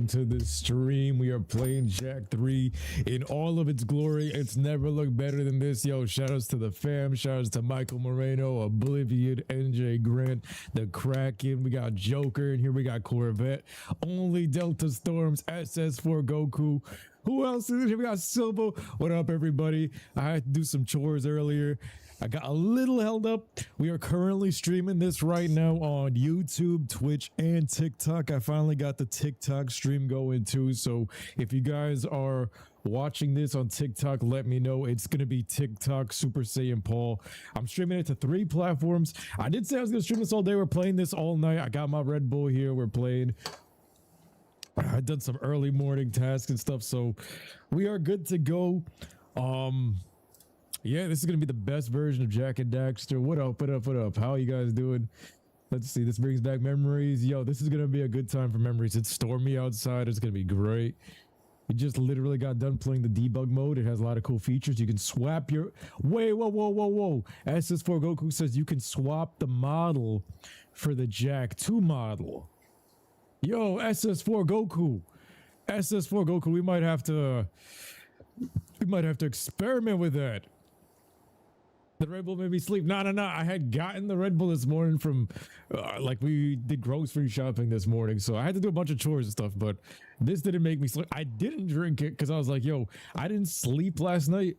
welcome to the stream. We are playing Jack 3 in all of its glory. It's never looked better than this. Yo, shout outs to the fam, shout outs to Michael Moreno, Oblivion, NJ Grant, the Kraken. We got Joker, and here we got Corvette, Only Delta Storms, SS4 Goku. Who else is here? We got Silvo. What up, everybody? I had to do some chores earlier. I got a little held up. We are currently streaming this right now on YouTube, Twitch, and TikTok. I finally got the TikTok stream going too. So if you guys are watching this on TikTok, let me know. It's going to be TikTok Super Saiyan Paul. I'm streaming it to 3 platforms. I did say I was going to stream this all day. We're playing this all night. I got my Red Bull here. We're playing. I've done some early morning tasks and stuff, so we are good to go. Yeah, this is gonna be the best version of Jack and Daxter. What up, what up, what up? How are you guys doing? Let's see, this brings back memories. Yo, this is gonna be a good time for memories. It's stormy outside. It's gonna be great. We just literally got done playing the debug mode. It has a lot of cool features. You can swap your... Wait, whoa. SS4 Goku says you can swap the model for the Jack 2 model. Yo, SS4 Goku. SS4 Goku, we might have to experiment with that. The Red Bull made me sleep. No. I had gotten the Red Bull this morning from, like, we did grocery shopping this morning. So I had to do a bunch of chores and stuff, but this didn't make me sleep. I didn't drink it because I was like, yo, I didn't sleep last night.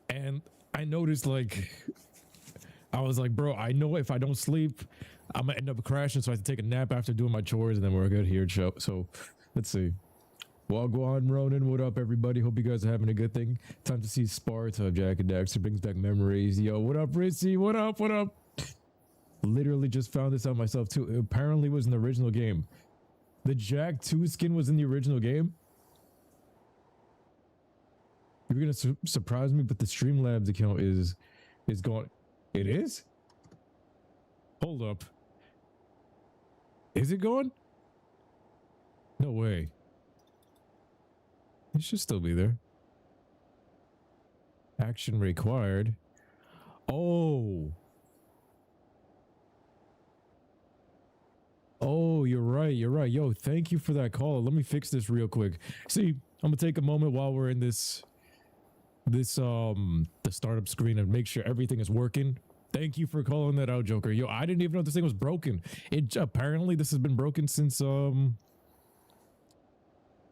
And I noticed, like, I was like, bro, I know if I don't sleep, I'm going to end up crashing. So I have to take a nap after doing my chores, and then we're good here. So let's see. Wagwan Ronan, what up, everybody? Hope you guys are having a good thing. Time to see Sparta. Jack and Daxter brings back memories. Yo, what up, Ritzy? What up? Literally just found this out myself too. It apparently was in the original game. The Jack 2 skin was in the original game. You're gonna surprise me, but the Streamlabs account is gone. It is? Hold up. Is it gone? No way. It should still be there. Action required. Oh, you're right. Yo, thank you for that call. Let me fix this real quick. See, I'm gonna take a moment while we're in the startup screen and make sure everything is working. Thank you for calling that out, Joker. Yo, I didn't even know this thing was broken. Apparently this has been broken since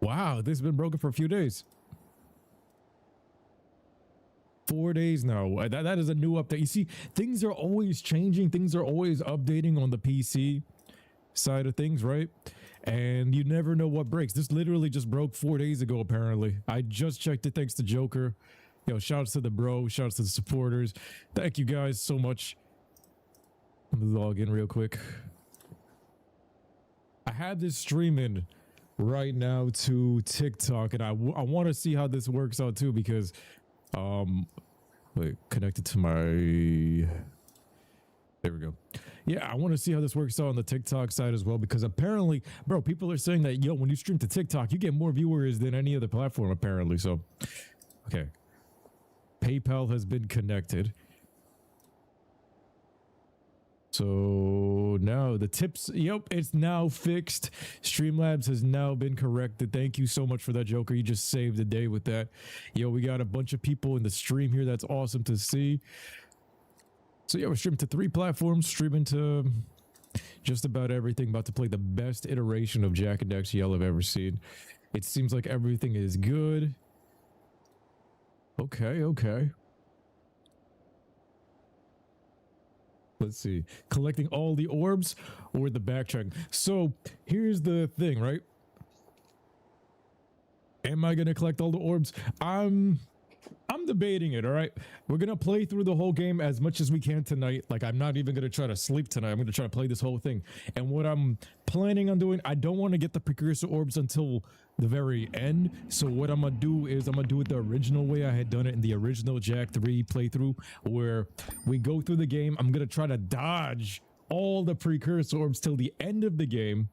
wow, this has been broken for a few days. 4 days now. That is a new update. You see, things are always changing. Things are always updating on the PC side of things, right? And you never know what breaks. This literally just broke 4 days ago, apparently. I just checked it thanks to Joker. Yo, shouts to the bro. Shouts to the supporters. Thank you guys so much. Let me log in real quick. I have this streaming right now to TikTok, and I want to see how this works out too, because wait, connected to my, there we go. Yeah, I want to see how this works out on the TikTok side as well, because apparently, bro, people are saying that, yo, when you stream to TikTok, you get more viewers than any other platform, apparently. So okay, PayPal has been connected. So now the tips, yep, it's now fixed. Streamlabs has now been corrected. Thank you so much for that, Joker. You just saved the day with that. Yo, we got a bunch of people in the stream here. That's awesome to see. So yeah, we're streaming to 3 platforms, streaming to just about everything. About to play the best iteration of Jack and Daxter I've ever seen. It seems like everything is good. Okay. Let's see. Collecting all the orbs or the backtrack. So here's the thing, right? Am I gonna collect all the orbs? I'm debating it. All right, we're gonna play through the whole game as much as we can tonight. Like, I'm not even gonna try to sleep tonight. I'm gonna try to play this whole thing. And what I'm planning on doing, I don't want to get the precursor orbs until the very end. So what I'm gonna do is I'm gonna do it the original way I had done it in the original Jack 3 playthrough, where we go through the game. I'm gonna try to dodge all the precursor orbs till the end of the game,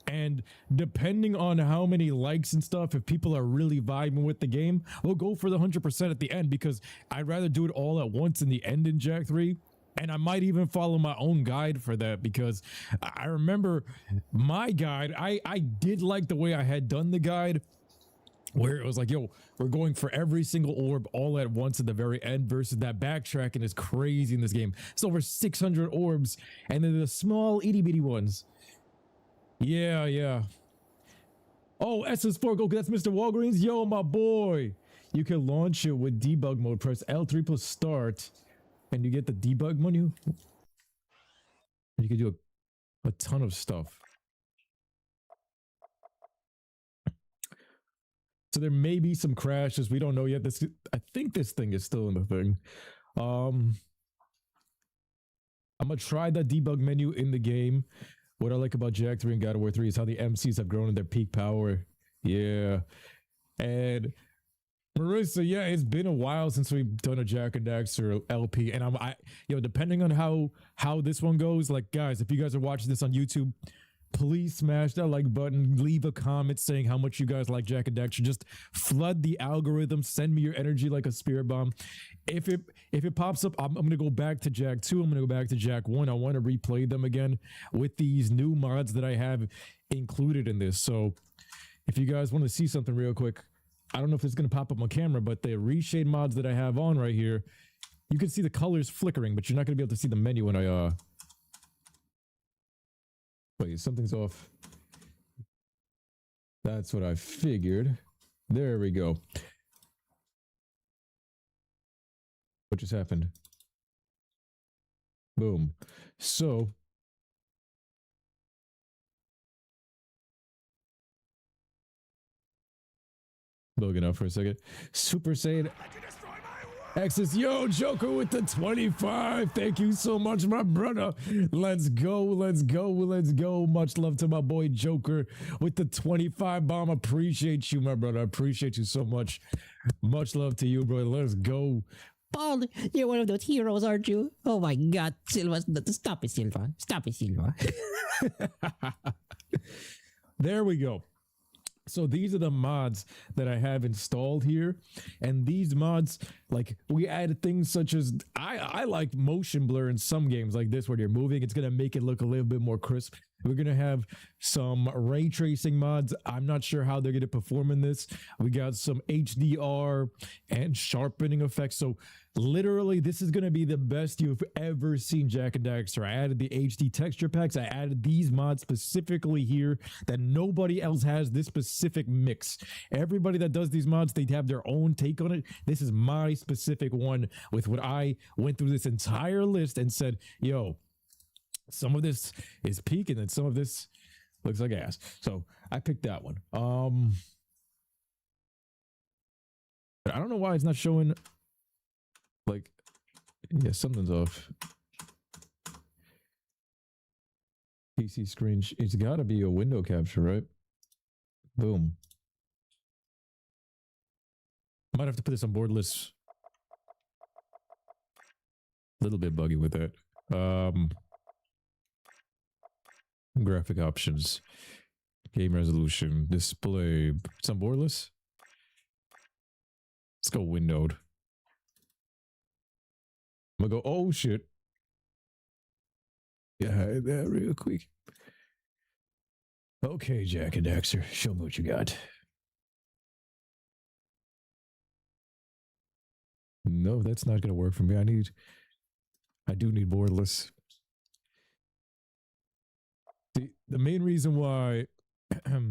and depending on how many likes and stuff, if people are really vibing with the game, we'll go for the 100% at the end, because I'd rather do it all at once in the end in Jack 3 And I might even follow my own guide for that, because I remember my guide, I did like the way I had done the guide, where it was like, yo, we're going for every single orb all at once at the very end, versus that backtracking is crazy in this game. It's over 600 orbs, and then the small itty bitty ones. Yeah, yeah. Oh, SS4 Goku, that's Mr. Walgreens. Yo, my boy. You can launch it with debug mode. Press L3 plus start, and you get the debug menu. You can do a ton of stuff. So there may be some crashes. We don't know yet. I think this thing is still in the thing. I'm gonna try that debug menu in the game. What I like about Jak 3 and God of War 3 is how the MCs have grown in their peak power. Yeah. And Marissa, yeah, it's been a while since we've done a Jak and Daxter LP, and depending on how this one goes, like, guys, if you guys are watching this on YouTube, please smash that like button, leave a comment saying how much you guys like Jak and Daxter. Just flood the algorithm, send me your energy like a spirit bomb. If it pops up, I'm gonna go back to Jak 2, I'm gonna go back to Jak 1. I want to replay them again with these new mods that I have included in this. So if you guys want to see something real quick, I don't know if it's going to pop up on camera, but the reshade mods that I have on right here, you can see the colors flickering, but you're not going to be able to see the menu when I, wait, something's off. That's what I figured. There we go. What just happened? Boom. So, bugging out for a second. Super Saiyan Access, yo, Joker with the 25. Thank you so much, my brother. Let's go, let's go, let's go. Much love to my boy Joker with the 25 bomb. Appreciate you, my brother. Appreciate you so much. Much love to you, bro. Let's go. Paul, you're one of those heroes, aren't you? Oh my God, Silva, stop it, Silva. Stop it, Silva. There we go. So these are the mods that I have installed here, and these mods, like, we added things such as I like motion blur in some games like this where you're moving. It's gonna make it look a little bit more crisp. We're gonna have some ray tracing mods. I'm not sure how they're gonna perform in this. We got some HDR and sharpening effects. So literally, this is gonna be the best you've ever seen Jak and Daxter. I added the HD texture packs. I added these mods specifically here that nobody else has this specific mix. Everybody that does these mods, they have their own take on it. This is my specific one with what I went through this entire list and said, yo, some of this is peak and then some of this looks like ass. So I picked that one. I don't know why it's not showing, like, yeah, something's off. PC screen, it's gotta be a window capture, right? Boom. Might have to put this on board list. A little bit buggy with that. Graphic options, game resolution, display. It's on board list. Let's go windowed. I'm gonna go, oh shit. Yeah, that real quick. Okay, Jak and Daxter, show me what you got. No, that's not gonna work for me. I do need borderless. The main reason why we'll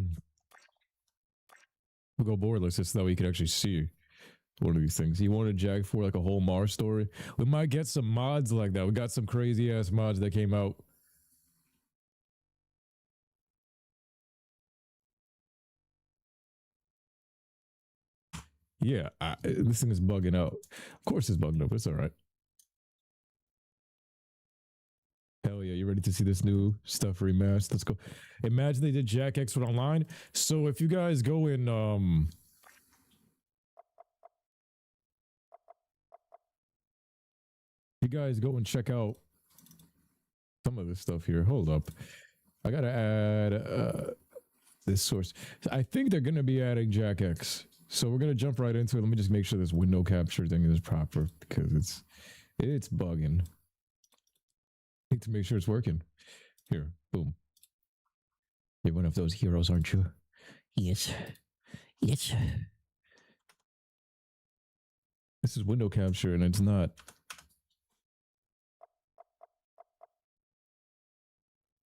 go borderless is so that we can actually see one of these things. You wanted Jak for like a whole Mars story. We might get some mods like that. We got some crazy ass mods that came out. Yeah, this thing is bugging out. Of course it's bugging up. It's all right. Hell yeah, you ready to see this new stuff remastered? Let's go. Imagine they did Jak X with online. So if you guys go in you guys go and check out some of this stuff here. Hold up. I gotta add this source. I think they're gonna be adding Jak X. So we're gonna jump right into it. Let me just make sure this window capture thing is proper because it's bugging. Need to make sure it's working. Here, boom. You're one of those heroes, aren't you? Yes. Yes. This is window capture and it's not.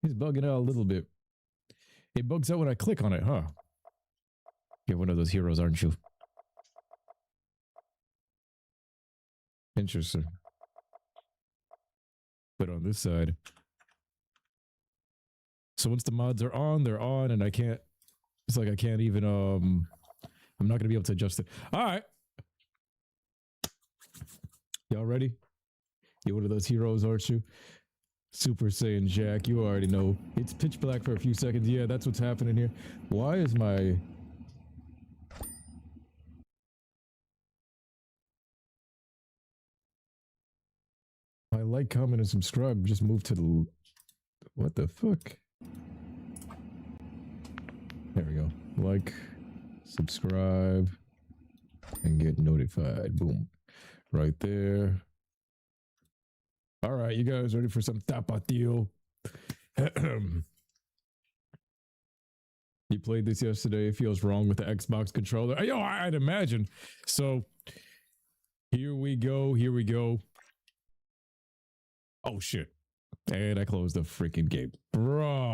He's bugging out a little bit. It bugs out when I click on it, huh? You're one of those heroes, aren't you? Interesting. But on this side. So once the mods are on, they're on, and I can't. It's like I can't even. I'm not gonna be able to adjust it. All right. Y'all ready? You're one of those heroes, aren't you? Super Saiyan Jack, you already know. It's pitch black for a few seconds. Yeah, that's what's happening here. Why is my... My like, comment, and subscribe just moved to the... What the fuck? There we go. Like, subscribe, and get notified. Boom. Right there. All right, you guys ready for some tapatio? You played this yesterday. It feels wrong with the Xbox controller. Yo, I'd imagine. So here we go. Here we go. Oh, shit. And I closed the freaking game. Bruh.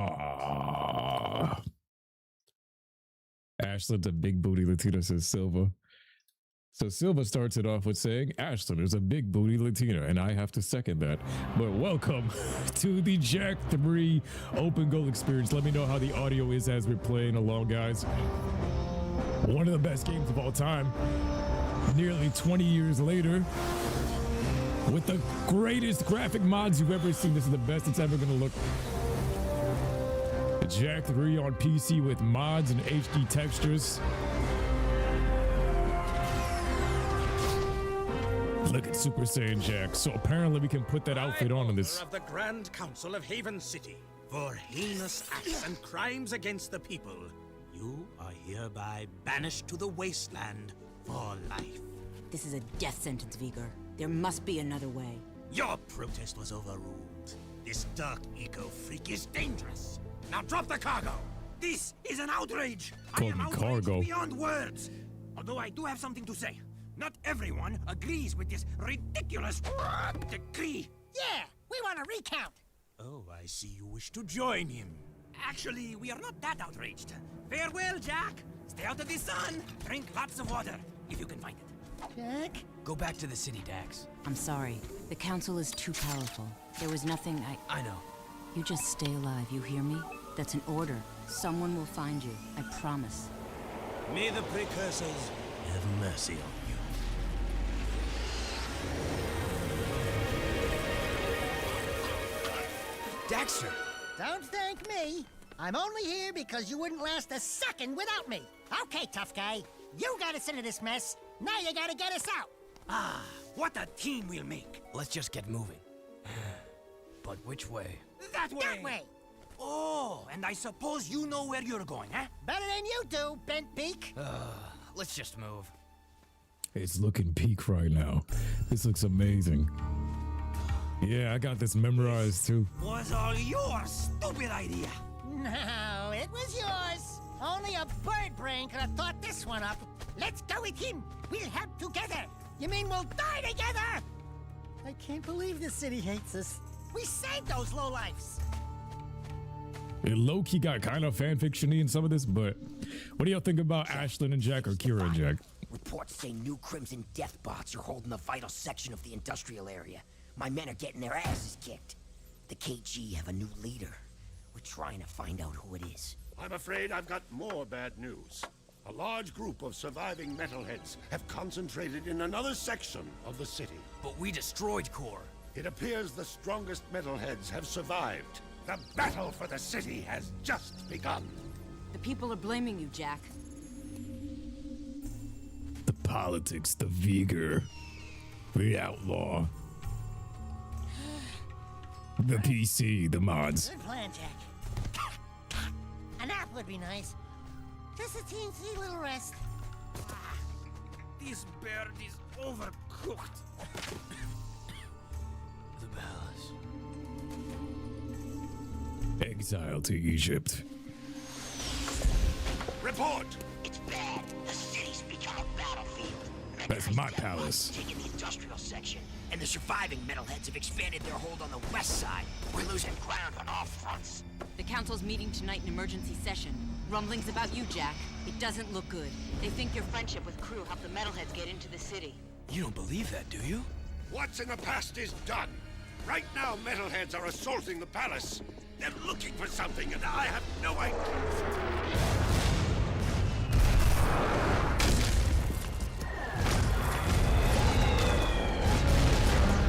Ashland's a big booty Latina, says Silva. So Silva starts it off with saying, Ashland is a big booty Latina, and I have to second that. But welcome to the Jack 3 Open Goal experience. Let me know how the audio is as we're playing along, guys. One of the best games of all time. Nearly 20 years later, with the greatest graphic mods you've ever seen. This is the best it's ever going to look. Jack 3 on PC with mods and HD textures. Look at Super Saiyan Jack. So apparently we can put that outfit on in this. Of the Grand Council of Haven City, for heinous acts and crimes against the people, you are hereby banished to the Wasteland for life. This is a death sentence, Vigor. There must be another way. Your protest was overruled. This dark eco-freak is dangerous. Now drop the cargo. This is an outrage. Call I am me outraged cargo. beyond words. Although I do have something to say. Not everyone agrees with this ridiculous decree. Yeah, we want a recount. Oh, I see you wish to join him. Actually, we are not that outraged. Farewell, Jack. Stay out of the sun. Drink lots of water, if you can find it. Jack? Go back to the city, Dax. I'm sorry. The council is too powerful. There was nothing I know. You just stay alive, you hear me? That's an order. Someone will find you. I promise. May the Precursors have mercy on you. Daxter! Don't thank me. I'm only here because you wouldn't last a second without me. Okay, tough guy. You got us into this mess. Now you gotta get us out. Ah, what a team we'll make. Let's just get moving. But which way? That way. That way. Oh, and I suppose you know where you're going, huh? Better than you do, Bent Beak. Let's just move. It's looking peak right now. This looks amazing. Yeah, I got this memorized too. Was all your stupid idea. No, it was yours. Only a bird brain could have thought this one up. Let's go with him. We'll help together. You mean we'll die together? I can't believe the city hates us. We saved those lowlifes. It low-key got kind of fanfiction-y in some of this, but what do y'all think about Ashland and Jack or Kira and Jack? Reports say new Crimson Death bots are holding a vital section of the industrial area. My men are getting their asses kicked. The KG have a new leader. We're trying to find out who it is. I'm afraid I've got more bad news. A large group of surviving metalheads have concentrated in another section of the city. But we destroyed Core. It appears the strongest metalheads have survived. The battle for the city has just begun. The people are blaming you, Jack. The politics, the vigor, the outlaw, the PC, the mods. Good plan, Jack. A nap would be nice. Just a teensy little rest. This bird is overcooked. The palace. Exile to Egypt. Report! It's bad. The city's become a battlefield. That's my palace. Taking the industrial section, and the surviving metalheads have expanded their hold on the west side. We're losing ground on all fronts. The council's meeting tonight in emergency session. Rumblings about you, Jack. It doesn't look good. They think your friendship with Crew helped the metalheads get into the city. You don't believe that, do you? What's in the past is done. Right now, metalheads are assaulting the palace. They're looking for something, and I have no idea.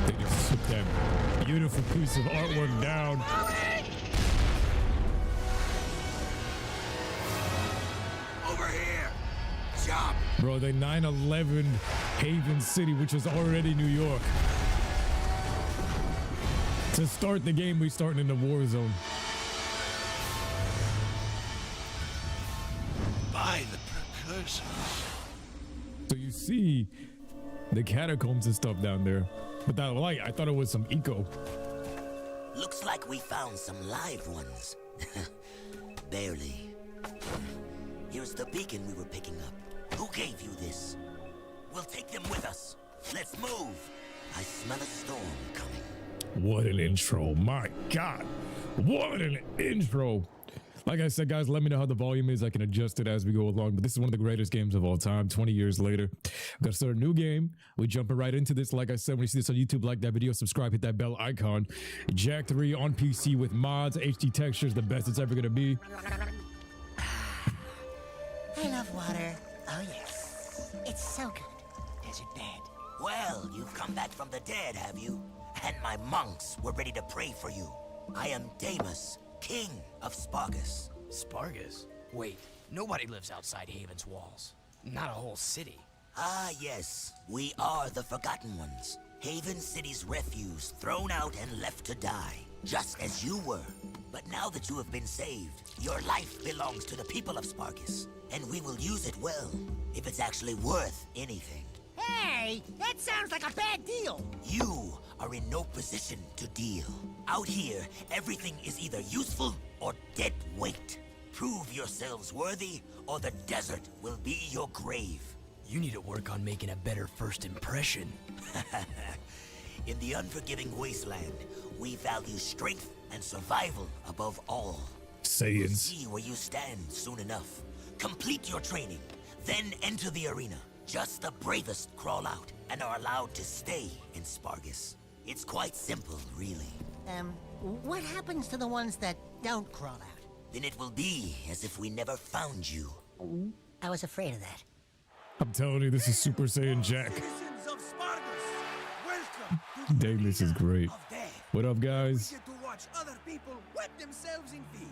They just took that beautiful piece of artwork down. Over here. Jump. Bro, they 9/11 Haven City, which is already New York. To start the game, we starting in the war zone. By the Precursor. So you see the catacombs and stuff down there. But that light, I thought it was some eco. Looks like we found some live ones. Barely. Here's the beacon we were picking up. Who gave you this? We'll take them with us. Let's move. I smell a storm coming. What an intro. My God. What an intro. Like I said, guys, let me know how the volume is. I can adjust it as we go along. But this is one of the greatest games of all time, 20 years later. We've got to start a new game. We're jumping right into this. Like I said, when you see this on YouTube, like that video, subscribe, hit that bell icon. Jak 3 on PC with mods, HD textures, the best it's ever going to be. I love water. Oh, yes. It's so good. Desert bed. Well, you've come back from the dead, have you? And my monks were ready to pray for you. I am Damus, king of Spargus. Spargus? Wait, nobody lives outside Haven's walls. Not a whole city. Ah, yes. We are the Forgotten Ones. Haven City's refuse, thrown out and left to die. Just as you were. But now that you have been saved, your life belongs to the people of Spargus. And we will use it well, if it's actually worth anything. Hey, that sounds like a bad deal. You are in no position to deal. Out here, everything is either useful or dead weight. Prove yourselves worthy, or the desert will be your grave. You need to work on making a better first impression. In the unforgiving Wasteland, we value strength and survival above all. We'll Saiyans. see where you stand soon enough. Complete your training, then enter the arena. Just the bravest crawl out and are allowed to stay in Spargus. It's quite simple, really. What happens to the ones that don't crawl out? Then it will be as if we never found you. I was afraid of that. I'm telling you, this is Super Saiyan Jak. Citizens of Spargus, welcome to the Damus is great. of death. What up, guys? We get to watch other people wet themselves in fear.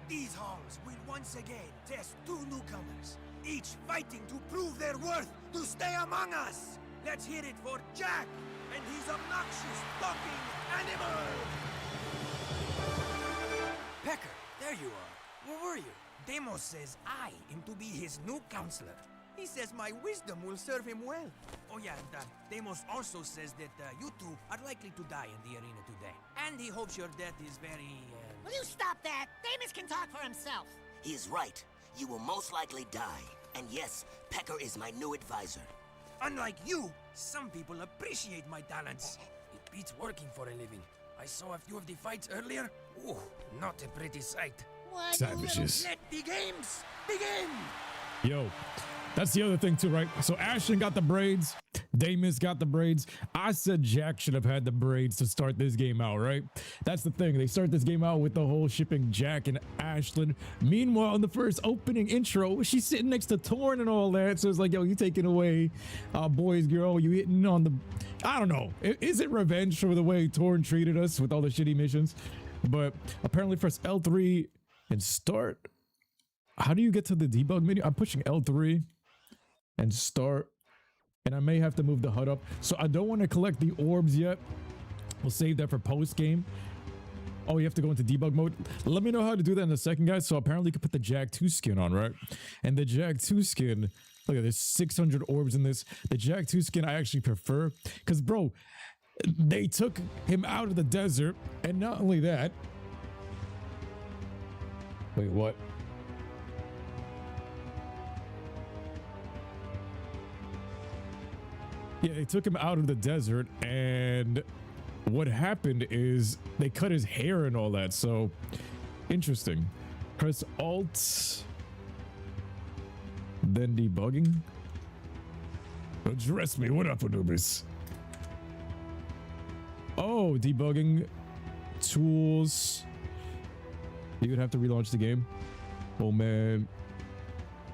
These halls will once again test two newcomers, each fighting to prove their worth to stay among us. Let's hear it for Jak and his obnoxious talking animal. Pecker, there you are. Where were you? Damus says I am to be his new counselor. He says my wisdom will serve him well. Oh yeah, and Damus also says that you two are likely to die in the arena today. And he hopes your death is very, Will you stop that? Damus can talk for himself. He is right. You will most likely die. And yes, Pecker is my new advisor. Unlike you, some people appreciate my talents. It beats working for a living. I saw a few of the fights earlier. Ooh, not a pretty sight. What? Savages. Let the games begin! Yo, that's the other thing too, right? So Ashton got the braids, Damus got the braids. I said Jak should have had the braids to start this game out, right? That's the thing. They start this game out with the whole shipping Jak and Ashlyn. Meanwhile, in the first opening intro, she's sitting next to Torn and all that. So it's like, yo, you taking away boys, girl, you hitting on the, I don't know. Is it revenge for the way Torn treated us with all the shitty missions? But apparently press L3 and start. How do you get to the debug menu? I'm pushing L3 and start, and I may have to move the HUD up. So I don't want to collect the orbs yet. We'll save that for post game. Oh, you have to go into debug mode. Let me know how to do that in a second, guys. So apparently you can put the Jak 2 skin on, right? And the Jak 2 skin, look at there's 600 orbs in this. The Jak 2 skin I actually prefer, because bro, they took him out of the desert, and not only that, Wait, what? Yeah, they took him out of the desert, and what happened is they cut his hair and all that. So interesting. Press Alt, then debugging. Address me. What up, Anubis? Oh, debugging tools. You would have to relaunch the game. Oh man.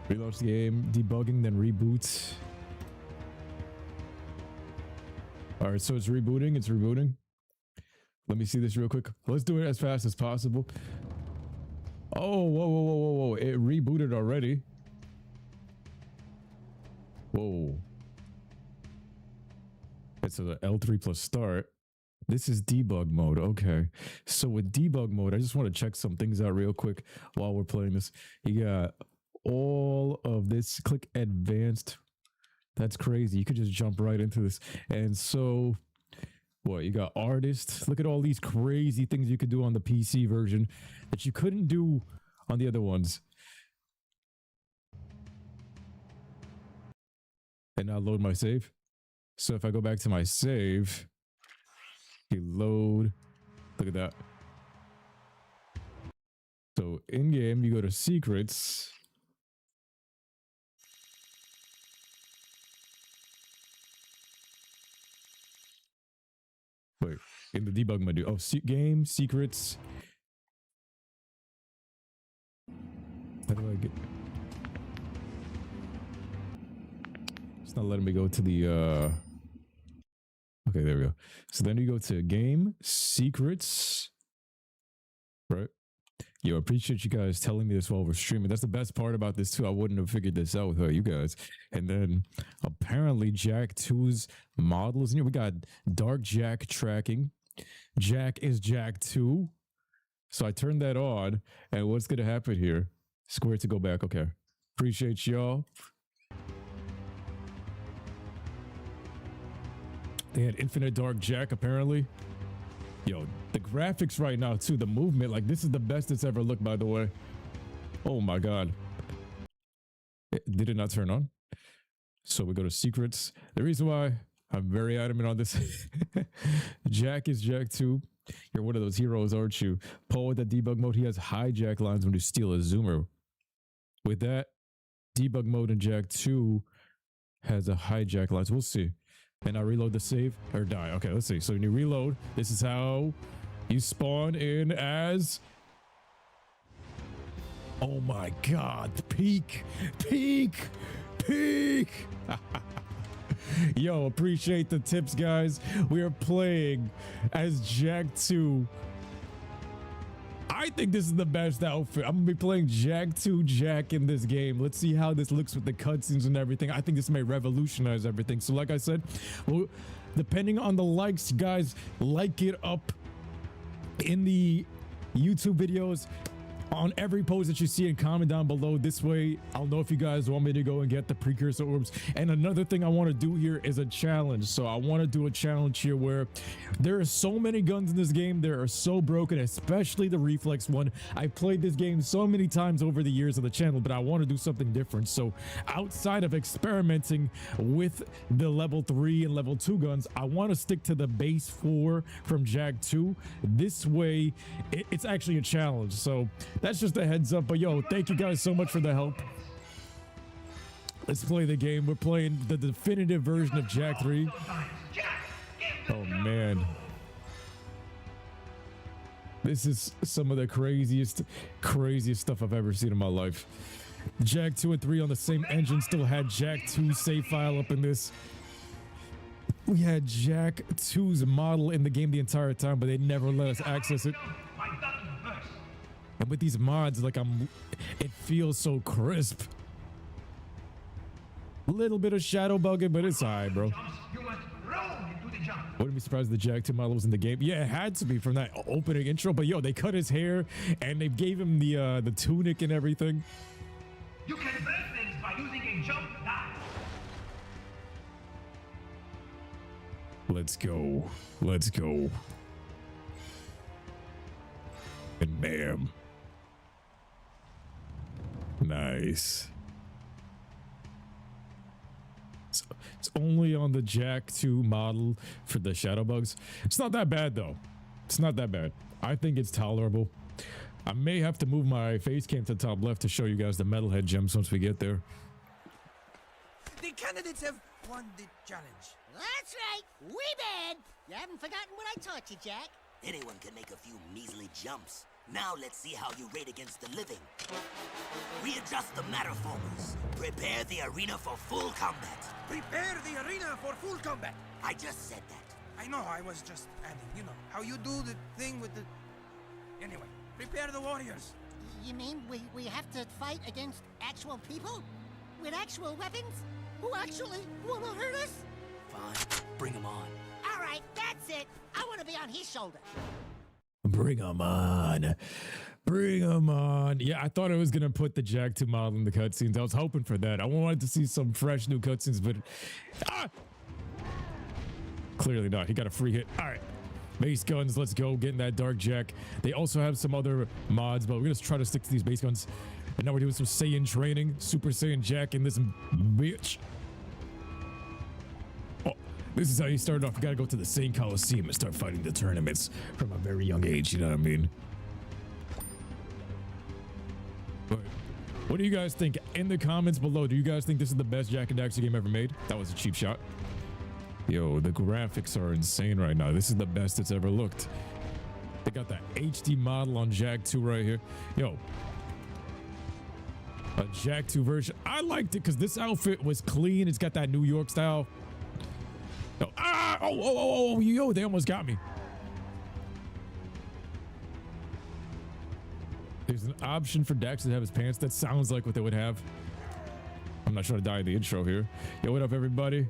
Relaunch the game, debugging, then reboot. All right, so it's rebooting. It's rebooting. Let me see this real quick. Let's do it as fast as possible. Oh, whoa, whoa, whoa, whoa, whoa. It rebooted already. Whoa. It's a L3 plus start. This is debug mode. Okay. So with debug mode, I just want to check some things out real quick while we're playing this. You got all of this. Click advanced. That's crazy. You could just jump right into this. And so what, you got artist. Look at all these crazy things you could do on the PC version that you couldn't do on the other ones. And now load my save. So if I go back to my save, you load, look at that. So in game, you go to secrets. Wait, in the debug menu. Oh, game, secrets. How do I get? It's not letting me go to the, okay, there we go. So then you go to game, secrets, right? Yo, I appreciate you guys telling me this while we're streaming. That's the best part about this too. I wouldn't have figured this out without you guys. And then apparently Jack 2's model is in here. We got Dark Jack tracking. Jack is Jack 2. So I turned that on. And what's going to happen here? Square to go back. Okay. Appreciate y'all. They had Infinite Dark Jack apparently. Yo, the graphics right now too, the movement, like this is the best it's ever looked, by the way. Oh my God. Did it not turn on? So we go to secrets. The reason why I'm very adamant on this, Jack is Jack 2. You're one of those heroes, aren't you? Paul with that debug mode, he has hijack lines when you steal a zoomer. With that, debug mode in Jack 2 has a hijack lines. We'll see. And I reload the save or die. Okay, let's see. So when you reload, this is how you spawn in as. Oh my God. Peak. Yo, appreciate the tips, guys. We are playing as Jack 2. I think this is the best outfit. I'm gonna be playing Jack 2 Jack in this game. Let's see how this looks with the cutscenes and everything. I think this may revolutionize everything. So like I said, well, depending on the likes, guys, like it up in the YouTube videos, on every post that you see, and comment down below. This way I'll know if you guys want me to go and get the precursor orbs. And another thing I want to do here is a challenge. So I want to do a challenge here where there are so many guns in this game. They are so broken, especially the reflex one. I played this game so many times over the years of the channel, but I want to do something different. So outside of experimenting with the level 3 and level 2 guns, I want to stick to the base 4 from Jack 2. This way it's actually a challenge. So that's just a heads up. But yo, thank you guys so much for the help. Let's play the game. We're playing the definitive version of Jack 3. Oh man, this is some of the craziest stuff I've ever seen in my life. Jack 2 and 3 on the same engine still had Jack 2 save file up in this. We had Jack 2's model in the game the entire time, but they never let us access it. And with these mods, like it feels so crisp. A little bit of shadow bugging, but it's alright, bro. Wouldn't be surprised the Jack 2 model was in the game. Yeah, it had to be from that opening intro. But yo, they cut his hair and they gave him the tunic and everything. You can break things by using a jump dive. Let's go. Let's go. And bam. Nice. So it's only on the Jack 2 model for the shadow bugs. It's not that bad though. It's not that bad. I think it's tolerable. I may have to move my face cam to the top left to show you guys the metalhead gems once we get there. The candidates have won the challenge. That's right. We bad. You haven't forgotten what I taught you, Jack. Anyone can make a few measly jumps. Now let's see how you rate against the living. Readjust the matter formers. Prepare the arena for full combat. Prepare the arena for full combat. I just said that. I know, I was just adding, you know, how you do the thing with the... Anyway, prepare the warriors. You mean we have to fight against actual people? With actual weapons? Who actually want to hurt us? Fine, bring him on. All right, that's it. I want to be on his shoulder. Bring them on. Bring them on. Yeah, I thought I was going to put the Jack 2 model in the cutscenes. I was hoping for that. I wanted to see some fresh new cutscenes, but... Clearly not. He got a free hit. All right. Base guns. Let's go. Getting that Dark Jack. They also have some other mods, but we're going to try to stick to these base guns. And now we're doing some Saiyan training. Super Saiyan Jack in this bitch. Oh, this is how you start off. You got to go to the Saiyan Coliseum and start fighting the tournaments from a very young age. You know what I mean? But what do you guys think? In the comments below, do you guys think this is the best Jak and Daxter game ever made? That was a cheap shot. Yo, the graphics are insane right now. This is the best it's ever looked. They got that HD model on Jak 2 right here. Yo, a Jak 2 version. I liked it because this outfit was clean. It's got that New York style. Yo, yo, they almost got me. There's an option for Dax to have his pants. That sounds like what they would have. I'm not trying to die in the intro here. Yo, what up, everybody?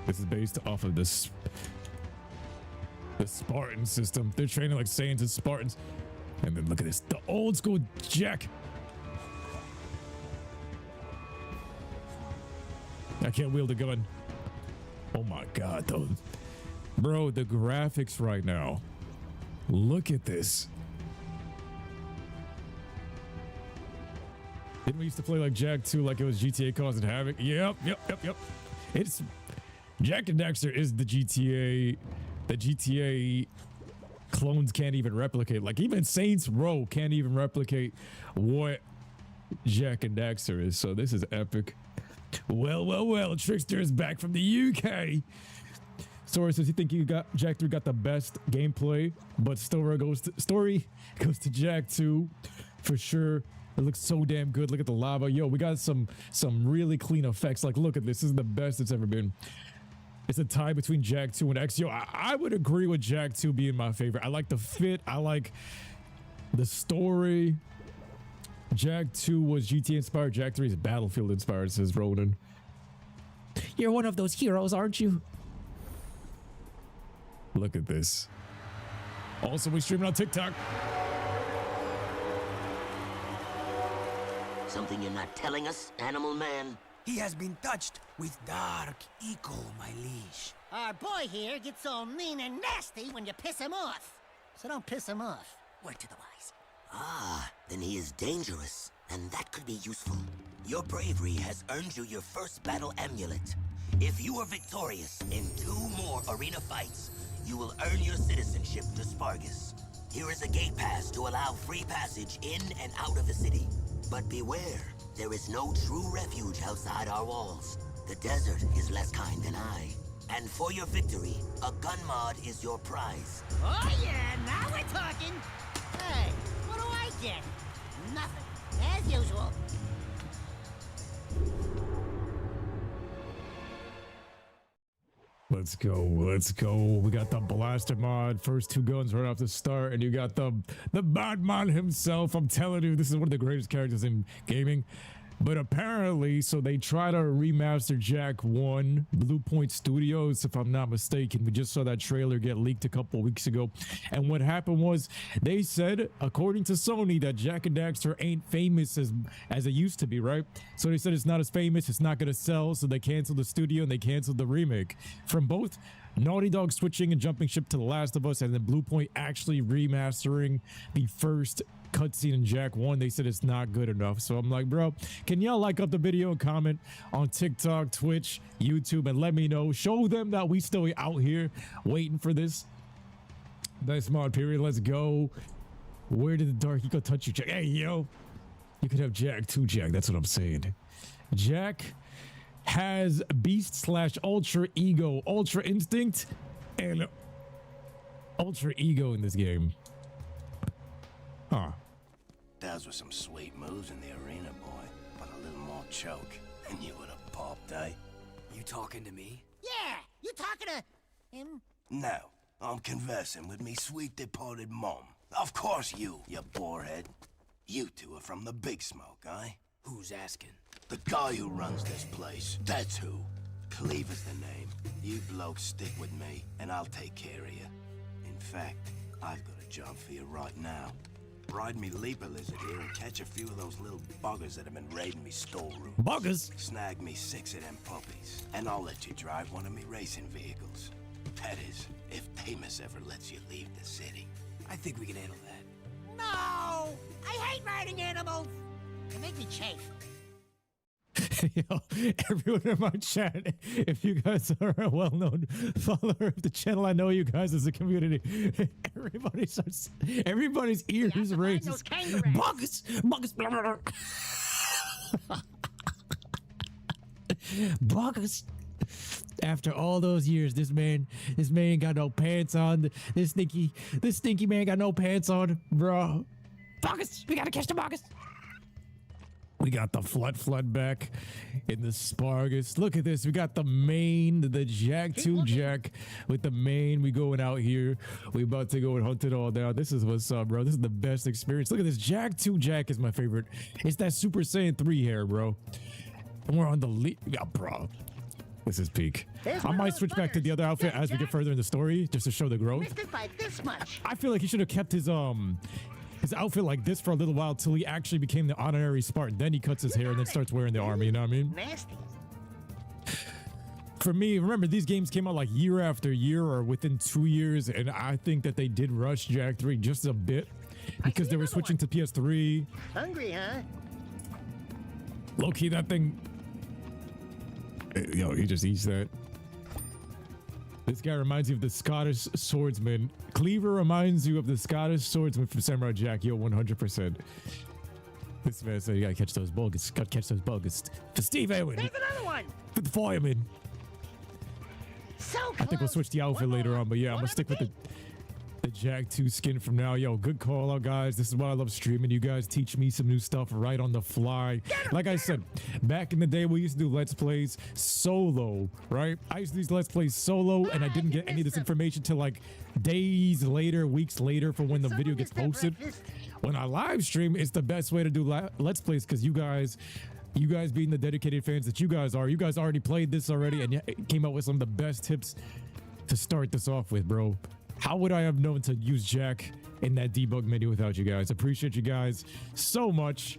This is based off of this the Spartan system. They're training like Saiyans and Spartans. And then look at this, the old school Jak. I can't wield a gun. Oh my god, though. Bro, the graphics right now. Look at this. Didn't we used to play like Jak 2 like it was GTA causing havoc? Yep. It's Jak and Daxter is the GTA clones can't even replicate. Like even Saints Row can't even replicate what Jak and Daxter is. So this is epic. Well, Trickster is back from the UK. Story says you think Jak 3 got the best gameplay, but story goes to Jak 2 for sure. It looks so damn good. Look at the lava. Yo, we got some really clean effects. Like, look at this. This is the best it's ever been. It's a tie between Jak 2 and X. Yo, I would agree with Jak 2 being my favorite. I like the fit. I like the story. Jak 2 was GTA inspired. Jak 3 is Battlefield inspired, says Ronan. You're one of those heroes, aren't you? Look at this. Also, we streaming on TikTok. Something you're not telling us, Animal Man? He has been touched with dark eco, my liege. Our boy here gets all mean and nasty when you piss him off. So don't piss him off. Word to the wise. Ah, then he is dangerous, and that could be useful. Your bravery has earned you your first battle amulet. If you are victorious in 2 more arena fights, you will earn your citizenship to Spargus. Here is a gate pass to allow free passage in and out of the city. But beware, there is no true refuge outside our walls. The desert is less kind than I. And for your victory, a gun mod is your prize. Oh yeah, now we're talking. Hey, what do I get? Nothing, as usual. Let's go. We got the blaster mod, first 2 guns right off the start, and you got the Batman himself. I'm telling you, this is one of the greatest characters in gaming. But apparently, so they try to remaster Jak 1, Blue Point Studios, if I'm not mistaken. We just saw that trailer get leaked a couple weeks ago. And what happened was, they said, according to Sony, that Jak and Daxter ain't famous as it used to be, right? So they said it's not as famous, it's not going to sell, so they canceled the studio and they canceled the remake. From both Naughty Dog switching and jumping ship to The Last of Us, and then Blue Point actually remastering the first cutscene in Jack 1, they said it's not good enough. So I'm like, bro, can y'all like up the video and comment on TikTok, Twitch, YouTube, and let me know. Show them that we still out here waiting for this. Nice mod period. Let's go. Where did the dark eco touch you, Jack? Hey, yo. You could have Jack too, Jack. That's what I'm saying. Jack has beast / ultra ego, ultra instinct, and ultra ego in this game. Huh. Those were some sweet moves in the arena, boy. But a little more choke, and you would have popped, eh? You talking to me? Yeah, you talking to him? No, I'm conversing with me sweet departed mom. Of course you borehead. You two are from the Big Smoke, eh? Who's asking? The guy who runs this place, that's who. Cleaver's the name. You blokes stick with me, and I'll take care of you. In fact, I've got a job for you right now. Ride me leaper lizard here and catch a few of those little buggers that have been raiding me storeroom. Buggers? Snag me 6 of them puppies, and I'll let you drive one of me racing vehicles. That is, if Damus ever lets you leave the city. I think we can handle that. No! I hate riding animals! They make me chafe. Yo, everyone in my chat, if you guys are a well-known follower of the channel, I know you guys as a community. Everybody's ears raised. Buggers! Buggers! Buggers! After all those years, this man ain't got no pants on. This stinky man got no pants on, bro. Buggers! We gotta catch the buggers! We got the flood back in the Spargus. Look at this. We got the main, the Jack 2 Jack with the main. We going out here. We about to go and hunt it all down. This is what's up, bro. This is the best experience. Look at this. Jack 2 Jack is my favorite. It's that Super Saiyan 3 hair, bro. And we're on the lead. Yeah, bro. This is peak. I might switch back to the other outfit as we get further in the story just to show the growth. Missed it by this much. I feel like he should have kept his outfit like this for a little while till he actually became the honorary Spartan. Then he cuts his hair and then starts wearing the armor, you know what I mean? Nasty. For me, remember, these games came out like year after year or within 2 years, and I think that they did rush Jack 3 just a bit because they were switching to PS3. Hungry, huh? Low-key, that thing... Yo, he just eats that. This guy reminds you of the Scottish swordsman. Cleaver reminds you of the Scottish swordsman from Samurai Jack. Yo, 100%. This man said you gotta catch those buggers. Gotta catch those buggers. For Steve Owen. There's another one. For the fireman. So close. I think we'll switch the outfit later on, but yeah, I'm gonna stick with the Jack 2 skin from now. Yo, good call out, guys. This is why I love streaming. You guys teach me some new stuff right on the fly. Like I said, back in the day, we used to do Let's Plays solo, right? I used to do these Let's Plays solo, and I didn't get any of this information till like days later, weeks later for when the video gets posted. When I live stream, it's the best way to do Let's Plays because you guys being the dedicated fans that you guys are, you guys already played this already and came up with some of the best tips to start this off with, bro. How would I have known to use Jack in that debug menu without you guys? Appreciate you guys so much.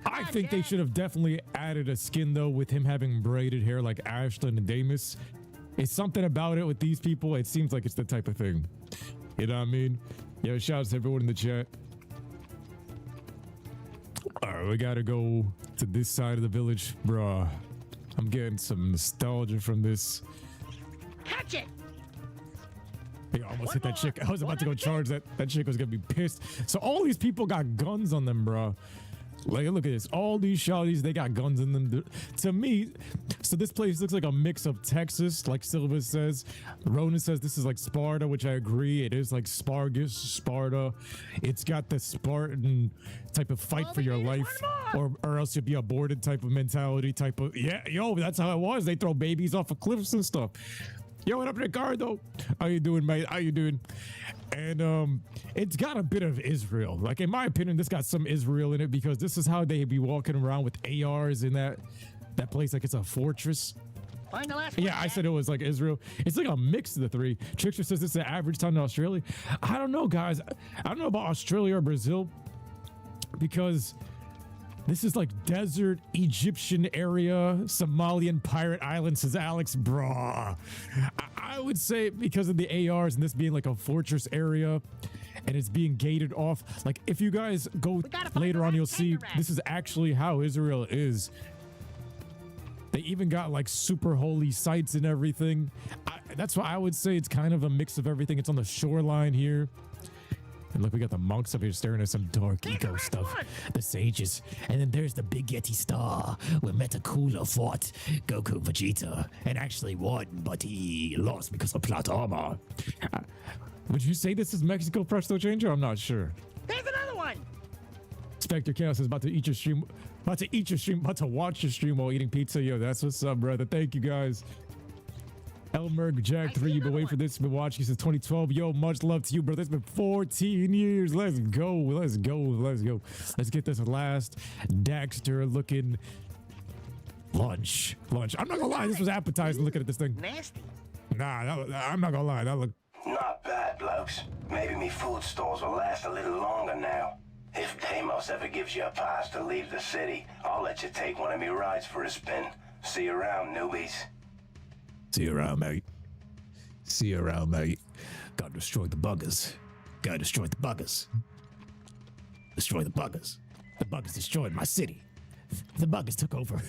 I think they should have definitely added a skin though with him having braided hair like Ashton and Damus. It's something about it with these people. It seems like it's the type of thing. You know what I mean? Yo, shout out to everyone in the chat. All right, we gotta go to this side of the village, bruh. I'm getting some nostalgia from this. Catch it. Hey, I almost hit that chick. I was about to go charge that. That chick was gonna be pissed. So all these people got guns on them, bro. Like, look at this. All these shawties, they got guns in them. To me, so this place looks like a mix of Texas, like Silva says. Ronan says this is like Sparta, which I agree. It is like Spargus, Sparta. It's got the Spartan type of fight for your life, or else you'll be aborted type of mentality, type of, yeah, yo, that's how it was. They throw babies off of cliffs and stuff. Yo, what up, Ricardo? How you doing, mate? How you doing? And it's got a bit of Israel. Like, in my opinion, this got some Israel in it because this is how they be walking around with ARs in that place. Like, it's a fortress. Find the last yeah, one, I said it was like Israel. It's like a mix of the three. Trickster says it's the average time in Australia. I don't know, guys. I don't know about Australia or Brazil because this is like desert Egyptian area, Somalian pirate island, says Alex. Bruh. I would say because of the ARs and this being like a fortress area, and it's being gated off. Like if you guys go later on, you'll see this is actually how Israel is. They even got like super holy sites and everything. That's why I would say it's kind of a mix of everything. It's on the shoreline here. And look, we got the monks up here staring at some dark eco stuff. The sages. And then there's the Big Yeti Star where Metacooler fought Goku Vegeta and actually won, but he lost because of plot armor. Would you say this is Mexico Presto Changer? I'm not sure. There's another one! Spectre Chaos is about to eat your stream. About to watch your stream while eating pizza. Yo, that's what's up, brother. Thank you, guys. Elmerg Jack 3, you've been waiting for this, been watching since 2012. Yo, much love to you, brother. It's been 14 years. Let's go. Let's go. Let's go. Let's get this last Daxter looking lunch. I'm not gonna lie, this was appetizing looking at this thing. Nasty. Nah, I'm not gonna lie. That look. Not bad, blokes. Maybe me food stores will last a little longer now. If Damus ever gives you a pass to leave the city, I'll let you take one of me rides for a spin. See you around, newbies. See you around, mate. See you around, mate. Gotta destroy the buggers. Gotta destroy the buggers. Destroy the buggers. The buggers destroyed my city. The buggers took over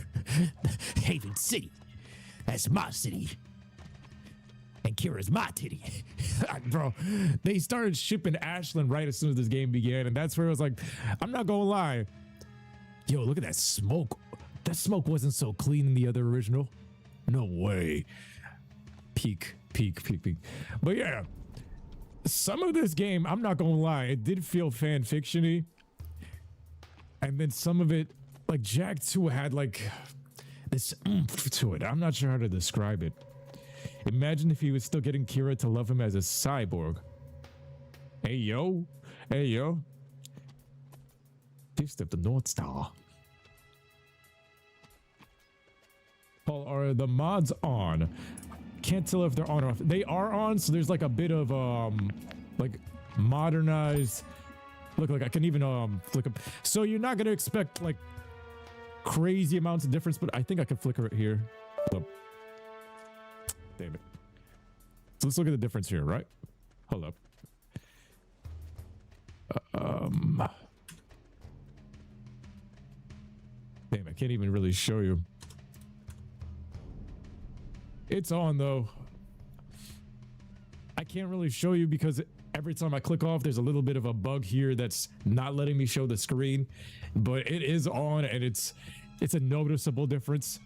Haven City. That's my city. And Kira's my titty. Bro, they started shipping Ashland right as soon as this game began, and that's where it was like, I'm not gonna lie. Yo, look at that smoke. That smoke wasn't so clean in the other original. No way. Peak. But yeah, some of this game, I'm not gonna lie, it did feel fan fiction-y. And then some of it, like Jak 2 had like this oomph to it. I'm not sure how to describe it. Imagine if he was still getting Kira to love him as a cyborg. Hey yo. Fist of the North Star. Paul, are the mods on? Can't tell if they're on or off. They are on, so there's like a bit of like modernized. Look, like I can even flick up. So you're not gonna expect like crazy amounts of difference, but I think I can flicker it here. Hold up. Damn it. So let's look at the difference here, right? Hold up. Damn, I can't even really show you. It's on though. I can't really show you because every time I click off, there's a little bit of a bug here that's not letting me show the screen, but it is on and it's a noticeable difference.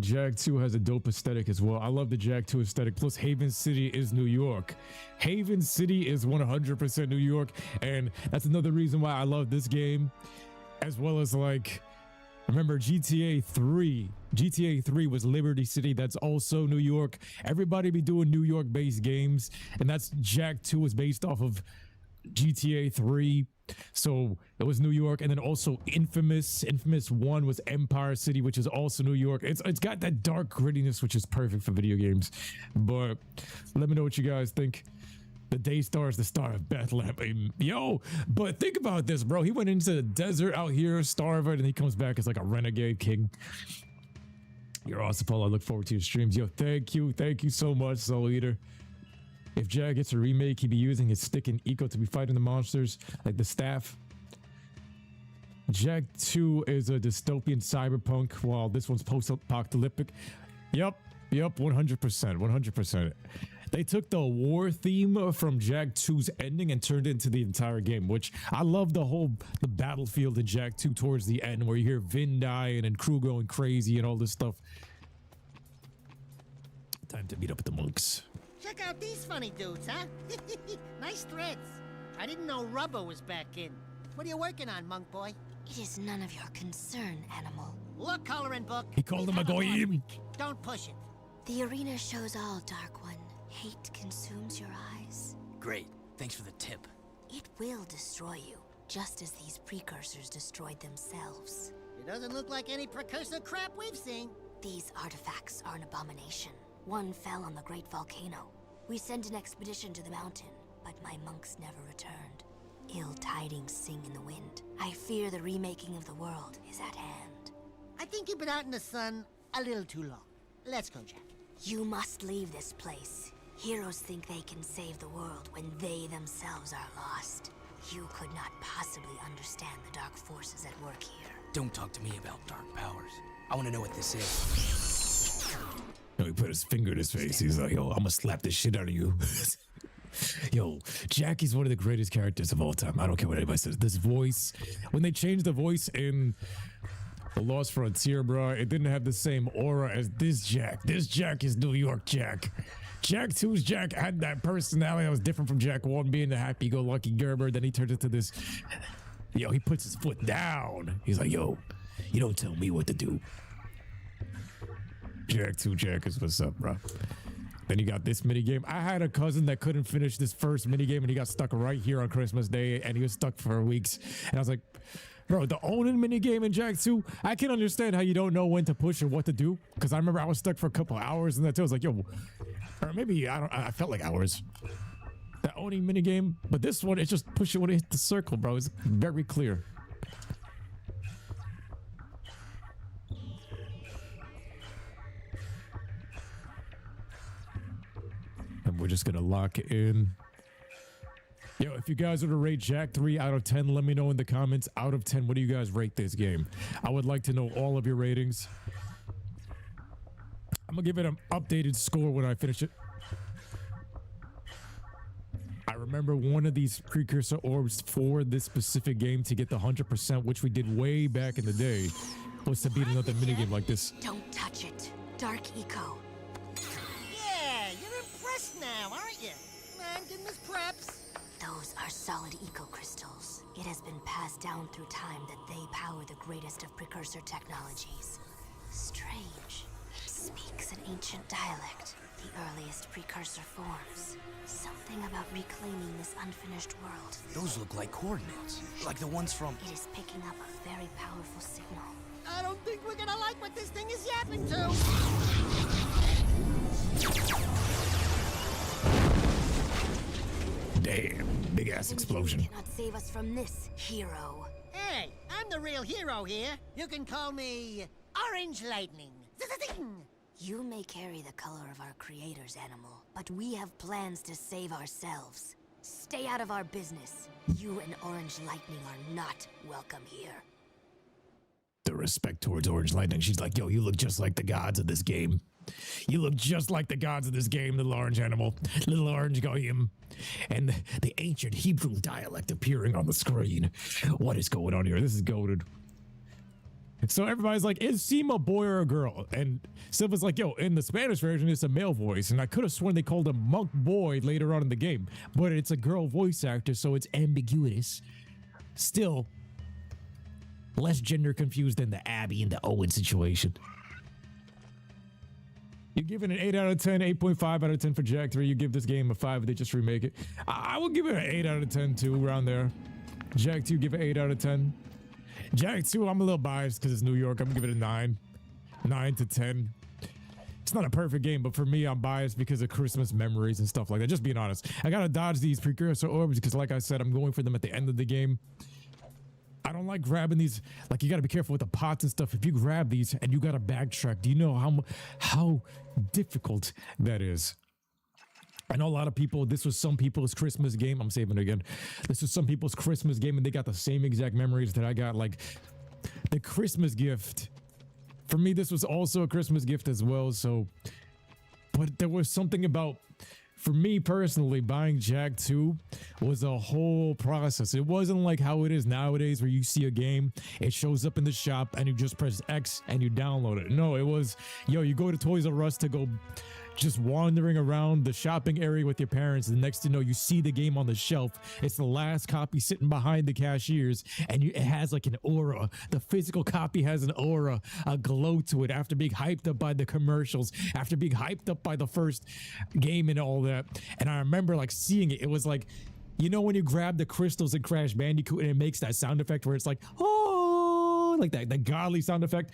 Jak 2 has a dope aesthetic as well. I love the Jak 2 aesthetic. Plus, Haven City is New York. Haven City is 100% New York, and that's another reason why I love this game, as well as like. Remember GTA 3. GTA 3 was Liberty City. That's also New York. Everybody be doing New York based games. And that's Jak 2 was based off of GTA 3. So it was New York. And then also Infamous. Infamous 1 was Empire City, which is also New York. It's got that dark grittiness, which is perfect for video games. But let me know what you guys think. The Daystar is the star of Bethlehem. Yo, but think about this, bro. He went into the desert out here, starving, and he comes back as like a renegade king. You're awesome, Paul. I look forward to your streams. Yo, thank you so much, Soul Eater. If Jag gets a remake, he'd be using his stick and eco to be fighting the monsters, like the staff. Jak 2 is a dystopian cyberpunk, while this one's post-apocalyptic. Yep, 100%. They took the war theme from Jak 2's ending and turned it into the entire game, which I love the battlefield in Jak 2 towards the end where you hear Vin dying and crew going crazy and all this stuff. Time to meet up with the monks. Check out these funny dudes, huh? Nice threads. I didn't know rubber was back in. What are you working on, monk boy? It is none of your concern, animal. Look, coloring book. He called him a goyim. Don't push it. The arena shows all, Dark One. Hate consumes your eyes. Great. Thanks for the tip. It will destroy you, just as these precursors destroyed themselves. It doesn't look like any precursor crap we've seen. These artifacts are an abomination. One fell on the great volcano. We sent an expedition to the mountain, but my monks never returned. Ill tidings sing in the wind. I fear the remaking of the world is at hand. I think you've been out in the sun a little too long. Let's go, Jak. You must leave this place. Heroes think they can save the world when they themselves are lost. You could not possibly understand the dark forces at work here. Don't talk to me about dark powers. I want to know what this is. No, he put his finger in his face. He's like, yo, I'm gonna slap the shit out of you. Yo, Jackie's one of the greatest characters of all time. I don't care what anybody says. This voice, when they changed the voice in The Lost Frontier, bro, it didn't have the same aura as this Jack. This Jack is New York Jack. Jack 2's Jack had that personality that was different from Jack 1, being the happy-go-lucky Gerber. Then he turned into this, yo, he puts his foot down. He's like, yo, you don't tell me what to do. Jack 2 Jack is what's up, bro. Then you got this minigame. I had a cousin that couldn't finish this first minigame, and he got stuck right here on Christmas Day, and he was stuck for weeks. And I was like, bro, the Onin minigame in Jack 2, I can understand how you don't know when to push and what to do. Because I remember I was stuck for a couple hours, and that too. I was like, yo, or maybe, I felt like hours. The Onin minigame. But this one, it just push it when it hit the circle, bro. It's very clear. And we're just gonna lock it in. Yo, if you guys were to rate Jack 3 out of 10, let me know in the comments. Out of 10, what do you guys rate this game? I would like to know all of your ratings. I'm gonna give it an updated score when I finish it. I remember one of these precursor orbs for this specific game to get the 100%, which we did way back in the day, was to beat another minigame like this. Don't touch it. Dark Eco. Yeah, you're impressed now, aren't you? Man, give Miss Preps. Those are solid eco crystals. It has been passed down through time that they power the greatest of precursor technologies. Strange. It speaks an ancient dialect, the earliest precursor forms. Something about reclaiming this unfinished world. Those look like coordinates, like the ones from... It is picking up a very powerful signal. I don't think we're gonna like what this thing is yapping to. Damn, big ass explosion. You cannot save us from this, hero. Hey, I'm the real hero here. You can call me Orange Lightning. You may carry the color of our creator's animal, but we have plans to save ourselves. Stay out of our business. You and Orange Lightning are not welcome here. The respect towards Orange Lightning. She's like, yo, you look just like the gods of this game. You look just like the gods of this game, little orange animal, little orange goyim. And the ancient Hebrew dialect appearing on the screen. What is going on here? This is goated. So everybody's like, is Seema a boy or a girl? And Silva's like, yo, in the Spanish version, it's a male voice. And I could have sworn they called him Monk Boy later on in the game. But it's a girl voice actor, so it's ambiguous. Still, less gender confused than the Abby and the Owen situation. You give it an 8 out of 10, 8.5 out of 10 for Jack 3. You give this game a 5 if they just remake it. I will give it an 8 out of 10 too, around there. Jack 2, give it 8 out of 10. Jack 2, I'm a little biased because it's New York. I'm gonna give it a 9. 9 to 10. It's not a perfect game, but for me, I'm biased because of Christmas memories and stuff like that. Just being honest. I gotta dodge these precursor orbs because, like I said, I'm going for them at the end of the game. I don't like grabbing these. Like, you got to be careful with the pots and stuff. If you grab these and you got to backtrack, do you know how difficult that is? I know a lot of people, this was some people's Christmas game. I'm saving it again. This was some people's Christmas game and they got the same exact memories that I got. Like, the Christmas gift. For me, this was also a Christmas gift as well. So, but there was something about, for me personally, buying Jack 2 was a whole process. It wasn't like how it is nowadays where you see a game, it shows up in the shop and you just press X and you download it. No, it was, yo, you go to Toys R Us to go just wandering around the shopping area with your parents. And the next thing you know, you see the game on the shelf. It's the last copy sitting behind the cashiers and it has like an aura. The physical copy has an aura, a glow to it after being hyped up by the commercials, after being hyped up by the first game and all that. And I remember like seeing it. It was like, you know, when you grab the crystals in Crash Bandicoot and it makes that sound effect where it's like, oh, like that godly sound effect.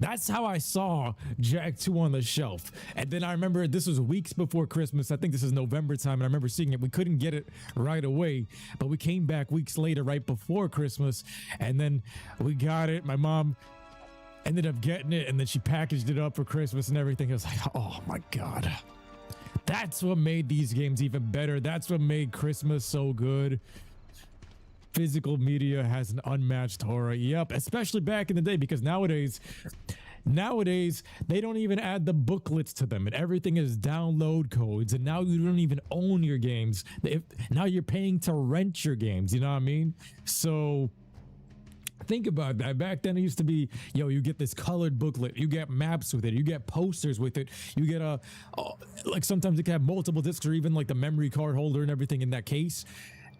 That's how I saw Jack 2 on the shelf. And then I remember this was weeks before Christmas. I think this is November time. And I remember seeing it. We couldn't get it right away, but we came back weeks later, right before Christmas. And then we got it. My mom ended up getting it and then she packaged it up for Christmas and everything. I was like, oh my God. That's what made these games even better. That's what made Christmas so good. Physical media has an unmatched horror. Yep, especially back in the day, because nowadays they don't even add the booklets to them, and everything is download codes, and now you don't even own your games. Now you're paying to rent your games, you know what I mean? So think about that. Back then it used to be, yo, you get this colored booklet, you get maps with it, you get posters with it, you get like sometimes it can have multiple discs or even like the memory card holder and everything in that case.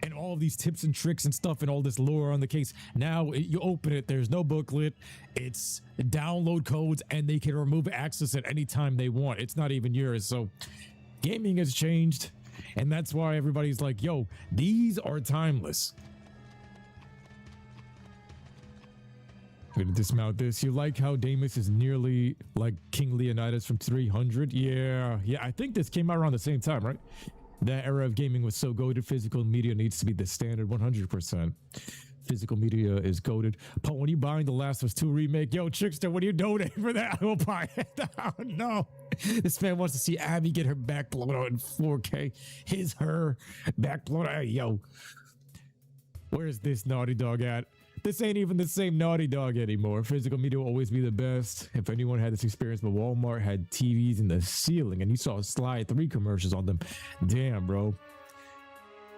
And all these tips and tricks and stuff and all this lore on the case. Now you open it, there's no booklet, it's download codes, and they can remove access at any time they want. It's not even yours. So gaming has changed, and that's why everybody's like, yo, these are timeless. I'm gonna dismount this. You like how Damus is nearly like King Leonidas from 300? Yeah, I think this came out around the same time, right? That era of gaming was so goated. Physical media needs to be the standard 100%. Physical media is goated. But when you buying The Last of Us 2 remake, yo, Trickster, when you donate for that, I will buy it. Oh, no. This man wants to see Abby get her back blown out in 4K. Her back blown out. Hey, yo. Where's this Naughty Dog at? This ain't even the same Naughty Dog anymore. Physical media will always be the best. If anyone had this experience, but Walmart had TVs in the ceiling and you saw Sly 3 commercials on them. Damn, bro.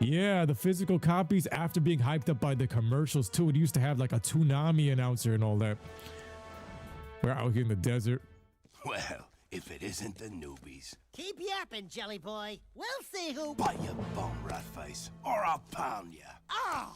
Yeah, the physical copies after being hyped up by the commercials too. It used to have like a Toonami announcer and all that. We're out here in the desert. Well, if it isn't the newbies. Keep yapping, Jelly Boy. We'll see who... Bite your bum, rat face, or I'll pound ya. Oh!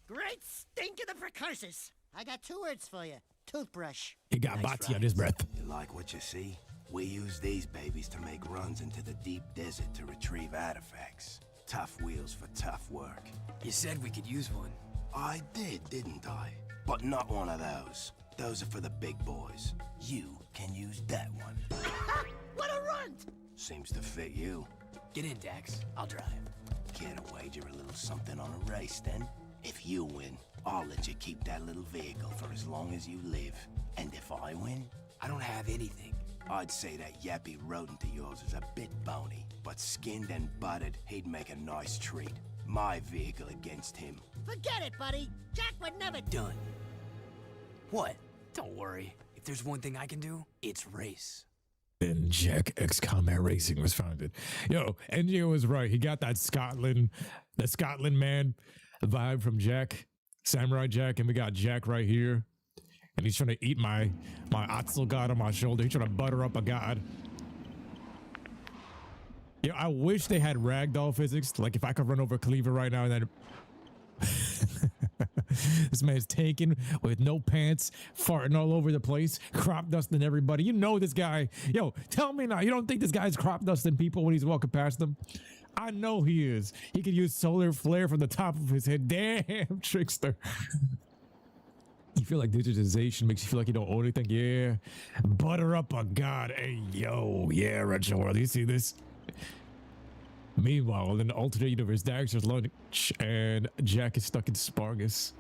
Great stink of the precursors. I got 2 words for you. Toothbrush. He got Bati on his breath. You like what you see? We use these babies to make runs into the deep desert to retrieve artifacts. Tough wheels for tough work. You said we could use one. I did, didn't I? But not one of those. Those are for the big boys. You can use that one. What a runt! Seems to fit you. Get in, Dax. I'll drive. Care to wager a little something on a race, then? If you win, I'll let you keep that little vehicle for as long as you live. And if I win? I don't have anything. I'd say that yappy rodent of yours is a bit bony, but skinned and buttered, he'd make a nice treat. My vehicle against him. Forget it, buddy. Jack would never... Done. What? Don't worry. If there's one thing I can do, it's race. Then Jack X Combat Racing was founded. Yo, NGO was right. He got that Scotland man vibe from Jack, Samurai Jack, and we got Jack right here. And he's trying to eat my Atzel god on my shoulder. He's trying to butter up a god. Yo, I wish they had ragdoll physics. Like if I could run over Cleaver right now and then... This man's taken with no pants, farting all over the place, crop dusting everybody. You know this guy. Yo, tell me now, you don't think this guy's crop dusting people when he's walking past them? I know he is. He could use solar flare from the top of his head. Damn, Trickster. You feel like digitization makes you feel like you don't own anything? Yeah. Butter up a god. Hey, yo. Yeah, Retro World. You see this? Meanwhile, in the alternate universe, Daxter's lunch and Jack is stuck in Spargus.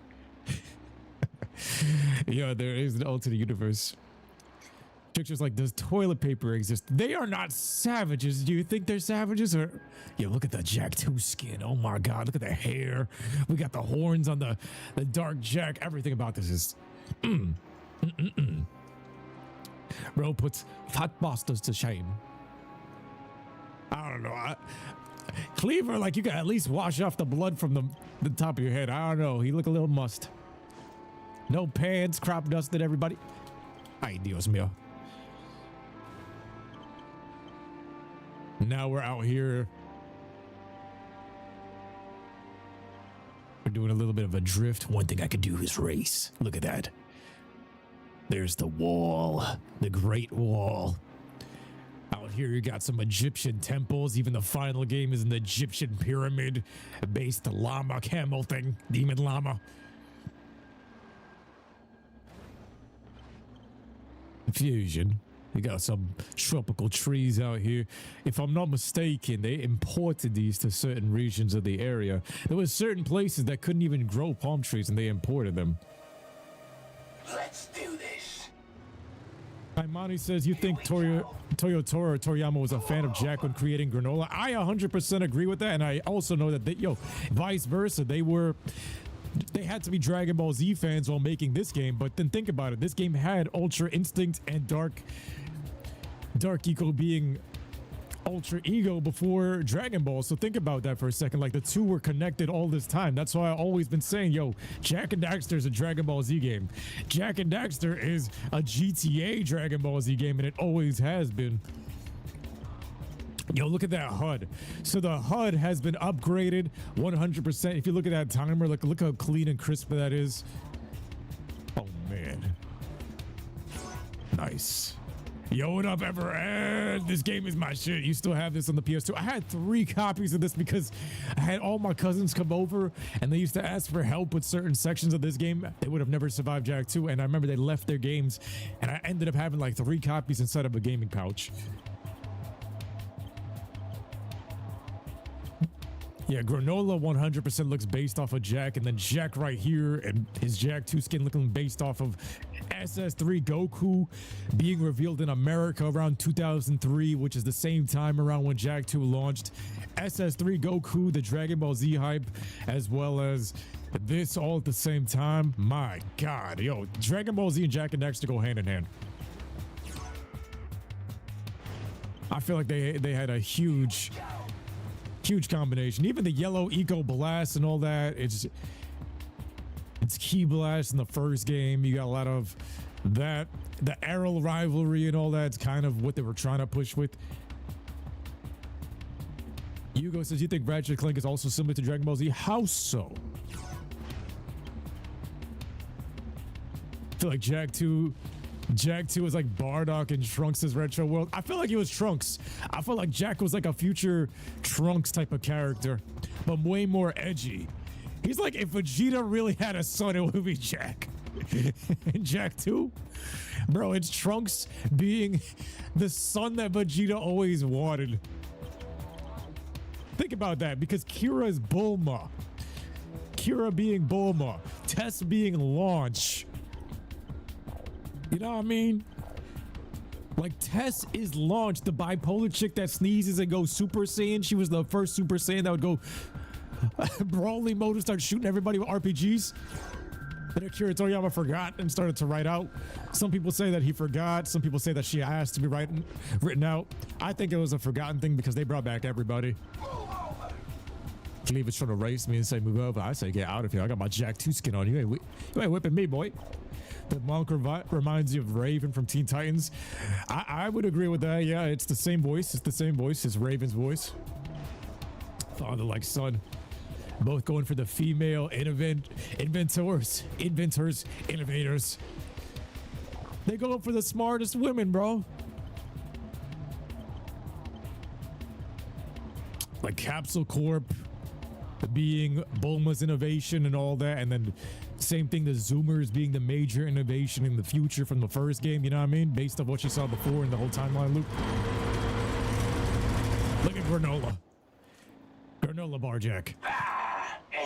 Yeah, there is an alternate universe. Trickster's like, does toilet paper exist? They are not savages. Do you think they're savages? Or yeah, look at the Jack 2 skin. Oh my god, look at the hair. We got the horns on the dark Jack. Everything about this is Bro puts fat bastards to shame. I don't know. Cleaver, like you can at least wash off the blood from the top of your head. I don't know. He look a little must. No pants, crop dusted, everybody. Ay, Dios mío. Now we're out here. We're doing a little bit of a drift. One thing I could do is race. Look at that. There's the wall, the Great Wall. Out here you got some Egyptian temples. Even the final game is an Egyptian pyramid based llama camel thing, demon llama. Fusion. You got some tropical trees out here. If I'm not mistaken, they imported these to certain regions of the area. There were certain places that couldn't even grow palm trees and they imported them. Let's do this. Imani says, you think Toyotora or Toriyama was a fan of Jack when creating Granola? I 100% agree with that, and I also know that, vice versa. They had to be Dragon Ball Z fans while making this game, but then think about it. This game had Ultra Instinct and Dark Eco being Ultra Ego before Dragon Ball, so think about that for a second. Like, the two were connected all this time. That's why I've always been saying, yo, Jak and Daxter is a Dragon Ball Z game. Jak and Daxter is a GTA Dragon Ball Z game, and it always has been. Yo, look at that HUD. So the HUD has been upgraded 100%. If you look at that timer, look how clean and crisp that is. Oh man, nice. Yo, what up, Everett? This game is my shit. You still have this on the PS2. I had 3 copies of this because I had all my cousins come over and they used to ask for help with certain sections of this game. They would have never survived Jak 2, and I remember they left their games and I ended up having like 3 copies inside of a gaming pouch. Yeah, Granola 100% looks based off of Jak, and then Jak right here and his Jak 2 skin looking based off of SS3 Goku being revealed in America around 2003, which is the same time around when Jak 2 launched. SS3 Goku, the Dragon Ball Z hype, as well as this all at the same time. My God, yo, Dragon Ball Z and Jak and Daxter go hand in hand. I feel like they had a huge combination. Even the yellow Eco Blast and all that, it's Key Blast in the first game. You got a lot of that, the Arrow rivalry and all that's kind of what they were trying to push with. Hugo says, you think Ratchet & Clank is also similar to Dragon Ball Z? How so? I feel like Jak 2 is like Bardock in Trunks' retro world. I feel like he was Trunks. I feel like Jak was like a future Trunks type of character, but way more edgy. He's like, if Vegeta really had a son, it would be Jak. In Jak 2, bro, it's Trunks being the son that Vegeta always wanted. Think about that, because Kira is Bulma. Kira being Bulma. Tess being Launch. You know what I mean? Like, Tess is Launch, the bipolar chick that sneezes and goes Super Saiyan. She was the first Super Saiyan that would go brawling mode and start shooting everybody with RPGs. Then Akira Toriyama forgot and started to write out. Some people say that he forgot. Some people say that she asked to be written out. I think it was a forgotten thing because they brought back everybody. Cleaver's trying to race me and say move over. I say get out of here. I got my Jak 2 skin on. You ain't whipping me, boy. The monk reminds you of Raven from Teen Titans. I would agree with that. Yeah, it's the same voice. It's the same voice. It's Raven's voice. Father like son. Both going for the female inventors. They go for the smartest women, bro. Like Capsule Corp being Bulma's innovation and all that, and then same thing, the Zoomers being the major innovation in the future from the first game, you know what I mean? Based on what you saw before in the whole timeline loop. Look at Granola. Granola bar Jak.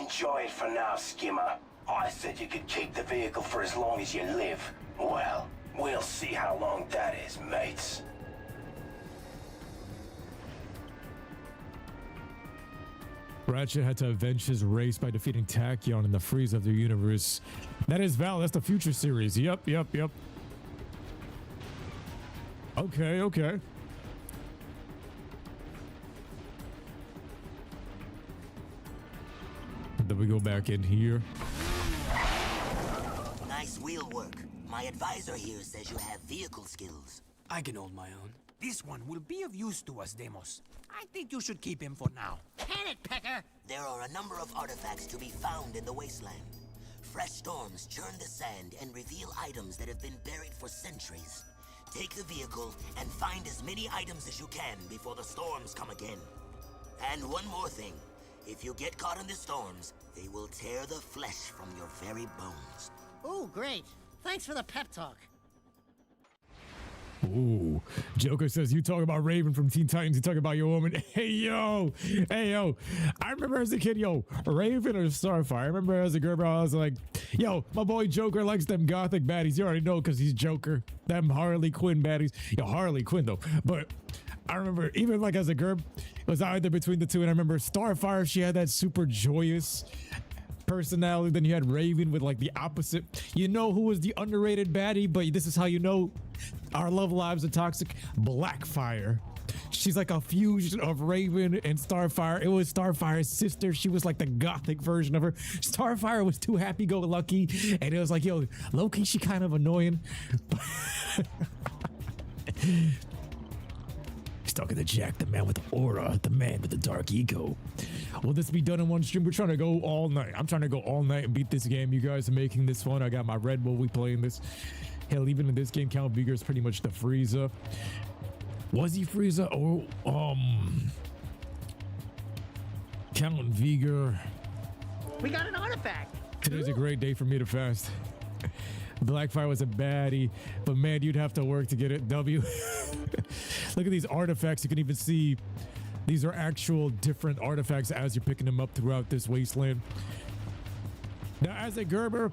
Enjoy it for now, Skimmer. I said you could keep the vehicle for as long as you live. Well, we'll see how long that is, mates. Ratchet had to avenge his race by defeating Tachyon in the freeze of the universe. That is Val. That's the future series. Yep. Okay. Then we go back in here. Nice wheel work. My advisor here says you have vehicle skills. I can hold my own. This one will be of use to us, Damus. I think you should keep him for now. Panic, Pecker! There are a number of artifacts to be found in the Wasteland. Fresh storms churn the sand and reveal items that have been buried for centuries. Take the vehicle and find as many items as you can before the storms come again. And one more thing. If you get caught in the storms, they will tear the flesh from your very bones. Ooh, great. Thanks for the pep talk. Ooh. Joker says, you talk about Raven from Teen Titans, you talk about your woman. Hey, yo. I remember as a kid, Raven or Starfire. I remember as a girl, I was like, yo, my boy Joker likes them gothic baddies. You already know because he's Joker. Them Harley Quinn baddies. Harley Quinn, though. But I remember, even like as a girl, it was either between the two. And I remember Starfire, she had that super joyous personality. Then you had Raven with like the opposite. You know who was the underrated baddie, but this is how you know our love lives are toxic. Blackfire. She's like a fusion of Raven and Starfire. It was Starfire's sister. She was like the gothic version of her. Starfire was too happy-go-lucky, and it was like, yo, low-key, she kind of annoying. He's talking to Jack, the man with the aura, the man with the dark ego. Will this be done in one stream? We're trying to go all night. I'm trying to go all night and beat this game. You guys are making this fun. I got my Red Bull. We playing this. Hell, even in this game, Count Vigor is pretty much the Frieza. Was he Frieza? Or, Count Vigor. We got an artifact. Today's a great day for me to fast. Blackfire was a baddie, but man, you'd have to work to get it. W. Look at these artifacts. You can even see these are actual different artifacts as you're picking them up throughout this wasteland. Now, as a Gerber,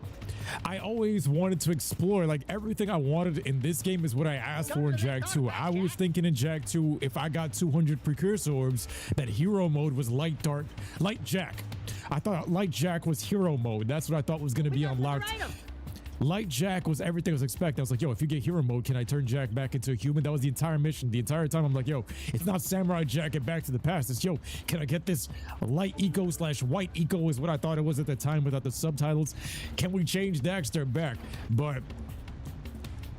I always wanted to explore, like, everything I wanted in this game is what I asked for in Jak 2. I was thinking in Jak 2, if I got 200 Precursor orbs, that hero mode was Light Jak. I thought Light Jak was hero mode. That's what I thought was going to be unlocked. Light Jak was everything I was expecting. I was like, yo, if you get hero mode, can I turn Jak back into a human? That was the entire mission. The entire time I'm like, yo, it's not Samurai Jak and Back to the Past. It's, yo, can I get this light eco / white eco is what I thought it was at the time without the subtitles. Can we change Daxter back? But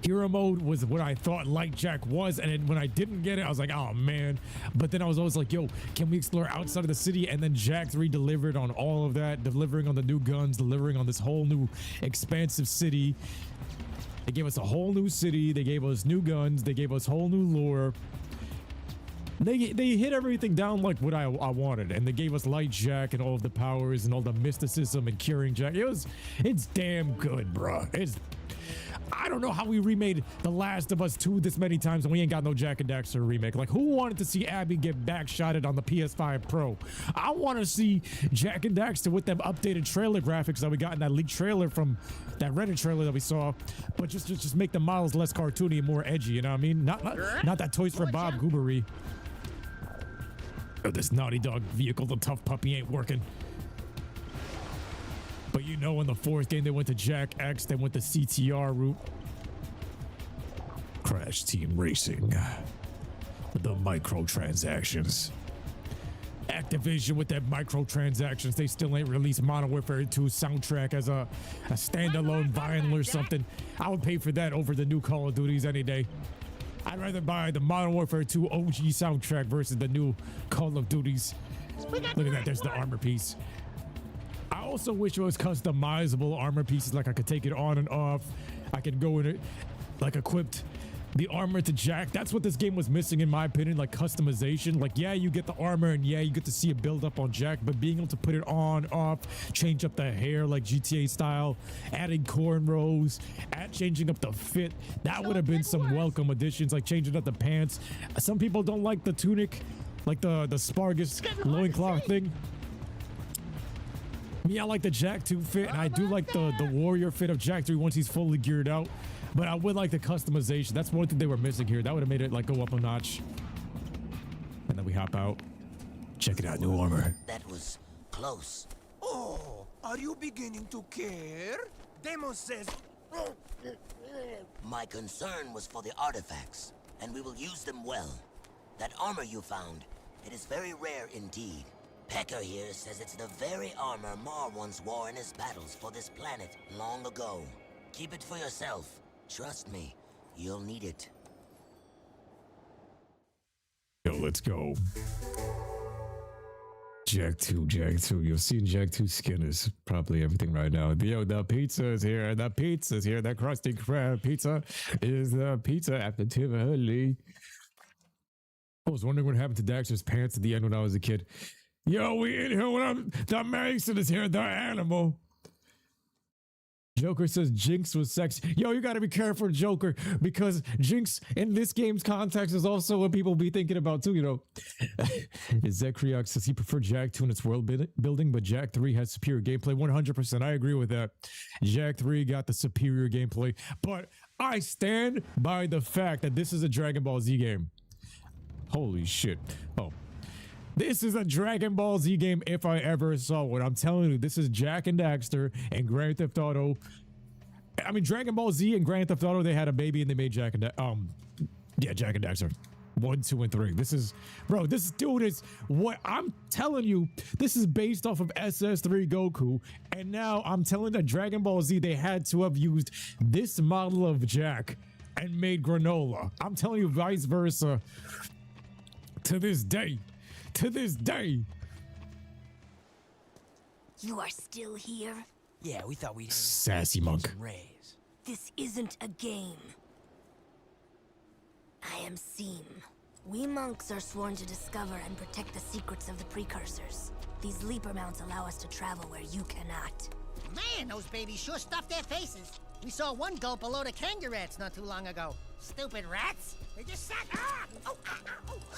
hero mode was what I thought Light Jak was, and then when I didn't get it, I was like, oh man. But then I was always like, yo, can we explore outside of the city? And then Jak 3 delivered on all of that, delivering on the new guns, delivering on this whole new expansive city. They gave us a whole new city, they gave us new guns, they gave us whole new lore. They hit everything down like what I wanted, and they gave us Light Jak and all of the powers and all the mysticism and curing Jak. It's damn good, bruh. I don't know how we remade The Last of Us 2 this many times and we ain't got no Jak and Daxter remake. Like, who wanted to see Abby get backshotted on the PS5 Pro? I want to see Jak and Daxter with them updated trailer graphics that we got in that leaked trailer from that Reddit trailer that we saw, but just make the models less cartoony and more edgy, you know what I mean? Not that Toys for Bob goobery. Oh, this Naughty Dog vehicle, the tough puppy, ain't working. But you know, in the fourth game, they went to Jak X, they went the CTR route. Crash Team Racing. The microtransactions. Activision with their microtransactions. They still ain't released Modern Warfare 2 soundtrack as a standalone vinyl or something. I would pay for that over the new Call of Duties any day. I'd rather buy the Modern Warfare 2 OG soundtrack versus the new Call of Duties. Look at that, there's the armor piece. I also wish it was customizable armor pieces, like I could take it on and off. I could go in it, like equipped the armor to Jak. That's what this game was missing in my opinion, like customization. Like, yeah, you get the armor and yeah, you get to see it build up on Jak, but being able to put it on, off, change up the hair like GTA style, adding cornrows, changing up the fit, that would have been some welcome additions, like changing up the pants. Some people don't like the tunic, like the Spargus loincloth thing. Me, I like the Jak 2 fit, and I do like the warrior fit of Jak 3 once he's fully geared out. But I would like the customization. That's one thing they were missing here. That would have made it like go up a notch. And then we hop out. Check it out, new armor. That was close. Oh, are you beginning to care? Damus says... My concern was for the artifacts, and we will use them well. That armor you found, it is very rare indeed. Pecker here says it's the very armor Mar once wore in his battles for this planet long ago. Keep it for yourself. Trust me, you'll need it. Yo, let's go. Jak 2. You'll see Jak 2 skin is probably everything right now. Yo, the pizza is here. The pizza's here. The Krusty Krab pizza is the pizza after Tivoli. I was wondering what happened to Daxter's pants at the end when I was a kid. Yo, we in here when the Mason is here, the animal. Joker says Jinx was sexy. Yo, you gotta be careful, Joker, because Jinx in this game's context is also what people be thinking about too, you know. Zekriok says he preferred Jak 2 in its world building, but Jak 3 has superior gameplay. 100%, I agree with that. Jak 3 got the superior gameplay, but I stand by the fact that this is a Dragon Ball Z game. Holy shit. Oh. This is a Dragon Ball Z game if I ever saw one. I'm telling you, this is Jak and Daxter and Grand Theft Auto. I mean, Dragon Ball Z and Grand Theft Auto, they had a baby and they made Jak and Jak and Daxter. 1, 2, and 3. This is, bro, this dude is what I'm telling you. This is based off of SS3 Goku. And now I'm telling that Dragon Ball Z, they had to have used this model of Jak and made granola. I'm telling you, vice versa. To this day. To this day. You are still here? Yeah, we thought we'd sassy monk. Raise. This isn't a game. I am Seam. We monks are sworn to discover and protect the secrets of the Precursors. These leaper mounts allow us to travel where you cannot. Man, those babies sure stuffed their faces. We saw one gulp a load of kangaroos not too long ago. Stupid rats. They just sat...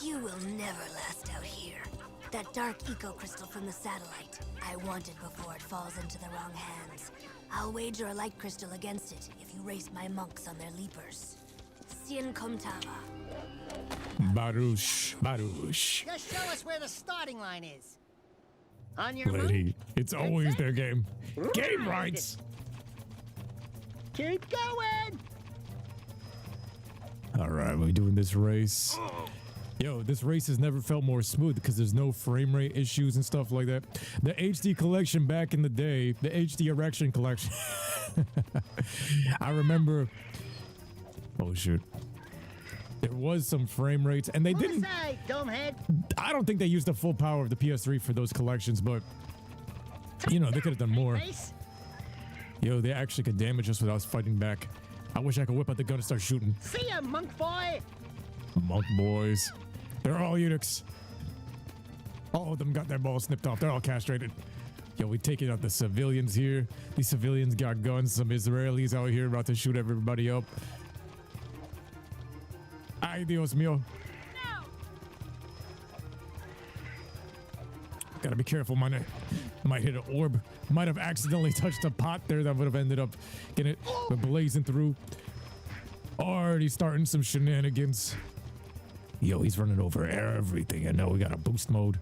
You will never last out here. That dark eco-crystal from the satellite. I want it before it falls into the wrong hands. I'll wager a light crystal against it if you race my monks on their leapers. Sien Komtava. Baruch. Baruch. Just show us where the starting line is. On your Lady, move. it's always their game. Game rights. Keep going. All right, we're doing this race. Yo, this race has never felt more smooth because there's no frame rate issues and stuff like that. The HD collection back in the day, the HD erection collection. I remember. Oh shoot. There was some frame rates, and they didn't. Aside, dumbhead. I don't think they used the full power of the PS3 for those collections, but you know they could have done more. Yo, they actually could damage us without us fighting back. I wish I could whip out the gun and start shooting. See ya, monk boy. Monk boys. They're all eunuchs. All of them got their balls snipped off. They're all castrated. Yo, we taking out the civilians here. These civilians got guns. Some Israelis out here about to shoot everybody up. Ay, Dios mío. No. Gotta be careful, might hit an orb. Might have accidentally touched a pot there that would have ended up getting it blazing through. Already starting some shenanigans. Yo, he's running over everything. I know we got a boost mode.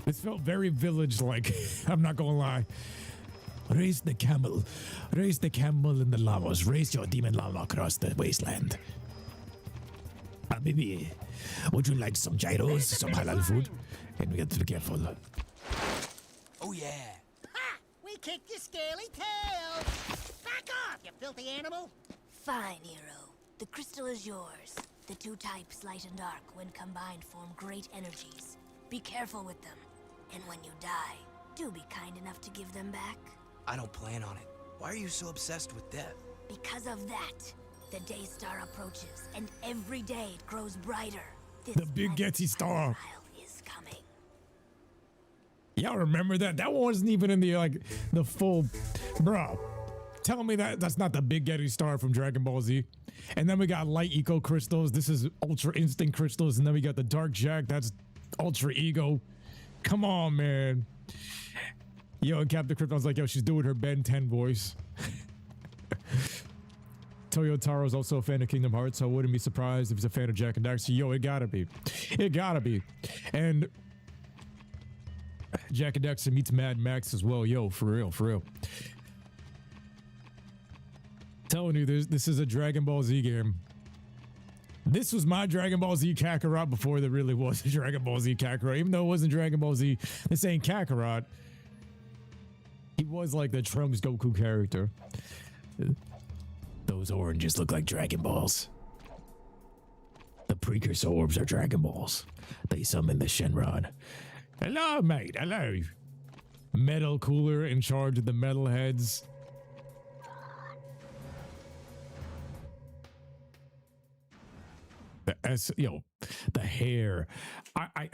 This felt very village-like. I'm not gonna lie. Raise the camel. Raise the camel in the llamas. Raise your demon llama across the wasteland. Baby, would you like some gyros, some halal food? And we have to be careful. Oh yeah. Ha! We kicked your scaly tail. Back off, you filthy animal. Fine, hero. The crystal is yours. The two types, light and dark, when combined, form great energies. Be careful with them. And when you die, do be kind enough to give them back. I don't plan on it. Why are you so obsessed with death? Because of that, the day star approaches, and every day it grows brighter. This The big Getty star. is coming. Y'all remember that? That wasn't even in the full. Bro, tell me that's not the big Getty star from Dragon Ball Z. And then we got light eco crystals. This is ultra instinct crystals. And then we got the dark Jak. That's ultra ego. Come on, man. Yo, and Captain Krypton's like, yo, she's doing her Ben 10 voice. Toyotaro's also a fan of Kingdom Hearts, so I wouldn't be surprised if he's a fan of Jak and Daxter. Yo, it gotta be. It gotta be. And Jak and Daxter meets Mad Max as well. Yo, for real, for real. Telling you, this is a Dragon Ball Z game. This was my Dragon Ball Z Kakarot before there really was a Dragon Ball Z Kakarot. Even though it wasn't Dragon Ball Z, this ain't Kakarot. He was like the Trunks Goku character. Those oranges look like Dragon Balls. The Precursor orbs are Dragon Balls. They summon the Shenron. Hello, mate. Hello. Metal Cooler in charge of the metalheads. Yo, The hair. I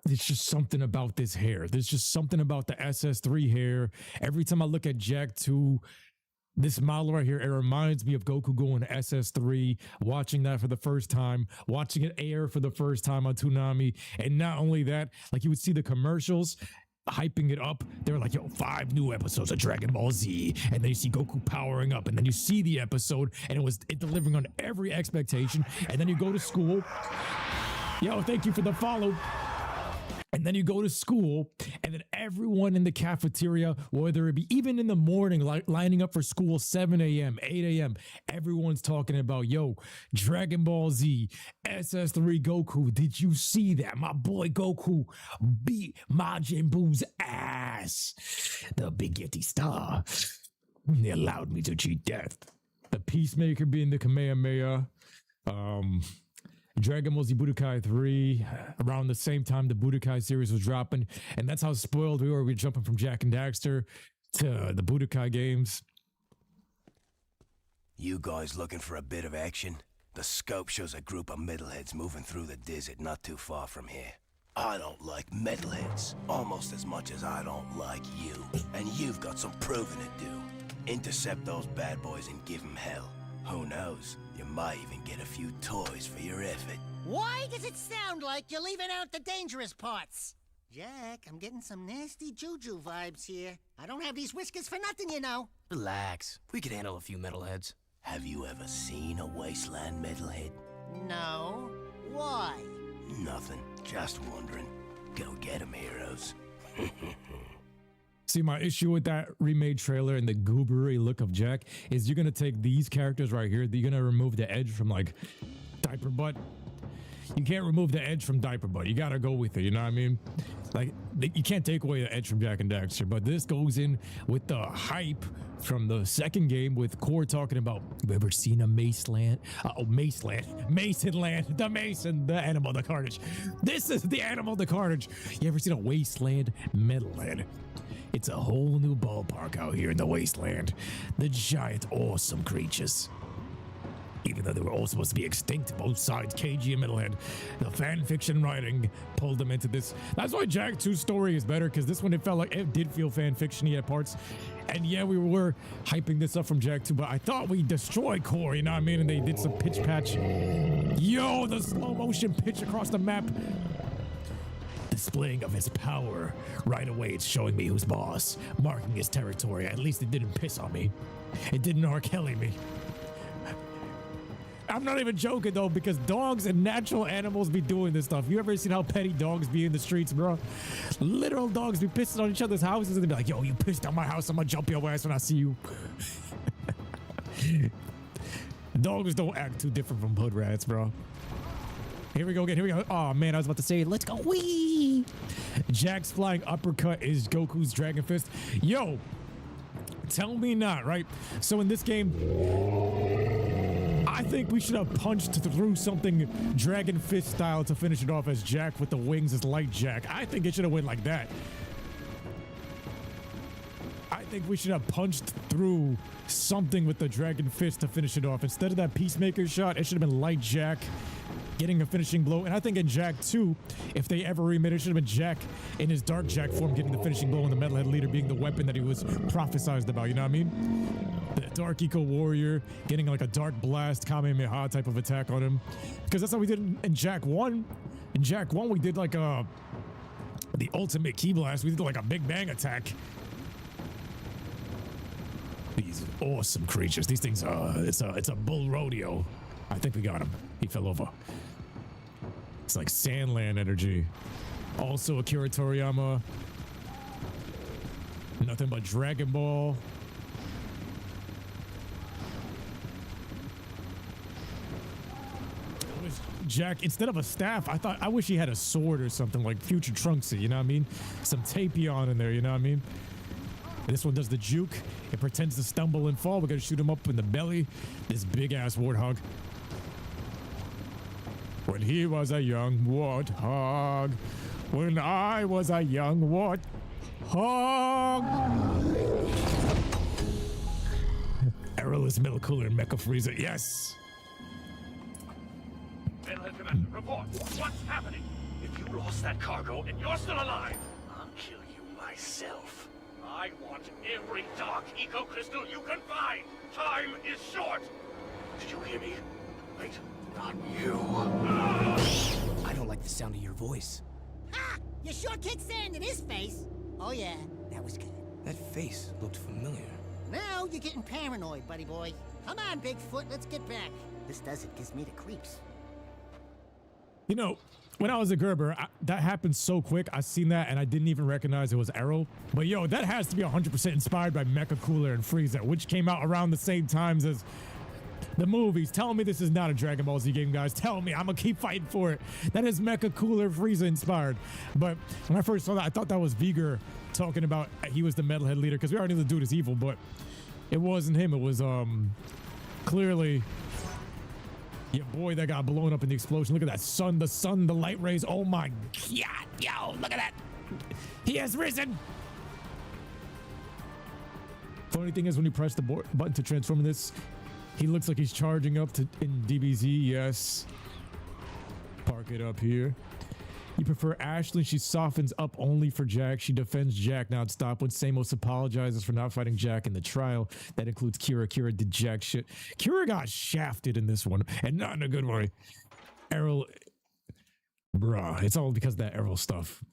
there's just something about this hair. There's just something about the SS3 hair. Every time I look at Jack 2, this model right here, it reminds me of Goku going to SS3, watching that for the first time, watching it air for the first time on Toonami. And not only that, like you would see the commercials hyping it up. They were like, yo, 5 new episodes of Dragon Ball Z. And then you see Goku powering up. And then you see the episode and it delivering on every expectation. And then you go to school. Yo, thank you for the follow. And then you go to school, and then everyone in the cafeteria, whether it be even in the morning, lining up for school, 7 a.m., 8 a.m., everyone's talking about, yo, Dragon Ball Z, SS3 Goku, did you see that? My boy Goku beat Majin Buu's ass. The Big Yeti Star. They allowed me to cheat death. The Peacemaker being the Kamehameha. Dragon Ball Z Budokai 3, around the same time the Budokai series was dropping, and that's how spoiled we were. We were jumping from Jak and Daxter to the Budokai games. You guys looking for a bit of action? The scope shows a group of metalheads moving through the desert not too far from here. I don't like metalheads, almost as much as I don't like you. And you've got some proving to do. Intercept those bad boys and give them hell. Who knows? You might even get a few toys for your effort. Why does it sound like you're leaving out the dangerous parts? Jack, I'm getting some nasty juju vibes here. I don't have these whiskers for nothing, you know. Relax. We could handle a few metalheads. Have you ever seen a Wasteland metalhead? No. Why? Nothing. Just wondering. Go get 'em, heroes. See, my issue with that remade trailer and the goobery look of Jack is you're going to take these characters right here. You're going to remove the edge from like Diaper Butt. You can't remove the edge from Diaper Butt. You got to go with it. You know what I mean? Like you can't take away the edge from Jak and Daxter, but this goes in with the hype from the second game with Core talking about, have you ever seen a Maceland? Masonland, the Mason, the animal, the Carnage. This is the animal, the Carnage. You ever seen a Wasteland? Metalhead. It's a whole new ballpark out here in the Wasteland. The giant, awesome creatures. Even though they were all supposed to be extinct, both sides, KG and Metalhead, the fan fiction writing pulled them into this. That's why Jak 2's story is better, because this one, it felt like it did feel fan fiction-y at parts. And yeah, we were hyping this up from Jak 2, but I thought we destroyed Core, you know what I mean? And they did some pitch patch. Yo, the slow motion pitch across the map. Displaying of his power. Right away, it's showing me who's boss, marking his territory. At least it didn't piss on me. It didn't R. Kelly me. I'm not even joking though, because dogs and natural animals be doing this stuff. You ever seen how petty dogs be in the streets, bro? Literal dogs be pissing on each other's houses and they be like, yo, you pissed on my house, I'm gonna jump your ass when I see you. Dogs don't act too different from hood rats, bro. Here we go again. Here we go. Oh, man, I was about to say, let's go. Wee! Jack's flying uppercut is Goku's Dragon Fist. Yo, tell me not, right? So in this game, I think we should have punched through something Dragon Fist style to finish it off as Jack with the wings as Light Jack. I think it should have went like that. I think we should have punched through something with the Dragon Fist to finish it off. Instead of that Peacemaker shot, it should have been Light Jack getting a finishing blow. And I think in Jak 2, if they ever remade it, should have been Jack in his Dark Jack form getting the finishing blow and the Metalhead Leader being the weapon that he was prophesized about, you know what I mean? The Dark Eco Warrior getting like a Dark Blast Kamehameha type of attack on him. Because that's how we did in Jak 1. In Jak 1, we did like the ultimate Ki Blast. We did like a Big Bang attack. These awesome creatures. These things, it's a bull rodeo. I think we got him. He fell over. It's like Sandland energy. Also Akira Toriyama. Nothing but Dragon Ball. Jack, instead of a staff, I wish he had a sword or something like Future Trunksy, you know what I mean? Some Tapion in there, you know what I mean? And this one does the juke. It pretends to stumble and fall. We're gonna shoot him up in the belly. This big ass warthog. When he was a young warthog. When I was a young warthog. Arrowless Metal Cooler and Mecha Freezer. Yes. Metalhead Command. report. What's happening? If you lost that cargo and you're still alive, I'll kill you myself. I want every dark eco crystal you can find. Time is short. Did you hear me? Wait, not you. I don't like the sound of your voice. Ha! You sure kicked sand in his face. Oh yeah, that was good. That face looked familiar. Now you're getting paranoid, buddy boy. Come on, Bigfoot, let's get back. This desert gives me the creeps. You know, when I was a Gerber, that happened so quick. I seen that and I didn't even recognize it was Errol. But yo, that has to be 100% inspired by Mecha Cooler and Frieza, which came out around the same times as the movies. Tell me this is not a Dragon Ball Z game, guys. Tell me. I'm gonna keep fighting for it. That is Mecha Cooler Frieza inspired. But when I first saw that, I thought that was Viger talking about he was the metalhead leader, because we already knew the dude is evil, but it wasn't him. It was clearly your boy that got blown up in the explosion. Look at that sun, the light rays. Oh my god, yo, look at that. He has risen. Funny thing is, when you press the button to transform in this, he looks like he's charging up to in DBZ. Yes. Park it up here. You prefer Ashley. She softens up only for Jack. She defends Jack non-stop when Samos apologizes for not fighting Jack in the trial. That includes Kira. Kira did Jack shit. Kira got shafted in this one, and not in a good way. Errol, bruh, it's all because of that Errol stuff.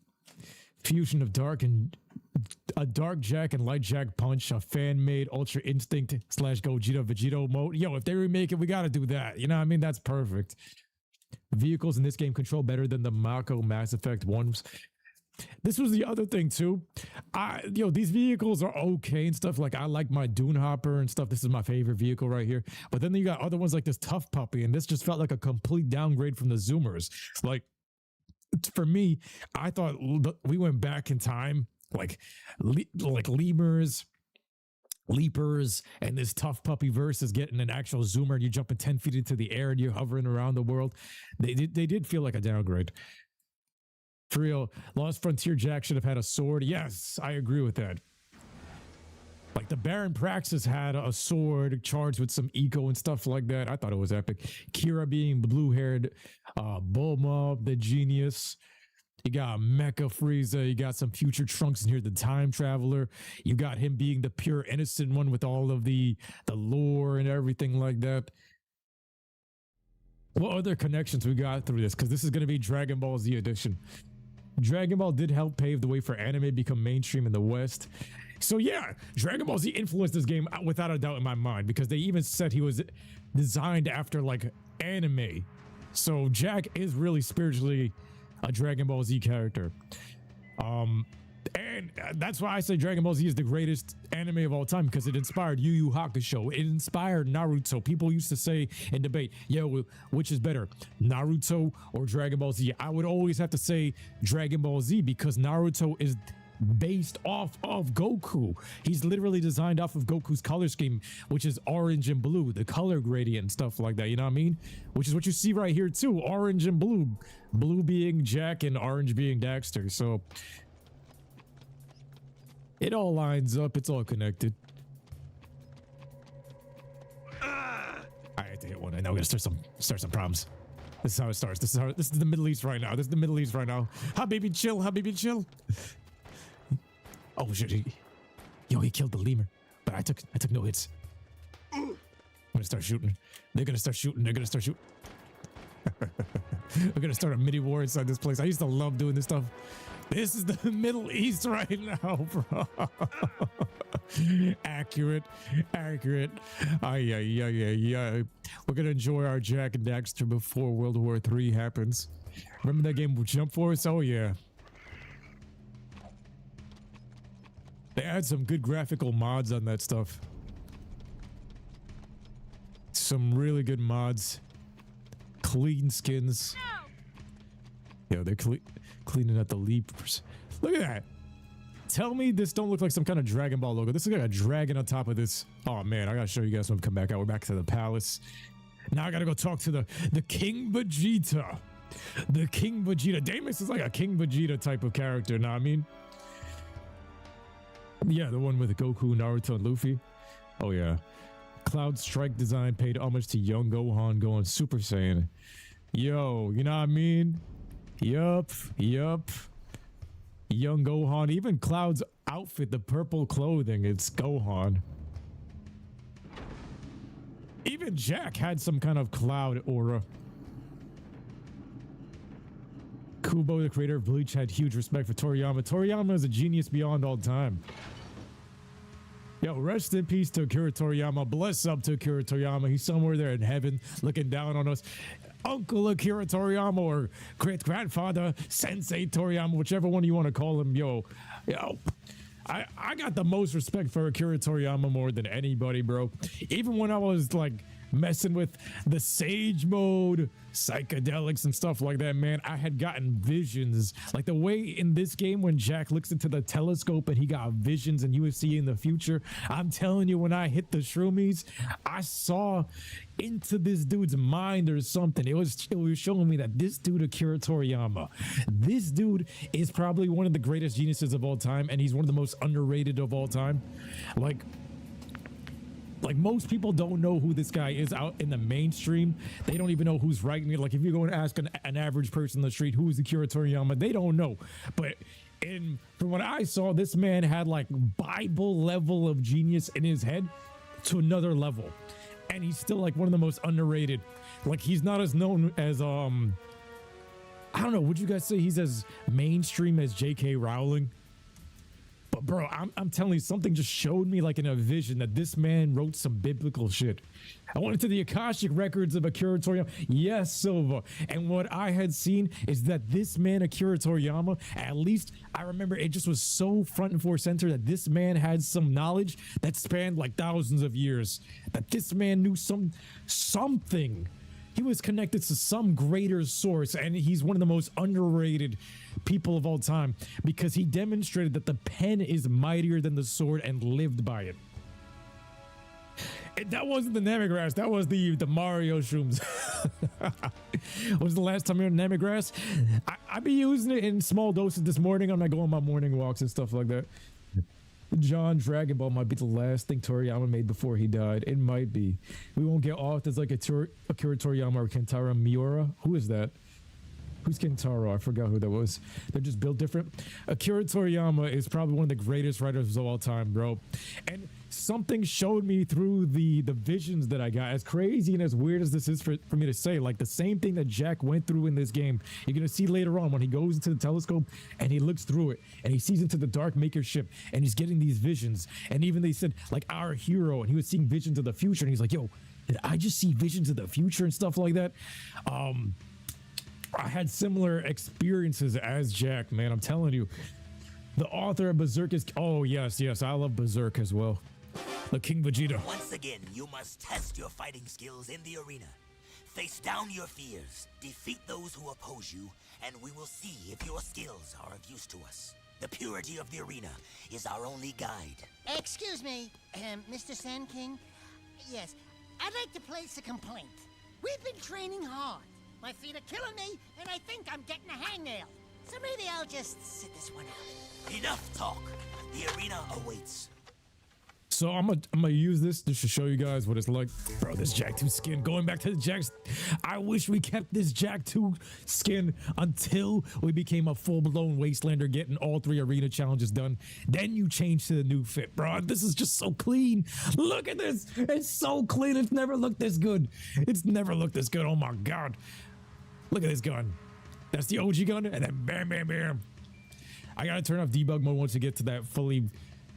Fusion of dark and a dark Jack and light Jack punch, a fan-made Ultra Instinct / Gogeta Vegito mode. Yo, if they remake it, we gotta do that. You know what I mean? That's perfect. Vehicles in this game control better than the Mako Mass Effect ones. This was the other thing too. These vehicles are okay and stuff. Like, I like my Dune Hopper and stuff. This is my favorite vehicle right here. But then you got other ones like this Tough Puppy, and this just felt like a complete downgrade from the Zoomers. Like, for me, I thought we went back in time, like lemurs, leapers, and this Tough Puppy versus getting an actual Zoomer, and you're jumping 10 feet into the air and you're hovering around the world. They did feel like a downgrade. For real, Lost Frontier Jack should have had a sword. Yes, I agree with that. Like, the Baron Praxis had a sword charged with some eco and stuff like that. I thought it was epic. Kira being blue-haired, Bulma, the genius. You got Mecha Frieza. You got some future Trunks in here, the time traveler. You got him being the pure innocent one with all of the lore and everything like that. What other connections we got through this? Because this is going to be Dragon Ball Z edition. Dragon Ball did help pave the way for anime become mainstream in the West. So yeah, Dragon Ball Z influenced this game without a doubt in my mind, because they even said he was designed after like anime. So Jack is really spiritually a Dragon Ball Z character. And that's why I say Dragon Ball Z is the greatest anime of all time, because it inspired Yu Yu Hakusho. It inspired Naruto. People used to say and debate, yo, which is better, Naruto or Dragon Ball Z? I would always have to say Dragon Ball Z, because Naruto is based off of Goku. He's literally designed off of Goku's color scheme, which is orange and blue, the color gradient and stuff like that, you know what I mean? Which is what you see right here too, orange and blue. Blue being Jack and orange being Daxter. So it all lines up, it's all connected. I had to hit one, and now we're gonna start some problems. This is how it starts. This is the Middle East right now. This is the Middle East right now. Habibi chill, Habibi chill. Oh shit! He killed the lemur, but I took no hits. I'm gonna start shooting. They're gonna start shooting. We're gonna start a mini war inside this place. I used to love doing this stuff. This is the Middle East right now, bro. Accurate. Ay. We're gonna enjoy our Jack and Daxter before World War III happens. Remember that game with Jump Force? Oh yeah. They had some good graphical mods on that stuff. Some really good mods. Clean skins. Yo, they're cleaning up the leapers. Look at that. Tell me this don't look like some kind of Dragon Ball logo. This looks like a dragon on top of this. Oh man, I gotta show you guys when we come back out. We're back to the palace. Now I gotta go talk to the King Vegeta. The King Vegeta. Damus is like a King Vegeta type of character, know what I mean? Yeah, the one with Goku, Naruto, and Luffy. Oh yeah. Cloud Strike design paid homage to young Gohan going Super Saiyan. Yo, you know what I mean? Yup. Young Gohan. Even Cloud's outfit, the purple clothing, it's Gohan. Even Jack had some kind of Cloud aura. Kubo, the creator of Bleach, had huge respect for Toriyama. Toriyama is a genius beyond all time. Yo, rest in peace to Akira Toriyama. Bless up to Akira Toriyama. He's somewhere there in heaven looking down on us. Uncle Akira Toriyama or great grandfather Sensei Toriyama, whichever one you want to call him. Yo, I got the most respect for Akira Toriyama more than anybody, bro. Even when I was like messing with the Sage mode, psychedelics and stuff like that, man, I had gotten visions. Like the way in this game when Jack looks into the telescope and he got visions and you would see in the future. I'm telling you, when I hit the shroomies, I saw into this dude's mind or something. It was showing me that this dude, Akira Toriyama, this dude is probably one of the greatest geniuses of all time, and he's one of the most underrated of all time. Like most people don't know who this guy is out in the mainstream. They don't even know who's writing it. Like if you go and ask an average person on the street who is Akira Toriyama, they don't know. But from what I saw, this man had like Bible level of genius in his head to another level. And he's still like one of the most underrated. Like he's not as known as I don't know, would you guys say he's as mainstream as J.K. Rowling? But bro, I'm telling you, something just showed me like in a vision that this man wrote some biblical shit. I went into the Akashic records of Akira Toriyama. Yes, Silva. And what I had seen is that this man, Akira Toriyama, at least I remember it just was so front and forth center that this man had some knowledge that spanned like thousands of years. That this man knew something. He was connected to some greater source, and he's one of the most underrated people of all time because he demonstrated that the pen is mightier than the sword and lived by it. That wasn't the Namagrass, that was the Mario shrooms. Was the last time you were in Namagrass? I be using it in small doses this morning. I'm not going on my morning walks and stuff like that. John, Dragon Ball might be the last thing Toriyama made before he died. It might be. We won't get off. There's like Akira Toriyama or Kentaro Miura. Who is that? Who's Kentaro? I forgot who that was. They're just built different. Akira Toriyama is probably one of the greatest writers of all time, bro. And something showed me through the visions that I got. As crazy and as weird as this is for me to say, like the same thing that Jack went through in this game, you're going to see later on when he goes into the telescope and he looks through it and he sees into the dark maker ship and he's getting these visions. And even they said like our hero, and he was seeing visions of the future, and he's like, yo, did I just see visions of the future and stuff like that? I had similar experiences as Jack, man. I'm telling you. The author of Berserk is... Oh, yes. I love Berserk as well. The King Vegeta. Once again, you must test your fighting skills in the arena. Face down your fears, defeat those who oppose you, and we will see if your skills are of use to us. The purity of the arena is our only guide. Excuse me, Mr. Sand King. Yes, I'd like to place a complaint. We've been training hard. My feet are killing me, and I think I'm getting a hangnail. So maybe I'll just sit this one out. Enough talk. The arena awaits. So I'm gonna use this just to show you guys what it's like. Bro, this Jack 2 skin, going back to the Jacks. I wish we kept this Jack 2 skin until we became a full-blown Wastelander, getting all 3 arena challenges done. Then you change to the new fit, bro. This is just so clean. Look at this. It's so clean. It's never looked this good. It's never looked this good. Oh my God. Look at this gun. That's the OG gun, and then bam, bam, bam. I gotta turn off debug mode once you get to that fully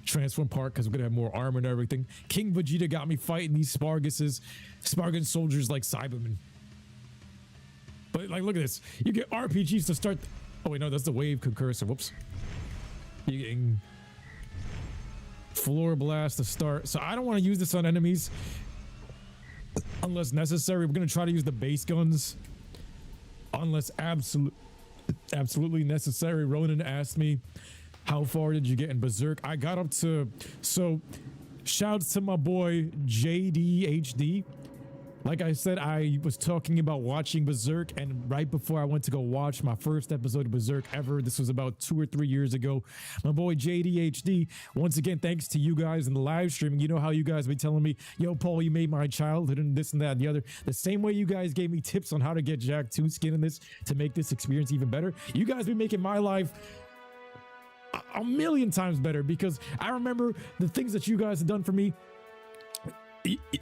transform part because we're gonna have more armor and everything. King Vegeta got me fighting these Spargus soldiers like Cybermen. But like, look at this. You get RPGs to start. Oh wait, no, that's the wave precursor. Whoops. You're getting floor blast to start. So I don't want to use this on enemies unless necessary. We're gonna try to use the base guns unless absolutely necessary. Ronan asked me, how far did you get in Berserk? I got up to, so shouts to my boy JDHD. Like I said, I was talking about watching Berserk, and right before I went to go watch my first episode of Berserk ever, this was about 2 or 3 years ago, my boy JDHD, once again, thanks to you guys in the live streaming. You know how you guys be telling me, yo, Paul, you made my childhood and this and that and the other. The same way you guys gave me tips on how to get Jack 2 skin in this to make this experience even better. You guys be making my life a million times better, because I remember the things that you guys have done for me.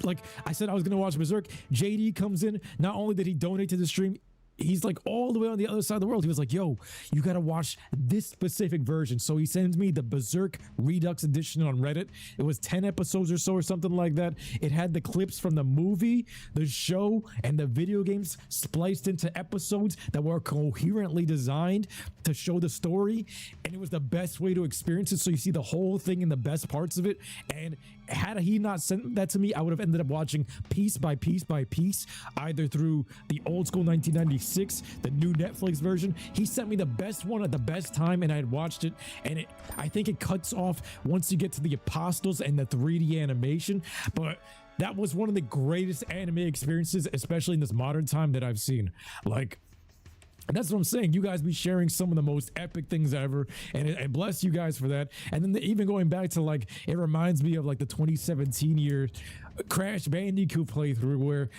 Like I said, I was gonna watch Berserk. JD comes in. Not only did he donate to the stream, he's like all the way on the other side of the world. He was like, yo, you gotta watch this specific version. So he sends me the Berserk Redux edition on Reddit. It was 10 episodes or so or something like that. It had the clips from the movie, the show, and the video games spliced into episodes that were coherently designed to show the story. And it was the best way to experience it. So you see the whole thing and the best parts of it. And had he not sent that to me, I would have ended up watching piece by piece by piece, either through the old school 1996, the new Netflix version. He sent me the best one at the best time, and I had watched it, and I think it cuts off once you get to the Apostles and the 3D animation. But that was one of the greatest anime experiences, especially in this modern time, that I've seen. Like, that's what I'm saying. You guys be sharing some of the most epic things ever, and bless you guys for that. And then even going back to, like, it reminds me of like the 2017 year Crash Bandicoot playthrough where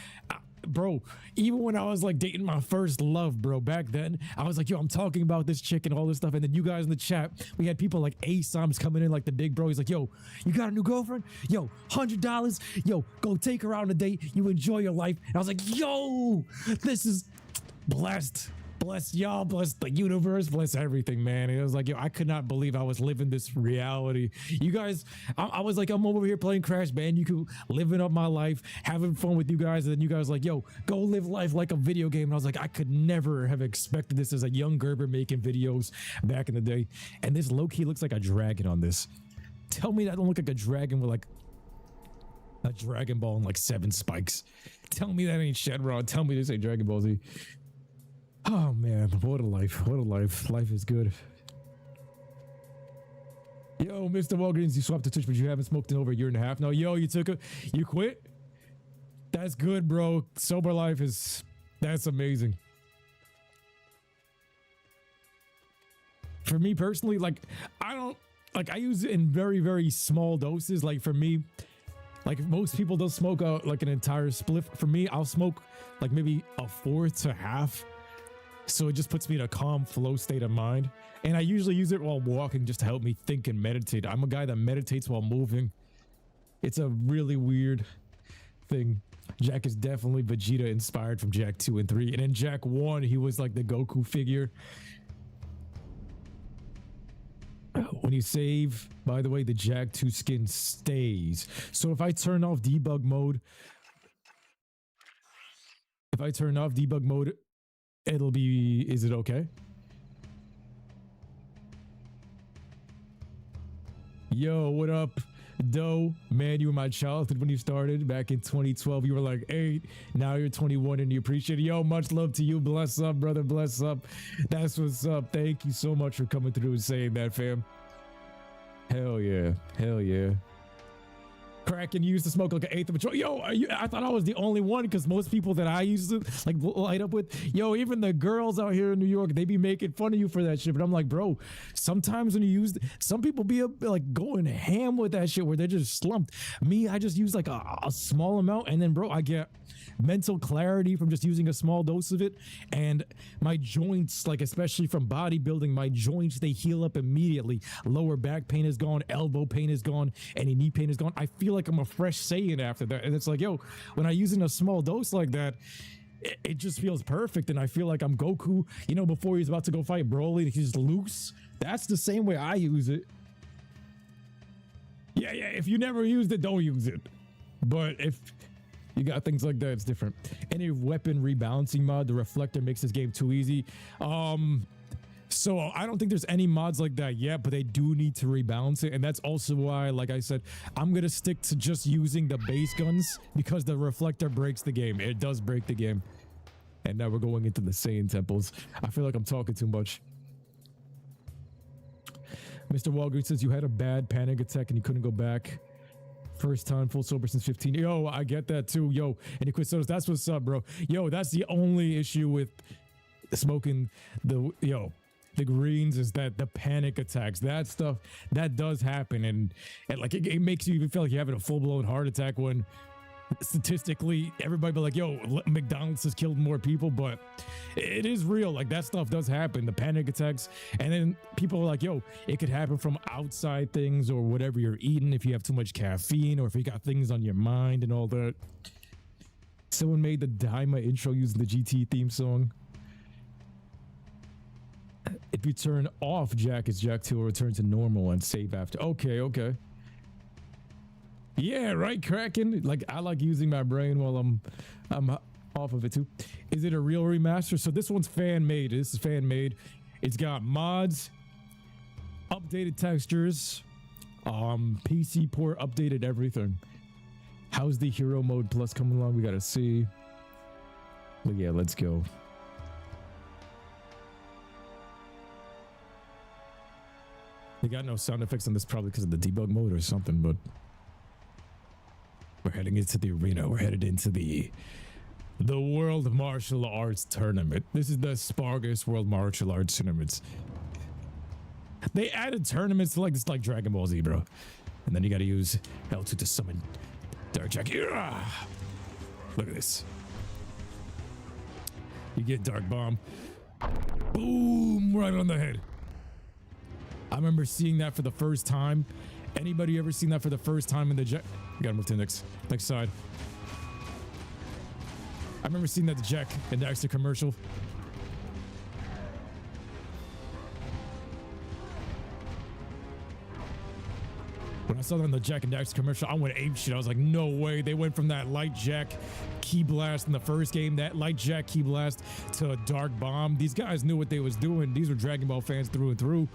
bro, even when I was like dating my first love, bro, back then, I was like, yo, I'm talking about this chick and all this stuff. And then you guys in the chat, we had people like ASOMs coming in, like the big bro. He's like, yo, you got a new girlfriend? Yo, $100. Yo, go take her out on a date. You enjoy your life. And I was like, yo, this is blessed. Bless y'all, bless the universe, bless everything, man. And it was like, yo, I could not believe I was living this reality. You guys, I was like, I'm over here playing Crash Bandicoot, living up my life, having fun with you guys. And then you guys like, yo, go live life like a video game. And I was like, I could never have expected this as a young Gerber making videos back in the day. And this low-key looks like a dragon on this. Tell me that don't look like a dragon with like a Dragon Ball and like 7 spikes. Tell me that ain't Shenron. Tell me this ain't Dragon Ball Z. Oh man, what a life. What a life. Life is good. Yo, Mr. Walgreens, you swapped to Twitch, but you haven't smoked in over a year and a half. No, yo, you quit? That's good, bro. Sober life that's amazing. For me personally, like, I use it in very, very small doses. Like for me, like most people don't smoke out like an entire spliff. For me, I'll smoke like maybe a fourth to half. So it just puts me in a calm flow state of mind. And I usually use it while walking just to help me think and meditate. I'm a guy that meditates while moving. It's a really weird thing. Jack is definitely Vegeta inspired from Jack 2 and 3. And in Jack 1, he was like the Goku figure. When you save, by the way, the Jack 2 skin stays. So if I turn off debug mode, it'll be, is it okay? Yo, what up, Doe? Man, you were my childhood when you started back in 2012. You were like 8. Now you're 21 and you appreciate it. Yo, much love to you. Bless up, brother. Bless up. That's what's up. Thank you so much for coming through and saying that, fam. Hell yeah. Hell yeah. Kraken used to smoke like an eighth of a joint. Yo, I thought I was the only one, because most people that I used to like light up with, yo, even the girls out here in New York, they be making fun of you for that shit. But I'm like, bro, sometimes when you use, some people be like going ham with that shit where they're just slumped. Me, I just use like a small amount, and then bro, I get mental clarity from just using a small dose of it. And my joints, like especially from bodybuilding, my joints, they heal up immediately. Lower back pain is gone, elbow pain is gone, any knee pain is gone. I feel like I'm a fresh Saiyan after that. And it's like, yo, when I use in a small dose like that, it just feels perfect. And I feel like I'm Goku, you know, before he's about to go fight Broly, he's loose. That's the same way I use it. Yeah, if you never used it, don't use it. But if you got things like that, it's different. Any weapon rebalancing mod, the reflector makes this game too easy. So I don't think there's any mods like that yet, but they do need to rebalance it. And that's also why, like I said, I'm going to stick to just using the base guns, because the reflector breaks the game. It does break the game. And now we're going into the Saiyan temples. I feel like I'm talking too much. Mr. Walgreens says you had a bad panic attack and you couldn't go back First time full sober since 15. Yo, I get that too. Yo, and you quit sodas. That's what's up, bro. Yo, that's the only issue with smoking the greens is that the panic attacks, that stuff that does happen, and like it makes you even feel like you're having a full-blown heart attack when statistically everybody be like, yo, McDonald's has killed more people, but it is real. Like that stuff does happen, the panic attacks, and then people are like, yo, it could happen from outside things or whatever you're eating, if you have too much caffeine or if you got things on your mind and all that. Someone made the Daima intro using the GT theme song. If you turn off Jack, it's Jack 2 will return to normal and save after. Okay. Yeah, right, Kraken. Like I like using my brain while I'm off of it too. Is it a real remaster? So this one's fan made. This is fan made. It's got mods, updated textures, PC port, updated everything. How's the hero mode plus coming along? We gotta see. But yeah, let's go. They got no sound effects on this, probably because of the debug mode or something, but we're heading into the arena. We're headed into the World Martial Arts Tournament. This is the Spargus World Martial Arts Tournaments. They added tournaments like this, like Dragon Ball Z, bro. And then you gotta use L2 to summon Dark Jack. Look at this. You get Dark Bomb. Boom! Right on the head. I remember seeing that for the first time. Anybody ever seen that for the first time in the Jack? You gotta move to the next side. I remember seeing that the Jack and Daxter commercial. When I saw that on the Jack and Daxter commercial, I went ape shit. I was like, no way. They went from that light Jack key blast in the first game, that light Jack key blast, to a Dark Bomb. These guys knew what they was doing. These were Dragon Ball fans through and through.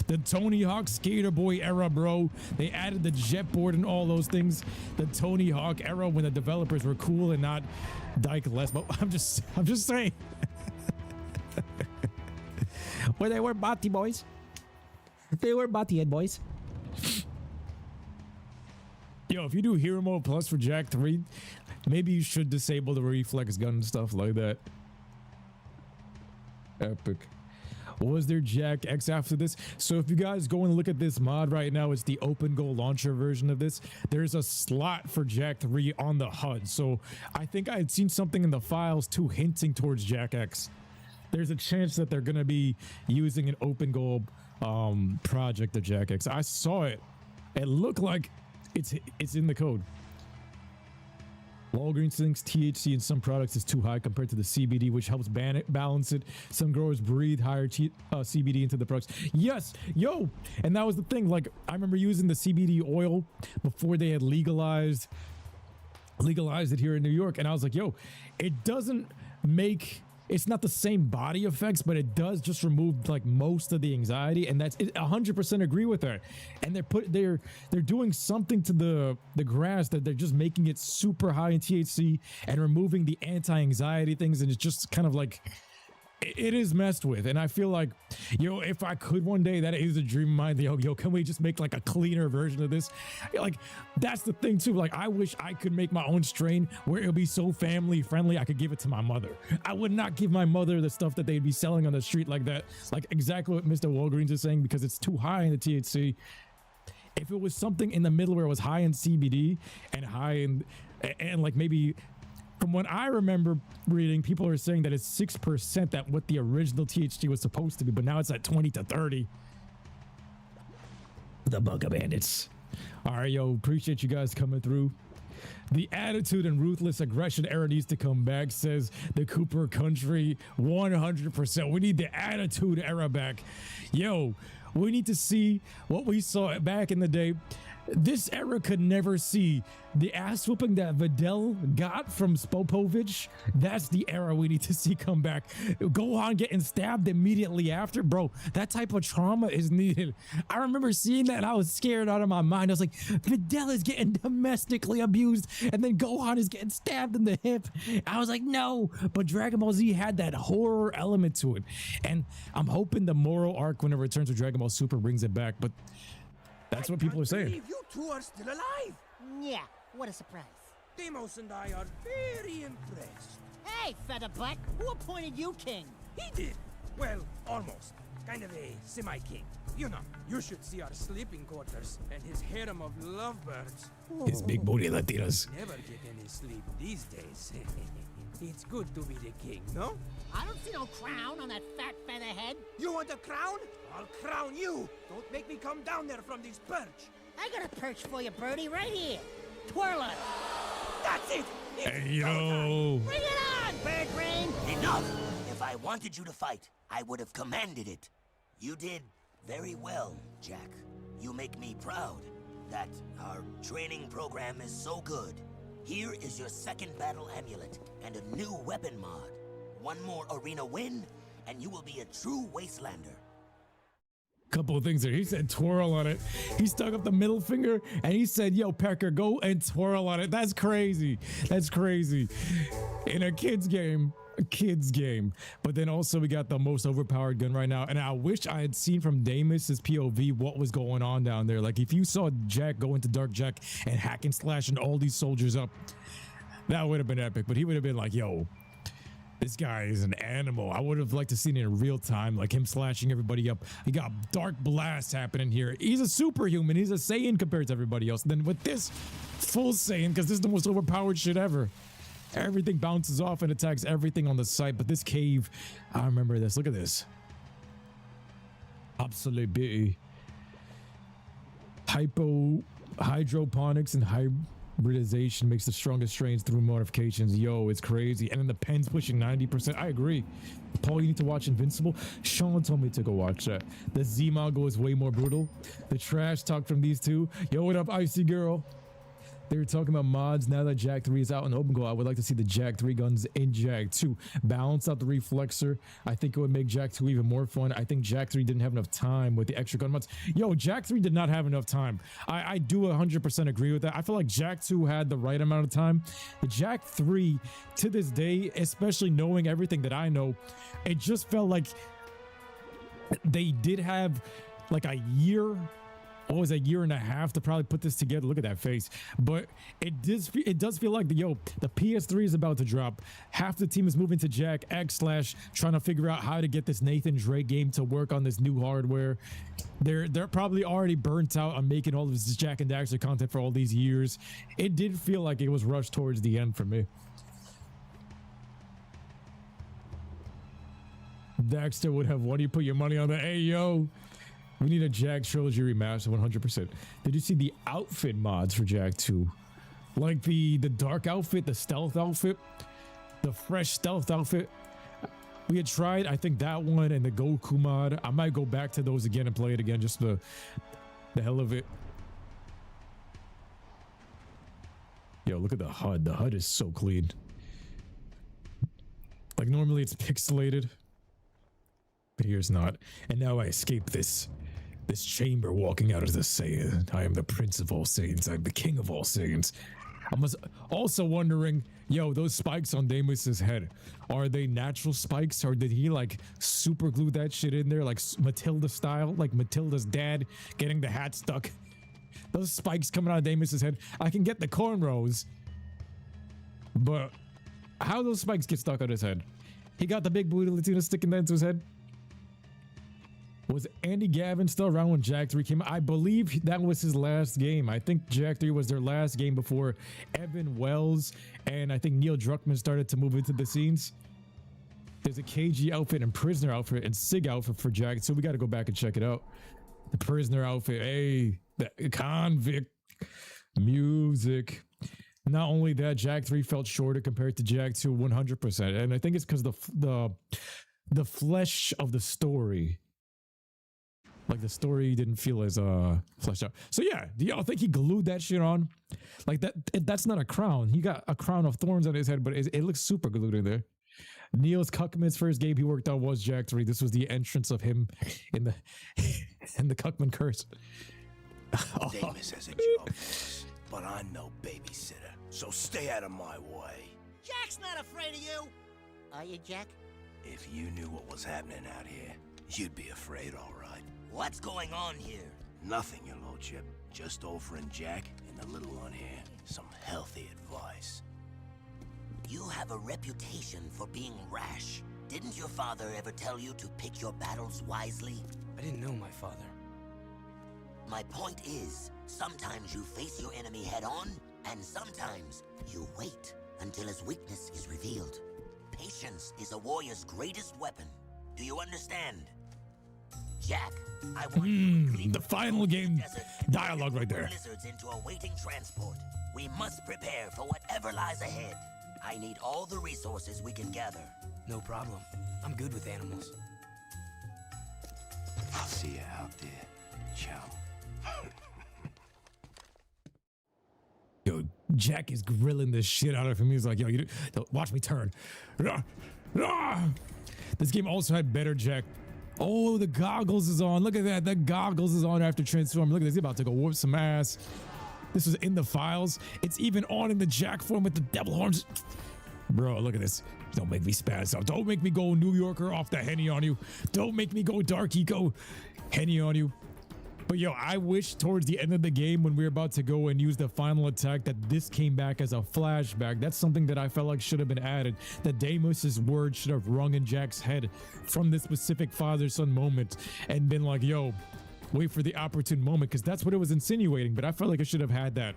The Tony Hawk Skater Boy era, bro. They added the jet board and all those things. The Tony Hawk era when the developers were cool and not Dyke less. But I'm just saying. Well, they were Bati boys. They were Bati head boys. Yo, if you do Hero Mode Plus for Jack 3, maybe you should disable the reflex gun and stuff like that. Epic. Was there Jack X after this? So if you guys go and look at this mod right now, it's the OpenGoal launcher version of this. There's a slot for Jack 3 on the HUD. So I think I had seen something in the files too hinting towards Jack X. There's a chance that they're going to be using an OpenGoal project of Jack X. I saw it. It looked like it's in the code. Walgreens thinks THC in some products is too high compared to the CBD, which helps balance it. Some growers breathe higher CBD into the products. Yes, yo, and that was the thing. Like, I remember using the CBD oil before they had legalized it here in New York, and I was like, yo, it doesn't make. It's not the same body effects, but it does just remove like most of the anxiety, and that's 100% agree with that. And they're doing something to the grass that they're just making it super high in THC and removing the anti-anxiety things, and it's just kind of like it is messed with. And I feel like, yo, if I could one day, that is a dream of mine. Yo, can we just make like a cleaner version of this? Like, that's the thing too. Like, I wish I could make my own strain where it'll be so family friendly. I could give it to my mother. I would not give my mother the stuff that they'd be selling on the street like that. Like exactly what Mr. Walgreens is saying, because it's too high in the THC. If it was something in the middle where it was high in CBD and high in, and like maybe, from what I remember reading, people are saying that it's 6% that what the original THC was supposed to be, but now it's at 20 to 30. The Bugger Bandits. All right, yo, appreciate you guys coming through. The attitude and ruthless aggression era needs to come back, says the Cooper Country. 100%. We need the attitude era back. Yo, we need to see what we saw back in the day. This era could never see the ass whooping that Videl got from Spopovich. That's the era we need to see come back. Gohan getting stabbed immediately after, bro. That type of trauma is needed. I remember seeing that and I was scared out of my mind. I was like, Videl is getting domestically abused, and then Gohan is getting stabbed in the hip. I was like, no. But Dragon Ball Z had that horror element to it, and I'm hoping the moral arc when it returns to Dragon Ball Super brings it back. But That's what people are saying. You two are still alive. Yeah, what a surprise. Demos and I are very impressed. Hey, Featherbutt, who appointed you king? He did. Well, almost. Kind of a semi-king. You know, you should see our sleeping quarters and his harem of lovebirds. His big booty Latinas. Never get any sleep these days. It's good to be the king, no? I don't see no crown on that fat featherhead. You want a crown? I'll crown you. Don't make me come down there from this perch. I got a perch for you, Birdie, right here. Twirl it. That's it. Hey, yo. Bring it on, Bird Brain. Enough! If I wanted you to fight, I would have commanded it. You did very well, Jack. You make me proud that our training program is so good. Here is your second battle amulet and a new weapon mod. One more arena win, and you will be a true Wastelander. Couple of things there. He said twirl on it. He stuck up the middle finger and he said, yo, Pecker, go and twirl on it. That's crazy. That's crazy. In a kid's game. A kid's game. But then also we got the most overpowered gun right now. And I wish I had seen from Damus's POV what was going on down there. Like if you saw Jack go into Dark Jack and hack and slash and all these soldiers up, that would have been epic. But he would have been like, yo, this guy is an animal. I would have liked to see it in real time, like him slashing everybody up. He got dark blasts happening here. He's a superhuman. He's a Saiyan compared to everybody else. Then with this, full Saiyan, because this is the most overpowered shit ever. Everything bounces off and attacks everything on the site. But this cave, I remember this. Look at this. Absolute beauty. Hydroponics and hybridization makes the strongest strains through modifications. Yo, it's crazy. And then the pen's pushing 90%. I agree. Paul, you need to watch Invincible. Sean told me to go watch that. The Z-Mongo is way more brutal. The trash talk from these two. Yo, what up, Icy Girl? They were talking about mods. Now that Jack 3 is out in OpenGoal, I would like to see the Jack 3 guns in Jack 2. Balance out the reflexor. I think it would make Jack 2 even more fun. I think Jack 3 didn't have enough time with the extra gun mods. Yo, Jack 3 did not have enough time. I do 100% agree with that. I feel like Jack 2 had the right amount of time. The Jack 3, to this day, especially knowing everything that I know, it just felt like they did have like a year. What was a year and a half to probably put this together? Look at that face. But it does feel like the PS3 is about to drop. Half the team is moving to Jack X / trying to figure out how to get this Nathan Drake game to work on this new hardware. They're probably already burnt out on making all of this Jack and Daxter content for all these years. It did feel like it was rushed towards the end for me. Daxter would have won. You put your money on the yo. We need a Jack trilogy remaster 100%. Did you see the outfit mods for Jack 2? Like the dark outfit, the stealth outfit, the fresh stealth outfit. We had tried, I think, that one and the Goku mod. I might go back to those again and play it again just for the hell of it. Yo, look at the HUD. The HUD is so clean. Like normally it's pixelated, but here's not. And now I escape this chamber walking out as the Saiyan. I am the prince of all Saiyans. I'm the king of all Saiyans. I was also wondering, yo, those spikes on Damus's head, are they natural spikes or did he like super glue that shit in there like Matilda style, like Matilda's dad getting the hat stuck? Those spikes coming out of Damus's head. I can get the cornrows, but how those spikes get stuck on his head? He got the big booty Latina sticking that into his head. Was Andy Gavin still around when Jack 3 came out? I believe that was his last game. I think Jack 3 was their last game before Evan Wells and I think Neil Druckmann started to move into the scenes. There's a KG outfit and prisoner outfit and SIG outfit for Jack, so we got to go back and check it out. The prisoner outfit, hey, the convict music. Not only that, Jack 3 felt shorter compared to Jack 2 100%, and I think it's because the flesh of the story. Like the story didn't feel as fleshed out. So yeah, do y'all think he glued that shit on? Like that's not a crown. He got a crown of thorns on his head, but it looks super glued in there. Niels Cuckman's first game he worked on was Jack 3. This was the entrance of him in the Cuckman curse. Damus has a job, but I'm no babysitter, so stay out of my way. Jack's not afraid of you. Are you, Jack? If you knew what was happening out here, you'd be afraid, all right. What's going on here? Nothing, your lordship. Just offering Jack and the little one here some healthy advice. You have a reputation for being rash. Didn't your father ever tell you to pick your battles wisely? I didn't know my father. My point is, sometimes you face your enemy head on, and sometimes you wait until his weakness is revealed. Patience is a warrior's greatest weapon. Do you understand? Jack, I want you to the final game dialogue right there. Lizards into a waiting transport. We must prepare for whatever lies ahead. I need all the resources we can gather. No problem. I'm good with animals. I'll see you out there, chum. Yo, Jack is grilling the shit out of him. He's like, yo, watch me turn. This game also had better Jack. Oh, the goggles is on. Look at that. The goggles is on after transform. Look at this. He's about to go whoop some ass. This was in the files. It's even on in the Jack form with the devil horns. Bro, look at this. Don't make me spaz out. Don't make me go New Yorker off the Henny on you. Don't make me go Dark Eco Henny on you. But yo, I wish towards the end of the game when we were about to go and use the final attack that this came back as a flashback. That's something that I felt like should have been added. That Damus's words should have rung in Jack's head from this specific father-son moment and been like, yo, wait for the opportune moment, because that's what it was insinuating. But I felt like it should have had that.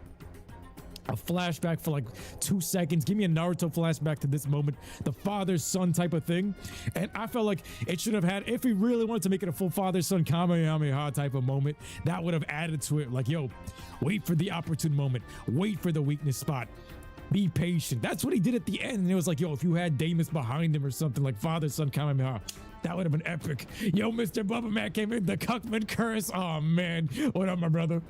A flashback for like 2 seconds. Give me a Naruto flashback to this moment, the father-son type of thing. And I felt like it should have had, if we really wanted to make it a full father-son Kamehameha type of moment, that would have added to it. Like, yo, wait for the opportune moment. Wait for the weakness spot. Be patient. That's what he did at the end. And it was like, yo, if you had Damus behind him or something like father-son Kamehameha, that would have been epic. Yo, Mr. Bubba Man came in, the Cuckman curse. Oh, man. What up, my brother?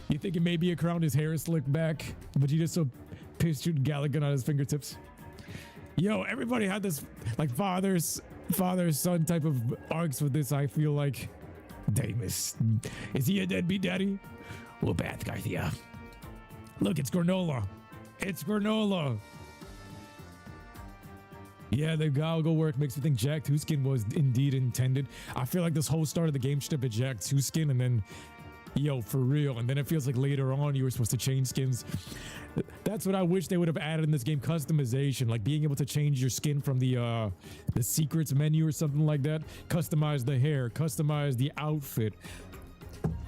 You thinking maybe a crown his hair is slicked back, but you just so pissed shooting Gallagher on his fingertips? Yo, everybody had this like father-son type of arcs with this, I feel like. Damus. Is he a deadbeat daddy? Well, Bath Garthia. Look, it's granola. It's granola. Yeah, the goggle work makes me think Jack 2 skin was indeed intended. I feel like this whole start of the game should have been Jack 2 skin, and then yo, for real. And then it feels like later on you were supposed to change skins. That's what I wish they would have added in this game, customization, like being able to change your skin from the secrets menu or something like that. Customize the hair, customize the outfit.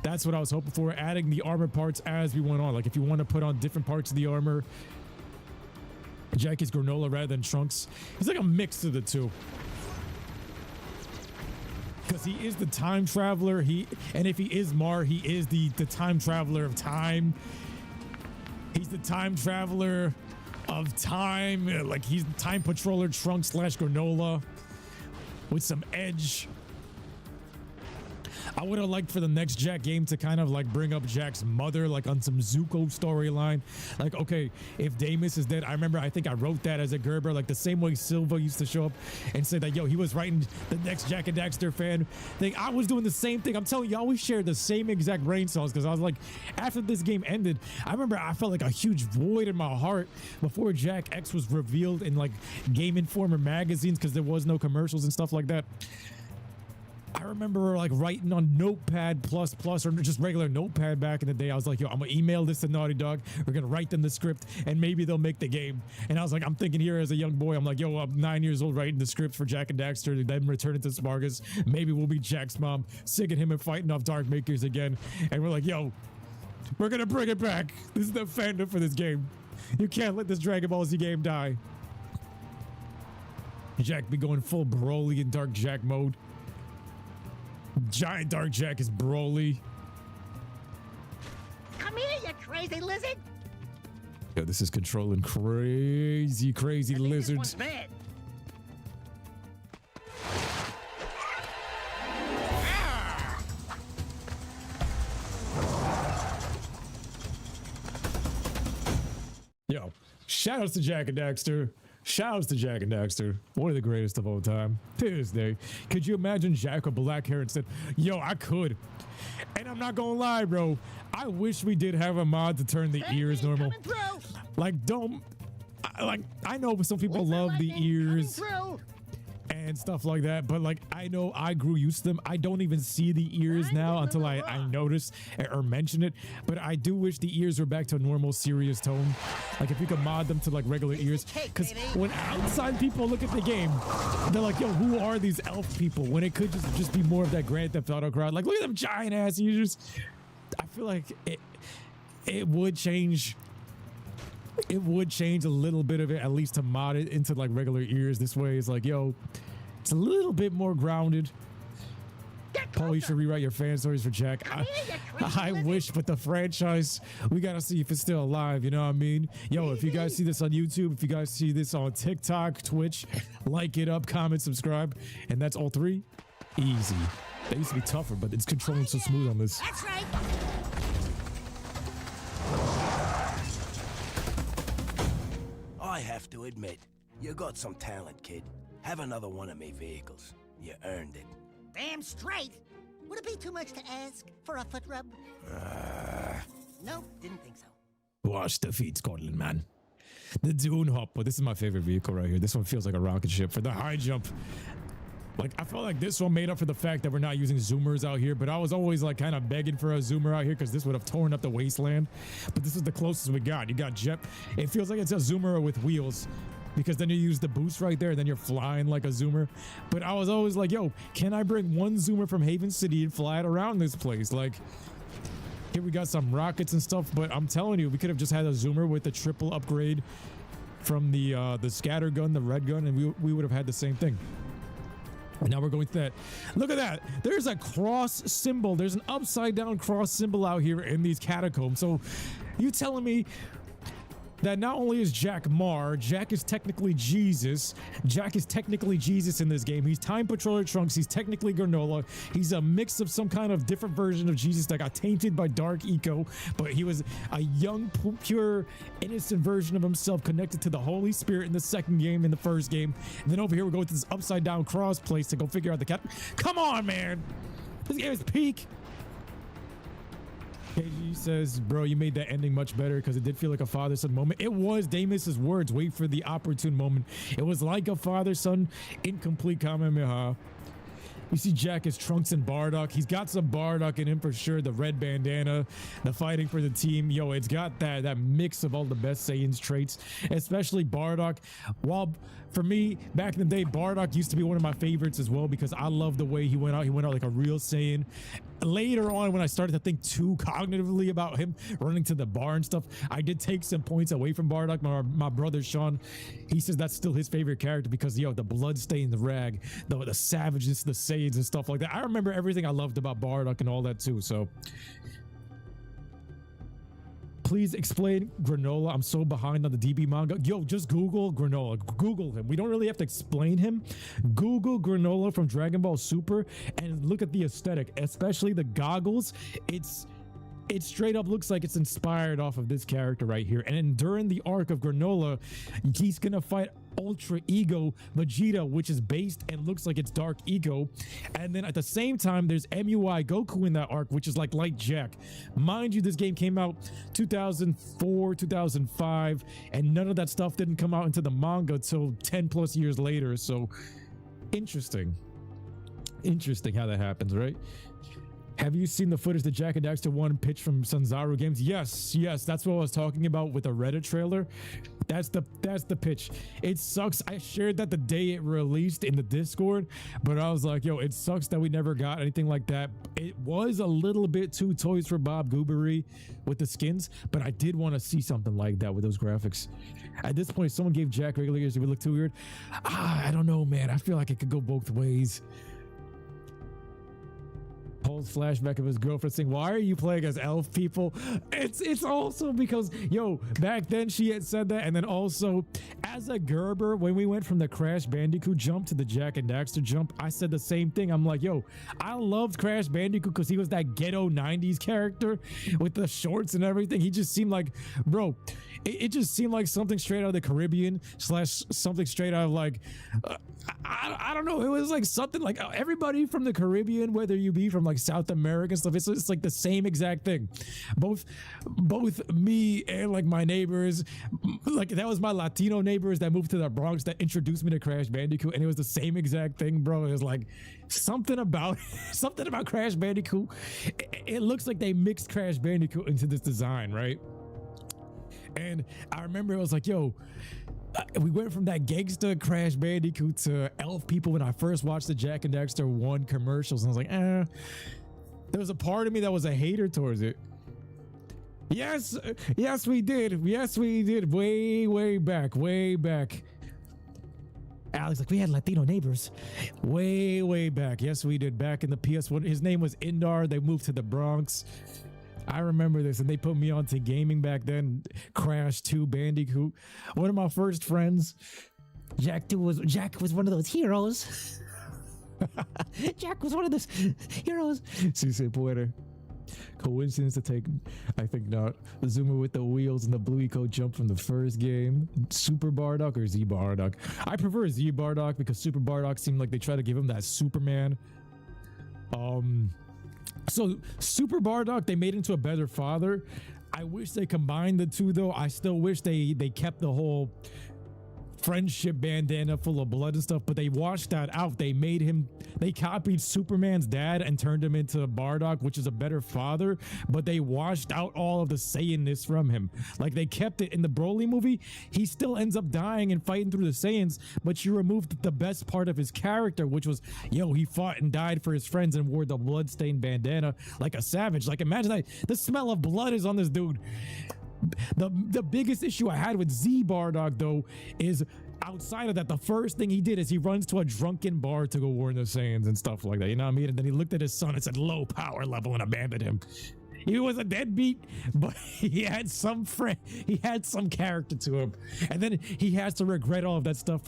That's what I was hoping for, adding the armor parts as we went on. Like if you want to put on different parts of the armor, Jack is granola rather than Trunks. He's like a mix of the two. Because he is the time traveler. And if he is Mar, he is the time traveler of time. He's the time traveler of time. Like he's the time patroller Trunks / granola with some edge. I would have liked for the next Jack game to kind of like bring up Jack's mother, like on some Zuko storyline. Like, okay, if Damus is dead, I think I wrote that as a Gerber, like the same way Silva used to show up and say that, yo, he was writing the next Jack and Daxter fan thing. I was doing the same thing. I'm telling you, I always shared the same exact brain cells because I was like, after this game ended, I remember I felt like a huge void in my heart before Jack X was revealed in like Game Informer magazines because there was no commercials and stuff like that. I remember like writing on Notepad++ or just regular Notepad back in the day. I was like, yo, I'm gonna email this to Naughty Dog. We're gonna write them the script and maybe they'll make the game. And I was like, I'm thinking here as a young boy, I'm like, yo, I'm 9 years old writing the script for Jack and Daxter, then returning to Spargus. Maybe we'll be Jack's mom, sick of him and fighting off Dark Makers again. And we're like, yo, we're gonna bring it back. This is the fandom for this game. You can't let this Dragon Ball Z game die. Jack be going full Broly in Dark Jack mode. Giant Dark Jack is Broly. Come here, you crazy lizard! Yo, this is controlling crazy lizards. Bad. Yo, shoutouts to Jack and Daxter. Shoutouts to Jack and Daxter, one of the greatest of all time. To this day, could you imagine Jack with black hair and said, yo, I could. And I'm not gonna lie, bro. I wish we did have a mod to turn the ears normal. Like, I know some people love the ears. and stuff like that. But like, I know I grew used to them. I don't even see the ears now until I notice or mention it. But I do wish the ears were back to a normal serious tone. Like if you could mod them to like regular ears. Because when outside people look at the game, they're like, yo, who are these elf people? When it could just be more of that Grand Theft Auto crowd. Like, look at them giant ass ears. I feel like it would change. It would change a little bit of it, at least to mod it into like regular ears. This way it's like, yo, it's a little bit more grounded. Paul, you should rewrite your fan stories for Jack. I wish, but the franchise, we gotta see if it's still alive, you know what I mean? Yo, if you guys see this on YouTube, if you guys see this on TikTok, Twitch, like it up, comment, subscribe, and that's all 3. Easy. They used to be tougher, but it's controlling so smooth on this. That's right. I have to admit, you got some talent, kid. Have another one of me vehicles. You earned it. Damn straight. Would it be too much to ask for a foot rub? No, didn't think so. Wash the feet, Scotland, man. The Dune Hopper. This is my favorite vehicle right here. This one feels like a rocket ship for the high jump. Like, I felt like this one made up for the fact that we're not using zoomers out here, but I was always like kind of begging for a zoomer out here because this would have torn up the wasteland. But this is the closest we got. You got jet. It feels like it's a zoomer with wheels because then you use the boost right there and then you're flying like a zoomer. But I was always like, yo, can I bring one zoomer from Haven City and fly it around this place? Like, here we got some rockets and stuff, but I'm telling you, we could have just had a zoomer with the triple upgrade from the scatter gun, the red gun, and we would have had the same thing. And now we're going to that. Look at that. There's a cross symbol. There's an upside down cross symbol out here in these catacombs. So you telling me that not only is Jack Mar, Jack is technically Jesus. Jack is technically Jesus in this game. He's Time Patroller Trunks. He's technically Granola. He's a mix of some kind of different version of Jesus that got tainted by Dark Eco, but he was a young, pure, innocent version of himself connected to the Holy Spirit in the second game, in the first game. And then over here, we're going to this upside down cross place to go figure out the cat. Come on, man. This game is peak. KG says, bro, you made that ending much better because it did feel like a father-son moment. It was Damus's words. Wait for the opportune moment. It was like a father-son incomplete Kamehameha. You see Jack is Trunks and Bardock. He's got some Bardock in him for sure. The red bandana, the fighting for the team. Yo, it's got that mix of all the best Saiyans traits, especially Bardock. While for me, back in the day, Bardock used to be one of my favorites as well because I love the way he went out. He went out like a real Saiyan. Later on, when I started to think too cognitively about him running to the bar and stuff, I did take some points away from Bardock. My brother Sean, he says that's still his favorite character because, yo, the blood-stained rag, the savageness, the Saiyans and stuff like that. I remember everything I loved about Bardock and all that too, so... Please explain Granola. I'm so behind on the DB manga. Yo, just Google Granola. Google him. We don't really have to explain him. Google Granola from Dragon Ball Super and look at the aesthetic, especially the goggles. It straight up looks like it's inspired off of this character right here. And then during the arc of Granola, he's gonna fight Ultra Ego Vegeta, which is based and looks like it's Dark Ego. And then at the same time, there's MUI Goku in that arc, which is like Light Jack. Mind you, this game came out 2004, 2005, and none of that stuff didn't come out into the manga till 10 plus years later. So interesting. Interesting how that happens, right? Have you seen the footage that Jack and Daxter 1 pitched from Sanzaru Games? Yes, that's what I was talking about with the Reddit trailer. That's the pitch. It sucks. I shared that the day it released in the Discord, but I was like, yo, it sucks that we never got anything like that. It was a little bit too Toys for Bob goobery with the skins, but I did want to see something like that with those graphics. At this point, someone gave Jack regular ears. It would look too weird. I don't know, man. I feel like it could go both ways. Paul's flashback of his girlfriend saying, why are you playing as elf people? It's also because, yo, back then she had said that, and then also as a Gerber, when we went from the Crash Bandicoot jump to the Jack and Daxter jump, I said the same thing. I'm like, yo, I loved Crash Bandicoot because he was that ghetto 90s character with the shorts and everything. He just seemed like, bro, it just seemed like something straight out of the Caribbean / something straight out of like I don't know. It was like something like everybody from the Caribbean, whether you be from like South America and stuff, it's like the same exact thing. Both me and like my neighbors, like that was my Latino neighbors that moved to the Bronx that introduced me to Crash Bandicoot, and it was the same exact thing, bro. It was like something about Crash Bandicoot. It looks like they mixed Crash Bandicoot into this design, right? And I remember it was like, yo, we went from that gangsta Crash Bandicoot to elf people when I first watched the Jack and Daxter 1 commercials, and I was like, there was a part of me that was a hater towards it. Yes, we did. Way back. Alex, like, we had Latino neighbors way back. Yes, we did. Back in the PS1. His name was Indar. They moved to the Bronx. I remember this, and they put me onto gaming back then. Crash 2 Bandicoot. One of my first friends. Jack was one of those heroes. Jack was one of those heroes. Si se puede. Coincidence to take, I think not. The zoomer with the wheels and the bluey coat jump from the first game. Super Bardock or Z Bardock? I prefer Z Bardock because Super Bardock seemed like they tried to give him that Superman. So Super Bardock, they made into a better father. I wish they combined the two though. I still wish they kept the whole friendship bandana full of blood and stuff, but they washed that out. They copied Superman's dad and turned him into Bardock, which is a better father, but they washed out all of the Saiyanness from him. Like, they kept it in the Broly movie. He still ends up dying and fighting through the Saiyans, but you removed the best part of his character, which was, he fought and died for his friends and wore the bloodstained bandana like a savage. Like, imagine that. The smell of blood is on this dude. The biggest issue I had with Z Bardock though is outside of that, the first thing he did is he runs to a drunken bar to go warn the Saiyans and stuff like that. You know what I mean? And then he looked at his son and said low power level and abandoned him. He was a deadbeat, but he had some character to him. And then he has to regret all of that stuff.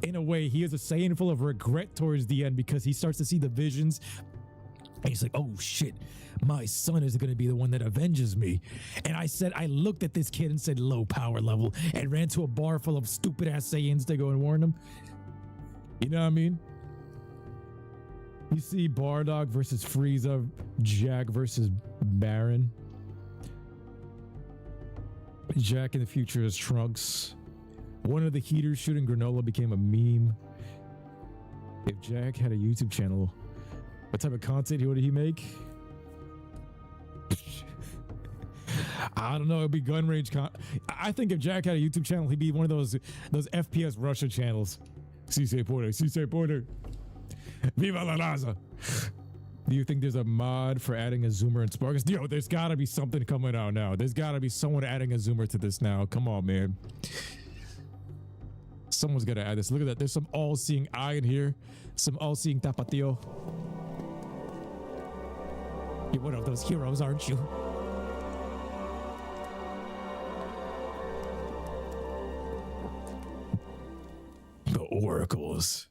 In a way, he is a Saiyan full of regret towards the end because he starts to see the visions. And he's like, oh shit, my son is going to be the one that avenges me. And I looked at this kid and said low power level and ran to a bar full of stupid ass Saiyans to go and warn them. You know what I mean? You see Bardock versus Frieza, Jack versus Baron. Jack in the future is Trunks. One of the heaters shooting granola became a meme. If Jack had a YouTube channel, what type of content would he make? I don't know. It'd be gun range I think if Jack had a YouTube channel, he'd be one of those FPS Russia channels. Si se puede. Viva la raza. Do you think there's a mod for adding a zoomer in Spargus? Yo, there's got to be something coming out now. There's got to be someone adding a zoomer to this now. Come on, man. Someone's got to add this. Look at that. There's some all-seeing eye in here. Some all-seeing tapatio. You're one of those heroes, aren't you? The oracles.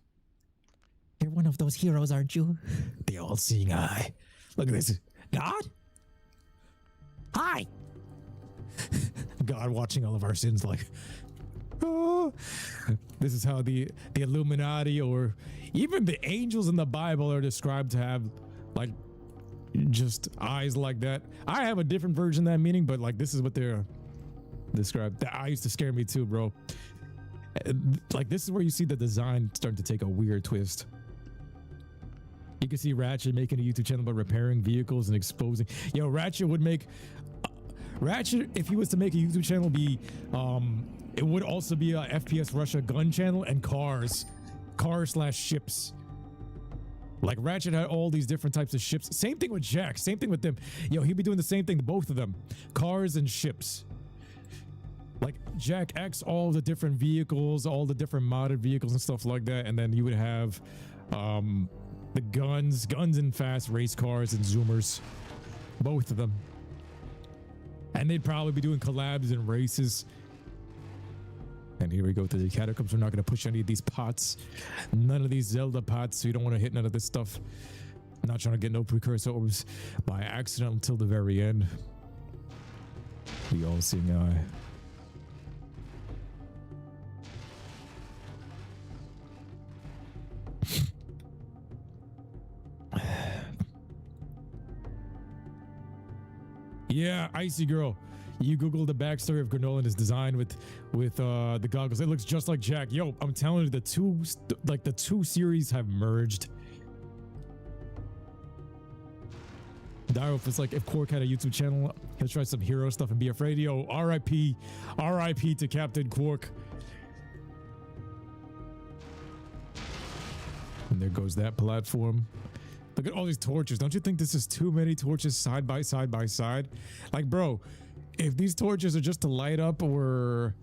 You're one of those heroes, aren't you? The all-seeing eye. Look at this. God? Hi! God watching all of our sins like, oh. This is how the Illuminati or even the angels in the Bible are described to have, like, just eyes like that. I have a different version of that meaning, but like this is what they're described. The eye used to scare me too, bro. Like, this is where you see the design starting to take a weird twist. You can see Ratchet making a YouTube channel about repairing vehicles and exposing. Yo, Ratchet would make Ratchet, if he was to make a YouTube channel, be it would also be a FPS Russia gun channel and cars / ships. Like, Ratchet had all these different types of ships. Same thing with Jack. Same thing with them. Yo, he'd be doing the same thing to both of them. Cars and ships. Like, Jack X, all the different vehicles, all the different modded vehicles and stuff like that. And then you would have the guns and fast race cars and zoomers. Both of them. And they'd probably be doing collabs and races. And here we go to the Catacombs. We're not going to push any of these pots. None of these Zelda pots. So you don't want to hit none of this stuff. I'm not trying to get no Precursor orbs by accident until the very end. The all-seeing eye. Yeah, Icy Girl. You Google the backstory of Granola and his design with the goggles. It looks just like Jack. Yo, I'm telling you, the two series have merged. Dio, if it's like if Quark had a YouTube channel, he'll try some hero stuff and be afraid. Yo, R.I.P. R.I.P. to Captain Quark. And there goes that platform. Look at all these torches. Don't you think this is too many torches side by side by side? Like, bro, if these torches are just to light up, or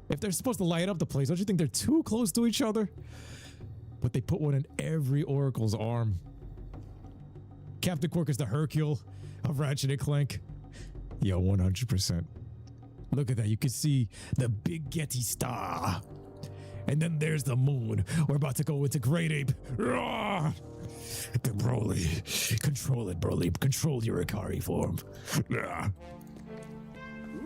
if they're supposed to light up the place, don't you think they're too close to each other? But they put one in every Oracle's arm. Captain Quark is the Hercule of Ratchet and Clank. Yo, 100%. Look at that. You can see the big Getty star. And then there's the moon. We're about to go into Great Ape. Rawr! The Broly. Control it, Broly. Control your Ikari form.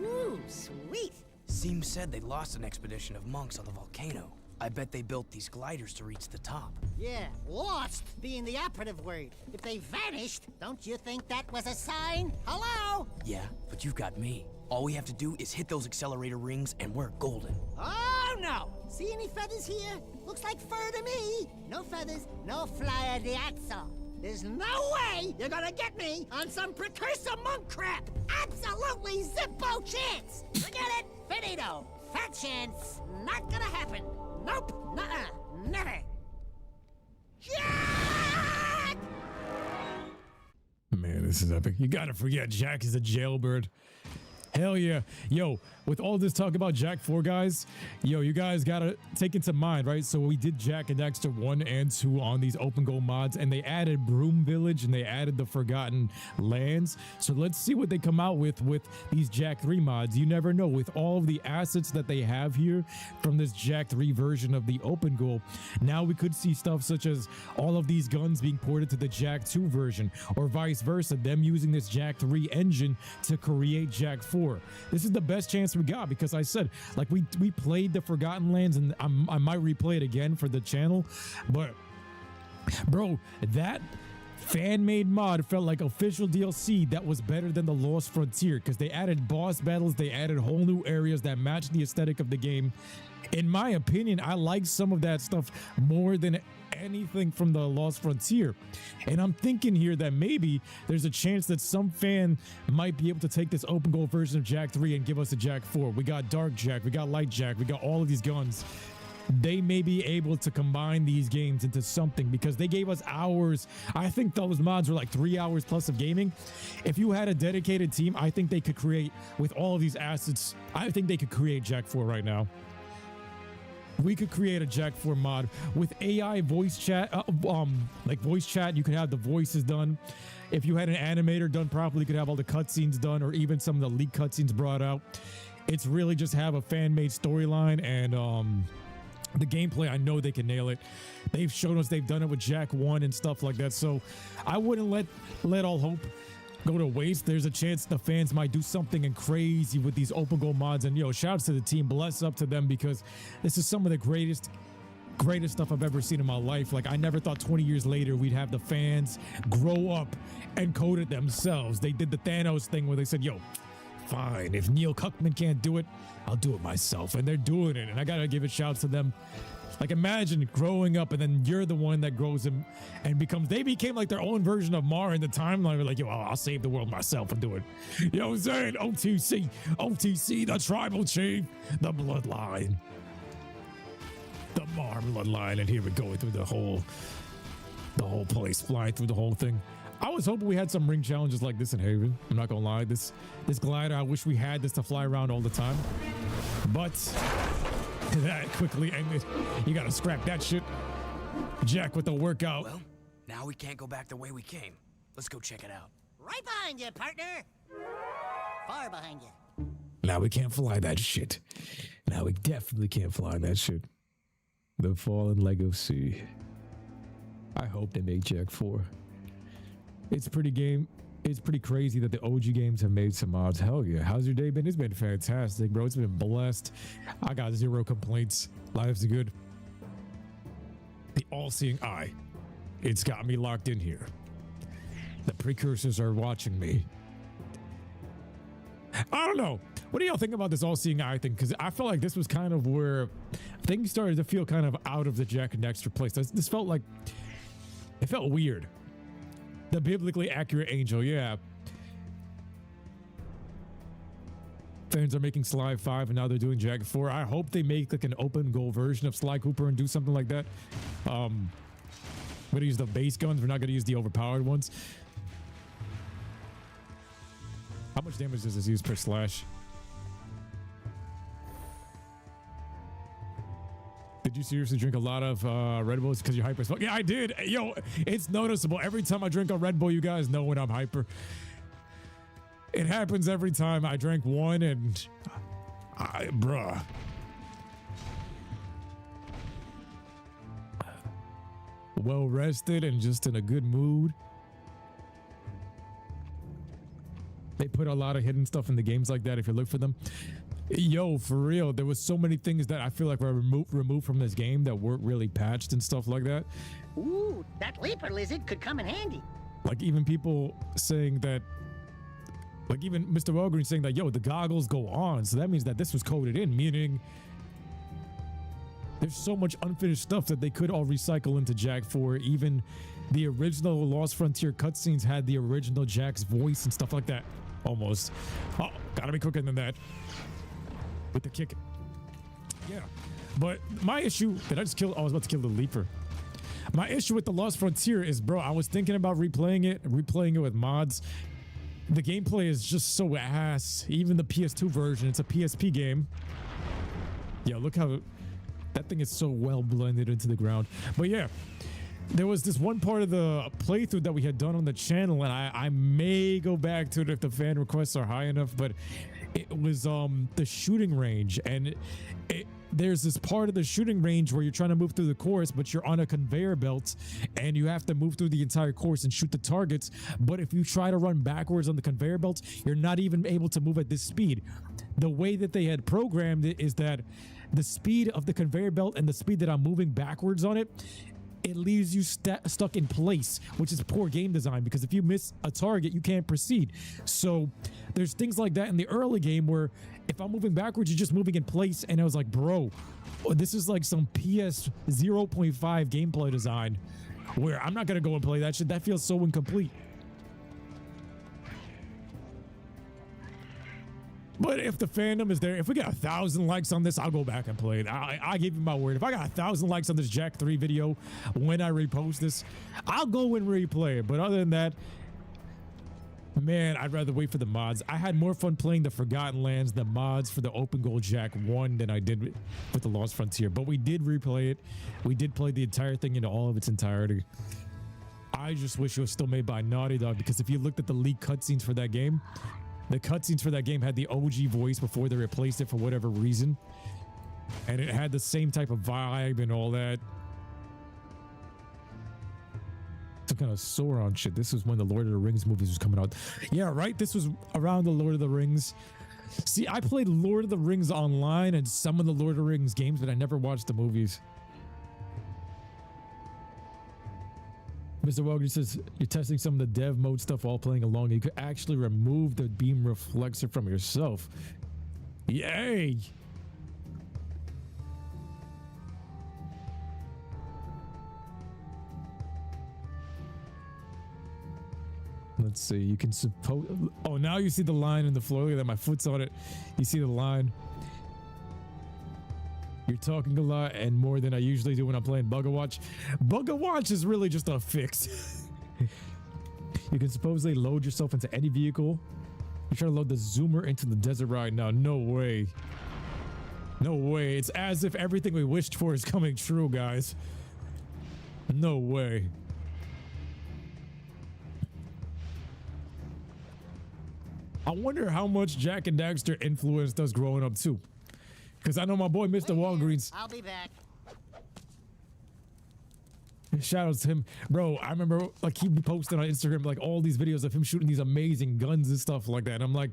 Ooh, sweet. Seems said they lost an expedition of monks on the volcano. I bet they built these gliders to reach the top. Yeah, lost being the operative word. If they vanished, don't you think that was a sign? Hello? Yeah, but you've got me. All we have to do is hit those accelerator rings and we're golden. Oh, no. See any feathers here? Looks like fur to me. No feathers, no flyer de azzo. There's no way you're gonna get me on some precursor monk crap. Absolutely zippo chance. Forget it. Finito. Fat chance. Not gonna happen. Nope. Nuh-uh. Never. Jack! Man, this is epic. You gotta forget Jack is a jailbird. Hell yeah. Yo, with all this talk about Jack 4, guys, yo, you guys gotta take into mind, right? So we did Jack and Daxter 1 and 2 on these OpenGoal mods, and they added Broom Village and they added the Forgotten Lands. So let's see what they come out with these Jack 3 mods. You never know. With all of the assets that they have here from this Jack 3 version of the OpenGoal, now we could see stuff such as all of these guns being ported to the Jack 2 version, or vice versa, them using this Jack 3 engine to create Jack 4. This is the best chance we got, because I said, like, we played the Forgotten Lands, and I might replay it again for the channel, but bro, that fan-made mod felt like official DLC that was better than the Lost Frontier, because they added boss battles, they added whole new areas that matched the aesthetic of the game. In my opinion, I like some of that stuff more than anything from the Lost Frontier. And I'm thinking here that maybe there's a chance that some fan might be able to take this OpenGoal version of Jack 3 and give us a Jack 4. We got Dark Jack, we got Light Jack, we got all of these guns. They may be able to combine these games into something, because they gave us hours. I think those mods were like 3 hours plus of gaming. If you had a dedicated team, I think they could create, with all of these assets, I think they could create Jack 4 right now. We could create a Jack 4 mod with AI voice chat, like voice chat. You could have the voices done. If you had an animator done properly, you could have all the cutscenes done, or even some of the leaked cutscenes brought out. It's really just have a fan-made storyline, and the gameplay, I know they can nail it. They've shown us they've done it with Jack 1 and stuff like that. So I wouldn't let all hope go to waste. There's a chance the fans might do something crazy with these OpenGoal mods, and yo, shouts to the team, bless up to them, because this is some of the greatest stuff I've ever seen in my life. Like, I never thought 20 years later we'd have the fans grow up and code it themselves. They did the Thanos thing where they said, yo, fine, if Neil Cuckman can't do it, I'll do it myself. And they're doing it, and I gotta give it shouts to them. Like, imagine growing up and then you're the one that grows him and they became like their own version of Mar in the timeline. We're like, yo, I'll save the world myself and do it. You know what I'm saying? OTC, the tribal chief, the bloodline, the Mar bloodline. And here we go through the whole place, flying through the whole thing. I was hoping we had some ring challenges like this in Haven. I'm not gonna lie. This glider, I wish we had this to fly around all the time. But that quickly ended. You gotta scrap that shit. Jack with the workout. Well, now we can't go back the way we came. Let's go check it out. Right behind you, partner. Far behind you. Now we can't fly that shit. Now we definitely can't fly that shit. The Fallen Legacy. I hope they make Jack 4. It's pretty crazy that the OG games have made some mods. Hell yeah. How's your day been? It's been fantastic, bro. It's been blessed. I got 0 complaints. Life's good. The all-seeing eye. It's got me locked in here. The precursors are watching me. I don't know. What do y'all think about this all-seeing eye thing? Because I felt like this was kind of where things started to feel kind of out of the Jack and Daxter place. This felt like, it felt weird. The biblically accurate angel, yeah. Fans are making Sly 5 and now they're doing Jack 4. I hope they make like an open goal version of Sly Cooper and do something like that. We're gonna use the base guns. We're not gonna use the overpowered ones. How much damage does this use per slash? Did you seriously drink a lot of Red Bulls because you're hyper as fuck? Yeah, I did. Yo, it's noticeable. Every time I drink a Red Bull, you guys know when I'm hyper. It happens every time. I drank one and... bruh. Well rested and just in a good mood. They put a lot of hidden stuff in the games like that if you look for them. Yo, for real, there was so many things that I feel like were removed from this game that weren't really patched and stuff like that. Ooh, that leaper lizard could come in handy. Like even people saying that, like even Mr. Walgreen saying that, yo, the goggles go on. So that means that this was coded in, meaning there's so much unfinished stuff that they could all recycle into Jack 4. Even the original Lost Frontier cutscenes had the original Jack's voice and stuff like that. Almost. Oh, gotta be quicker than that. With the kick. Yeah. But my issue, did I just kill? Oh, I was about to kill the Leaper. My issue with the Lost Frontier is, bro, I was thinking about replaying it with mods. The gameplay is just so ass. Even the PS2 version, it's a PSP game. Yeah, look how that thing is so well blended into the ground. But yeah, there was this one part of the playthrough that we had done on the channel, and I may go back to it if the fan requests are high enough, but it was the shooting range, and there's this part of the shooting range where you're trying to move through the course, but you're on a conveyor belt and you have to move through the entire course and shoot the targets. But if you try to run backwards on the conveyor belt, you're not even able to move at this speed. The way that they had programmed it is that the speed of the conveyor belt and the speed that I'm moving backwards on it, it leaves you stuck in place, which is poor game design, because if you miss a target, you can't proceed. So there's things like that in the early game where if I'm moving backwards, you're just moving in place. And I was like, bro, this is like some PS 0.5 gameplay design where I'm not going to go and play that shit. That feels so incomplete. But if the fandom is there, if we get 1,000 likes on this, I'll go back and play it. I give you my word. If I got 1,000 likes on this Jack 3 video when I repost this, I'll go and replay it. But other than that, man, I'd rather wait for the mods. I had more fun playing the Forgotten Lands, the mods for the OpenGoal Jack 1 than I did with the Lost Frontier. But we did replay it. We did play the entire thing in all of its entirety. I just wish it was still made by Naughty Dog, because if you looked at the leaked cutscenes for that game, the cutscenes for that game had the OG voice before they replaced it for whatever reason. And it had the same type of vibe and all that. Some kind of Sauron shit. This was when the Lord of the Rings movies was coming out. Yeah, right? This was around the Lord of the Rings. See, I played Lord of the Rings online and some of the Lord of the Rings games, but I never watched the movies. Mr. Walker says you're testing some of the dev mode stuff while playing along. You could actually remove the beam reflexor from yourself. Yay! Let's see. You can suppose. Oh, now you see the line in the floor. Look at that. My foot's on it. You see the line. You're talking a lot and more than I usually do when I'm playing Bugger Watch. Bugger Watch is really just a fix. You can supposedly load yourself into any vehicle. You're trying to load the Zoomer into the desert right now. No way. No way. It's as if everything we wished for is coming true, guys. No way. I wonder how much Jack and Daxter influenced us growing up too. Because I know my boy Mr. Walgreens. I'll be back. Shout outs to him. Bro, I remember like he'd be posting on Instagram like all these videos of him shooting these amazing guns and stuff like that. And I'm like,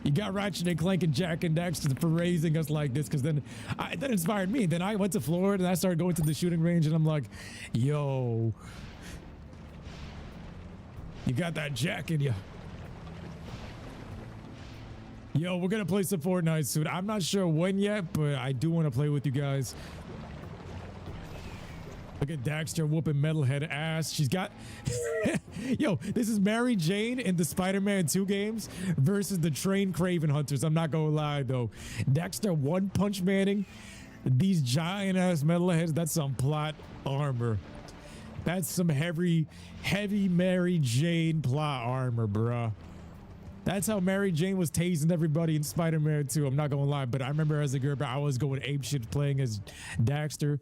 you got Ratchet and Clank and Jack and Daxter for raising us like this, because then that inspired me. Then I went to Florida and I started going to the shooting range and I'm like, yo, you got that Jack in you. Yo, we're gonna play some Fortnite soon. I'm not sure when yet, but I do want to play with you guys. Look at Daxter whooping metalhead ass. She's got yo, this is Mary Jane in the Spider-Man 2 games versus the trained Craven Hunters. I'm not gonna lie though. Daxter one punch manning these giant ass metalheads. That's some plot armor. That's some heavy Mary Jane plot armor, bruh. That's how Mary Jane was tasing everybody in Spider-Man 2. I'm not gonna lie, but I remember as a girl, I was going apeshit playing as Daxter.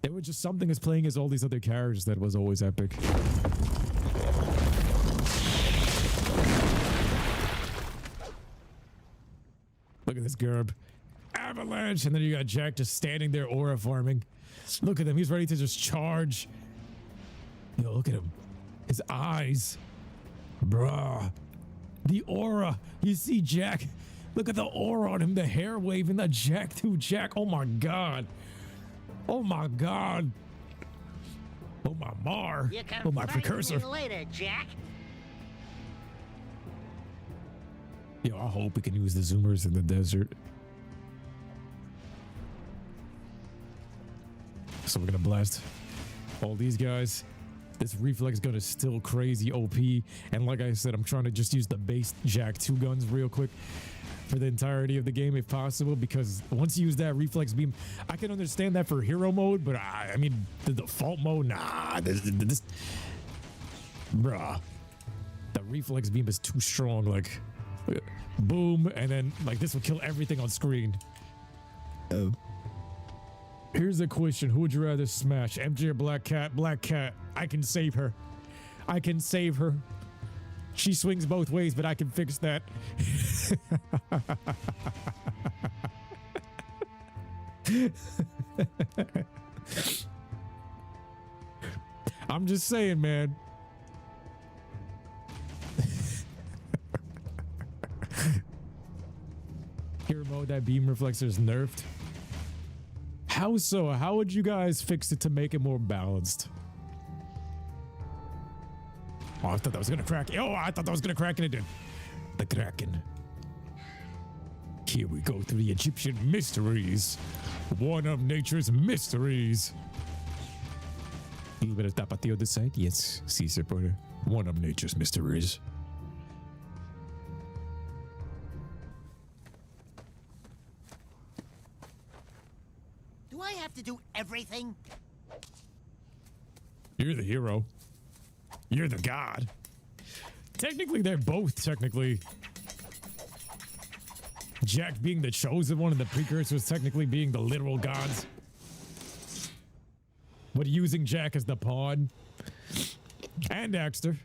There was just something as playing as all these other characters that was always epic. Look at this Gerb. Avalanche! And then you got Jack just standing there aura farming. Look at him. He's ready to just charge. Yo, look at him. His eyes. Bruh. The aura. You see Jack. Look at the aura on him. The hair waving. The Jack to Jack. Oh my god. Oh my god. Oh my Mar. Oh my Precursor. Later, Jack. Yo, I hope we can use the zoomers in the desert. So we're gonna blast all these guys. This reflex gun is still crazy OP. And like I said, I'm trying to just use the base Jack 2 guns real quick for the entirety of the game if possible, because once you use that reflex beam, I can understand that for hero mode, but I mean the default mode, nah, this bruh, the reflex beam is too strong. Like boom, and then like this will kill everything on screen. Here's a question: who would you rather smash, MJ or Black Cat? Black Cat. I can save her. I can save her. She swings both ways, but I can fix that. I'm just saying, man. Hero mode, that beam reflector is nerfed. How so? How would you guys fix it to make it more balanced? Oh, I thought that was gonna crack. Oh, I thought that was gonna crack and it did. The Kraken. Here we go through the Egyptian mysteries. One of nature's mysteries. A little bit of tapatio this side. Yes, Caesar Porter. One of nature's mysteries. Do I have to do everything? You're the hero. You're the god. Technically, they're both technically. Jack being the chosen one and the Precursors technically being the literal gods. But using Jack as the pawn. And Daxter.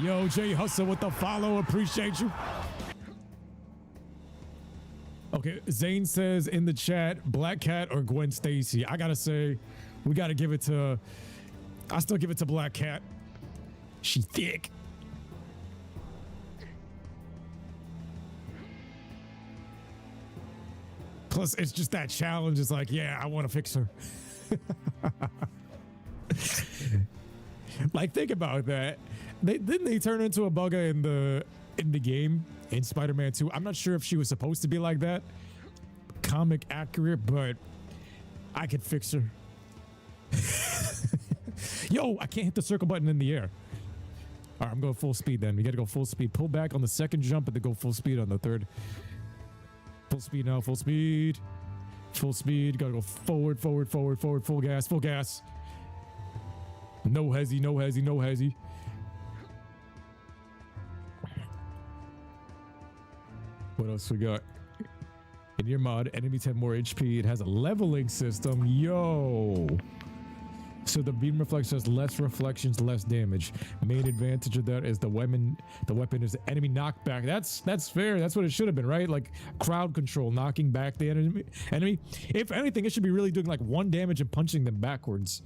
Yo, Jay Hustle with the follow. Appreciate you. Okay, Zane says in the chat, Black Cat or Gwen Stacy. I gotta say, we gotta give it to... I still give it to Black Cat. She thick. Plus, it's just that challenge. It's like, yeah, I want to fix her. Like, think about that. Didn't they turn into a bugger in the game in Spider-Man 2? I'm not sure if she was supposed to be like that, comic accurate, but I could fix her. Yo, I can't hit the circle button in the air. All right, I'm going full speed then. We got to go full speed. Pull back on the second jump and then go full speed on the third. Full speed now, full speed. Full speed. Got to go forward, forward, forward, forward. Full gas, full gas. No hezzy, no hezzy, no hezzy. What else we got? In your mod, enemies have more HP. It has a leveling system. Yo. So the beam reflection has less reflections, less damage. Main advantage of that is the weapon is enemy knockback. That's fair. That's what it should have been, right? Like crowd control, knocking back the enemy. If anything, it should be really doing like 1 damage and punching them backwards.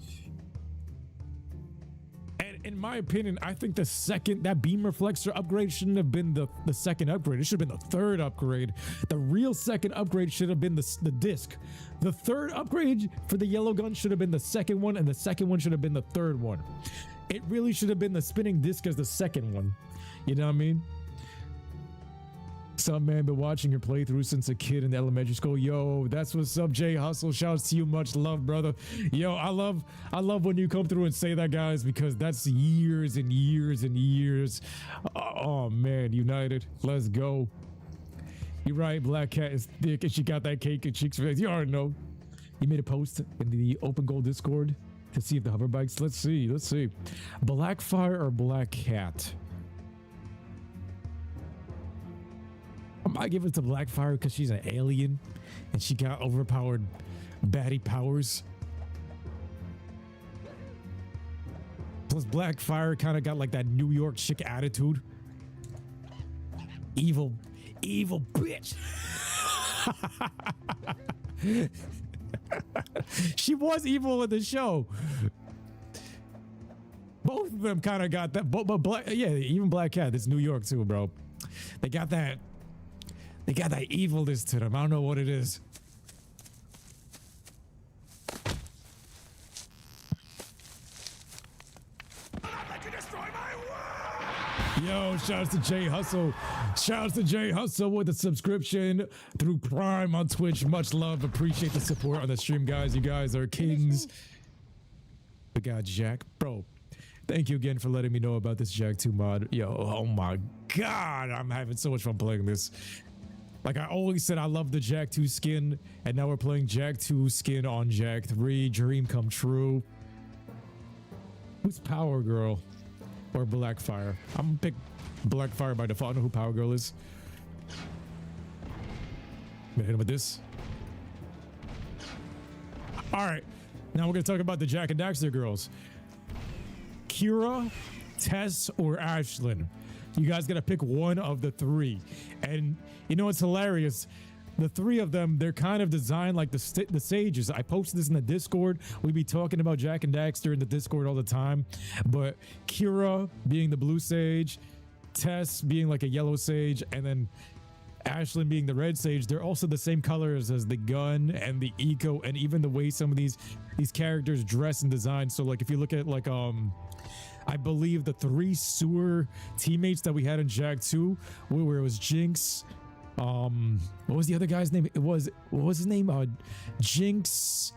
And in my opinion, I think that beam reflector upgrade shouldn't have been the second upgrade. It should have been the third upgrade. The real second upgrade should have been the disc. The third upgrade for the yellow gun should have been the second one, and the second one should have been the third one. It really should have been the spinning disc as the second one. You know what I mean? Some man been watching your playthrough since a kid in elementary school. Yo, that's what's up, Jay Hustle. Shouts to you, much love, brother. Yo, I love when you come through and say that, guys, because that's years and years and years. Oh man, United, let's go. You're right, Black Cat is thick and she got that cake and cheeks face. You already know. You made a post in the OpenGoal Discord to see if the hover bikes. Let's see. Blackfire or Black Cat? I might give it to Blackfire because she's an alien and she got overpowered baddie powers. Plus Blackfire kind of got like that New York chick attitude. Evil bitch. She was evil in the show. Both of them kind of got that, but yeah, even Black Cat, it's New York too, bro. They got that evilness to them. I don't know what it is. Yo, shouts to Jay Hustle. Shouts to Jay Hustle with a subscription through Prime on Twitch. Much love. Appreciate the support on the stream, guys. You guys are kings. We got Jack. Bro, thank you again for letting me know about this Jak 2 mod. Yo, oh my God. I'm having so much fun playing this. Like I always said, I love the Jak 2 skin. And now we're playing Jak 2 skin on Jak 3. Dream come true. Who's Power Girl? Or Blackfire? I'm gonna pick Blackfire by default. I know who Power Girl is. I'm gonna hit him with this. Alright. Now we're gonna talk about the Jak and Daxter girls. Kira, Tess, or Ashlyn. You guys gotta pick one of the three. And you know what's hilarious? The three of them, they're kind of designed like the sages. I posted this in the Discord. We be talking about Jak and Daxter in the Discord all the time. But Kira being the blue sage, Tess being like a yellow sage, and then Ashlyn being the red sage, they're also the same colors as the gun and the eco, and even the way some of these characters dress and design. So like if you look at like I believe the 3 sewer teammates that we had in Jak 2, where it was Jinx, what was the other guy's name? What was his name? Jinx.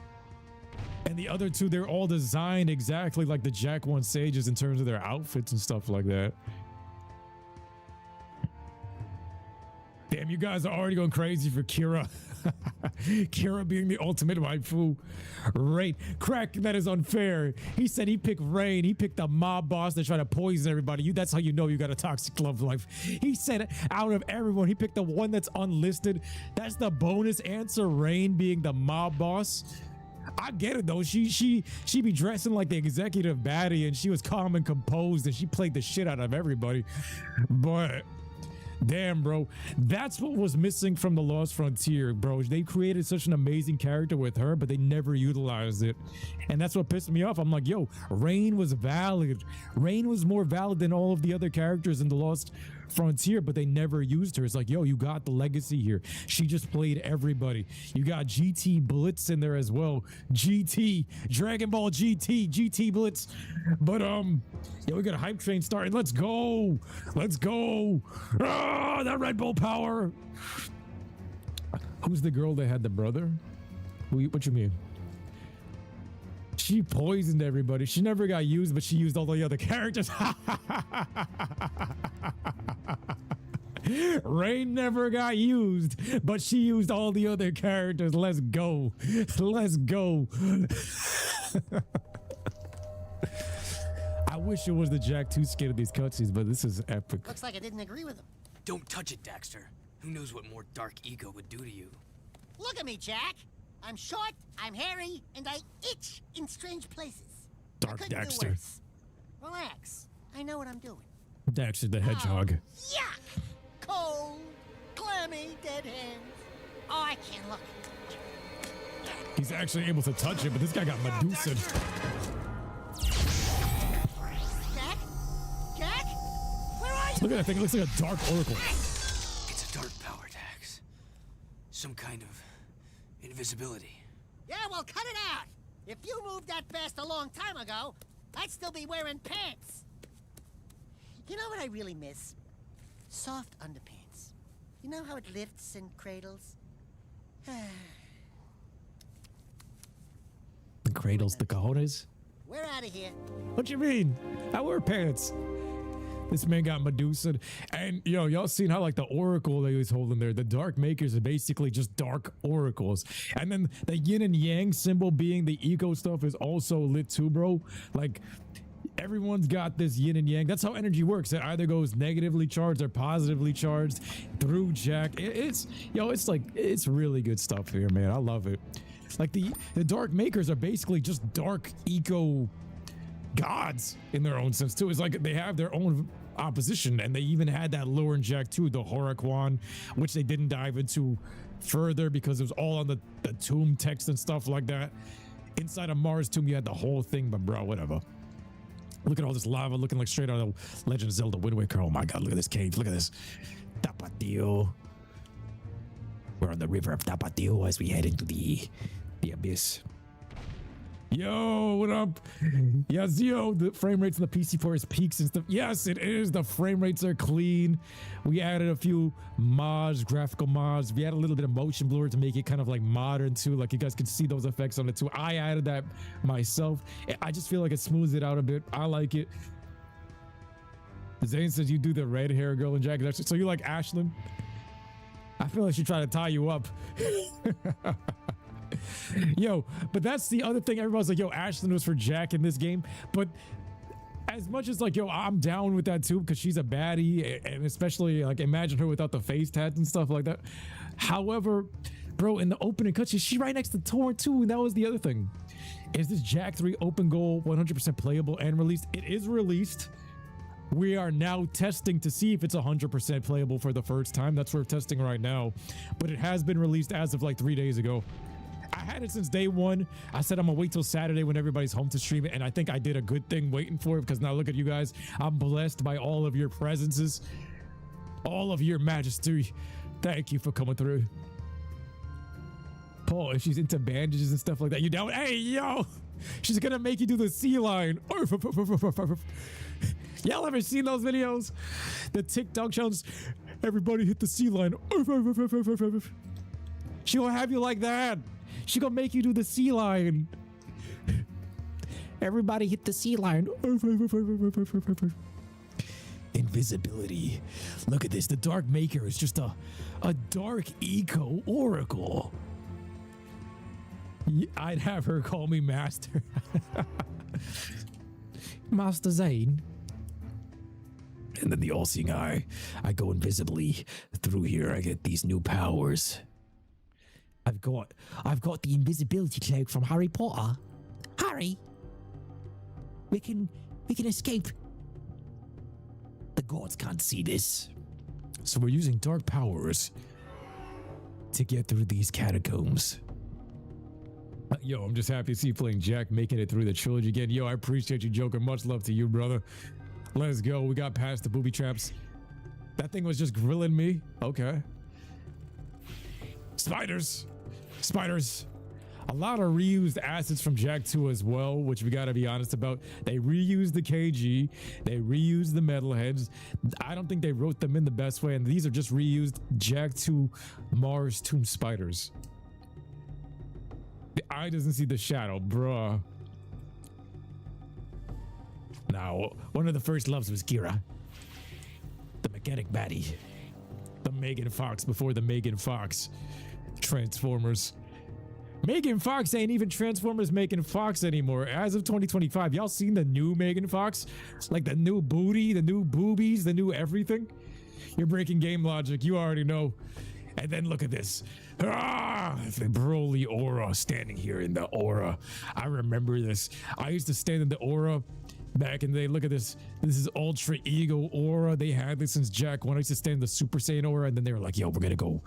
And the other 2, they're all designed exactly like the Jak 1 sages in terms of their outfits and stuff like that. Damn, you guys are already going crazy for Kira. Kira being the ultimate waifu. Rain. Crack, that is unfair. He said he picked Rain. He picked the mob boss that tried to poison everybody. That's how you know you got a toxic love life. He said out of everyone, he picked the one that's unlisted. That's the bonus answer, Rain being the mob boss. I get it though. She be dressing like the executive baddie and she was calm and composed and she played the shit out of everybody. But damn, bro, that's what was missing from the Lost Frontier, bro. They created such an amazing character with her, but they never utilized it. And that's what pissed me off. I'm like, yo, Rain was valid. Rain was more valid than all of the other characters in the Lost Frontier, but they never used her. It's like, yo, you got the legacy here. She just played everybody. You got GT Blitz in there as well. GT, Dragon Ball GT Blitz. But yeah, we got a hype train starting. Let's go. Let's go. Ah, that Red Bull power. Who's the girl that had the brother? What you mean? She poisoned everybody. She never got used, but she used all the other characters. Rain never got used, but she used all the other characters. Let's go. Let's go. I wish it was the Jak 2 skin of these cutscenes, but this is epic. Looks like I didn't agree with him. Don't touch it, Daxter. Who knows what more dark ego would do to you? Look at me, Jak. I'm short, I'm hairy, and I itch in strange places. Dark Daxter. Relax. I know what I'm doing. Daxter the Hedgehog. Oh, yuck! Cold, clammy, dead hands. Oh, I can't look. He's actually able to touch it, but this guy got Medusa. Jak? Jak? Where are you? Look at that thing. It looks like a dark oracle. It's a dark power, Dax. Some kind of invisibility. Yeah, well, cut it out. If you moved that fast a long time ago, I'd still be wearing pants. You know what I really miss? Soft underpants. You know how it lifts and cradles? The cradles, the cojones. We're out of here. What you mean? I wear pants. This man got Medusa. And yo, y'all seen how like the oracle they was holding there, the dark makers are basically just dark oracles. And then the yin and yang symbol being the eco stuff is also lit too, bro. Like everyone's got this yin and yang. That's how energy works. It either goes negatively charged or positively charged through Jack. It's really good stuff here, man. I love it. Like the dark makers are basically just dark eco gods in their own sense too. It's like they have their own opposition, and they even had that lore in Jack 2, the Horror, which they didn't dive into further because it was all on the tomb text and stuff like that. Inside of Mars tomb you had the whole thing, but bro, whatever. Look at all this lava looking like straight out of Legend of Zelda Wind Waker. Oh my god, look at this cave, look at this. Tapatio. We're on the river of Tapatio as we head into the abyss. Yo, what up? Yes, yo, the frame rates on the PC4 is peaks and stuff. Yes, it is. The frame rates are clean. We added a few mods, graphical mods. We added a little bit of motion blur to make it kind of like modern too. Like you guys can see those effects on it too. I added that myself. I just feel like it smooths it out a bit. I like it. Zane says you do the red hair girl in Jack. So you like Ashlyn? I feel like she's trying to tie you up. Yo, but that's the other thing. Everybody's like, yo, Ashlyn was for Jack in this game. But as much as like, yo, I'm down with that too, because she's a baddie, and especially like imagine her without the face tats and stuff like that. However, bro, in the opening cutscene, she's right next to Torrent too, and that was the other thing. Is this Jack 3 open goal 100% playable and released? It is released. We are now testing to see if it's 100% playable for the first time. That's what we're testing right now. But it has been released as of like 3 days ago. I had it since day one. I said I'm gonna wait till Saturday when everybody's home to stream it, and I think I did a good thing waiting for it, because now look at you guys. I'm blessed by all of your presences, all of your majesty. Thank you for coming through. Paul, if she's into bandages and stuff like that, you down? Hey, yo, she's gonna make you do the sea line. Y'all ever seen those videos? The TikTok challenge, everybody hit the sea line. She gonna have you like that. She gonna make you do the sea line. Everybody hit the sea line. Invisibility. Look at this. The Dark Maker is just a dark eco oracle. I'd have her call me Master. Master Zane. And then the all-seeing eye. I go invisibly through here. I get these new powers. I've got the invisibility cloak from Harry Potter. Harry, we can escape. The gods can't see this. So we're using dark powers to get through these catacombs. Yo, I'm just happy to see you playing Jack, making it through the trilogy again. Yo, I appreciate you, Joker. Much love to you, brother. Let's go. We got past the booby traps. That thing was just grilling me. Okay. Spiders. Spiders. A lot of reused assets from Jack 2 as well, which we gotta be honest about. They reused the KG. They reused the metalheads. I don't think they wrote them in the best way, and these are just reused Jack 2 Mars tomb spiders. The eye doesn't see the shadow, bruh. Now, one of the first loves was Kira, the mechanic baddie, the Megan Fox before the Megan Fox Transformers. Megan Fox ain't even Transformers Megan Fox anymore. As of 2025, y'all seen the new Megan Fox? Like the new booty, the new boobies, the new everything? You're breaking game logic, you already know. And then look at this. Ah, the Broly aura, standing here in the aura. I remember this. I used to stand in the aura back in the day. Look at this. This is Ultra Ego aura. They had this since Jack 1. I used to stand in the Super Saiyan aura, and then they were like, yo, we're gonna go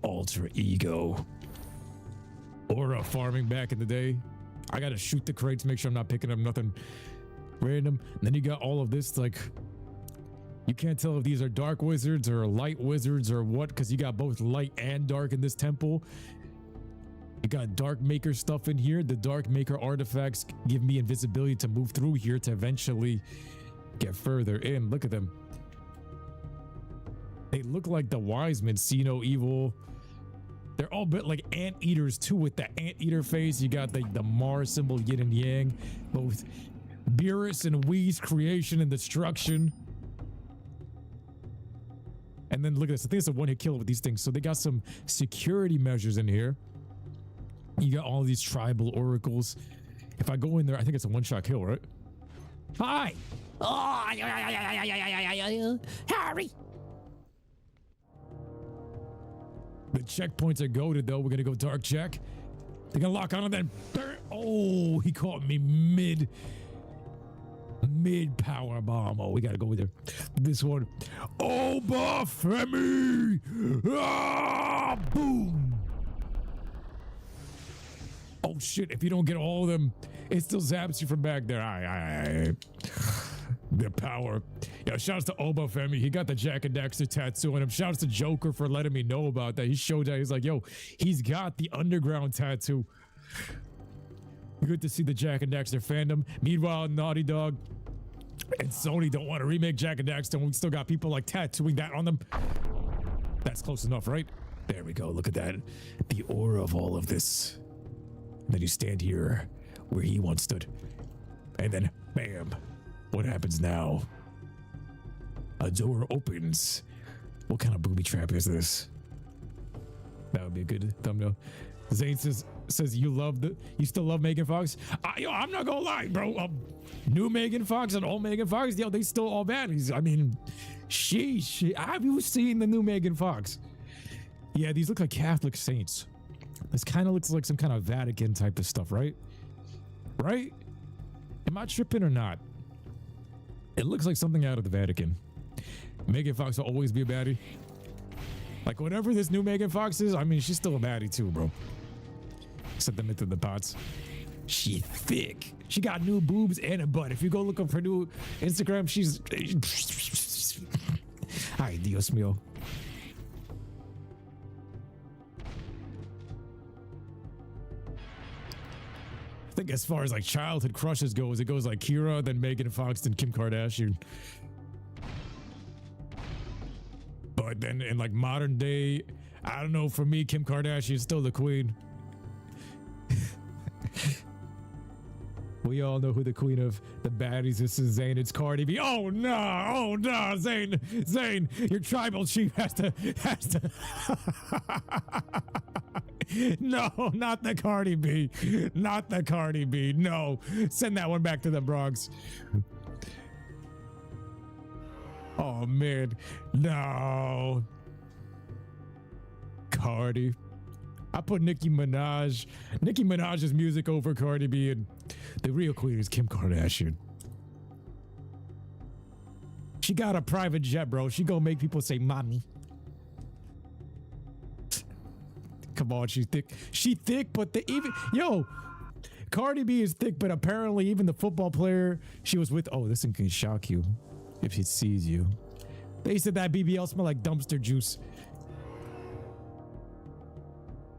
Ultra Ego. Aura farming back in the day. I gotta shoot the crates, make sure I'm not picking up nothing random. And then you got all of this, like, you can't tell if these are dark wizards or light wizards or what, because you got both light and dark in this temple. You got Dark Maker stuff in here. The Dark Maker artifacts give me invisibility to move through here to eventually get further in. Look at them. They look like the wise men, see no evil. They're all bit like anteaters too, with the anteater face. You got the Mars symbol, yin and yang, both Beerus and Whis, creation and destruction. And then look at this. I think it's a one-hit kill with these things. So they got some security measures in here. You got all these tribal oracles. If I go in there, I think it's a one-shot kill, right? Hi! Oh, Harry! The checkpoints are goated though. We're gonna go dark check. They're gonna lock on and then oh, he caught me mid power bomb. Oh, we gotta go with her. This one. Oh, Femi! Ah, boom! Oh shit! If you don't get all of them, it still zaps you from back there. The power. Yeah, shouts to Oba Femi. He got the Jack and Daxter tattoo on him. Shouts to Joker for letting me know about that. He showed that. He's like, yo, he's got the underground tattoo. Good to see the Jack and Daxter fandom. Meanwhile, Naughty Dog and Sony don't want to remake Jack and Daxter. We still got people like tattooing that on them. That's close enough, right? There we go. Look at that. The aura of all of this. And then you stand here where he once stood. And then, bam. What happens now? A door opens. What kind of booby trap is this? That would be a good thumbnail. Zane says you still love Megan Fox? I'm not gonna lie, bro. New Megan Fox and old Megan Fox, yo, they still all baddies. I mean, have you seen the new Megan Fox? Yeah, these look like Catholic saints. This kind of looks like some kind of Vatican type of stuff, right? Right? Am I tripping or not? It looks like something out of the Vatican. Megan Fox will always be a baddie. Like, whatever this new Megan Fox is, I mean, she's still a baddie too, bro. Set them into the pots. She thick. She got new boobs and a butt. If you go look up her new Instagram, she's... Ay, Dios mío. I think as far as like childhood crushes goes, it goes like Kira, then Megan Fox, then Kim Kardashian. But then in like modern day, I don't know, for me, Kim Kardashian is still the queen. We all know who the queen of the baddies is. Zane. It's Cardi B. Oh no, Zane, your tribal chief has to. No, not the Cardi B. Not the Cardi B. No, send that one back to the Bronx. Oh man, no. Cardi. I put Nicki Minaj's music over Cardi B, and the real queen is Kim Kardashian. She got a private jet, bro. She gonna make people say mommy. Come on, she's thick. She thick, but Cardi B is thick, but apparently even the football player she was with, oh, this thing can shock you if he sees you. They said that BBL smelled like dumpster juice.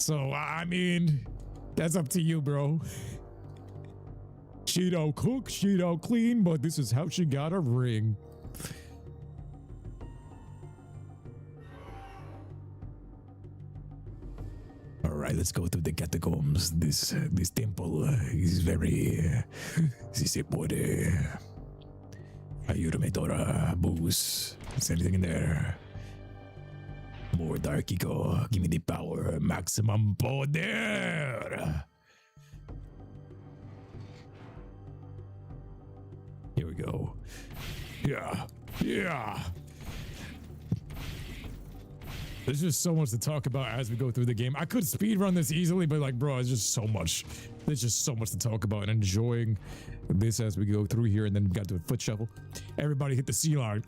So, I mean, that's up to you, bro. She don't cook, she don't clean, but this is how she got a ring. All right, let's go through the catacombs. This temple is very... Si se puede. Ayúdame, Dora. Boost. Is anything in there? More Dark Eco. Give me the power. Maximum poder. Here we go. Yeah. There's just so much to talk about as we go through the game. I could speedrun this easily, but like, bro, it's just so much. There's just so much to talk about, and enjoying this as we go through here. And then we got to a foot shuffle. Everybody hit the C line.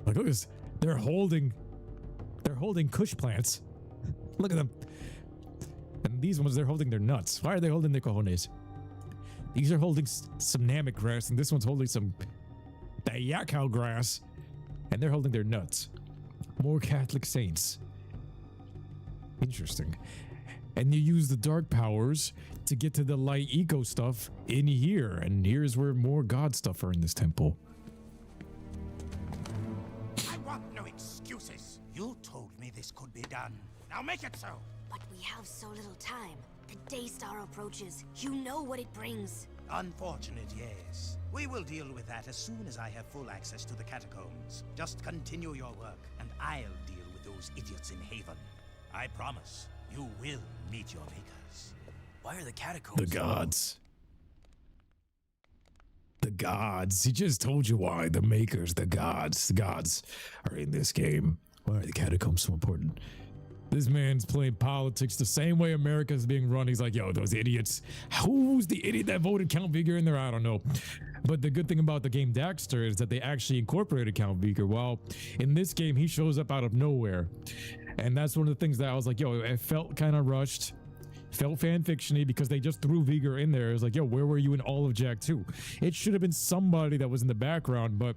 Like, look at this. They're holding Kush plants. Look at them. And these ones, they're holding their nuts. Why are they holding their cojones? These are holding some Namek grass, and this one's holding some Dayakao grass, and they're holding their nuts. More Catholic saints. Interesting. and you use the dark powers to get to the light eco stuff in here. And here's where more god stuff are in this temple. I want no excuses. You told me this could be done. Now make it so. But we have so little time. The Daystar approaches. You know what it brings. Unfortunate, yes. We will deal with that as soon as I have full access to the Catacombs. Just continue your work, and I'll deal with those idiots in Haven. I promise, you will meet your makers. Why are the catacombs? The gods. The gods. He just told you why. The makers, the gods. The gods are in this game. Why are the catacombs so important? This man's playing politics the same way America's being run. He's like, yo, those idiots. Who's the idiot that voted Count Vigor in there? I don't know. But the good thing about the game Daxter is that they actually incorporated Count Vigor. While in this game, he shows up out of nowhere. And that's one of the things that I was like, yo, it felt kind of rushed. Felt fan fictiony because they just threw Vigor in there. It was like, yo, where were you in all of Jak 2? It should have been somebody that was in the background, but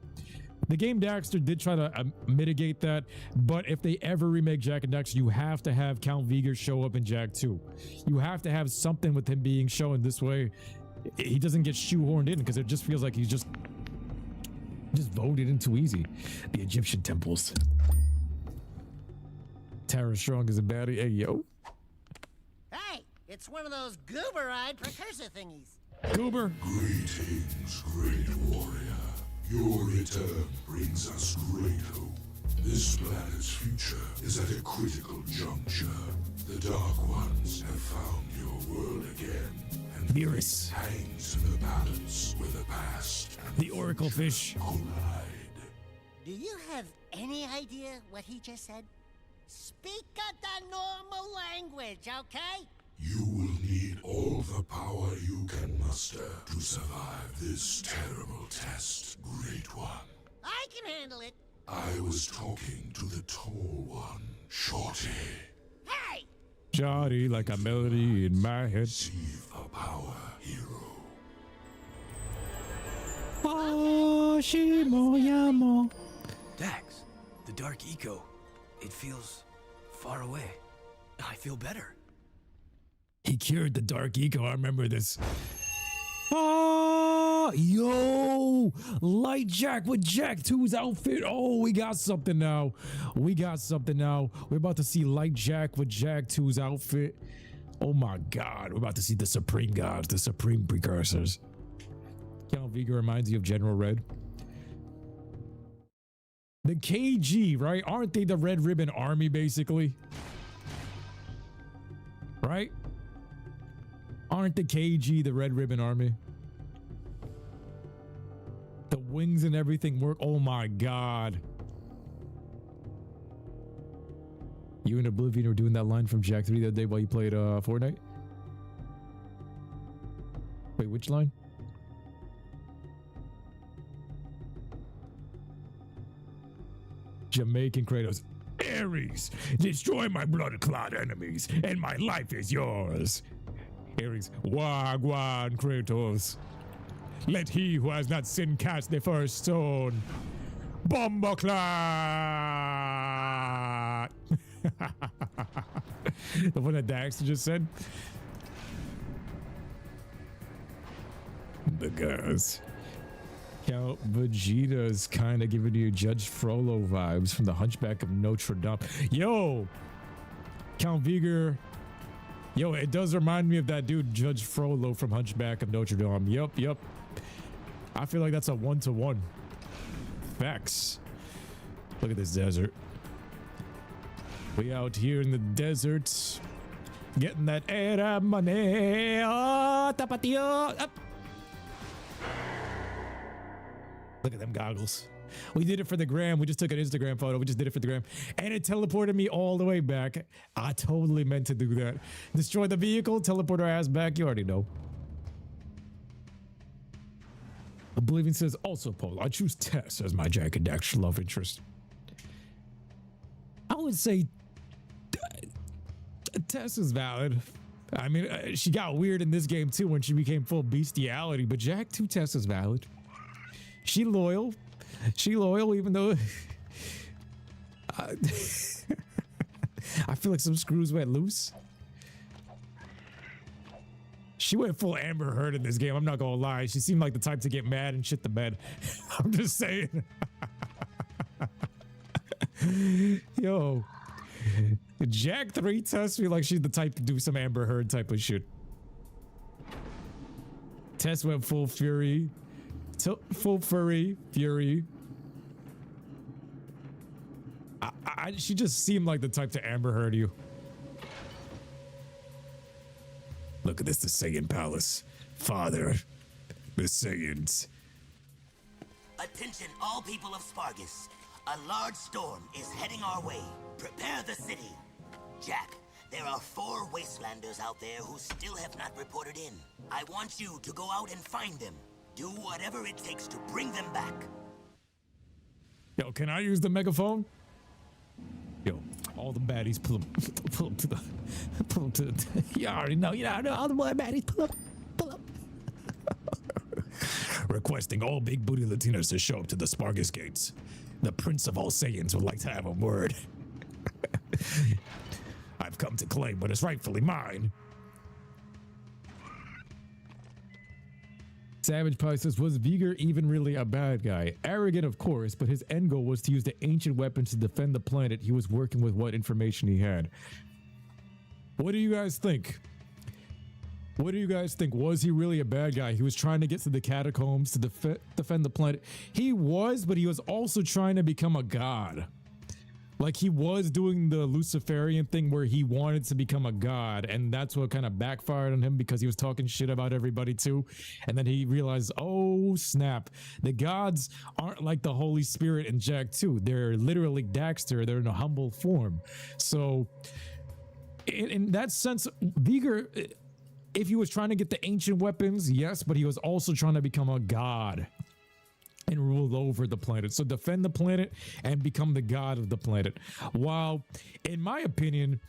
the game Daxter did try to mitigate that. But if they ever remake Jak and Daxter, you have to have Count Vigor show up in Jak 2. You have to have something with him being shown this way. He doesn't get shoehorned in because it just feels like he's just voted in too easy. The Egyptian temples. Tara Strong is a baddie. Hey, yo. Hey, it's one of those goober-eyed precursor thingies. Goober. Greetings, great warrior. Your return brings us great hope. This planet's future is at a critical juncture. The Dark Ones have found your world again, and Beerus hangs in the balance where the past and the Oracle Fish collide. Do you have any idea what he just said? Speak the normal language, okay? You will need all the power you can muster to survive this terrible test, Great One. I can handle it. I was talking to the tall one, Shorty. Hey! Shorty like a melody in my head. Receive the power, hero. Oh, Shimoyamo. Dax, the dark eco. It feels far away. I feel better. He cured the dark eco. I remember this. Oh, yo, Light Jak with Jak 2's outfit. Oh, we got something now. We got something now. We're about to see Light Jak with Jak 2's outfit. Oh my God, we're about to see the Supreme Gods, the Supreme Precursors. Count Vigor reminds you of General Red. The KG, right? Aren't they the Red Ribbon Army, basically? Right? Aren't the KG the Red Ribbon Army? The wings and everything work. Oh my God. You and Oblivion were doing that line from Jak 3 the other day while you played Fortnite? Wait, which line? Jamaican Kratos. Ares, destroy my blood-clot enemies, and my life is yours. Ares, Wagwan Kratos. Let he who has not sinned cast the first stone. Bomboclat! The one that Daxter just said. The guys. Count Vegeta's kind of giving you Judge Frollo vibes from the Hunchback of Notre Dame. Yo! Count Vigor. Yo, it does remind me of that dude, Judge Frollo from Hunchback of Notre Dame. Yup. I feel like that's a one-to-one. Facts. Look at this desert. We out here in the desert. Getting that era money. Oh, tapatio. Up. Look at them goggles. We did it for the gram. We just took an Instagram photo. We just did it for the gram. And it teleported me all the way back. I totally meant to do that. Destroy the vehicle, teleport our ass back. You already know. Oblivion says, also, Paul, I choose Tess as my Jak and Daxter love interest. I would say Tess is valid. I mean, she got weird in this game too when she became full bestiality, but Jak 2 Tess is valid. She loyal. She loyal, even though I feel like some screws went loose. She went full Amber Heard in this game. I'm not gonna lie. She seemed like the type to get mad and shit the bed. I'm just saying. Yo, Jack 3 tests me like she's the type to do some Amber Heard type of shit. Tess went full fury. Full fury. She just seemed like the type to Amber Heard you. Look at this, the Saiyan Palace. Father, the Saiyans. Attention, all people of Spargus. A large storm is heading our way. Prepare the city. Jack, there are 4 Wastelanders out there who still have not reported in. I want you to go out and find them. Do whatever it takes to bring them back. Yo, can I use the megaphone? Yo, all the baddies pull up to the. You already know, all the more baddies pull up. Requesting all big booty Latinos to show up to the Spargus gates. The Prince of all Saiyans would like to have a word. I've come to claim what is rightfully mine. Savage Pie says, was Viger even really a bad guy? Arrogant, of course, but his end goal was to use the ancient weapons to defend the planet. He was working with what information he had. What do you guys think? What do you guys think? Was he really a bad guy? He was trying to get to the catacombs to defend the planet. He was, but he was also trying to become a god. Like, he was doing the Luciferian thing where he wanted to become a god, and that's what kind of backfired on him because he was talking shit about everybody too. And then he realized, oh snap, the gods aren't like the Holy Spirit in Jack 2. They're literally Daxter. They're in a humble form. So in that sense, Viger, if he was trying to get the ancient weapons, yes, but he was also trying to become a god and rule over the planet. So defend the planet and become the god of the planet. While, in my opinion,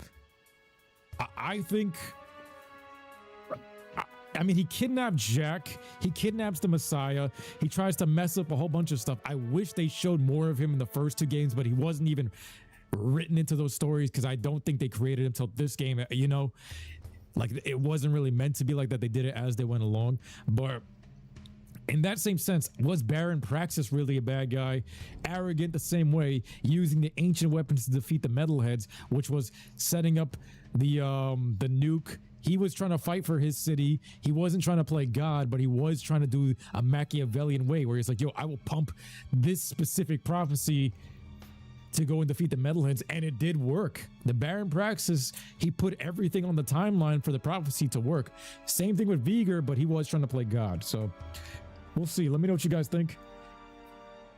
I think, I mean, he kidnapped Jack. He kidnaps the Messiah. He tries to mess up a whole bunch of stuff. I wish they showed more of him in the first 2 games, but he wasn't even written into those stories because I don't think they created him until this game, you know? Like, it wasn't really meant to be like that. They did it as they went along. But in that same sense, was Baron Praxis really a bad guy? Arrogant the same way, using the ancient weapons to defeat the metalheads, which was setting up the nuke. He was trying to fight for his city. He wasn't trying to play God, but he was trying to do a Machiavellian way where he's like, yo, I will pump this specific prophecy to go and defeat the metalheads, and it did work. The Baron Praxis, he put everything on the timeline for the prophecy to work. Same thing with Viger, but he was trying to play God. So we'll see. Let me know what you guys think.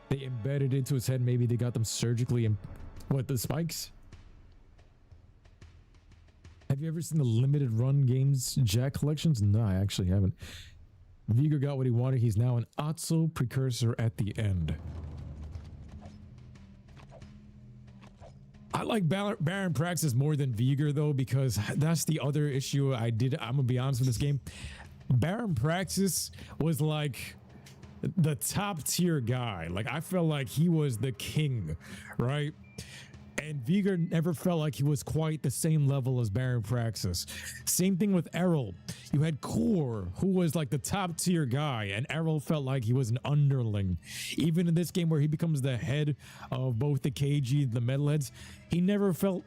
They embedded into his head. Maybe they got them surgically and what, the spikes? Have you ever seen the limited run games Jack collections? No, I actually haven't. Viger got what he wanted. He's now an Otso Precursor at the end. I like Baron Praxis more than Viger though, because that's the other issue I'm gonna be honest with this game. Baron Praxis was like the top tier guy. Like, I felt like he was the king, right? And Viger never felt like he was quite the same level as Baron Praxis. Same thing with Errol. You had Core, who was like the top tier guy, and Errol felt like he was an underling. Even in this game where he becomes the head of both the KG and the metalheads, he never felt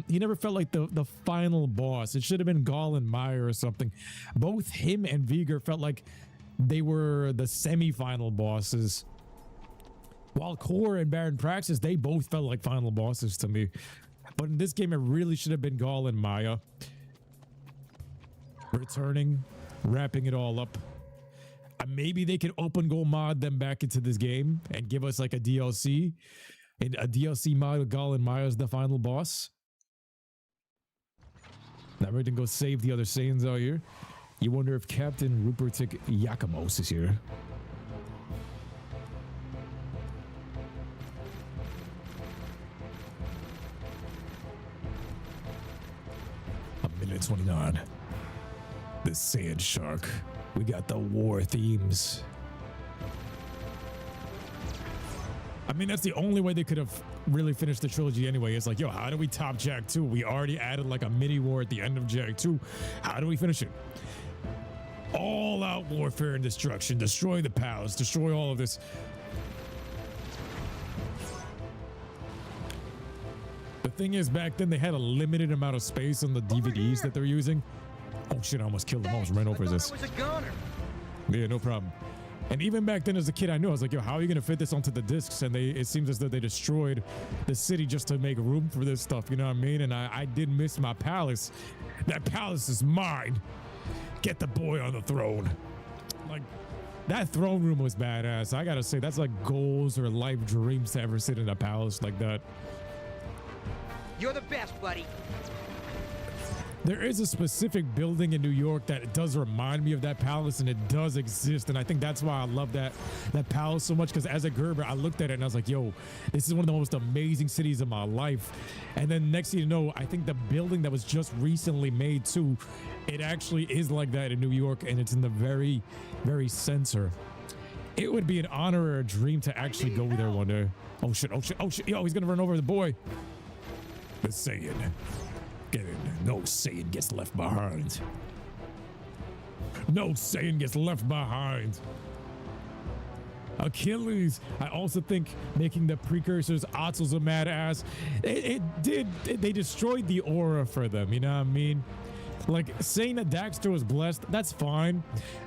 he never felt like the final boss. It should have been Gall and Meyer or something. Both him and Viger felt like they were the semi-final bosses. While Core and Baron Praxis, they both felt like final bosses to me. But in this game, it really should have been Gall and Maya. Returning, wrapping it all up. Maybe they could OpenGoal mod them back into this game and give us like a DLC. And a DLC mod with Gall and Maya as the final boss. Now we're gonna go save the other Saiyans out here. You wonder if Captain Rupertic Yakamos is here. Minute 29. The Saiyan Shark. We got the war themes. I mean, that's the only way they could have really finished the trilogy anyway. It's like, yo, how do we top Jak 2? We already added like a mini war at the end of Jak 2. How do we finish it? All out warfare and destruction. Destroy the palace. Destroy all of this. The thing is, back then they had a limited amount of space on the DVDs that they're using. Oh shit, I almost killed him. I almost ran over this. Yeah, no problem. And even back then as a kid, I knew, I was like, yo, how are you going to fit this onto the discs? And it seems as though they destroyed the city just to make room for this stuff, you know what I mean? And I did miss my palace. That palace is mine. Get the boy on the throne. Like, that throne room was badass. I got to say, that's like goals or life dreams to ever sit in a palace like that. You're the best, buddy. There is a specific building in New York that does remind me of that palace, and it does exist. And I think that's why I love that palace so much, because as a Gerber, I looked at it and I was like, yo, this is one of the most amazing cities of my life. And then next thing you know, I think the building that was just recently made too, it actually is like that in New York, and it's in the very, very center. It would be an honor or a dream to actually go there one day. Oh shit, oh shit, oh shit. Yo, he's gonna run over the boy. The Saiyan. Get in. No Saiyan gets left behind. No Saiyan gets left behind. Achilles. I also think making the precursors Atzel's a mad ass. They destroyed the aura for them, you know what I mean? Like, saying that Daxter was blessed, that's fine,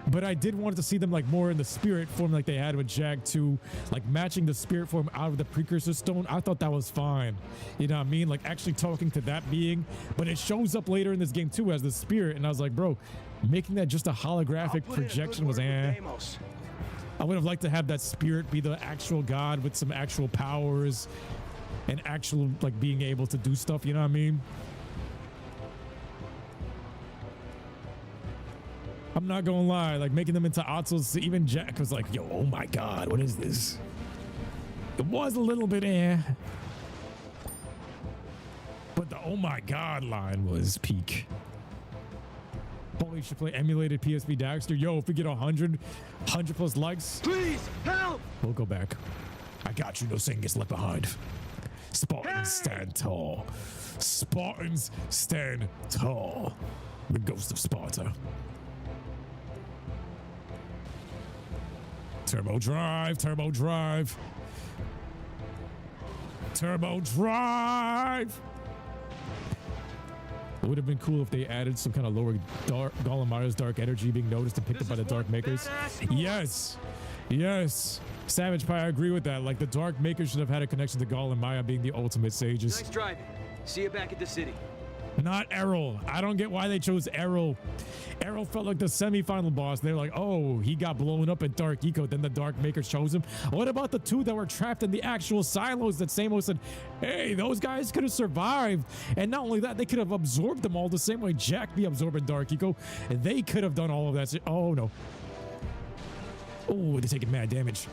but I did want to see them like more in the spirit form like they had with Jak 2, like matching the spirit form out of the precursor stone. I thought that was fine, you know what I mean? Like actually talking to that being, but it shows up later in this game too as the spirit, and I was like, bro, making that just a holographic projection was I would have liked to have that spirit be the actual god with some actual powers and actual like being able to do stuff, you know what I mean? I'm not gonna lie, like making them into Atzel's, even Jak was like, yo, oh my god, what is this? It was a little bit but the oh my god line was peak. Probably should play emulated PSP Daxter. Yo, if we get 100 plus likes, please help. We'll go back. I got you. No Saiyan gets left behind. Spartans stand tall. Spartans stand tall. The ghost of Sparta. Turbo drive, turbo drive. Turbo drive. It would have been cool if they added some kind of lower Golemaya's dark energy being noticed and picked up by the Dark Makers. Yes. Yes. Savage Pie, I agree with that. Like, the Dark Makers should have had a connection to Golemaya being the ultimate sages. Nice driving. See you back at the city. Not Errol. I don't get why they chose Errol. Errol felt like the semi-final boss. They're like, oh, he got blown up in Dark Eco. Then the Dark Makers chose him. What about the two that were trapped in the actual silos that Samo said, hey, those guys could have survived. And not only that, they could have absorbed them all the same way Jak be absorbing Dark Eco. They could have done all of that. Oh, no. Oh, they're taking mad damage.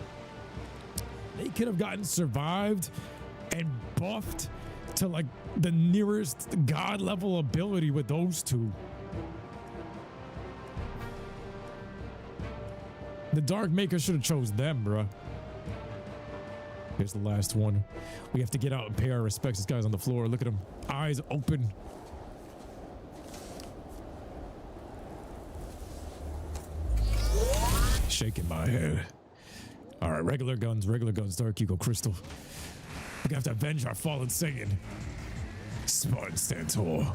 They could have gotten survived and buffed to like the nearest god level ability with those two. The Dark Maker should have chose them, bruh. Here's the last one. We have to get out and pay our respects. This guy's on the floor. Look at him. Eyes open. Shaking my head. All right, regular guns, Dark Eagle Crystal. We're gonna have to avenge our fallen Saiyan. Spartan stand tall.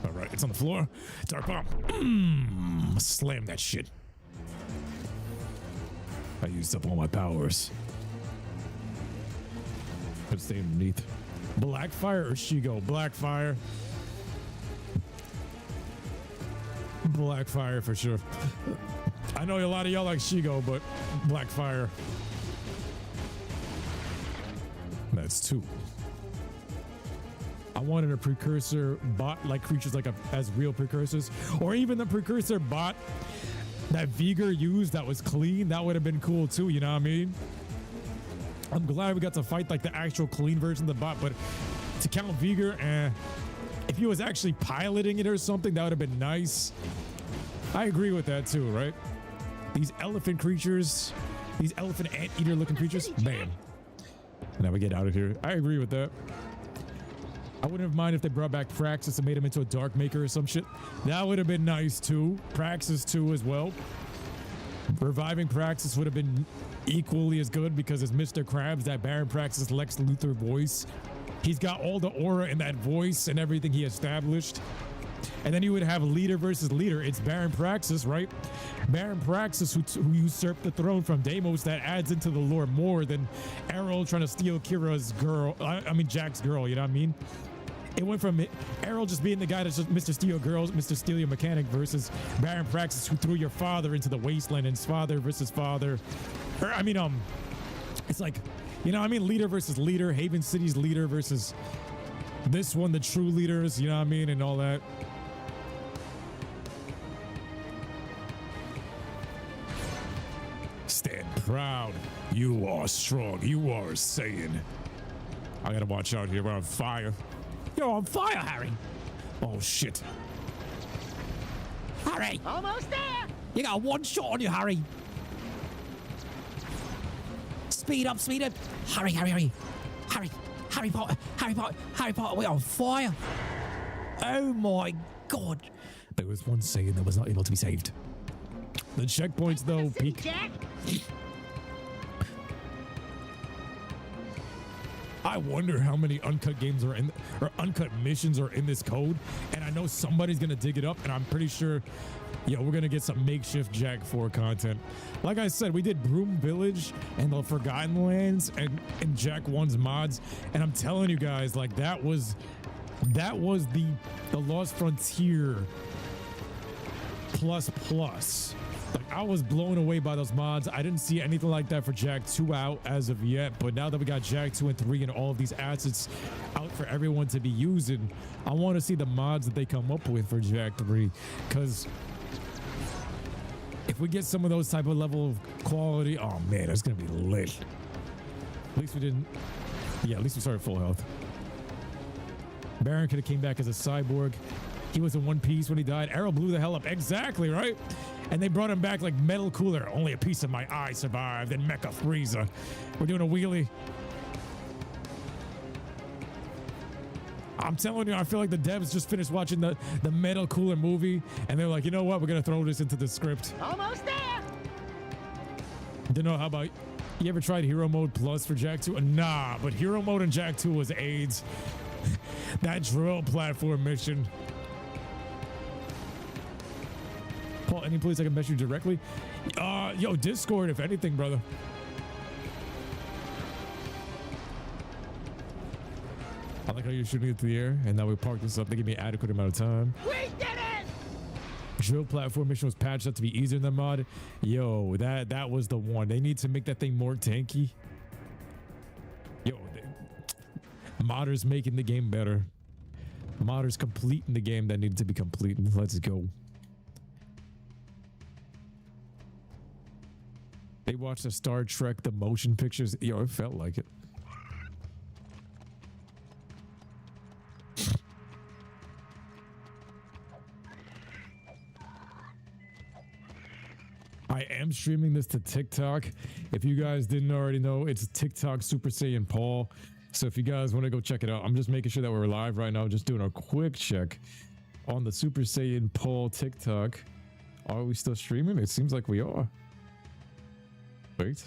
All right, it's on the floor. Dark bomb. Slam that shit. I used up all my powers. Let's stay underneath. Blackfire or Shigo? Blackfire. Blackfire for sure. I know a lot of y'all like Shigo, but Blackfire. That's two. I wanted a precursor bot like creatures like as real precursors, or even the precursor bot that Viger used that was clean. That would have been cool too, you know what I mean? I'm glad we got to fight like the actual clean version of the bot, but to count Viger, if he was actually piloting it or something, that would have been nice. I agree with that too, right? These elephant creatures, these elephant anteater looking creatures, bam. Now we get out of here. I agree with that. I wouldn't have minded if they brought back Praxis and made him into a Dark Maker or some shit. That would have been nice too. Praxis too as well. Reviving Praxis would have been equally as good because it's Mr. Krabs, that Baron Praxis Lex Luthor voice. He's got all the aura in that voice and everything he established. And then you would have leader versus leader. It's Baron Praxis, right? Baron Praxis who usurped the throne from Damus. That adds into the lore more than Errol trying to steal Kira's girl. I mean, Jack's girl, you know what I mean? It went from Errol just being the guy that's just Mr. Steal Girls, Mr. Steal Your Mechanic versus Baron Praxis who threw your father into the wasteland, and it's father versus father. Or, I mean, it's like, you know what I mean? Leader versus leader, Haven City's leader versus this one, the true leaders, you know what I mean? And all that. Stand proud. You are strong. You are a Saiyan. I gotta watch out here. We're on fire. You're on fire, Harry. Oh, shit. Harry! Almost there! You got one shot on you, Harry. Speed up, speed up. Harry, Harry, Harry. Harry, Harry Potter, Harry Potter, Harry Potter, we're on fire. Oh my God. There was one Saiyan that was not able to be saved. The checkpoints, though, peak. I wonder how many uncut games are in, or uncut missions are in this code. And I know somebody's going to dig it up, and I'm pretty sure, we're going to get some makeshift Jack 4 content. Like I said, we did Broom Village and the Forgotten Lands and Jack 1's mods. And I'm telling you guys, like, that was the Lost Frontier plus. Like, I was blown away by those mods. I didn't see anything like that for Jack 2 out as of yet, but now that we got Jack 2 and 3 and all of these assets out for everyone to be using, I want to see the mods that they come up with for Jack 3, because if we get some of those type of level of quality, oh man, that's gonna be lit. At least we didn't, at least we started full health. Baron could have came back as a cyborg. He was in one piece when he died. Arrow blew the hell up. Exactly, right? And they brought him back like Metal Cooler. Only a piece of my eye survived. And Mecha Frieza. We're doing a wheelie. I'm telling you, I feel like the devs just finished watching the Metal Cooler movie. And they're like, you know what? We're going to throw this into the script. Almost there. Don't know, how about, you ever tried Hero Mode Plus for Jack 2? Nah, but Hero Mode in Jack 2 was AIDS. That drill platform mission. Paul, any place I can message you directly? Yo, Discord, if anything, brother. I like how you're shooting it through the air, and now we parked this up. They give me an adequate amount of time. We did it! Drill platform mission was patched up to be easier than mod. Yo, that was the one. They need to make that thing more tanky. Yo, modders making the game better. Modders completing the game that needed to be completed. Let's go. They watched the Star Trek, the motion pictures. Yo, it felt like it. I am streaming this to TikTok. If you guys didn't already know, it's TikTok Super Saiyan Paul. So if you guys want to go check it out, I'm just making sure that we're live right now. Just doing a quick check on the Super Saiyan Paul TikTok. Are we still streaming? It seems like we are. Wait.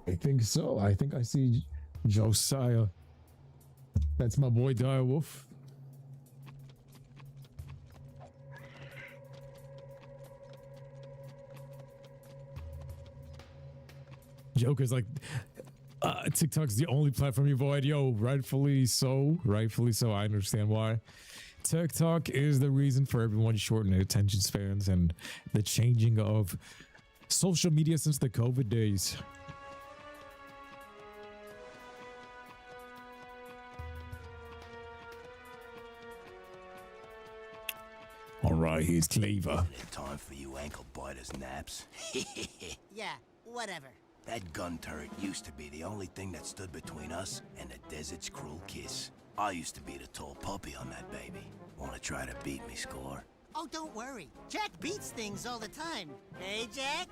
I think so. I think I see Josiah. That's my boy Direwolf. Joker's like, TikTok's the only platform you avoid. Yo, rightfully so. Rightfully so. I understand why. TikTok is the reason for everyone's shortened attention spans and the changing of social media since the COVID days. All right, here's Cleaver. Time for you ankle biters naps. Yeah, whatever. That gun turret used to be the only thing that stood between us and the desert's cruel kiss. I used to be the tall puppy on that baby. Wanna try to beat me, Score? Oh, don't worry. Jack beats things all the time. Hey, Jack?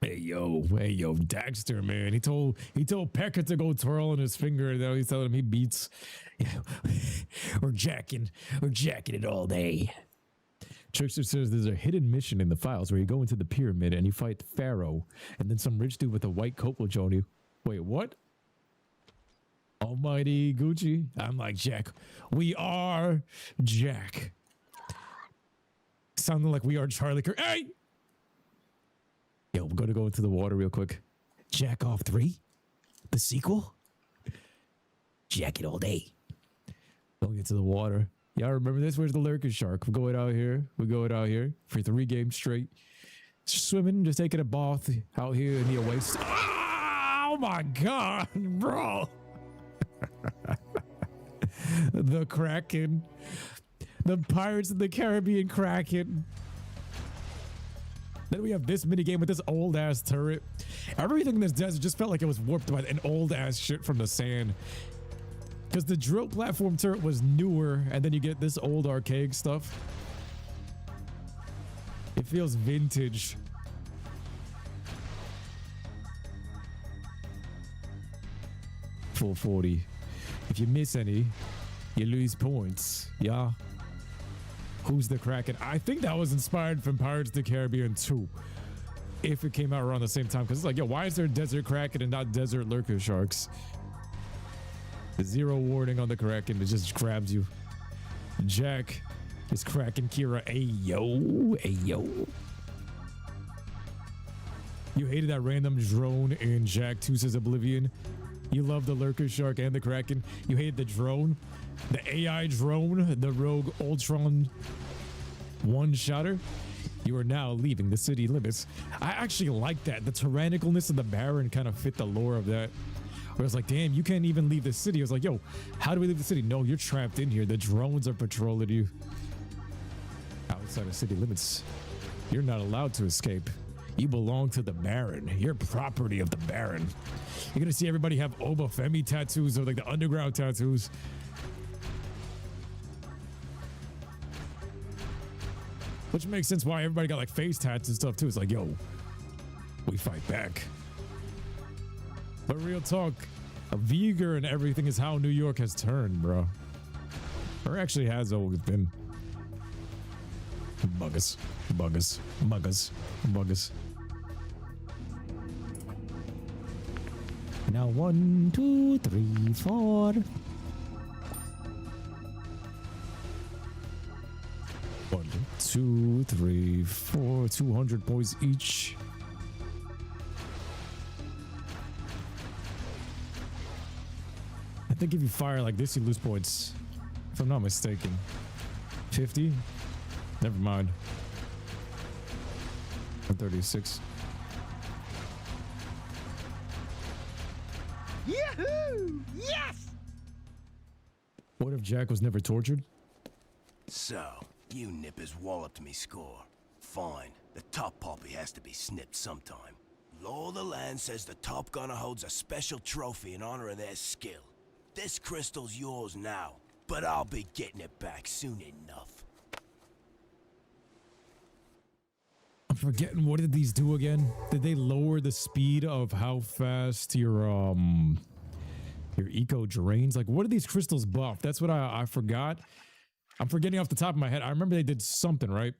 Hey yo, Daxter, man. He told Pecker to go twirl on his finger, and now he's telling him he beats. We're jacking it all day. Trickster says there's a hidden mission in the files where you go into the pyramid and you fight Pharaoh, and then some rich dude with a white coat will join you. Wait, what? Almighty Gucci. I'm like, Jack. We are Jack. Sounding like we are Charlie Kirk. Hey! Yo, we're gonna go into the water real quick. Jack Off 3? The sequel? Jack it all day. Don't get to the water. Y'all remember this? Where's the lurker shark? We're going out here. We're going out here for 3 games straight. Swimming, just taking a bath out here in the oasis. Oh my god, bro. The Kraken. The Pirates of the Caribbean Kraken. Then we have this minigame with this old ass turret. Everything in this desert just felt like it was warped by an old ass shit from the sand. Because the drill platform turret was newer, and then you get this old archaic stuff. It feels vintage. Full 40. If you miss any, you lose points. Yeah. Who's the Kraken? I think that was inspired from Pirates of the Caribbean 2. If it came out around the same time. Because it's like, yo, why is there Desert Kraken and not Desert Lurker Sharks? 0 warning on the Kraken. It just grabs you. Jack is Kraken Kira. Ayo. Ayo. You hated that random drone in Jack 2 Says Oblivion. You love the Lurker Shark and the Kraken. You hated the drone. The AI drone. The Rogue Ultron one-shotter. You are now leaving the city limits. I actually like that. The tyrannicalness of the Baron kind of fit the lore of that. Where it's like, damn, you can't even leave the city. I was like, yo, how do we leave the city? No, you're trapped in here. The drones are patrolling you. Outside of city limits. You're not allowed to escape. You belong to the Baron. You're property of the Baron. You're gonna see everybody have Obafemi tattoos or like the underground tattoos. Which makes sense why everybody got like face tats and stuff too. It's like, yo, we fight back. But real talk, a Viger and everything is how New York has turned, bro. Or actually has always been. Buggus, buggus, muggus, buggus. Now 1, 2, 3, 4. 1, 2, 3, 4. 200 points each. I think if you fire like this, you lose points. If I'm not mistaken. 50? Never mind. 136. Yahoo! Yes! What if Jack was never tortured? So, you nippers walloped me, Score. Fine. The top poppy has to be snipped sometime. Law of the land says the top gunner holds a special trophy in honor of their skill. This crystal's yours now, but I'll be getting it back soon enough. I'm forgetting, what did these do again? Did they lower the speed of how fast your eco drains? Like, what are these crystals buff? That's what I forgot. I'm forgetting off the top of my head. I remember they did something, right?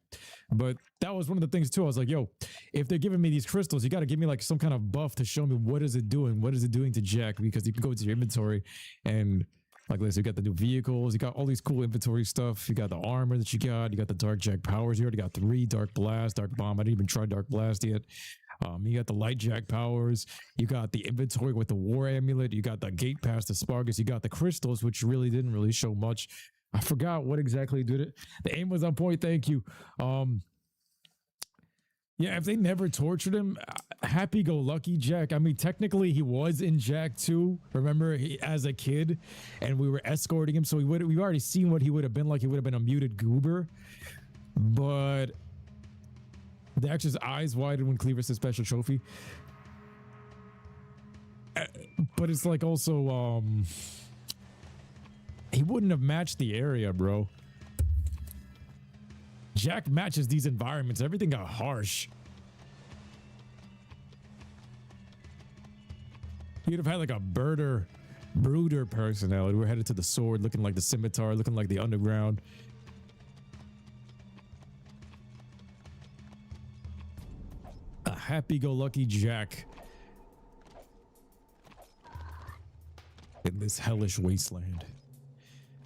But that was one of the things too. I was like, yo, if they're giving me these crystals, you got to give me like some kind of buff to show me what is it doing? What is it doing to Jack? Because you can go to your inventory and like this, you got the new vehicles, you got all these cool inventory stuff. You got the armor that you got the Dark Jack powers. You already got 3 Dark Blast, Dark Bomb. I didn't even try Dark Blast yet. You got the Light Jack powers. You got the inventory with the War Amulet. You got the Gate Pass, the Spargus. You got the crystals, which really didn't really show much. I forgot what exactly did it. The aim was on point. Thank you. Yeah, if they never tortured him, happy-go-lucky Jack. I mean, technically he was in Jack 2. Remember, as a kid, and we were escorting him, so we've already seen what he would have been like. He would have been a muted goober, but Dax's eyes widen when Cleaver says special trophy. But it's like also, he wouldn't have matched the area, bro. Jack matches these environments. Everything got harsh. He'd have had like a brooder personality. We're headed to the sword, looking like the scimitar, looking like the underground. A happy-go-lucky Jack in this hellish wasteland.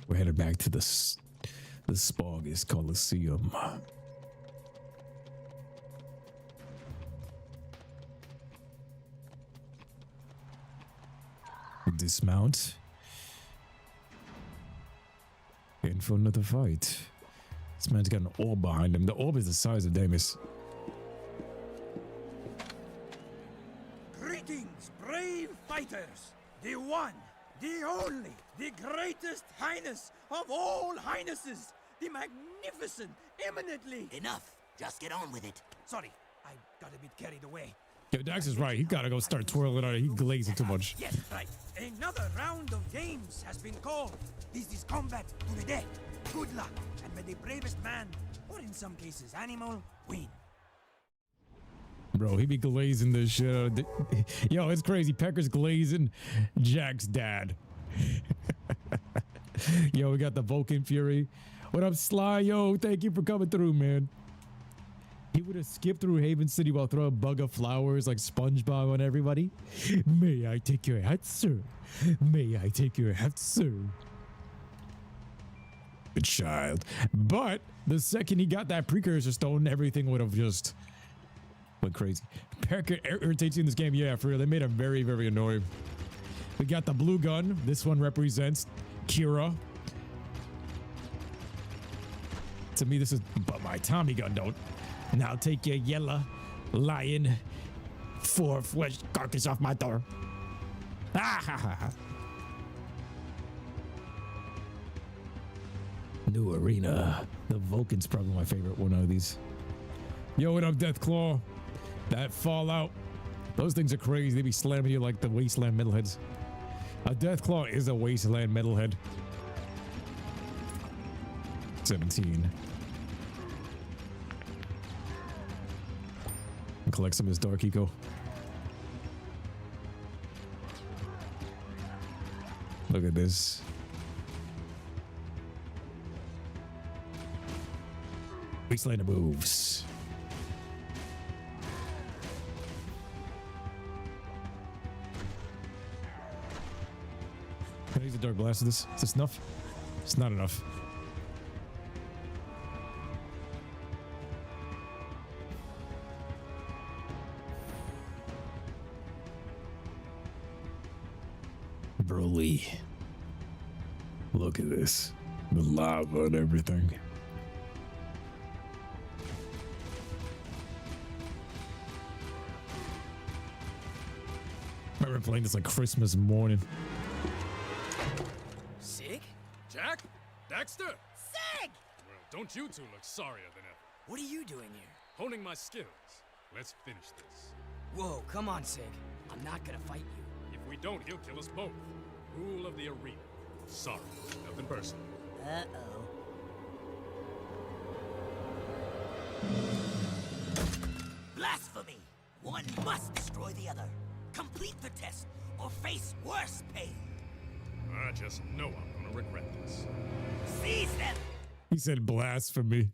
We're headed back to the Spargus Coliseum. Dismount. In for another fight. This man's got an orb behind him. The orb is the size of Damus. Greetings, brave fighters! The one, the only, the greatest highness of all highnesses! The magnificent, eminently... Enough! Just get on with it. Sorry, I got a bit carried away. Yo, Dax is right. He gotta go start twirling on it. He glazing too much. Yes, right. Another round of games has been called. This is combat to the death. Good luck, and may the bravest man, or in some cases animal, win. Bro, he be glazing this shit. Yo, it's crazy. Pecker's glazing Jack's dad. Yo, we got the Vulcan Fury. What up, Sly? Yo, thank you for coming through, man. He would have skipped through Haven City while throwing a bug of flowers like SpongeBob on everybody. May I take your hat, sir? May I take your hat, sir? Good child. But the second he got that Precursor stone, everything would have just went crazy. Pecker irritates you in this game. Yeah, for real. They made him very, very annoying. We got the blue gun. This one represents Kira. To me, this is, but my Tommy gun don't. Now take your yellow lion 4-flesh carcass off my door. Ah, ha, ha, ha. New arena. The Vulcan's probably my favorite one of these. Yo, what up, Deathclaw? That Fallout. Those things are crazy. They be slamming you like the Wasteland metalheads. A Deathclaw is a Wasteland metalhead. 17. Collect some of his dark eco. Look at this. Wastelander moves. Can I use a dark blast of this? Is this enough? It's not enough. Broly. Look at this. The lava and everything. I remember playing this like Christmas morning. Sig? Jack? Dexter? Sig! Well, don't you two look sorrier than ever. What are you doing here? Honing my skills. Let's finish this. Whoa, come on, Sig. I'm not gonna fight you. If we don't, he'll kill us both. Rule of the arena. Sorry, nothing personal. Uh-oh. Blasphemy! One must destroy the other. Complete the test, or face worse pain. I just know I'm gonna regret this. Seize them! He said blasphemy.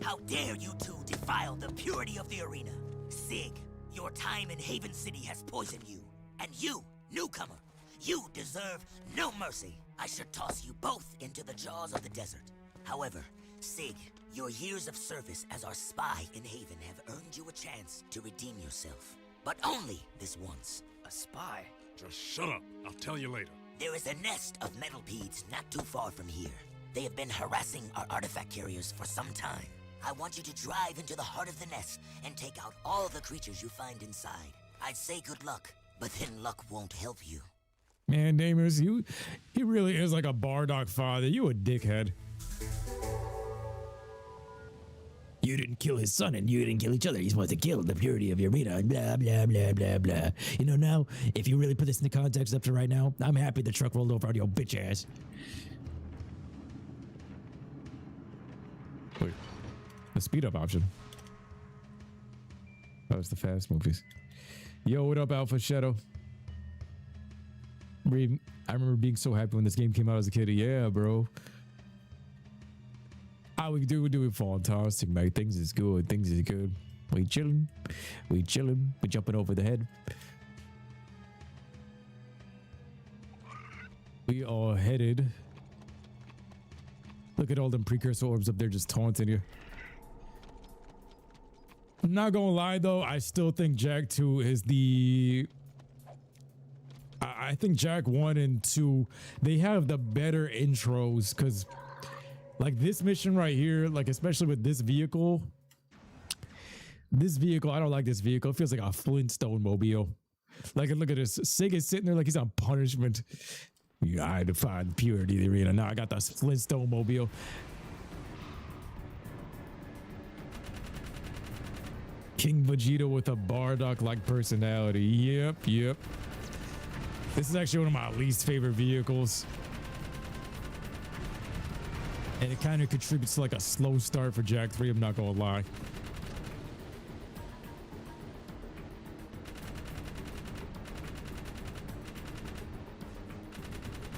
How dare you two defile the purity of the arena? Sig, your time in Haven City has poisoned you. And you, newcomer, you deserve no mercy. I should toss you both into the jaws of the desert. However, Sig, your years of service as our spy in Haven have earned you a chance to redeem yourself. But only this once. A spy? Just shut up. I'll tell you later. There is a nest of metalheads not too far from here. They have been harassing our artifact carriers for some time. I want you to drive into the heart of the nest and take out all the creatures you find inside. I'd say good luck, but then luck won't help you. Man, Damus, he really is like a Bardock father. You a dickhead. You didn't kill his son and you didn't kill each other. You're supposed to kill the purity of your Rita. Blah, blah, blah, blah, blah. You know, now, if you really put this into context up to right now, I'm happy the truck rolled over on your bitch ass. Wait, the speed up option. That was the fast movies. Yo, what up, Alpha Shadow? I remember being so happy when this game came out as a kid. Yeah, bro. How we doing fantastic, mate. Things is good. Things is good. We chilling. We jumping over the head. We are headed. Look at all them precursor orbs up there just taunting you. I'm not gonna lie though, I still think Jak 2 is the... I think Jak 1 and 2, they have the better intros, because like this mission right here, like especially with this vehicle, I don't like this vehicle. It feels like a Flintstone mobile. Like, look at this. Sig is sitting there like he's on punishment. I define purity of the arena. Now I got this Flintstone mobile. King Vegeta with a Bardock-like personality. Yep. This is actually one of my least favorite vehicles. And it kind of contributes to like a slow start for Jak 3, I'm not gonna lie.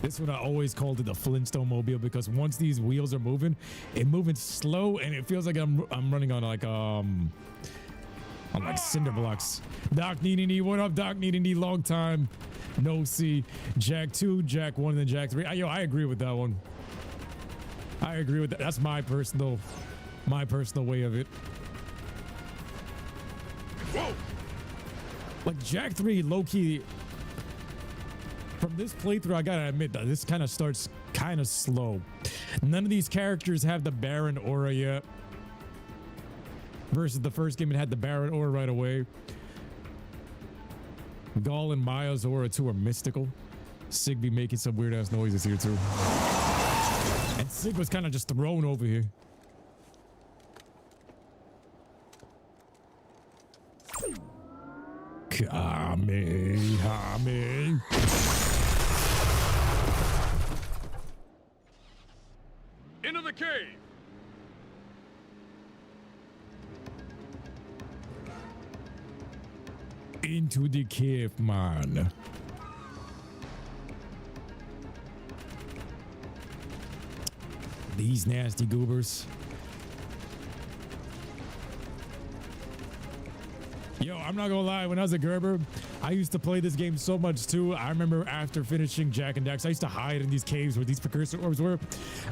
This one I always called it the Flintstone mobile, because once these wheels are moving, it's moving slow and it feels like I'm running on like on like cinder blocks. Doc Needy, what up, Doc Needy? Long time no see. Jak 2, Jak 1, and then Jak 3. I agree with that one. I agree with that. That's my personal way of it. Whoa! Like Jak 3, low key. From this playthrough, I gotta admit that this kind of starts kind of slow. None of these characters have the Baron aura yet. Versus the first game, it had the Baron aura right away. Gaul and Maya's aura too are mystical. Sig be making some weird ass noises here too. And Sig was kind of just thrown over here. Kame. Into the cave! Into the cave, man. These nasty goobers. Yo, I'm not gonna lie, when I was a Gerber, I used to play this game so much too. I remember after finishing Jak and Dax, I used to hide in these caves where these precursor orbs were.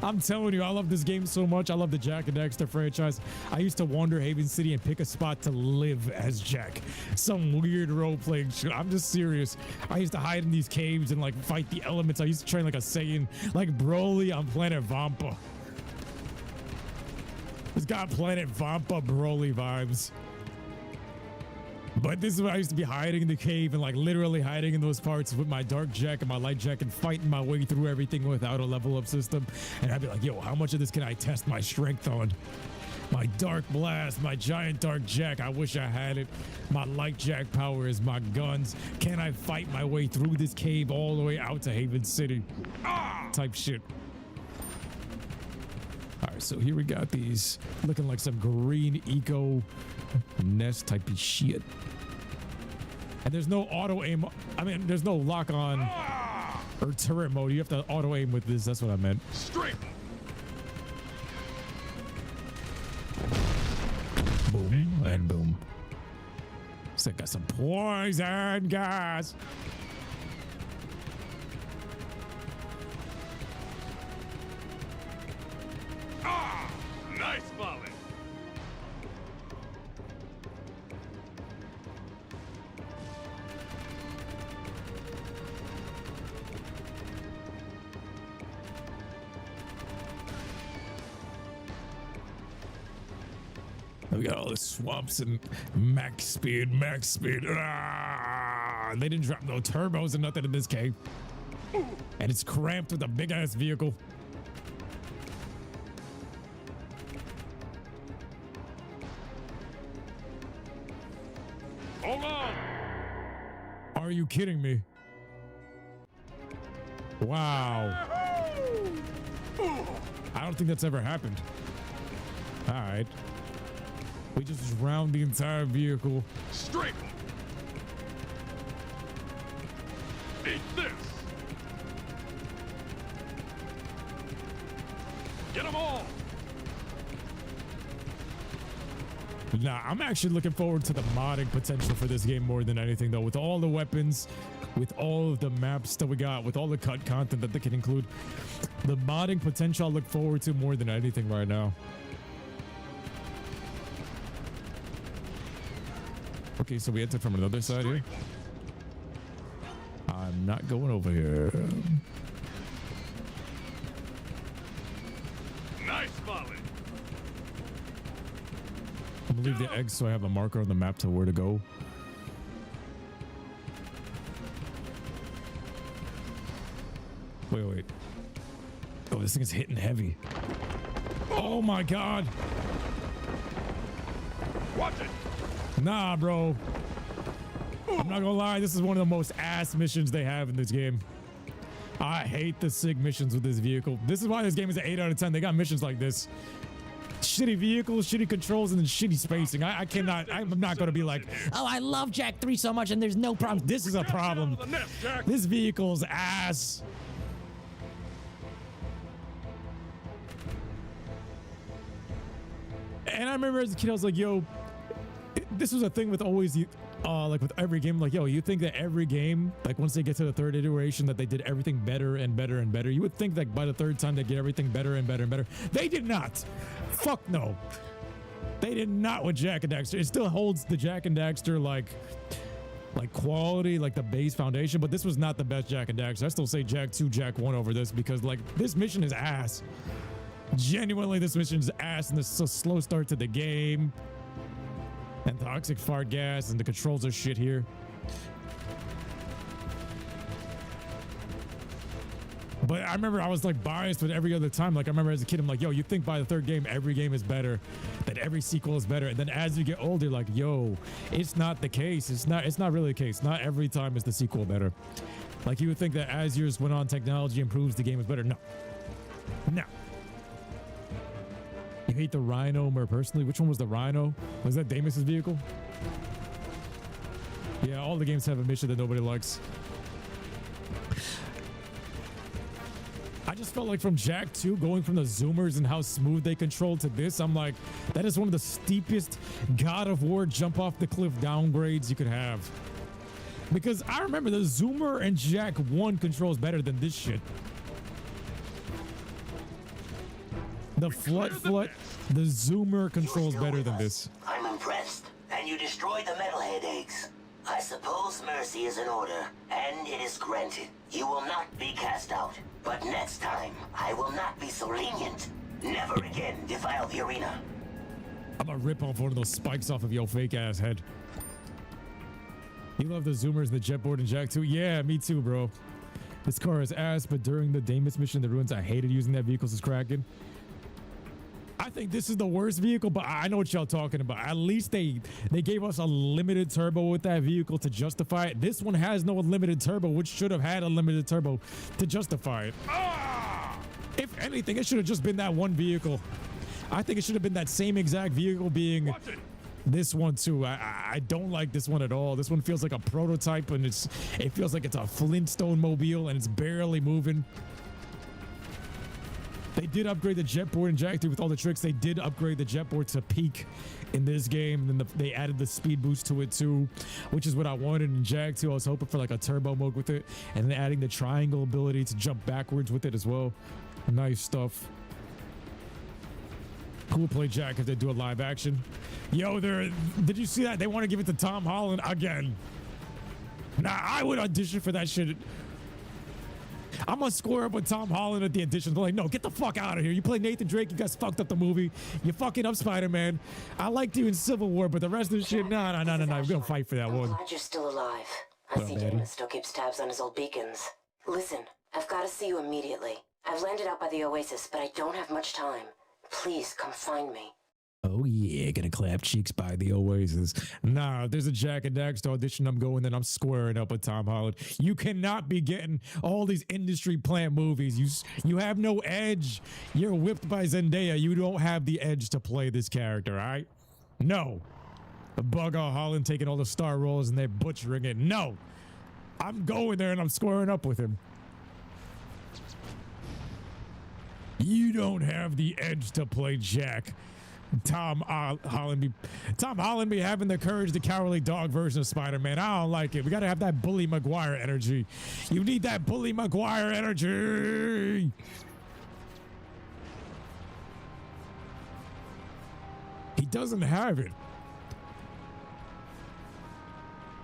I'm telling you, I love this game so much. I love the Jak and Daxter franchise. I used to wander Haven City and pick a spot to live as Jak. Some weird role-playing shit. I'm just serious. I used to hide in these caves and like fight the elements. I used to train like a Saiyan, like Broly on Planet Vampa. It's got Planet Vampa Broly vibes. But this is where I used to be hiding in the cave and like literally hiding in those parts with my dark Jak and my light Jak and fighting my way through everything without a level up system. And I'd be like, yo, how much of this can I test my strength on? My dark blast, my giant dark Jak, I wish I had it. My light Jak power is my guns. Can I fight my way through this cave all the way out to Haven City? Type shit. All right, so here we got these looking like some green eco nest type of shit. And there's no auto aim. I mean, there's no lock on or turret mode. You have to auto aim with this. That's what I meant. Straight. Boom and boom. So got some poison gas. Nice volley. We got all the swamps and max speed. They didn't drop no turbos and nothing in this cave. And it's cramped with a big ass vehicle. Are you kidding me? Wow. I don't think that's ever happened. All right. We just round the entire vehicle. Straight. Eat this. Get them all. Nah, I'm actually looking forward to the modding potential for this game more than anything, though. With all the weapons, with all of the maps that we got, with all the cut content that they can include, the modding potential I look forward to more than anything right now. Okay, so we entered from another side here. I'm not going over here. Nice volley. I'm gonna leave the eggs so I have a marker on the map to where to go. Wait. Oh, this thing is hitting heavy. Oh my god. Watch it. Nah, bro. I'm not gonna lie, this is one of the most ass missions they have in this game. I hate the SIG missions with this vehicle. This is why this game is an 8 out of 10. They got missions like this. Shitty vehicles, shitty controls, and then shitty spacing. I'm not gonna be like, oh, I love Jak 3 so much and there's no problem. This is a problem. This vehicle's ass. And I remember as a kid, I was like, yo, this was a thing with always, like with every game, like, yo, you think that every game, like once they get to the third iteration, that they did everything better and better and better. You would think that by the third time they get everything better and better and better. They did not. Fuck no. They did not with Jak and Daxter. It still holds the Jak and Daxter like quality, like the base foundation, but this was not the best Jak and Daxter. I still say Jak 2, Jak 1 over this because like this mission is ass. Genuinely, this mission is ass, and this is a slow start to the game. And toxic fart gas, and the controls are shit here. But I remember I was like biased with every other time. Like I remember as a kid, I'm like, yo, you think by the third game, every game is better, that every sequel is better. And then as you get older, like, yo, it's not the case. It's not really the case. Not every time is the sequel better. Like you would think that as years went on, technology improves, the game is better. No. You hate the Rhino more personally? Which one was the Rhino? Was that Damus's vehicle? Yeah, all the games have a mission that nobody likes. I just felt like from Jak 2, going from the zoomers and how smooth they controlled to this, I'm like, that is one of the steepest God of War jump off the cliff downgrades you could have. Because I remember the zoomer and Jak 1 controls better than this shit. The flood, the zoomer controls better than this. I'm impressed. And you destroyed the metalhead eggs. I suppose mercy is in order, and it is granted. You will not be cast out. But next time, I will not be so lenient. Never again defile the arena. I'm gonna rip off one of those spikes off of your fake ass head. You love the zoomers and the jetboard in Jak 2? Yeah, me too, bro. This car is ass, but during the Damus mission in the ruins, I hated using that vehicle as Kraken. I think this is the worst vehicle, but I know what y'all talking about. At least they gave us a limited turbo with that vehicle to justify it. This one has no unlimited turbo, which should have had a limited turbo to justify it. If anything, it should have just been that one vehicle. I think it should have been that same exact vehicle being this one too. I don't like this one at all. This one feels like a prototype, and it feels like it's a Flintstone mobile, and it's barely moving. They did upgrade the jetboard in Jak 3 with all the tricks. They did upgrade the jetboard to peak in this game. And then they added the speed boost to it too, which is what I wanted in Jak 2. I was hoping for like a turbo mode with it, and then adding the triangle ability to jump backwards with it as well. Nice stuff. Cool play Jak if they do a live action. Yo, did you see that? They want to give it to Tom Holland again. Nah, I would audition for that shit. I'm gonna square up with Tom Holland at the auditions. They're like, no, get the fuck out of here. You play Nathan Drake, you guys fucked up the movie. You fucking up Spider-Man. I liked you in Civil War, but the rest of the shit, no. We're gonna fight for that one. I'm glad you're still alive. I see Damus still keeps tabs on his old beacons. Listen, I've got to see you immediately. I've landed out by the Oasis, but I don't have much time. Please come find me. Oh yeah, gonna clap cheeks by the Oasis. Nah, if there's a Jack and Daxter audition, I'm going, then I'm squaring up with Tom Holland. You cannot be getting all these industry plant movies. You have no edge. You're whipped by Zendaya. You don't have the edge to play this character, all right? No. Bug out Holland taking all the star roles and they're butchering it. No. I'm going there and I'm squaring up with him. You don't have the edge to play Jack. Tom Holland be having the courage, the cowardly dog version of Spider-Man. I don't like it. We gotta have that Bully Maguire energy. You need that Bully Maguire energy. He doesn't have it.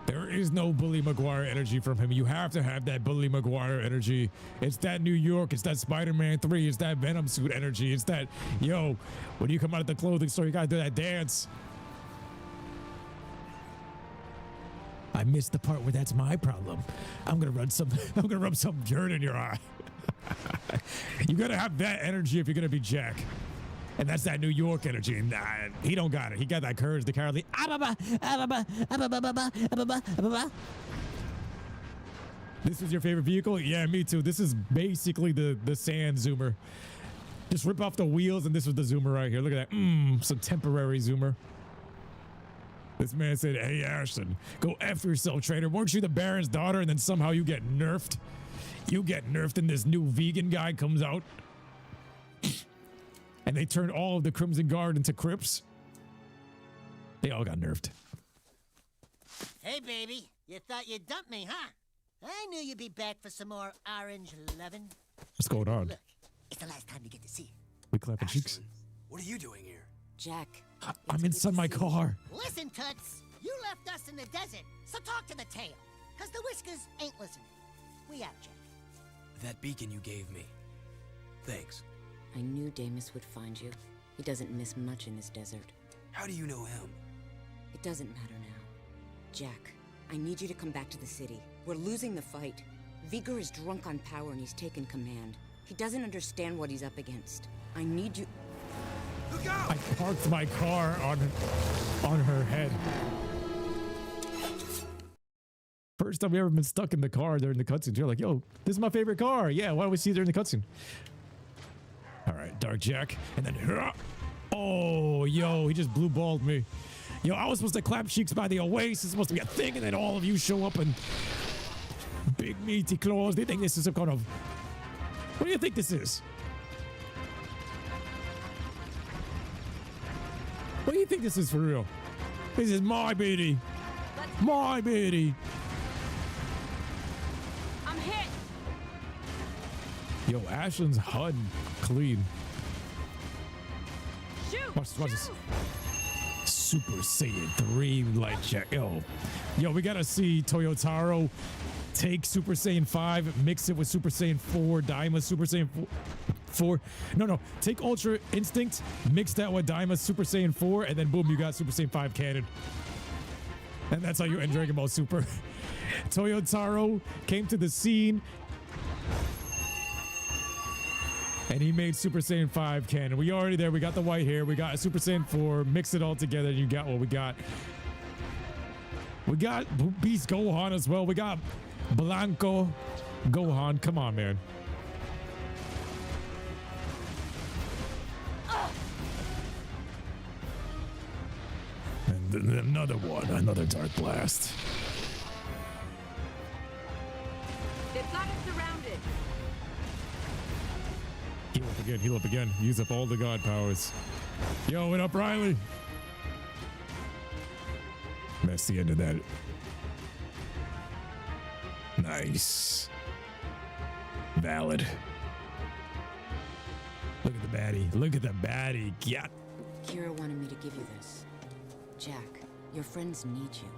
There is no Bully Maguire energy from him. You have to have that Bully Maguire energy. It's that New York. It's that Spider-Man 3. It's that Venom suit energy. It's that, yo, when you come out of the clothing store, you gotta do that dance. I missed the part where that's my problem. I'm gonna rub some dirt in your eye. You gotta have that energy if you're gonna be Jack. And that's that New York energy. Nah, he don't got it. He got that courage, the cowardly. This is your favorite vehicle? Yeah, me too. This is basically the sand zoomer. Just rip off the wheels and this was the zoomer right here. Look at that. Some temporary zoomer. This man said, hey, Ashton, go F yourself, traitor. Weren't you the Baron's daughter? And then somehow you get nerfed. You get nerfed and this new vegan guy comes out. And they turned all of the Crimson Guard into Crips. They all got nerfed. Hey, baby. You thought you'd dump me, huh? I knew you'd be back for some more orange lovin'. What's going on? Look, it's the last time you get to see it. We clapping cheeks. What are you doing here? Jack. I'm inside my car. Listen, Toots. You left us in the desert, so talk to the tail. Because the Whiskers ain't listening. We out, Jack. That beacon you gave me. Thanks. I knew Damus would find you. He doesn't miss much in this desert. How do you know him? It doesn't matter now. Jack, I need you to come back to the city. We're losing the fight. Vigor is drunk on power and he's taken command. He doesn't understand what he's up against. I need you... Look out! I parked my car on her head. First time we ever been stuck in the car during the cutscene. You're like, yo, this is my favorite car. Yeah, why do we see it during the cutscene? All right, Dark Jack. And then, oh, yo, he just blue balled me. Yo, I was supposed to clap cheeks by the Oasis. It's supposed to be a thing, and then all of you show up and big meaty claws. They think this is some kind of... What do you think this is? What do you think this is for real? This is my baby. My baby. I'm hit. Yo, Ashland's HUD clean. Shoot, watch this. Super Saiyan 3 light check. Yo, we gotta see Toyotaro take Super Saiyan 5, mix it with Super Saiyan 4, Daima Super Saiyan 4. No. Take Ultra Instinct, mix that with Daima Super Saiyan 4, and then boom, you got Super Saiyan 5 cannon. And that's how you end Dragon Ball Super. Toyotaro came to the scene. And he made Super Saiyan 5 canon. We already there. We got the white hair. We got Super Saiyan 4. Mix it all together. And you got what we got. We got Beast Gohan as well. We got Blanco Gohan. Come on, man. And then another one. Another Dark Blast. They've got us surrounded. Heal up again. Use up all the god powers. Yo, what up, Riley? That's the end of that. Nice. Valid. Look at the baddie. Look at the baddie. Yeah. Kira wanted me to give you this. Jack, your friends need you.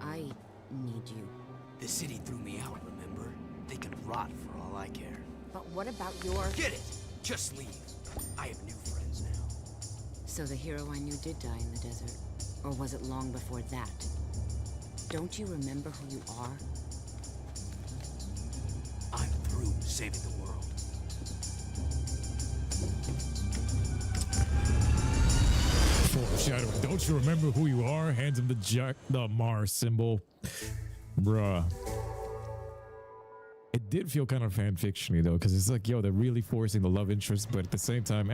I need you. The city threw me out, remember? They can rot for all I care. But what about your... Get it! Just leave. I have new friends now. So the hero I knew did die in the desert? Or was it long before that? Don't you remember who you are? I'm through saving the world. Foreshadowing. Don't you remember who you are? Hands him the Mars symbol. Bruh. It did feel kind of fan-fiction-y though, because it's like, yo, they're really forcing the love interest, but at the same time,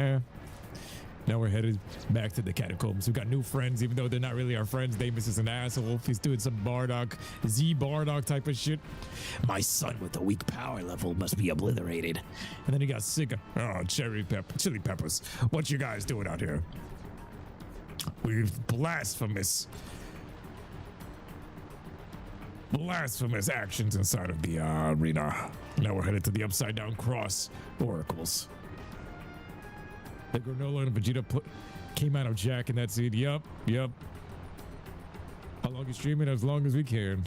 now we're headed back to the Catacombs. We've got new friends, even though they're not really our friends. Damus is an asshole. He's doing some Bardock, Z-Bardock type of shit. My son with a weak power level must be obliterated. And then he got sick of, chili peppers. What you guys doing out here? We've blasphemous actions inside of the arena. Now we're headed to the Upside Down Cross oracles. The granola and Vegeta came out of Jack in that scene. Yup. How long you streaming? As long as we can.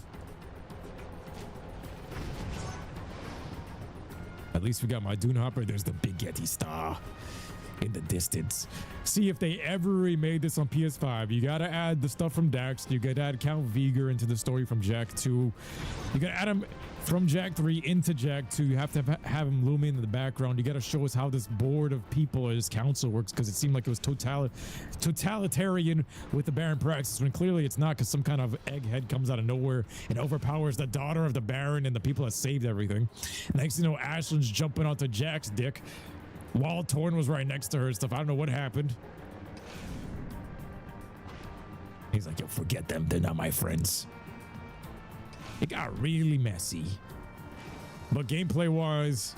At least we got my Dune Hopper. There's the Big Yeti star in the distance. See, if they ever remade this on PS5, you gotta add the stuff from Dax. You gotta add Count Viger into the story from Jak 2. You gotta add him from Jak 3 into Jak 2. You have to have him looming in the background. You gotta show us how this board of people or this council works, because it seemed like it was totalitarian with the Baron Praxis, when clearly it's not, because some kind of egghead comes out of nowhere and overpowers the daughter of the Baron and the people that saved everything. Next thing you know, Ashland's jumping onto Jack's dick while Torn was right next to her and stuff. I don't know what happened. He's like, yo, forget them. They're not my friends. It got really messy. But gameplay-wise,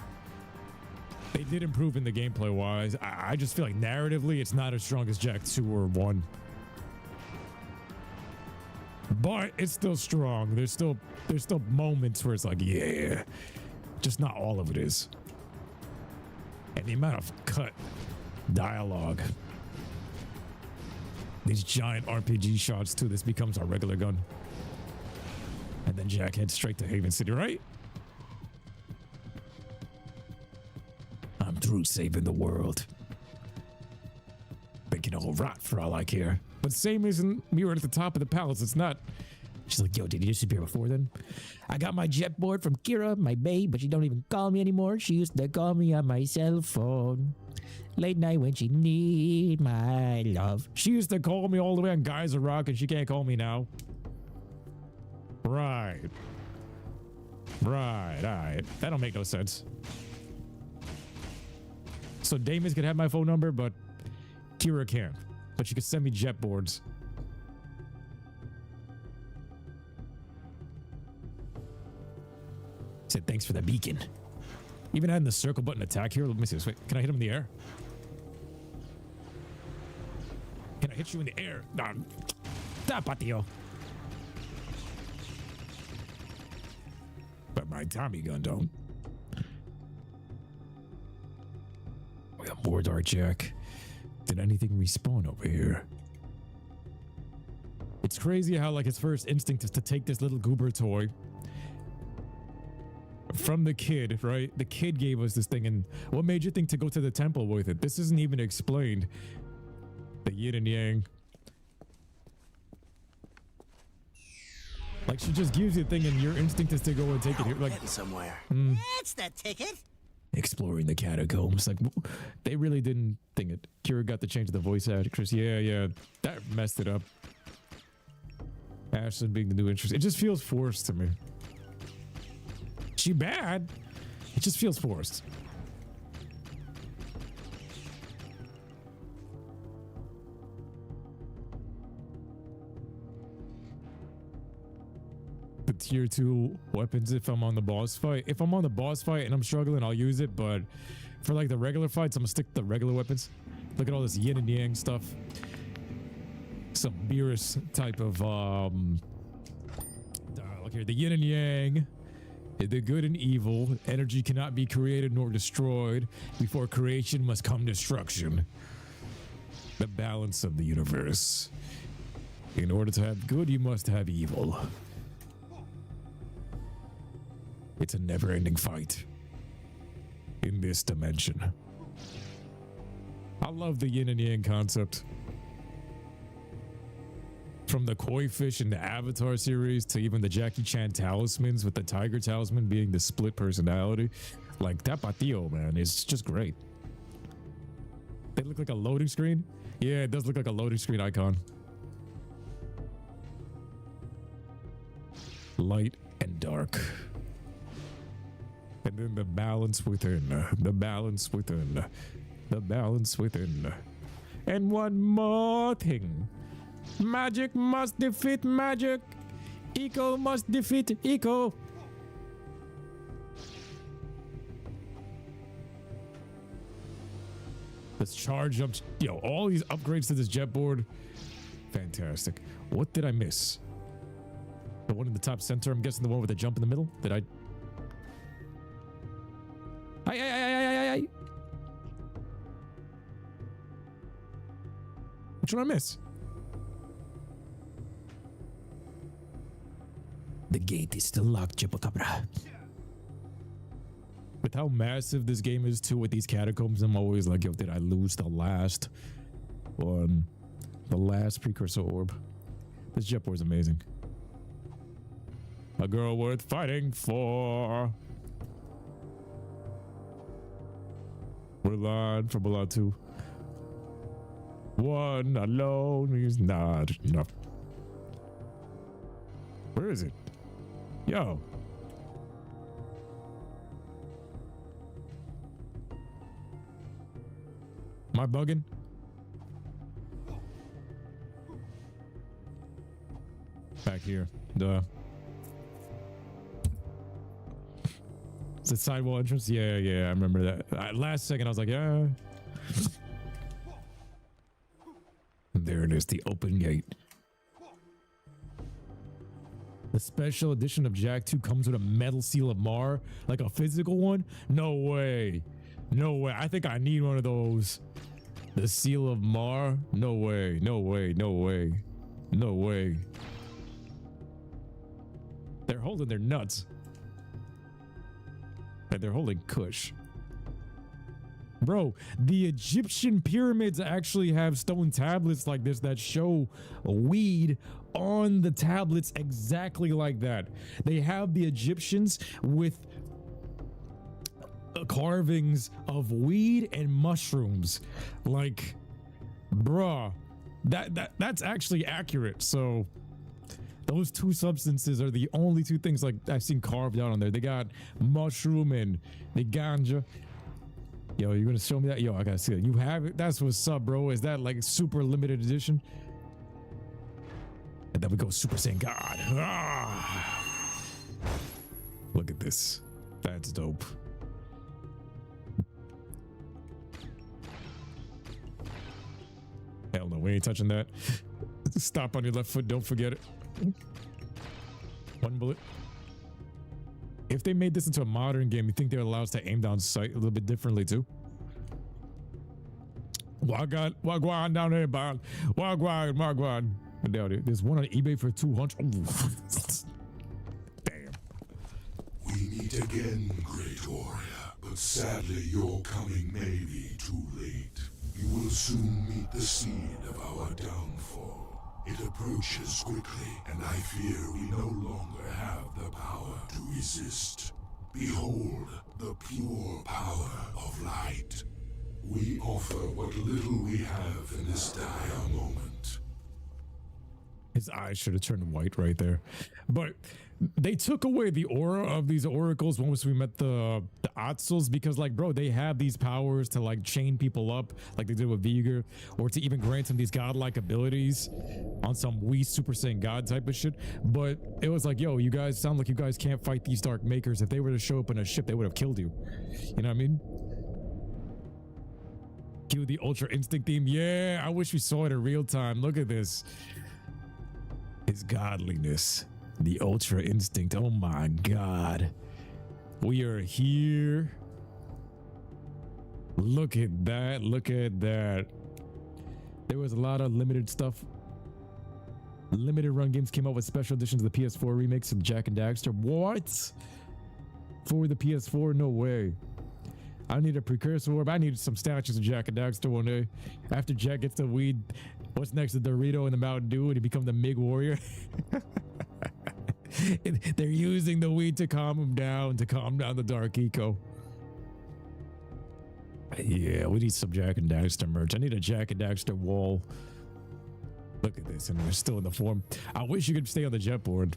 they did improve in the gameplay-wise. I just feel like narratively, it's not as strong as Jak 2 or 1. But it's still strong. There's still moments where it's like, yeah. Just not all of it is. And the amount of cut dialogue. These giant RPG shots too. This becomes our regular gun. And then Jak heads straight to Haven City, right? I'm through saving the world. Thinking all rot for all I care. But same isn't mirrored at the top of the palace. It's not. She's like, yo, did you disappear before then? I got my jet board from Kira, my babe, but she don't even call me anymore. She used to call me on my cell phone. Late night when she need my love. She used to call me all the way on Geyser Rock, and she can't call me now. Right. That don't make no sense. So Damus could have my phone number, but Kira can't. But she could send me jet boards. Said thanks for the beacon. Even adding the circle button attack here. Let me see this. Wait, can I hit him in the air? Can I hit you in the air? Nah. Tapatio. But my Tommy gun don't. We got more Dark Jak. Did anything respawn over here? It's crazy how like his first instinct is to take this little goober toy from the kid, right? The kid gave us this thing, and what made you think to go to the temple with it? This isn't even explained. The yin and yang. Like, she just gives you a thing and your instinct is to go and take it here. Like, somewhere. That's the ticket. Exploring the catacombs. Like, they really didn't think it. Kira got to change the voice actress. Yeah. That messed it up. Ashland being the new interest. It just feels forced to me. She bad. It just feels forced. The tier 2 weapons if I'm on the boss fight. If I'm on the boss fight and I'm struggling, I'll use it, but for like the regular fights, I'm gonna stick to the regular weapons. Look at all this yin and yang stuff. Some Beerus type of dialogue here. The yin and yang. The good and evil. Energy cannot be created nor destroyed. Before creation must come destruction. The balance of the universe. In order to have good, you must have evil. It's a never-ending fight. In this dimension. I love the yin and yang concept. From the koi fish in the Avatar series to even the Jackie Chan talismans, with the tiger talisman being the split personality. Like, Tapatio, man, it's just great. They look like a loading screen. Yeah, it does look like a loading screen icon. Light and dark. And then the balance within. The balance within. The balance within. And one more thing. Magic must defeat magic. Eco must defeat eco. Let's charge up. Yo, all these upgrades to this jet board. Fantastic. What did I miss? The one in the top center. I'm guessing the one with the jump in the middle. Did I? Ay. Which one I miss? The gate is still locked, Chupacabra. With how massive this game is too with these catacombs, I'm always like, yo, did I lose the last one? The last precursor orb. This jet board is amazing. A girl worth fighting for. Mulan from Mulan 2. One alone is not enough. Where is it? Yo. Am I bugging? Back here. Duh. Is it sidewall entrance? Yeah, I remember that. Last second, I was like, yeah. There it is, the open gate. The special edition of Jak 2 comes with a metal seal of Mar, like a physical one? No way. No way. I think I need one of those. The seal of Mar? No way. No way. No way. No way. They're holding their nuts. And they're holding Kush. Bro, the Egyptian pyramids actually have stone tablets like this that show weed on the tablets exactly like that. They have the Egyptians with carvings of weed and mushrooms. Like, bruh, that's actually accurate. So those two substances are the only two things like I've seen carved out on there. They got mushroom and the ganja. Yo, you're gonna show me that? Yo, I gotta see that. You have it? That's what's up, bro. Is that like super limited edition? And then we go Super Saiyan God. Ah! Look at this. That's dope. Hell no, we ain't touching that. Stop on your left foot, don't forget it. One bullet. If they made this into a modern game, you think they'd allow us to aim down sight a little bit differently too? Wagwan down there, Bob. Wagwan. There's one on eBay for 200. Damn. We meet again, great warrior, but sadly your coming may be too late. You will soon meet the seed of our downfall. It approaches quickly, and I fear we no longer have the power to resist. Behold the pure power of light. We offer what little we have in this dire moment. His eyes should have turned white right there. But they took away the aura of these oracles once we met the Atzels, because like, bro, they have these powers to like chain people up like they did with Vigor, or to even grant them these godlike abilities on some Wii Super Saiyan God type of shit. But it was like, yo, you guys sound like you guys can't fight these dark makers. If they were to show up in a ship, they would have killed you. You know what I mean? Cue the Ultra Instinct theme. Yeah, I wish we saw it in real time. Look at this. His godliness. The Ultra Instinct. Oh my god. We are here. Look at that. Look at that. There was a lot of limited stuff. Limited run games came out with special editions of the PS4 remakes of Jak and Daxter. What? For the PS4? No way. I need a precursor orb. I need some statues of Jak and Daxter one day. After Jak gets the weed, what's next? The Dorito and the Mountain Dew, and he become the MiG warrior. They're using the weed to calm him down, to calm down the dark eco. Yeah, we need some Jack and Daxter merch. I need a Jack and Daxter wall. Look at this, and we're still in the form. I wish you could stay on the jet board.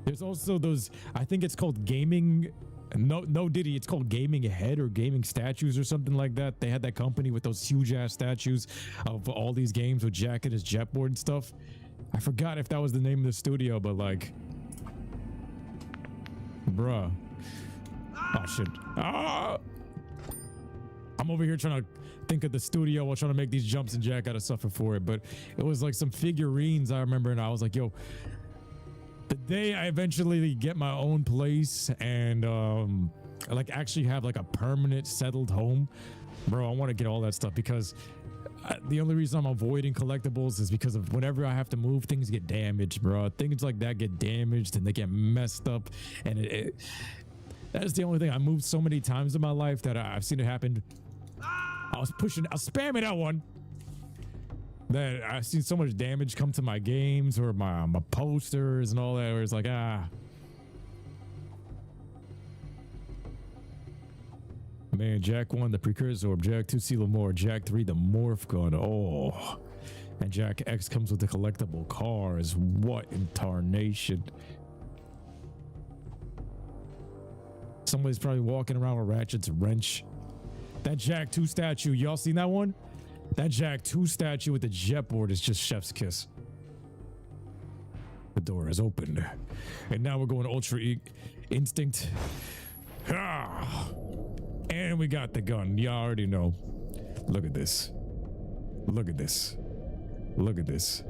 There's also those, I think it's called gaming. No, Diddy, it's called Gaming Head or Gaming Statues or something like that. They had that company with those huge ass statues of all these games with Jack and his jet board and stuff. I forgot if that was the name of the studio, but like, bruh. Oh shit. Ah! I'm over here trying to think of the studio while trying to make these jumps, and Jack got to suffer for it. But it was like some figurines I remember, and I was like, yo, the day I eventually get my own place and like actually have like a permanent settled home, bro, I want to get all that stuff, because the only reason I'm avoiding collectibles is because of whenever I have to move, things get damaged, bro. Things like that get damaged and they get messed up, and that's the only thing. I moved so many times in my life that I've seen it happen. I was spamming that one. That I've seen so much damage come to my games or my posters and all that, where it's like, man, Jack 1, the Precursor, Jack 2, Seal of More, Jack 3, the Morph Gun. Oh, and Jack X comes with the collectible cars. What in tarnation? Somebody's probably walking around with Ratchet's wrench. That Jack 2 statue, y'all seen that one? That Jack 2 statue with the jet board is just chef's kiss. The door is opened. And now we're going Ultra Instinct. Ah! And we got the gun. Y'all already know. Look at this. Look at this. Look at this.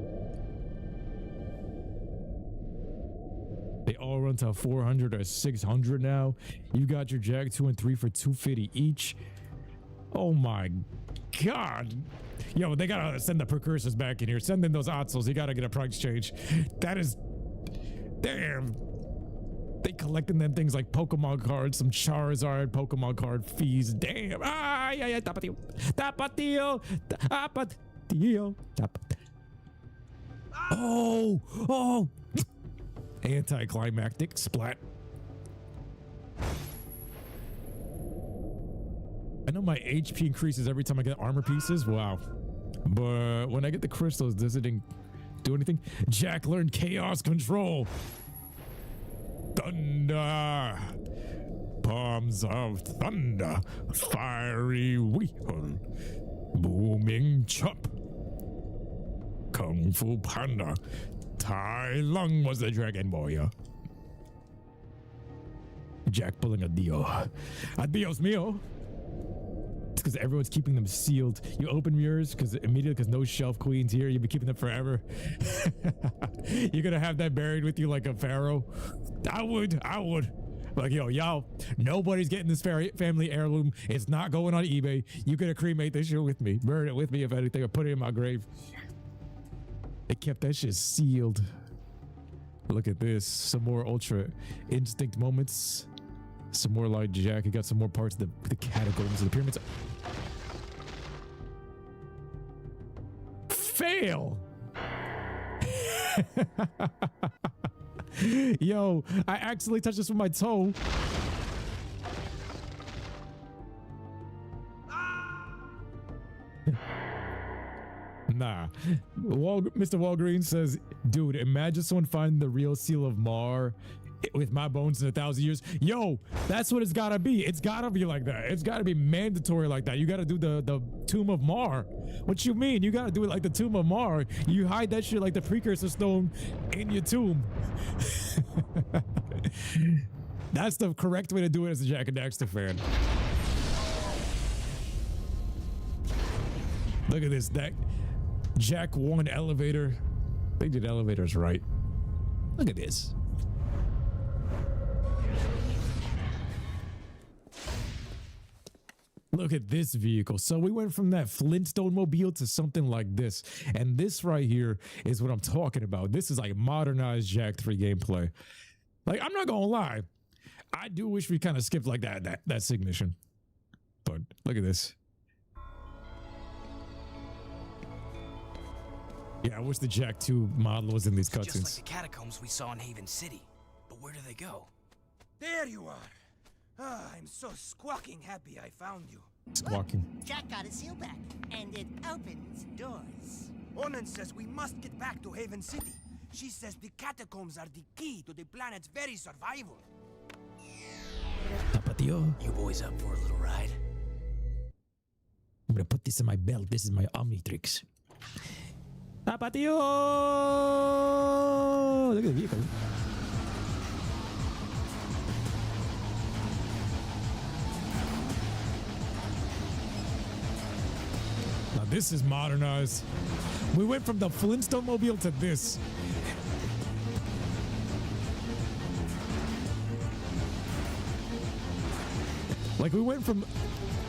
They all run to 400 or 600 now. You got your Jack 2 and 3 for 250 each. Oh my God. Yo, they gotta send the Precursors back in here. Send in those Otzels. You gotta get a price change. That is... Damn. They collecting them things like Pokemon cards, some Charizard Pokemon card fees. Damn. Ah, yeah, tapatio. Tapatio. Tapatio. Oh. Anticlimactic splat. I know my HP increases every time I get armor pieces. Wow. But when I get the crystals, does it do anything? Jack learned chaos control. Thunder. Palms of thunder. Fiery wheel. Booming chop. Kung Fu Panda. Tai Lung was the dragon warrior. Jack pulling a deal. Adios mio. It's because everyone's keeping them sealed. You open yours because no shelf queens here. You'll be keeping them forever. You're gonna have that buried with you like a pharaoh. I would. Like, yo, y'all, nobody's getting this family heirloom. It's not going on eBay. You could cremate this shit with me. Burn it with me if anything, or put it in my grave. They kept that shit sealed. Look at this. Some more Ultra Instinct moments. Some more like Jack. He got some more parts of the Catacombs and the pyramids. Fail! Yo, I accidentally touched this with my toe. Nah. Mr. Walgreens says, dude, imagine someone finding the real seal of Mar with my bones in 1,000 years. Yo, that's what it's gotta be. It's gotta be like that. It's gotta be mandatory like that. You gotta do the Tomb of Mar. What you mean? You gotta do it like the Tomb of Mar. You hide that shit like the Precursor stone in your tomb. That's the correct way to do it as a Jack and Daxter fan. Look at this. That Jack 1 elevator. They did elevators right. Look at this. Look at this vehicle. So we went from that Flintstone mobile to something like this. And this right here is what I'm talking about. This is like modernized Jack 3 gameplay. Like, I'm not gonna lie. I do wish we kind of skipped like that Signition. But look at this. Yeah, I wish the Jack 2 model was in these cutscenes. Just like the catacombs we saw in Haven City. But where do they go? There you are. I'm so squawking happy I found you. Squawking. Jack got his seal back, and it opens doors. Onan says we must get back to Haven City. She says the catacombs are the key to the planet's very survival. Tapatio. You boys up for a little ride? I'm gonna put this in my belt. This is my Omnitrix. Tapatio! Look at the vehicle. Now this is modernized. We went from the Flintstone mobile to this. Like we went from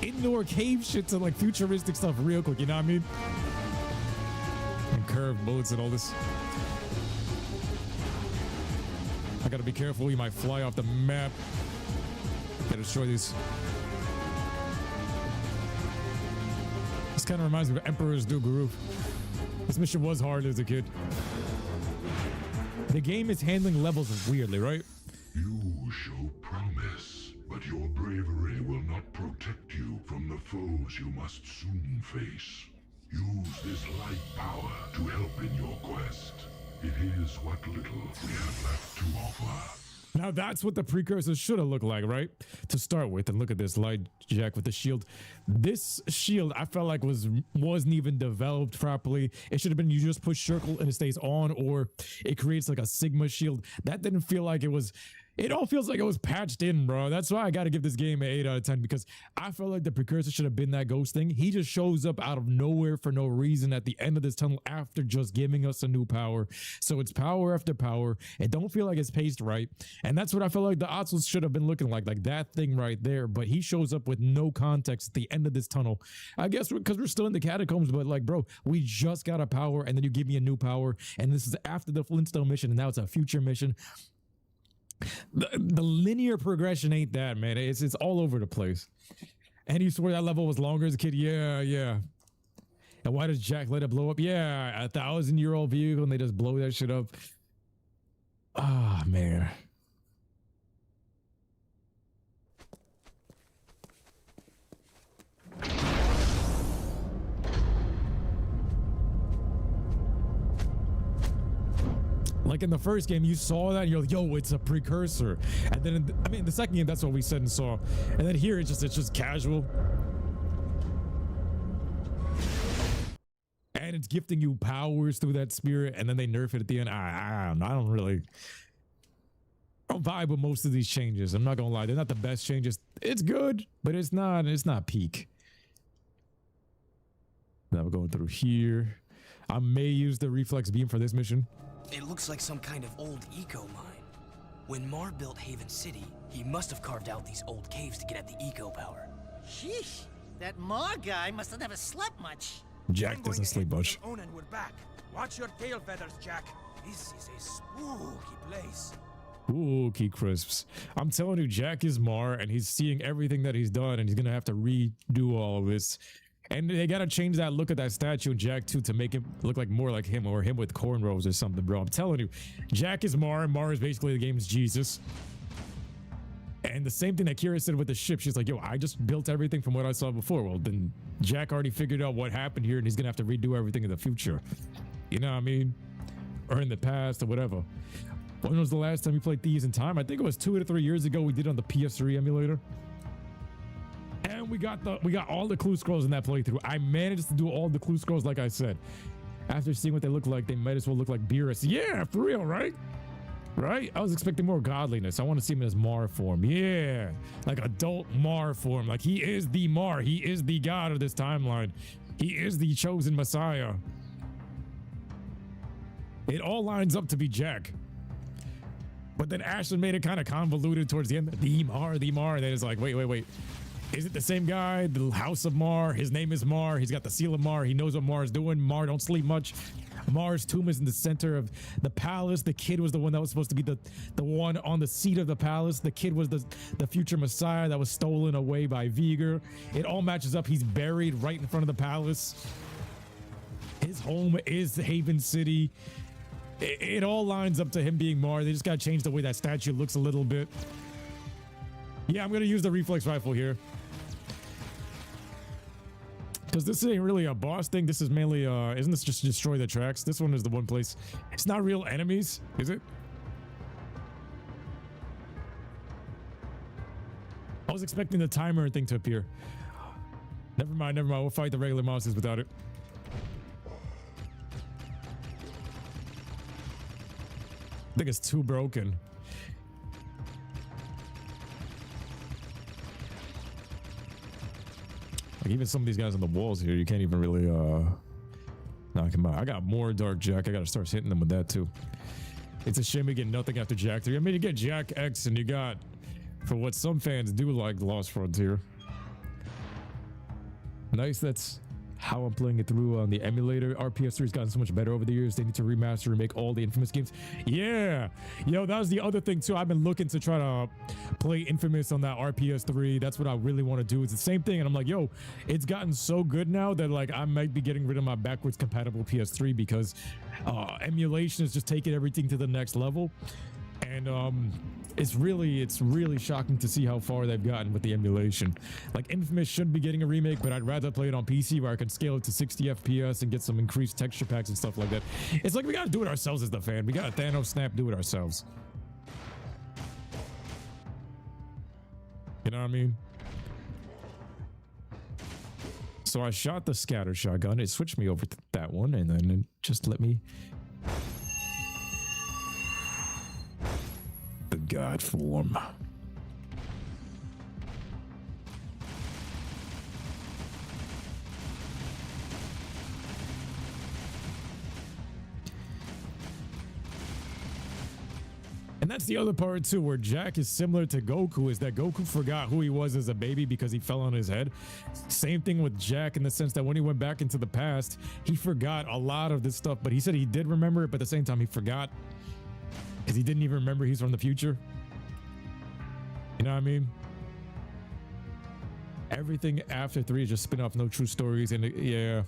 indoor cave shit to like futuristic stuff real quick, you know what I mean? And curved bullets and all this. I gotta be careful, you might fly off the map. Gotta destroy these. This kind of reminds me of Emperor's New Groove. This mission was hard as a kid. The game is handling levels weirdly, right? You show promise, but your bravery will not protect you from the foes you must soon face. Use this light power to help in your quest. It is what little we have left to offer. Now that's what the Precursor should have looked like, right? To start with, and look at this light jack with the shield. This shield I felt like wasn't even developed properly. It should have been you just push circle and it stays on, or it creates like a Sigma shield. That didn't feel like it was. It all feels like it was patched in, bro. That's why I got to give this game an 8 out of 10, because I felt like the Precursor should have been that ghost thing. He just shows up out of nowhere for no reason at the end of this tunnel after just giving us a new power. So it's power after power. It don't feel like it's paced right. And that's what I feel like the Otzels should have been looking like that thing right there. But he shows up with no context at the end of this tunnel. I guess because we're still in the catacombs, but like, bro, we just got a power and then you give me a new power. And this is after the Flintstone mission and now it's a future mission. The linear progression ain't that, man. It's all over the place. And you swear that level was longer as a kid? Yeah. And why does Jack let it blow up? Yeah, a 1,000-year-old vehicle and they just blow that shit up. Ah, man. Like in the first game, you saw that and you're like, yo, it's a Precursor. And then, in the second game, that's what we said and saw. And then here, it's just casual. And it's gifting you powers through that spirit. And then they nerf it at the end. I don't vibe with most of these changes. I'm not gonna lie. They're not the best changes. It's good, but it's not peak. Now we're going through here. I may use the reflex beam for this mission. It looks like some kind of old eco mine. When Mar built Haven City, he must have carved out these old caves to get at the eco power. Sheesh, that Mar guy must have never slept much. Jack doesn't sleep much. Onan, we're back. Watch your tail feathers, Jack. This is a spooky place. Spooky crisps. I'm telling you, Jack is Mar, and he's seeing everything that he's done, and he's gonna have to redo all of this. And they gotta change that look at that statue in Jack 2 to make him look like more like him, or him with cornrows or something, bro. I'm telling you, Jack is Mar, and Mar is basically the game's Jesus. And the same thing that Kira said with the ship, she's like, yo, I just built everything from what I saw before. Well, then Jack already figured out what happened here, and he's gonna have to redo everything in the future. You know what I mean? Or in the past, or whatever. When was the last time we played Thieves in Time? I think it was 2 to 3 years ago. We did it on the PS3 emulator. And we got all the clue scrolls in that playthrough. I managed to do all the clue scrolls like I said. After seeing what they look like, they might as well look like Beerus. Yeah, for real, right? Right? I was expecting more godliness. I want to see him as Mar form. Yeah, like adult Mar form. Like he is the Mar. He is the god of this timeline. He is the chosen Messiah. It all lines up to be Jack. But then Ashton made it kind of convoluted towards the end. The Mar. Then it's like, wait. Is it the same guy? The House of Mar. His name is Mar. He's got the seal of Mar. He knows what Mar is doing. Mar don't sleep much. Mar's tomb is in the center of the palace. The kid was the one that was supposed to be the one on the seat of the palace. The kid was the future Messiah that was stolen away by Vigor. It all matches up. He's buried right in front of the palace. His home is Haven City. It all lines up to him being Mar. They just got to change the way that statue looks a little bit. Yeah, I'm gonna use the reflex rifle here. Because this ain't really a boss thing. This is mainly, isn't this just destroy the tracks? This one is the one place. It's not real enemies, is it? I was expecting the timer thing to appear. Never mind, never mind. We'll fight the regular monsters without it. I think it's too broken. Like even some of these guys on the walls here, you can't even really knock them out. I got more Dark Jack. I gotta start hitting them with that too. It's a shame we get nothing after Jack 3. I mean, you get Jack X and you got, for what some fans do like, Lost Frontier. Nice, that's how I'm playing it through on the emulator. RPS3 has gotten so much better over the years. They need to remaster and make all the Infamous games. Yeah, yo, that was the other thing too. I've been looking to try to play Infamous on that RPS3. That's what I really want to do. It's the same thing, and I'm like, yo, it's gotten so good now that like I might be getting rid of my backwards compatible PS3 because emulation is just taking everything to the next level. And it's really shocking to see how far they've gotten with the emulation. Like Infamous should be getting a remake, but I'd rather play it on PC where I can scale it to 60 FPS and get some increased texture packs and stuff like that. It's like we gotta do it ourselves as the fan. We gotta Thanos snap, do it ourselves. You know what I mean? So I shot the scatter shotgun. It switched me over to that one, and then it just let me. The god form. And that's the other part too, where Jack is similar to Goku, is that Goku forgot who he was as a baby because he fell on his head. Same thing with Jack in the sense that when he went back into the past, he forgot a lot of this stuff, but he said he did remember it, but at the same time he forgot. Because he didn't even remember he's from the future. You know what I mean? Everything after 3 is just spin-off, no true stories, and yeah.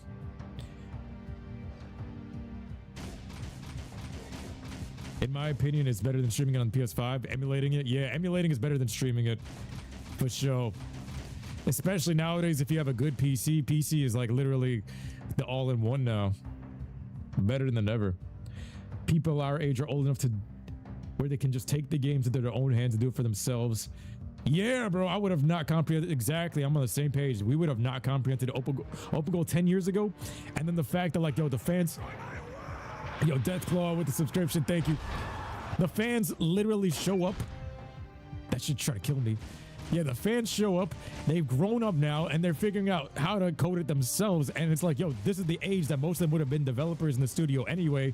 In my opinion, it's better than streaming it on PS5. Emulating it, yeah, emulating is better than streaming it. For sure. Especially nowadays, if you have a good PC. PC is like literally the all-in-one now. Better than ever. People our age are old enough to where they can just take the games into their own hands and do it for themselves. Yeah, bro, I would have not comprehended. Exactly, I'm on the same page. We would have not comprehended OpenGoal 10 years ago. And then the fact that, like, yo, the fans... Yo, Deathclaw with the subscription, thank you. The fans literally show up. That should try to kill me. Yeah, the fans show up. They've grown up now, and they're figuring out how to code it themselves. And it's like, yo, this is the age that most of them would have been developers in the studio anyway.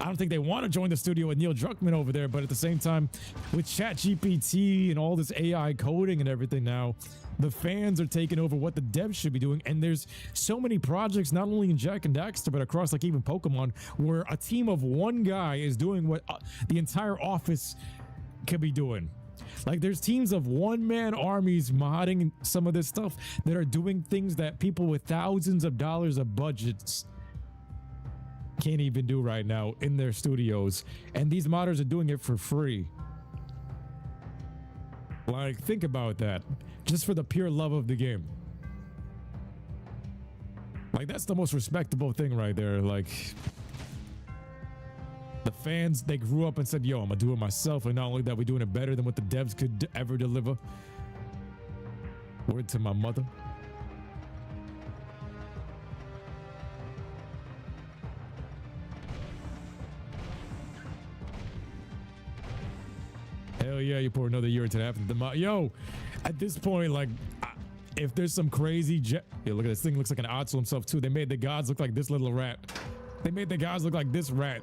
I don't think they want to join the studio with Neil Druckmann over there, but at the same time, with ChatGPT and all this AI coding and everything now, the fans are taking over what the devs should be doing. And there's so many projects, not only in Jack and Daxter, but across like even Pokemon, where a team of one guy is doing what the entire office could be doing. Like there's teams of one-man armies modding some of this stuff that are doing things that people with thousands of dollars of budgets can't even do right now in their studios. And these modders are doing it for free. Like, think about that. Just for the pure love of the game. Like, that's the most respectable thing right there. Like, the fans, they grew up and said, yo, I'm gonna do it myself. And not only that, we're doing it better than what the devs could ever deliver. Word to my mother. Hell yeah, you pour another year into that. Yo, at this point, like, if there's some crazy yo, look at this thing, looks like an Otso himself too. They made the gods look like this little rat. They made the gods look like this rat.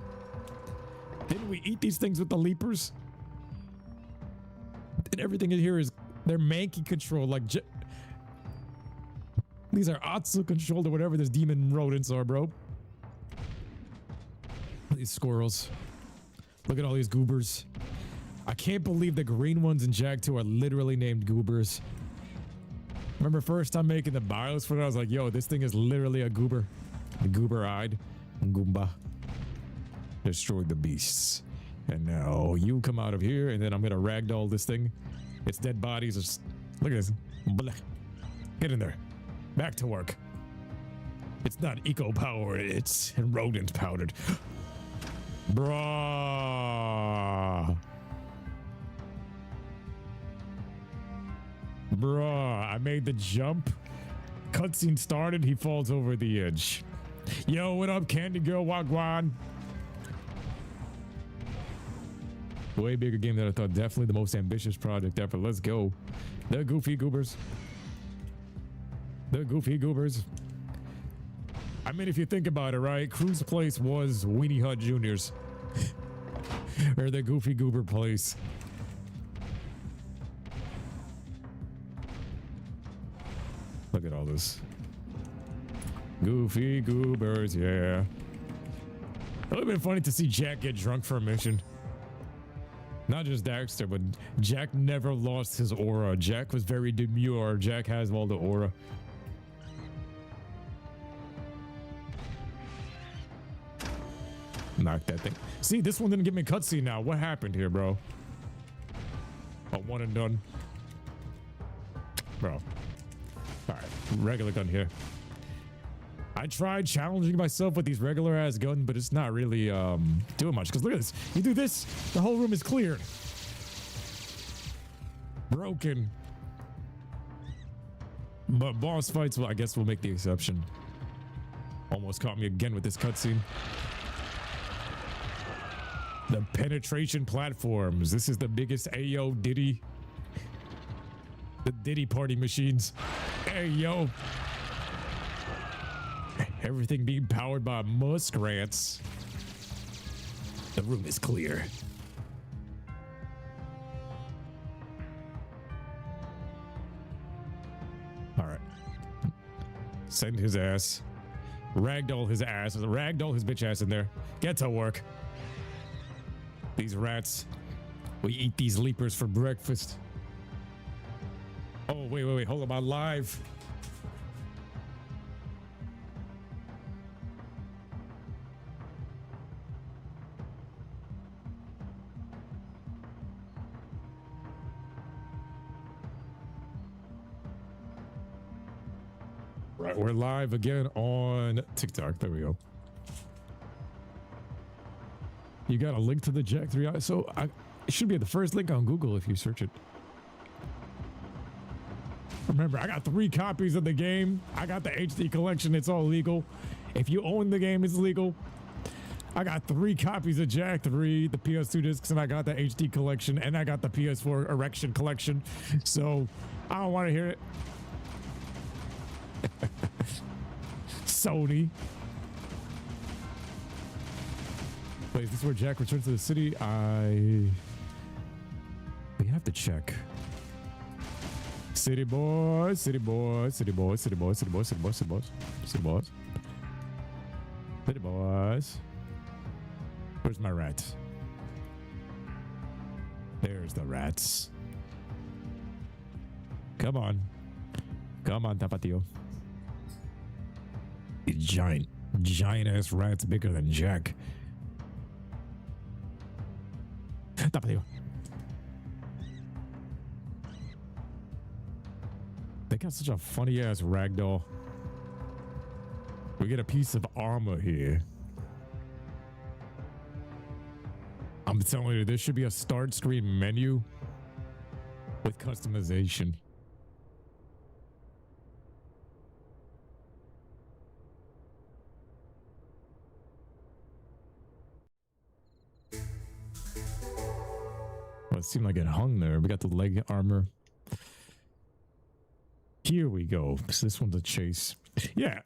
Didn't we eat these things with the leapers? And everything in here is, they're Mankey controlled, like, these are Otso controlled or whatever this demon rodents are, bro. These squirrels. Look at all these goobers. I can't believe the green ones in Jag 2 are literally named goobers. Remember first time making the bios for it, I was like, yo, this thing is literally a goober. The goober-eyed Goomba. Destroyed the beasts. And now you come out of here, and then I'm gonna ragdoll this thing. It's dead bodies. Just, look at this. Blah. Get in there. Back to work. It's not eco power, it's rodent powdered. Bruh. Bruh, I made the jump. Cutscene started, he falls over the edge. Yo, what up, Candy Girl Wagwan? Way bigger game than I thought. Definitely the most ambitious project ever. Let's go. The Goofy Goobers. The Goofy Goobers. I mean, if you think about it, right? Crew's place was Weenie Hut Jr.'s. Or the Goofy Goober place. Look at all this. Goofy Goobers, yeah. It would have been funny to see Jack get drunk for a mission. Not just Daxter, but Jack never lost his aura. Jack was very demure. Jack has all the aura. Knock that thing. See, this one didn't give me a cutscene now. What happened here, bro? Oh, one and done. Bro. Alright, regular gun here. I tried challenging myself with these regular ass guns, but it's not really doing much. Because look at this. You do this, the whole room is cleared. Broken. But boss fights, well, I guess we'll make the exception. Almost caught me again with this cutscene. The penetration platforms. This is the biggest Ayo Diddy. The Diddy party machines. Ayo. Everything being powered by muskrats. The room is clear. All right. Send his ass. Ragdoll his ass. Ragdoll his bitch ass in there. Get to work. These rats. We eat these leapers for breakfast. Oh, wait. Hold up. I'm live. Right, we're live again on TikTok. There we go. You got a link to the Jack 3. So it should be the first link on Google if you search it. Remember, I got 3 copies of the game. I got the HD collection. It's all legal. If you own the game, it's legal. I got 3 copies of Jack 3, the PS2 discs, and I got the HD collection, and I got the PS4 Erection collection. So I don't want to hear it. Sony. Wait, is this where Jack returns to the city? We have to check. City boys, city boys, city boys, city boys, city boys, city boys, city boys, city boys. City boys. Where's my rats? There's the rats. Come on. Come on, Tapatio. These giant ass rats bigger than Jack. Tapatio. They got such a funny ass ragdoll. We get a piece of armor here. I'm telling you, this should be a start screen menu with customization. Well, it seemed like it hung there. We got the leg armor. Here we go. So this one's a chase. Yeah,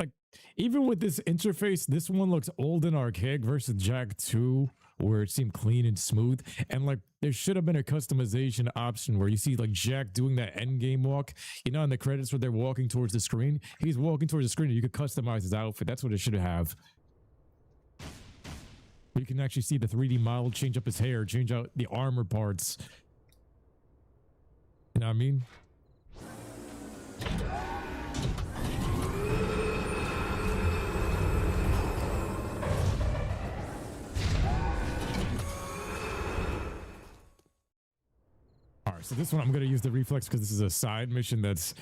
like even with this interface, this one looks old and archaic versus Jack 2, where it seemed clean and smooth. And like there should have been a customization option where you see like Jack doing that end game walk. You know, in the credits where they're walking towards the screen, he's walking towards the screen and you could customize his outfit. That's what it should have. You can actually see the 3D model, change up his hair, change out the armor parts. You know what I mean? All right, right, so this one I'm gonna use the reflex because this is a side mission that's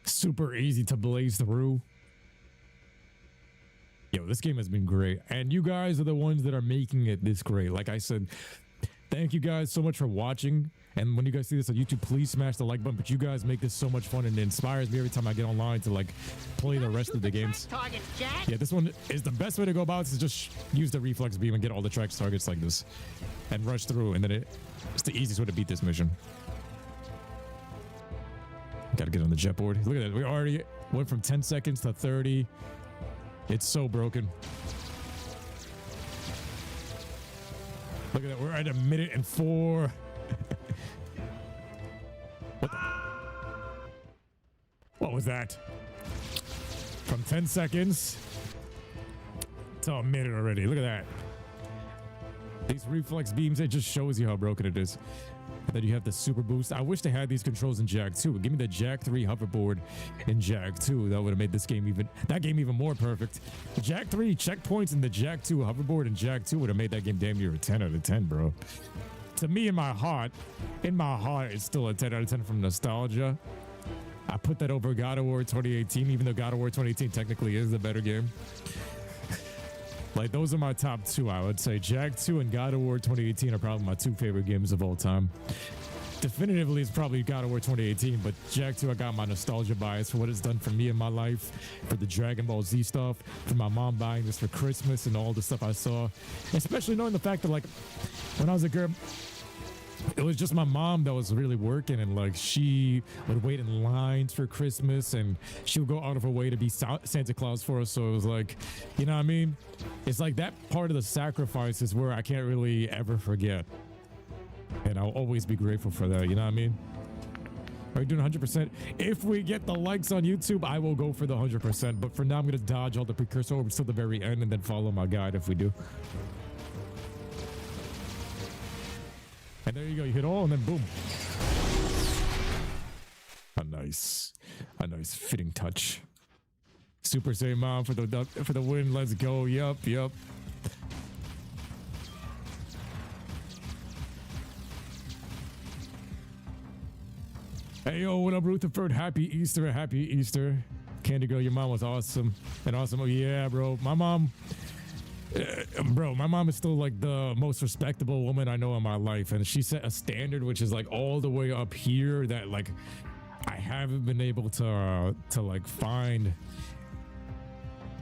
super easy to blaze through. Yo, this game has been great, and you guys are the ones that are making it this great. Like I said, thank you guys so much for watching. And when you guys see this on YouTube, please smash the like button. But you guys make this so much fun, and it inspires me every time I get online to like play the rest of the games. Yeah, this one is the best way to go about this, is just use the reflex beam and get all the tracks targets like this and rush through, and then it's the easiest way to beat this mission. Gotta get on the jet board. Look at that. We already went from 10 seconds to 30. It's so broken. Look at that. We're at 1 minute and 4. What was that? From 10 seconds to 1 minute already. Look at that. These reflex beams, it just shows you how broken it is. And then you have the super boost. I wish they had these controls in Jak 2. Give me the Jak 3 hoverboard in Jak 2. That would have made this game even more perfect. The Jak 3 checkpoints and the Jak 2 hoverboard in Jak 2 would have made that game damn near a 10 out of 10, bro. To me, in my heart, it's still a 10 out of 10 from nostalgia. I put that over God of War 2018, even though God of War 2018 technically is the better game. Like, those are my top 2, I would say. Jak 2 and God of War 2018 are probably my 2 favorite games of all time. Definitively, it's probably God of War 2018, but Jak 2, I got my nostalgia bias for what it's done for me in my life, for the Dragon Ball Z stuff, for my mom buying this for Christmas and all the stuff I saw. Especially knowing the fact that, like, when I was a girl, it was just my mom that was really working, and like she would wait in lines for Christmas, and she would go out of her way to be Santa Claus for us. So it was like, you know what I mean? It's like that part of the sacrifice is where I can't really ever forget. And I'll always be grateful for that. You know what I mean? Are we doing 100%? If we get the likes on YouTube, I will go for the 100%. But for now, I'm going to dodge all the precursor orbs till the very end and then follow my guide if we do. And there you go. You hit all and then boom. A nice fitting touch. Super Saiyan Mom for the win. Let's go. Yup. Hey, yo, what up, Rutherford? Happy Easter. Candy Girl, your mom was awesome. Oh, yeah, bro. My mom is still like the most respectable woman I know in my life. And she set a standard, which is like all the way up here that like I haven't been able to like find.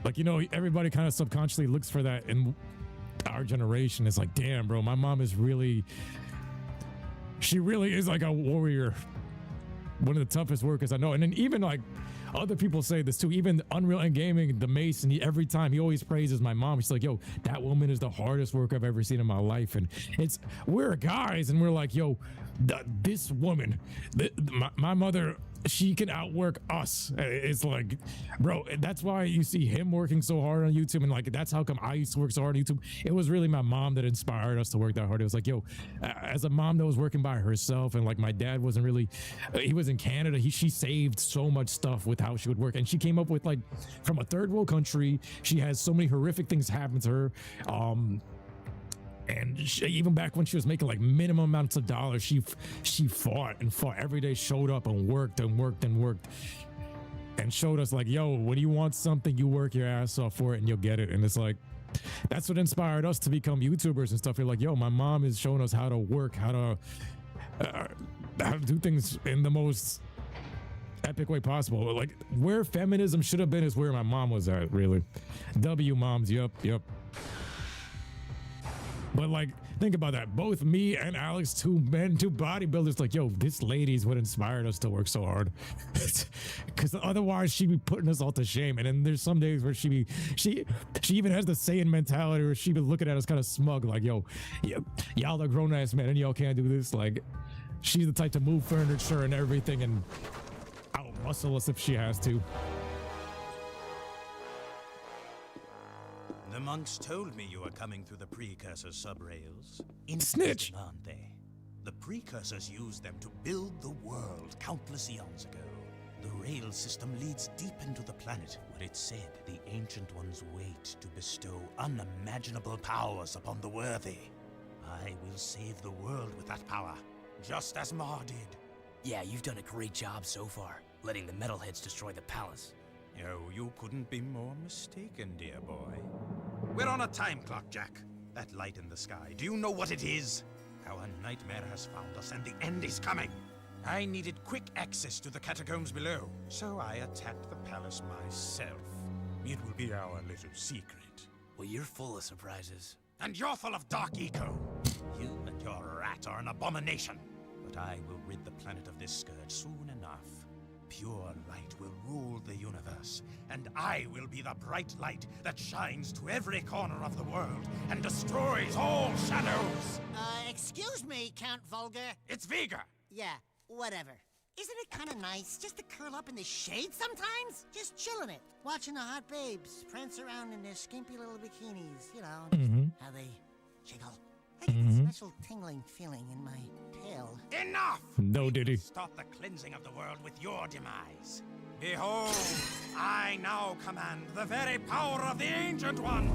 Like, you know, everybody kind of subconsciously looks for that in our generation. It's like, damn, bro, my mom is she really is like a warrior. One of the toughest workers I know. And then even like other people say this too, even Unreal End Gaming, the Mason, every time he always praises my mom. She's like, yo, that woman is the hardest work I've ever seen in my life. And we're guys and we're like, yo, this woman, my mother, she can outwork us. It's like, bro, that's why you see him working so hard on YouTube. And like, that's how come I used to work so hard on YouTube. It was really my mom that inspired us to work that hard. It was like, yo, as a mom that was working by herself, and like my dad wasn't really, he was in Canada. She saved so much stuff with how she would work. And she came up with like, from a third world country, she has so many horrific things happen to her. And even back when she was making like minimum amounts of dollars, she fought every day, showed up and worked and showed us like, yo, when you want something, you work your ass off for it and you'll get it. And it's like, that's what inspired us to become YouTubers and stuff. You're like, yo, my mom is showing us how to work, how to do things in the most epic way possible. Like where feminism should have been is where my mom was at, really. W moms, yep. But like, think about that. Both me and Alex, two bodybuilders, like, yo, this lady's what inspired us to work so hard. Because otherwise she'd be putting us all to shame. And then there's some days where she even has the Saiyan mentality where she'd be looking at us kind of smug, like, yo, y'all are grown ass men and y'all can't do this. Like, she's the type to move furniture and everything and out muscle us if she has to. The monks told me you were coming through the Precursor subrails. Snitch! Aren't they? The Precursors used them to build the world countless eons ago. The rail system leads deep into the planet, where it's said the Ancient Ones wait to bestow unimaginable powers upon the worthy. I will save the world with that power. just as Mar did. Yeah, you've done a great job so far, letting the metalheads destroy the palace. Oh, you couldn't be more mistaken, dear boy. We're on a time clock, Jack. That light in the sky, do you know what it is? Our nightmare has found us and the end is coming. I needed quick access to the catacombs below, so I attacked the palace myself. It will be our little secret. Well, you're full of surprises. And you're full of dark eco. You and your rat are an abomination. But I will rid the planet of this scourge soon enough. Pure light will rule the universe, and I will be the bright light that shines to every corner of the world and destroys all shadows. Excuse me, Count Vulgar. It's Vega. Yeah, whatever. Isn't it kind of nice just to curl up in the shade sometimes? Just chilling it, watching the hot babes prance around in their skimpy little bikinis, you know, just how they jiggle. I get a special tingling feeling in my tail. Enough! No, did he? Stop the cleansing of the world with your demise. Behold, I now command the very power of the Ancient One.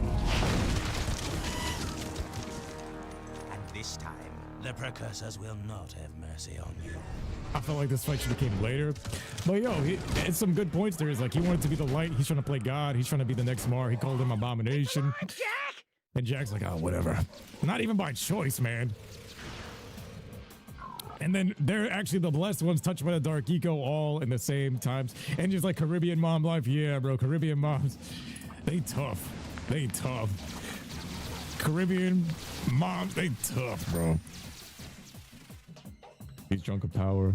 And this time, the Precursors will not have mercy on you. I felt like this fight should have came later. But yo, it's some good points there. Is like he wanted to be the light. He's trying to play God. He's trying to be the next Mar. He called him Abomination. Jack! And Jack's like, oh, whatever. Not even by choice, man. And then they're actually the blessed ones touched by the dark eco all in the same times. And just like Caribbean mom life. Yeah, bro. Caribbean moms. They tough. They tough. Caribbean moms. They tough, bro. He's drunk of power.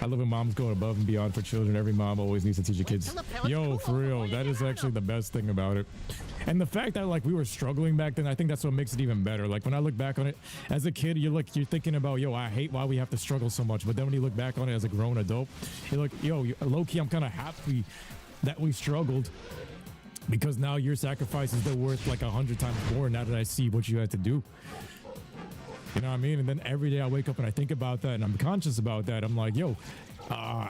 I love when moms go above and beyond for children. Every mom always needs to teach her kids. Yo, for real. That is actually the best thing about it. And the fact that like we were struggling back then, I think that's what makes it even better. Like when I look back on it as a kid, you're thinking about, yo, I hate why we have to struggle so much. But then when you look back on it as a grown adult, you're like, yo, low-key, I'm kind of happy that we struggled, because now your sacrifice is worth like 100 times more now that I see what you had to do. You know what I mean? And then every day I wake up and I think about that and I'm conscious about that. I'm like, yo,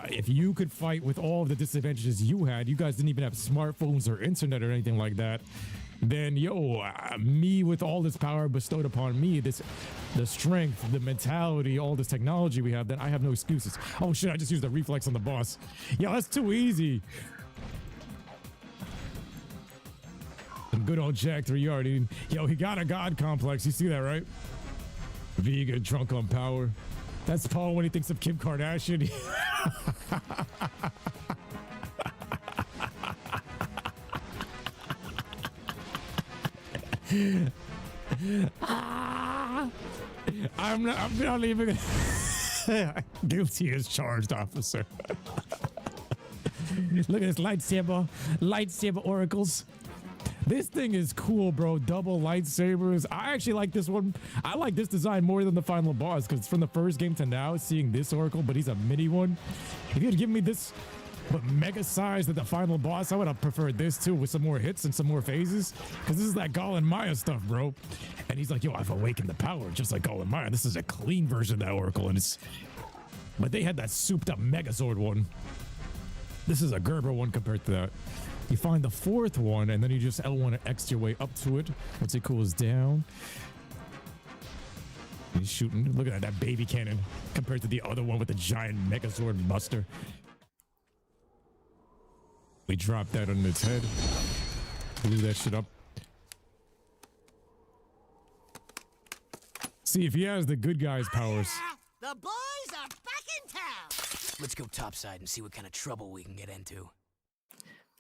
if you could fight with all of the disadvantages you had, you guys didn't even have smartphones or internet or anything like that, then yo, me with all this power bestowed upon me, the strength, the mentality, all this technology we have, then I have no excuses. Oh shit, I just used the reflex on the boss. Yo, that's too easy. And good old Jack 3 already. Yo, he got a god complex. You see that, right? Vega drunk on power. That's Paul when he thinks of Kim Kardashian. I'm not even guilty as charged, officer. Look at this lightsaber oracles. This thing is cool, bro. Double lightsabers. I actually like this one. I like this design more than the final boss, because from the first game to now, seeing this oracle, but he's a mini one. If you'd give me this, but mega size than the final boss, I would have preferred this too, with some more hits and some more phases, because this is that Gall and Maya stuff, bro. And he's like, yo, I've awakened the power, just like Gall and Maya. This is a clean version of that oracle, and it's... But they had that souped up Megazord one. This is a Gerber one compared to that. You find the fourth one, and then you just L1 and X your way up to it once it cools down. He's shooting. Look at that baby cannon compared to the other one with the giant Megazord buster. We dropped that on its head. Blew that shit up. See, if he has the good guy's powers. The boys are back in town. Let's go topside and see what kind of trouble we can get into.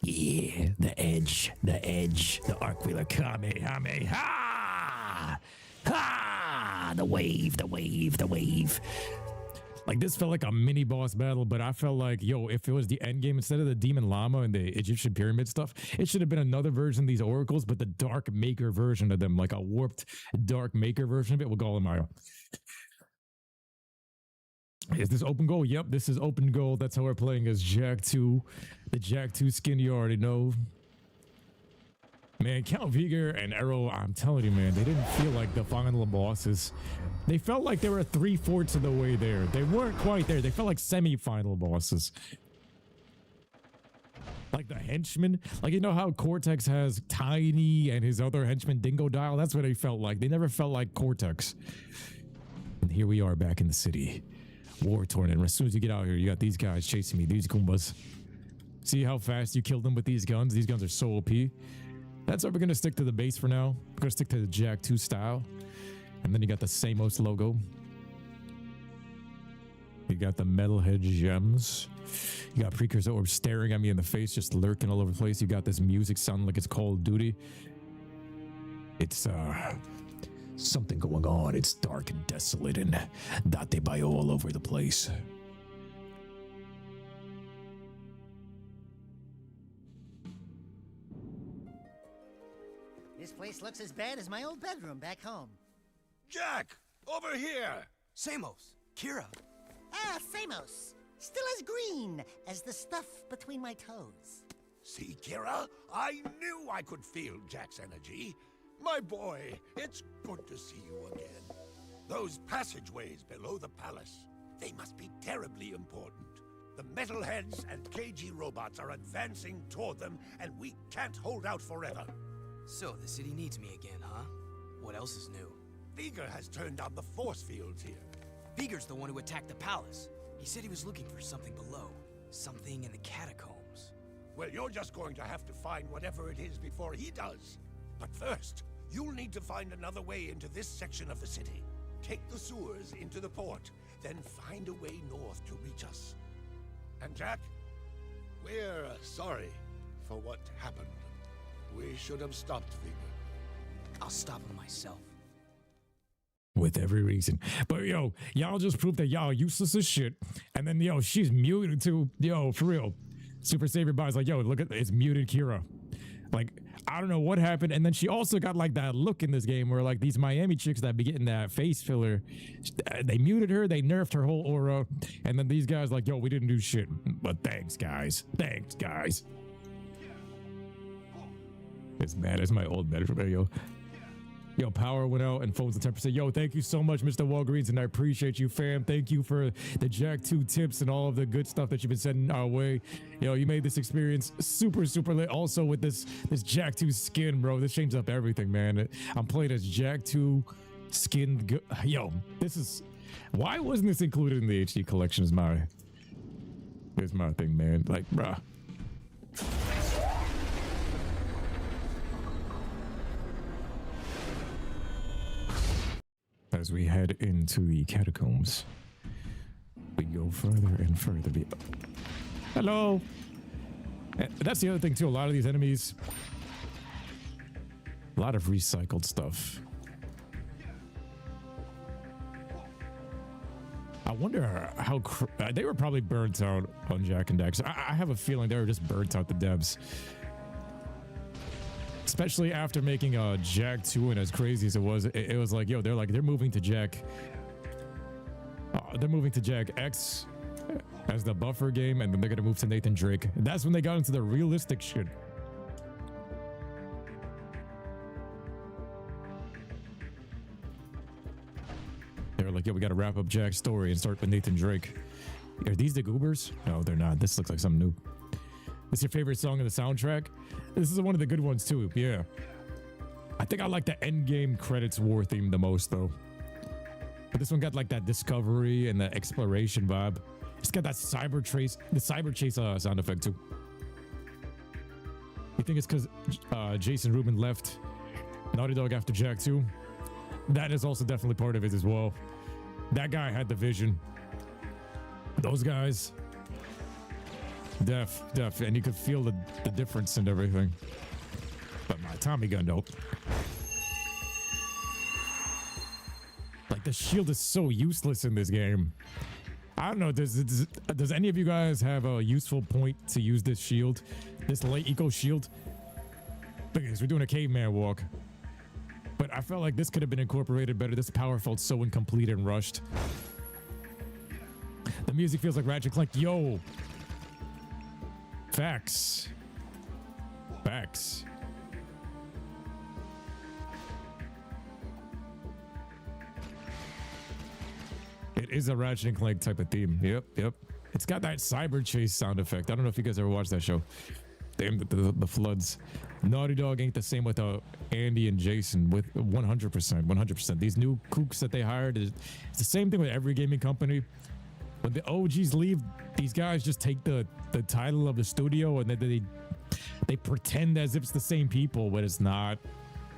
Yeah, the edge, the arc wheeler Kamehameha! Ha! The wave. Like, this felt like a mini boss battle, but I felt like, yo, if it was the end game, instead of the demon llama and the Egyptian pyramid stuff, it should have been another version of these oracles, but the dark maker version of them, like a warped dark maker version of it with Golemire. Is this OpenGoal? Yep, this is OpenGoal. That's how we're playing as Jack 2. The Jack 2 skin you already know. Man, Count Vega and Arrow, I'm telling you, man, they didn't feel like the final bosses. They felt like they were 3/4 of the way there. They weren't quite there. They felt like semi-final bosses. Like the henchmen. Like, you know how Cortex has Tiny and his other henchman Dingo Dial? That's what they felt like. They never felt like Cortex. And here we are back in the city. War torn. And as soon as you get out here, you got these guys chasing me. These Goombas. See how fast you kill them with these guns? These guns are so OP. That's why we're going to stick to the base for now. We're going to stick to the Jak 2 style. And then you got the Samos logo. You got the metalhead gems. You got Precursor orbs staring at me in the face, just lurking all over the place. You got this music sounding like it's Call of Duty. It's something going on. It's dark and desolate and date bio all over the place. This place looks as bad as my old bedroom back home. Jak! Over here! Samos! Kira! Ah, Samos. Still as green as the stuff between my toes. See, Kira? I knew I could feel Jak's energy. My boy, it's good to see you again. Those passageways below the palace, they must be terribly important. The metalheads and KG robots are advancing toward them, and we can't hold out forever. So, the city needs me again, huh? What else is new? Vigor has turned on the force fields here. Vigor's the one who attacked the palace. He said he was looking for something below. Something in the catacombs. Well, you're just going to have to find whatever it is before he does. But first, you'll need to find another way into this section of the city. Take the sewers into the port, then find a way north to reach us. And Jak, we're sorry for what happened. We should have stopped Vigor. I'll stop him myself. With every reason. But yo, y'all just proved that y'all useless as shit. And then yo, she's muted too. Yo, for real. Super Savior Body's like, yo, look at it's muted Kira. Like, I don't know what happened. And then she also got like that look in this game where like these Miami chicks that be getting that face filler, they muted her, they nerfed her whole aura. And then these guys like, yo, we didn't do shit. But thanks, guys. Thanks, guys. It's bad as my old bedroom, yo. Yo, power went out and phones at 10%. Yo, thank you so much, Mr. Walgreens, and I appreciate you, fam. Thank you for the Jak 2 tips and all of the good stuff that you've been sending our way. Yo, you made this experience super, super lit. Also with this Jak 2 skin, bro. This changes up everything, man. I'm playing as Jak 2 skin. Yo, this is... Why wasn't this included in the HD collection is my thing, man. Like, bruh. As we head into the catacombs, we go further and further. Hello. That's the other thing too. A lot of these enemies, a lot of recycled stuff. I wonder how they were probably burnt out on Jak and Dax. I have a feeling they were just burnt out, the devs. Especially after making Jak 2, and as crazy as it was like, yo, they're moving to Jak. They're moving to Jak X as the buffer game, and then they're gonna move to Nathan Drake. That's when they got into the realistic shit. They were like, yo, we gotta wrap up Jak's story and start with Nathan Drake. Are these the Goobers? No, they're not. This looks like something new. What's your favorite song in the soundtrack? This is one of the good ones too, yeah. I think I like the endgame credits war theme the most though. But this one got like that discovery and the exploration vibe. It's got that cyber chase sound effect too. You think it's because Jason Rubin left Naughty Dog after Jak 2? That is also definitely part of it as well. That guy had the vision. Those guys... Def, and you could feel the difference and everything. But my Tommy gun, dope. Like, the shield is so useless in this game. I don't know, does any of you guys have a useful point to use this shield? This light eco shield? Look at this, we're doing a caveman walk. But I felt like this could have been incorporated better. This power felt so incomplete and rushed. The music feels like Ratchet Clank. Yo! Facts. It is a Ratchet & Clank type of theme. Yep. It's got that cyber chase sound effect. I don't know if you guys ever watched that show. Damn, the floods. Naughty Dog ain't the same without Andy and Jason. With 100%. These new kooks that they hired, it's the same thing with every gaming company. When the OGs leave, these guys just take the title of the studio and then they pretend as if it's the same people, but it's not.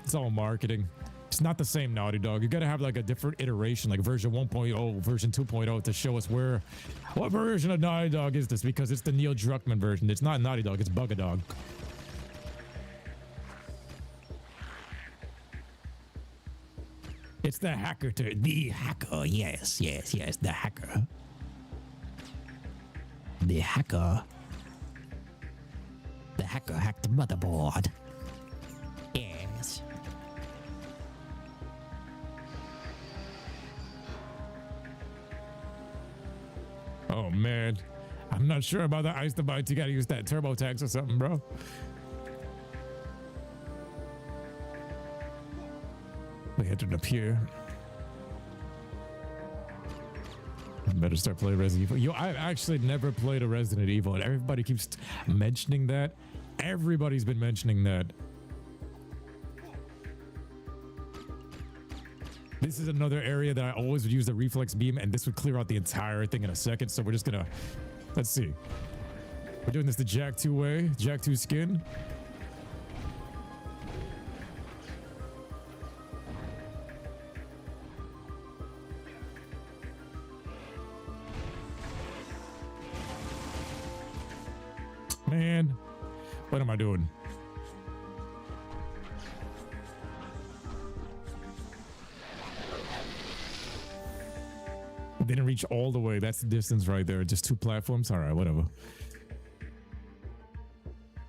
It's all marketing. It's not the same Naughty Dog. You gotta have like a different iteration, like version 1.0, version 2.0 to show us what version of Naughty Dog is this, because it's the Neil Druckmann version. It's not Naughty Dog, it's Bugadog. It's the hacker, the hacker, yes, the hacker. The hacker. The hacker hacked the motherboard. Yes. Oh man, I'm not sure about the ice to bites. You gotta use that turbo tax or something, bro. We entered up here. I better start playing Resident Evil. Yo, I've actually never played a Resident Evil, and everybody keeps mentioning that. Everybody's been mentioning that. This is another area that I always would use the reflex beam, and this would clear out the entire thing in a second. So we're just gonna, let's see. We're doing this the Jack 2 way, Jack 2 skin. Man, what am I doing? Didn't reach all the way. That's the distance right there. Just 2 platforms. All right, whatever.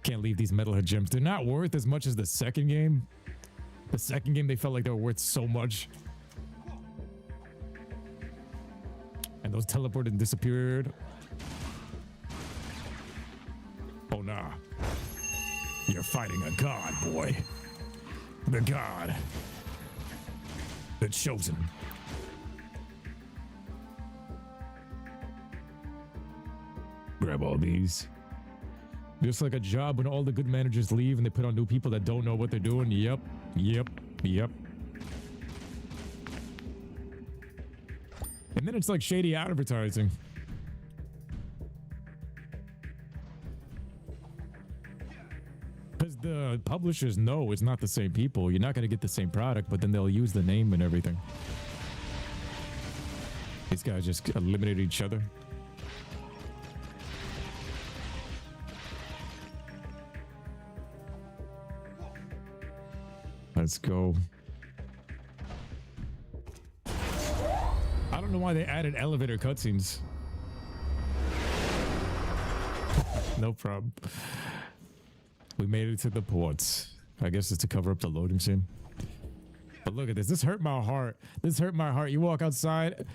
Can't leave these metalhead gems. They're not worth as much as the second game. The second game, they felt like they were worth so much. And those teleported and disappeared. Oh, nah. You're fighting a god, boy. The god. The chosen. Grab all these. Just like a job when all the good managers leave and they put on new people that don't know what they're doing. Yep. And then it's like shady advertising. Because the publishers know it's not the same people. You're not going to get the same product, but then they'll use the name and everything. These guys just eliminated each other. Let's go. I don't know why they added elevator cutscenes. No problem. We made it to the ports. I guess it's to cover up the loading scene. But look at this. This hurt my heart. This hurt my heart. You walk outside.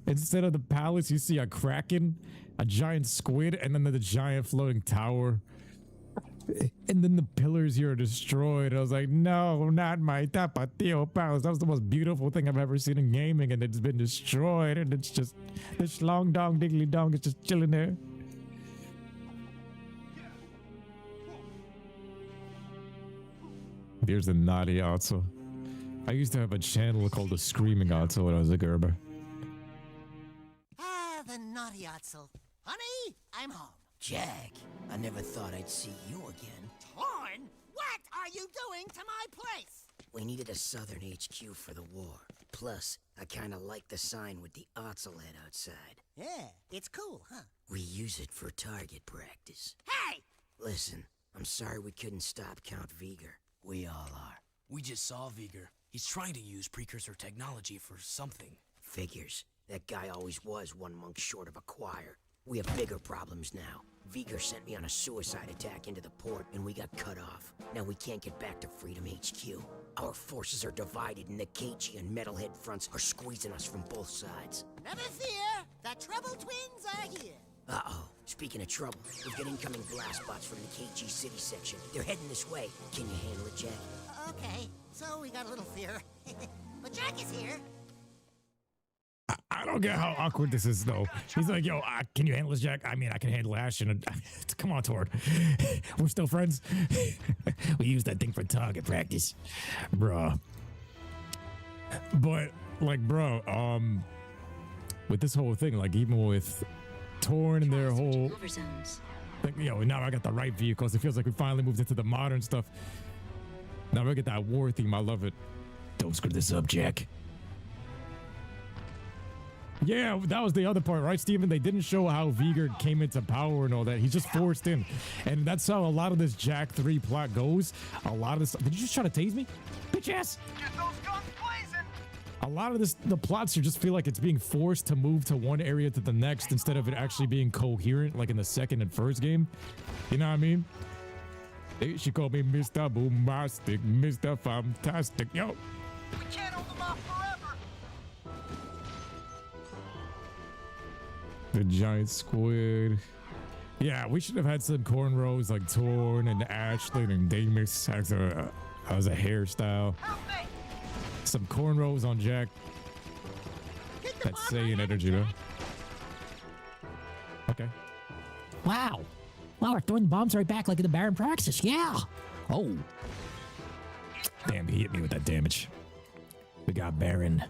Instead of the palace, you see a kraken, a giant squid, and then the giant floating tower. And then the pillars here are destroyed. I was like, no, not my Tapatio palace. That was the most beautiful thing I've ever seen in gaming, and it's been destroyed. And it's just this long dong diggly dong is just chilling there. Here's the naughty Otso. I used to have a channel called the Screaming Otso when I was a gerber. Ah, the naughty Otso. Honey, I'm home. Jack, I never thought I'd see you again. Torn? What are you doing to my place? We needed a southern HQ for the war. Plus, I kinda like the sign with the Otso head outside. Yeah, it's cool, huh? We use it for target practice. Hey! Listen, I'm sorry we couldn't stop Count Viger. We all are. We just saw Viger. He's trying to use Precursor technology for something. Figures. That guy always was one monk short of a choir. We have bigger problems now. Viger sent me on a suicide attack into the port, and we got cut off. Now we can't get back to Freedom HQ. Our forces are divided, and the KG and Metalhead fronts are squeezing us from both sides. Never fear, the Trouble Twins are here. Uh-oh. Speaking of trouble, we've got incoming blast bots from the KG City section. They're heading this way. Can you handle it, Jack? Okay, so we got a little fear. But Jack is here. I don't get how awkward this is, though. He's like, yo, can you handle this, Jack? I mean, I can handle Ash. And come on, Tord. We're still friends. We use that thing for target practice. Bruh. But, like, bro, with this whole thing, like even with Torn and their whole zones. like, yo, now I got the right vehicles. It feels like we finally moved into the modern stuff. Now we get that war theme. I love it. Don't screw this up, Jack. Yeah, that was the other part, right, Steven? They didn't show how Vigor came into power and all that. He's just forced in. And that's how a lot of this Jack 3 plot goes. A lot of this... Did you just try to tase me? Bitch ass! Get those guns blazing! A lot of this, the plots you just feel like it's being forced to move to one area to the next instead of it actually being coherent, like in the second and first game. You know what I mean? They should call me Mr. Boombastic, Mr. Fantastic. Yo! We can't hold them off forever! The giant squid. Yeah, we should have had some cornrows like Torn and Ashlyn and Damus as a hairstyle. Some cornrows on Jack. That's Saiyan energy, though. Okay. Wow. Wow, we're throwing bombs right back like in the Baron Praxis. Yeah. Oh. Damn, he hit me with that damage. We got Baron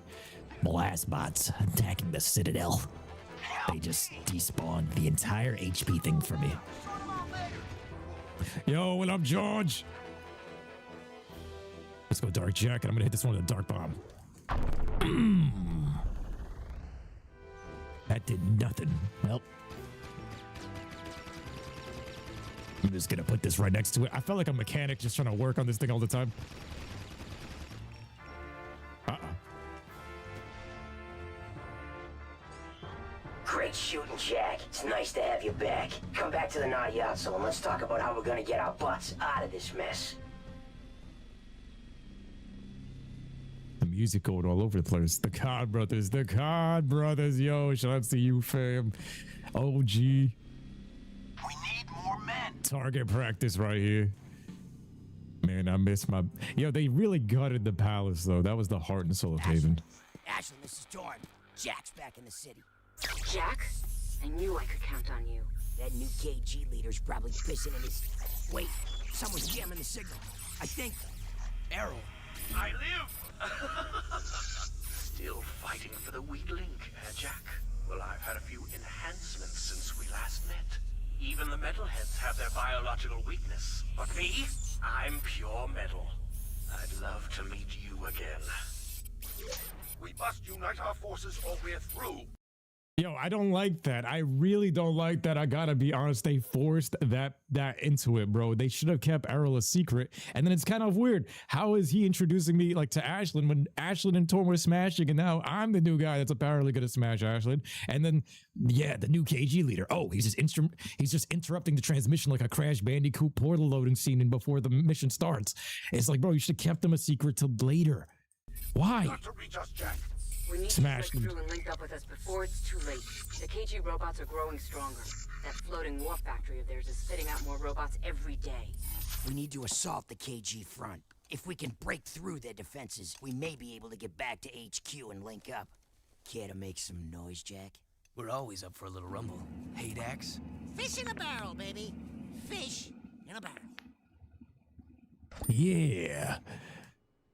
blast bots attacking the Citadel. They just despawned the entire HP thing for me. Yo, what up, George? Let's go Dark Jack, and I'm gonna hit this one with a Dark Bomb. That did nothing. Well, I'm just gonna put this right next to it. I felt like a mechanic just trying to work on this thing all the time. Great shooting, Jack. It's nice to have you back. Come back to the Nayatsu and let's talk about how we're gonna get our butts out of this mess. The music going all over the place. The COD brothers, yo, shout out to you, fam. OG. We need more men. Target practice right here. Man, I miss my... Yo, they really gutted the palace, though. That was the heart and soul of Haven. Ashley, this is Torn. Jack's back in the city. Jack? I knew I could count on you. That new KG leader's probably pissing in his... Wait, someone's jamming the signal. I think... Errol. I live! Still fighting for the weak link, Jack? Well, I've had a few enhancements since we last met. Even the metalheads have their biological weakness. But me? I'm pure metal. I'd love to meet you again. We must unite our forces or we're through. Yo, I don't like that. I really don't like that. I gotta be honest. They forced that into it, bro. They should have kept Errol a secret. And then it's kind of weird. How is he introducing me like to Ashlyn when Ashlyn and Torn were smashing, and now I'm the new guy that's apparently gonna smash Ashlyn? And then, yeah, the new KG leader. Oh, he's just interrupting the transmission like a Crash Bandicoot portal loading scene and before the mission starts. It's like, bro, you should have kept them a secret till later. Why? Got to reach us, Jack. We need Smash to break through and link up with us before it's too late. The KG robots are growing stronger. That floating war factory of theirs is spitting out more robots every day. We need to assault the KG front. If we can break through their defenses, we may be able to get back to HQ and link up. Care to make some noise, Jack? We're always up for a little rumble. Hey, Dax? Fish in a barrel, baby. Fish in a barrel. yeah.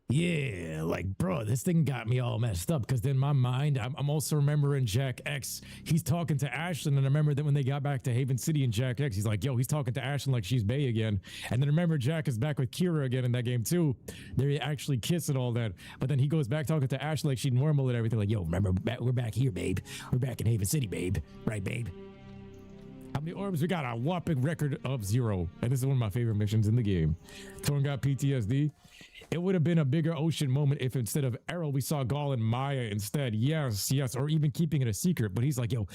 Yeah, like, bro, this thing got me all messed up because in my mind, I'm also remembering Jack X. He's talking to Ashlyn, and I remember that when they got back to Haven City and Jack X, he's like, yo, he's talking to Ashlyn like she's bae again. And then remember Jack is back with Kira again in that game too. They actually kiss and all that. But then he goes back talking to Ashlyn like she's normal and everything. Like, yo, remember, we're back here, babe. We're back in Haven City, babe. Right, babe? How many orbs? We got a whopping record of 0. And this is one of my favorite missions in the game. Torn got PTSD. It would have been a bigger ocean moment if instead of Errol, we saw Gaul and Maya instead. Yes, or even keeping it a secret. But he's like, yo,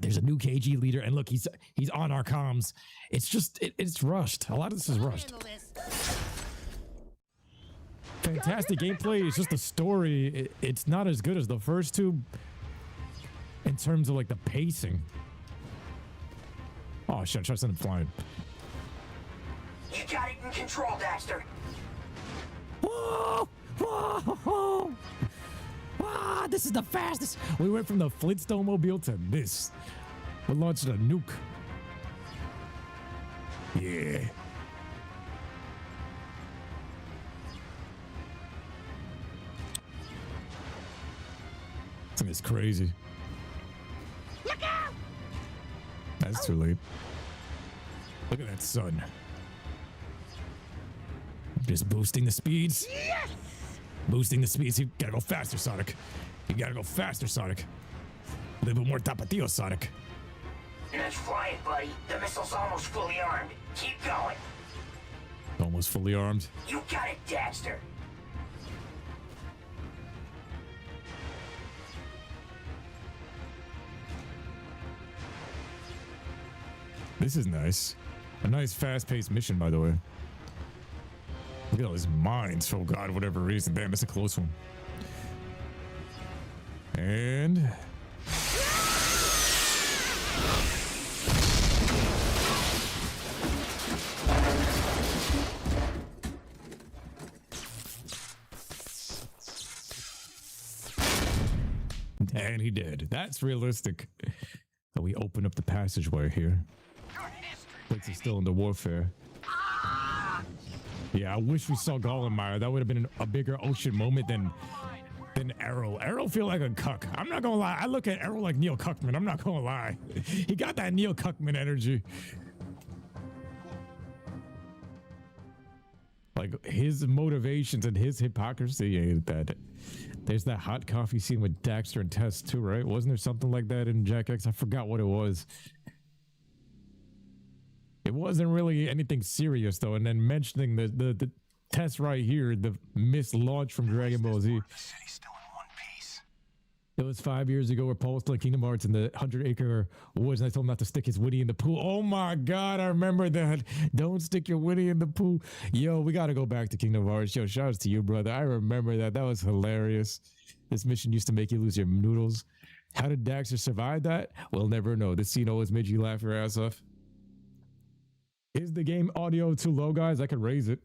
there's a new KG leader. And look, he's on our comms. It's just, it's rushed. A lot of this is rushed. Fantastic gameplay. It's just the story. It's not as good as the first two in terms of like the pacing. Oh, shit, I tried to send him flying. You got it in control, Daxter. Whoa! Whoa! Ah, this is the fastest. We went from the Flintstone mobile to this. We're launching a nuke. Yeah. This thing is crazy. That's too late. Look at that sun. Just boosting the speeds. Yes! Boosting the speeds. You gotta go faster, Sonic. You gotta go faster, Sonic. A little bit more tapatio, Sonic. Let's fly it, buddy. The missile's almost fully armed. Keep going. Almost fully armed. You got it, Daxter. This is nice. A nice fast-paced mission, by the way. Look at all these mines. Oh god, whatever reason. Damn, that's a close one. And... and he did. That's realistic. So we open up the passageway here. Place is still into warfare. Yeah, I wish we saw Gollenmeyer. That would have been a bigger ocean moment than Arrow. Arrow feel like a cuck. I'm not gonna lie. I look at Arrow like Neil Cuckman. I'm not gonna lie. He got that Neil Cuckman energy. Like his motivations and his hypocrisy ain't bad. There's that hot coffee scene with Daxter and Tess too, right? Wasn't there something like that in Jack X? I forgot what it was. It wasn't really anything serious though. And then mentioning the test right here, the missed launch from Dragon Ball Z. It was 5 years ago where Paul was playing Kingdom Hearts in the 100-acre woods, and I told him not to stick his Winnie in the pool. Oh my god, I remember that. Don't stick your Winnie in the pool. Yo, we gotta go back to Kingdom Hearts. Yo, shout out to you, brother. I remember that. That was hilarious. This mission used to make you lose your noodles. How did Daxter survive that? We'll never know. This scene always made you laugh your ass off. Is the game audio too low, guys? I could raise it.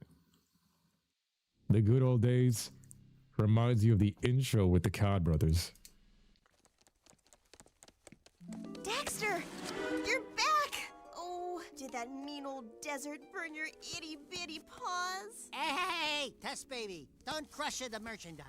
The good old days reminds you of the intro with the Cod brothers. Daxter, you're back! Oh, did that mean old desert burn your itty bitty paws? Hey, Tess baby, don't crush the merchandise.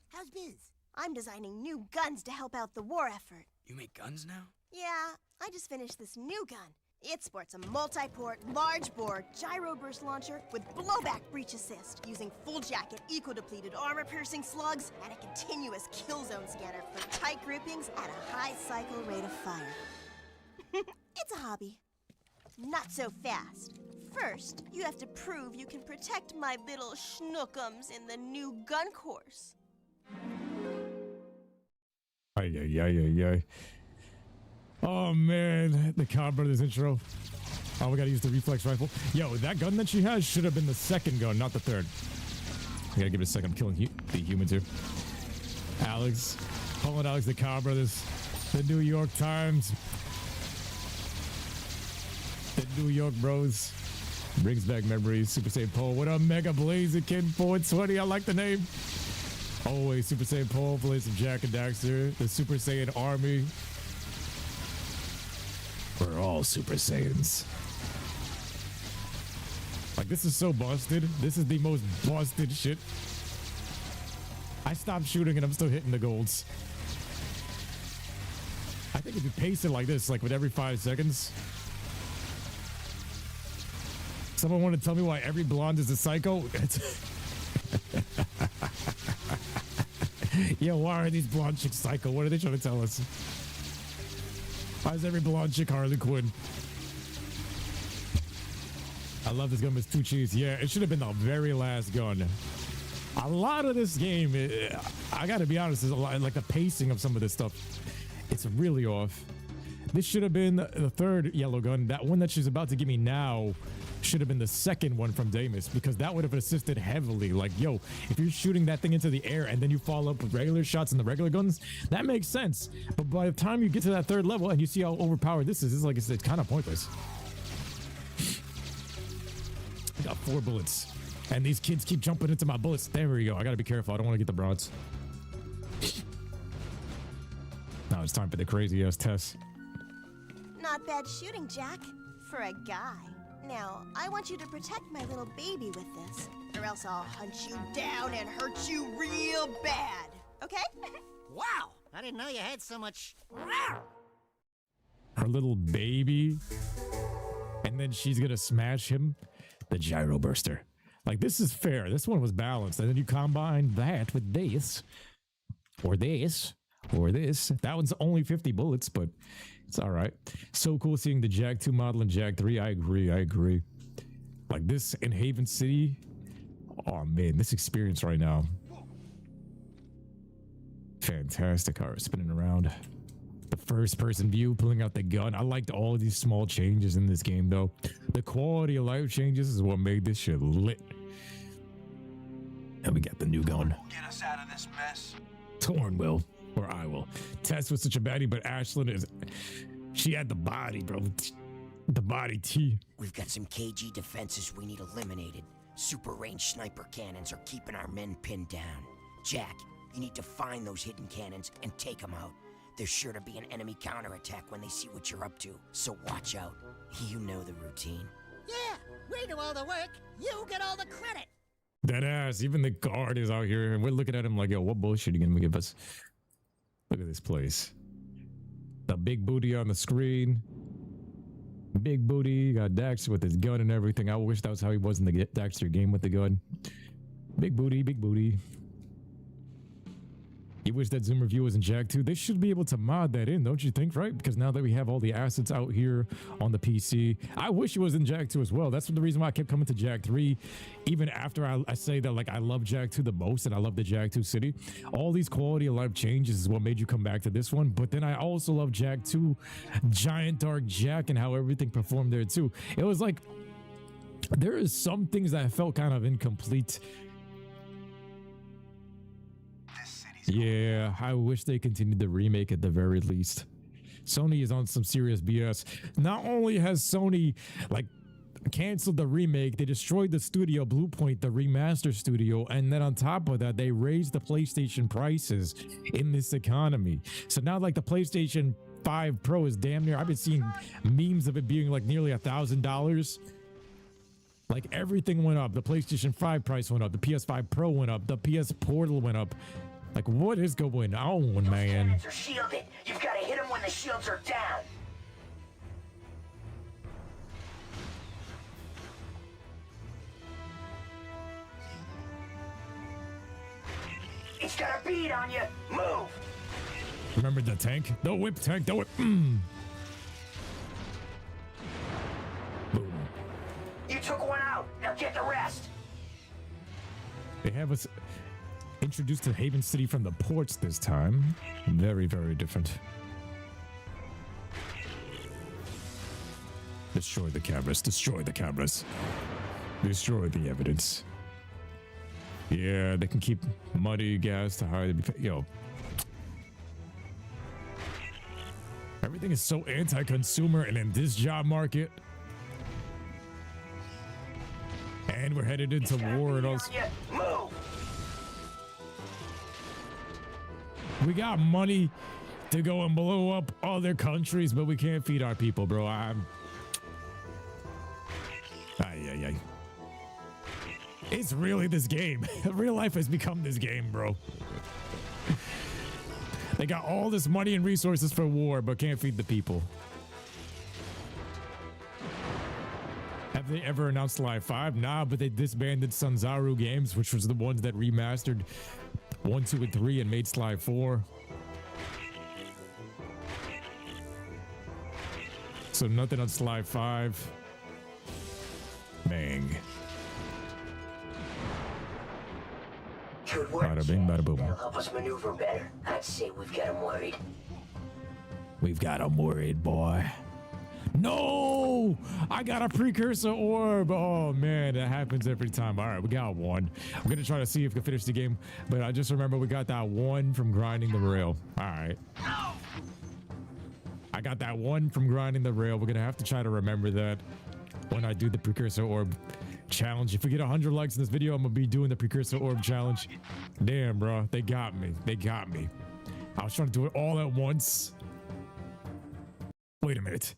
How's biz? I'm designing new guns to help out the war effort. You make guns now? Yeah, I just finished this new gun. It sports a multi-port, large-bore, gyro-burst launcher with blowback breach assist, using full-jacket, eco-depleted, armor-piercing slugs, and a continuous kill zone scanner for tight groupings at a high cycle rate of fire. It's a hobby. Not so fast. First, you have to prove you can protect my little schnookums in the new gun course. Ay, ay, ay, ay, ay. Oh man, the Cod Brothers intro. Oh, we gotta use the reflex rifle. Yo, that gun that she has should have been the second gun, not the third. We gotta give it a second. I'm killing the humans here. Alex, Paul and Alex, the Cod Brothers, the New York Times, the New York Bros. Brings back memories. Super Saiyan Paul. What up, Mega Blazer Kid 420? I like the name. Always Super Saiyan Paul plays some Jack and Daxter. The Super Saiyan Army. We're all Super Saiyans. Like, this is so busted. This is the most busted shit. I stopped shooting and I'm still hitting the golds. I think if you pace it like this, like with every 5 seconds. Someone want to tell me why every blonde is a psycho? Yo, why are these blonde chicks psycho? What are they trying to tell us? Why is every blonde chick Harley Quinn? I love this gun, it's too cheesy. Yeah, it should have been the very last gun. A lot of this game, I gotta be honest, is a lot, like the pacing of some of this stuff, it's really off. This should have been the third yellow gun. That one that she's about to give me now should have been the second one from Damus, because that would have assisted heavily. Like, yo, if you're shooting that thing into the air and then you follow up with regular shots in the regular guns, that makes sense. But by the time you get to that third level and you see how overpowered this is, it's like, it's kind of pointless. I got 4 bullets and these kids keep jumping into my bullets. There we go. I gotta be careful. I don't want to get the broads. Now it's time for the crazy ass test. Not bad shooting, Jack, for a guy. Now, I want you to protect my little baby with this, or else I'll hunt you down and hurt you real bad, okay? Wow, I didn't know you had so much... her little baby, and then she's gonna smash him. The gyro burster. Like, this is fair. This one was balanced. And then you combine that with this, or this, or this. That one's only 50 bullets, but it's all right. So cool seeing the Jak 2 model in Jak 3. I agree. Like, this in Haven City. Oh, man, this experience right now. Fantastic. All right, spinning around. The first person view, pulling out the gun. I liked all of these small changes in this game, though. The quality of life changes is what made this shit lit. And we got the new gun. Get us out of this mess. Torn will, or I will. Tess was such a baddie, but Ashlyn is. She had the body, bro. The body T. We've got some KG defenses we need eliminated. Super range sniper cannons are keeping our men pinned down. Jak, you need to find those hidden cannons and take them out. There's sure to be an enemy counterattack when they see what you're up to, so watch out. You know the routine. Yeah, we do all the work, you get all the credit. That ass, even the guard is out here, and we're looking at him like, yo, what bullshit are you gonna give us? Look at this place. The big booty on the screen. Big booty, got Daxter with his gun and everything. I wish that was how he was in the Daxter game with the gun. Big booty, big booty. You wish that Zoom review was in Jak 2. They should be able to mod that in, don't you think, right? Because now that we have all the assets out here on the PC, I wish it was in Jak 2 as well. That's the reason why I kept coming to Jak 3. Even after I say that, like, I love Jak 2 the most and I love the Jak 2 city. All these quality of life changes is what made you come back to this one. But then I also love Jak 2, Giant Dark Jak, and how everything performed there too. It was like, there is some things that felt kind of incomplete. Yeah, I wish they continued the remake at the very least. Sony is on some serious BS. Not only has Sony like canceled the remake, they destroyed the studio Bluepoint, the remaster studio, and then on top of that, they raised the PlayStation prices in this economy. So now like the PlayStation 5 Pro is damn near, I've been seeing memes of it being like nearly $1,000. Like everything went up. The PlayStation 5 price went up. The PS5 Pro went up. The PS Portal went up. Like, what is going on, man? Cannons are shielded. You've got to hit them when the shields are down. It's got a bead on you. Move. Remember the tank? The whip tank. The whip. Boom. You took one out. Now get the rest. They have us introduced to Haven City from the ports this time. Very, very different. Destroy the cameras. Destroy the cameras. Destroy the evidence. Yeah, they can keep muddy gas to hide. Yo. Everything is so anti-consumer and in this job market. And we're headed into war and also. Move. We got money to go and blow up other countries, but we can't feed our people, bro. It's really this game. Real life has become this game, bro. They got all this money and resources for war, but can't feed the people. Have they ever announced Live 5? Nah, but they disbanded Sanzaru Games, which was the ones that remastered 1, 2, and 3 and made Sly 4. So nothing on Sly 5. Bang. Good work, Bada bing, bada boom. That'll help us maneuver better. I'd say we've got him worried. We've got him worried, boy. No! I got a precursor orb. Oh, man, that happens every time. All right, we got one. I'm going to try to see if we can finish the game, but I just remember we got that one from grinding the rail. All right. I got that one from grinding the rail. We're going to have to try to remember that when I do the precursor orb challenge. If we get 100 likes in this video, I'm going to be doing the precursor orb challenge. Damn, bro. They got me. They got me. I was trying to do it all at once. Wait a minute.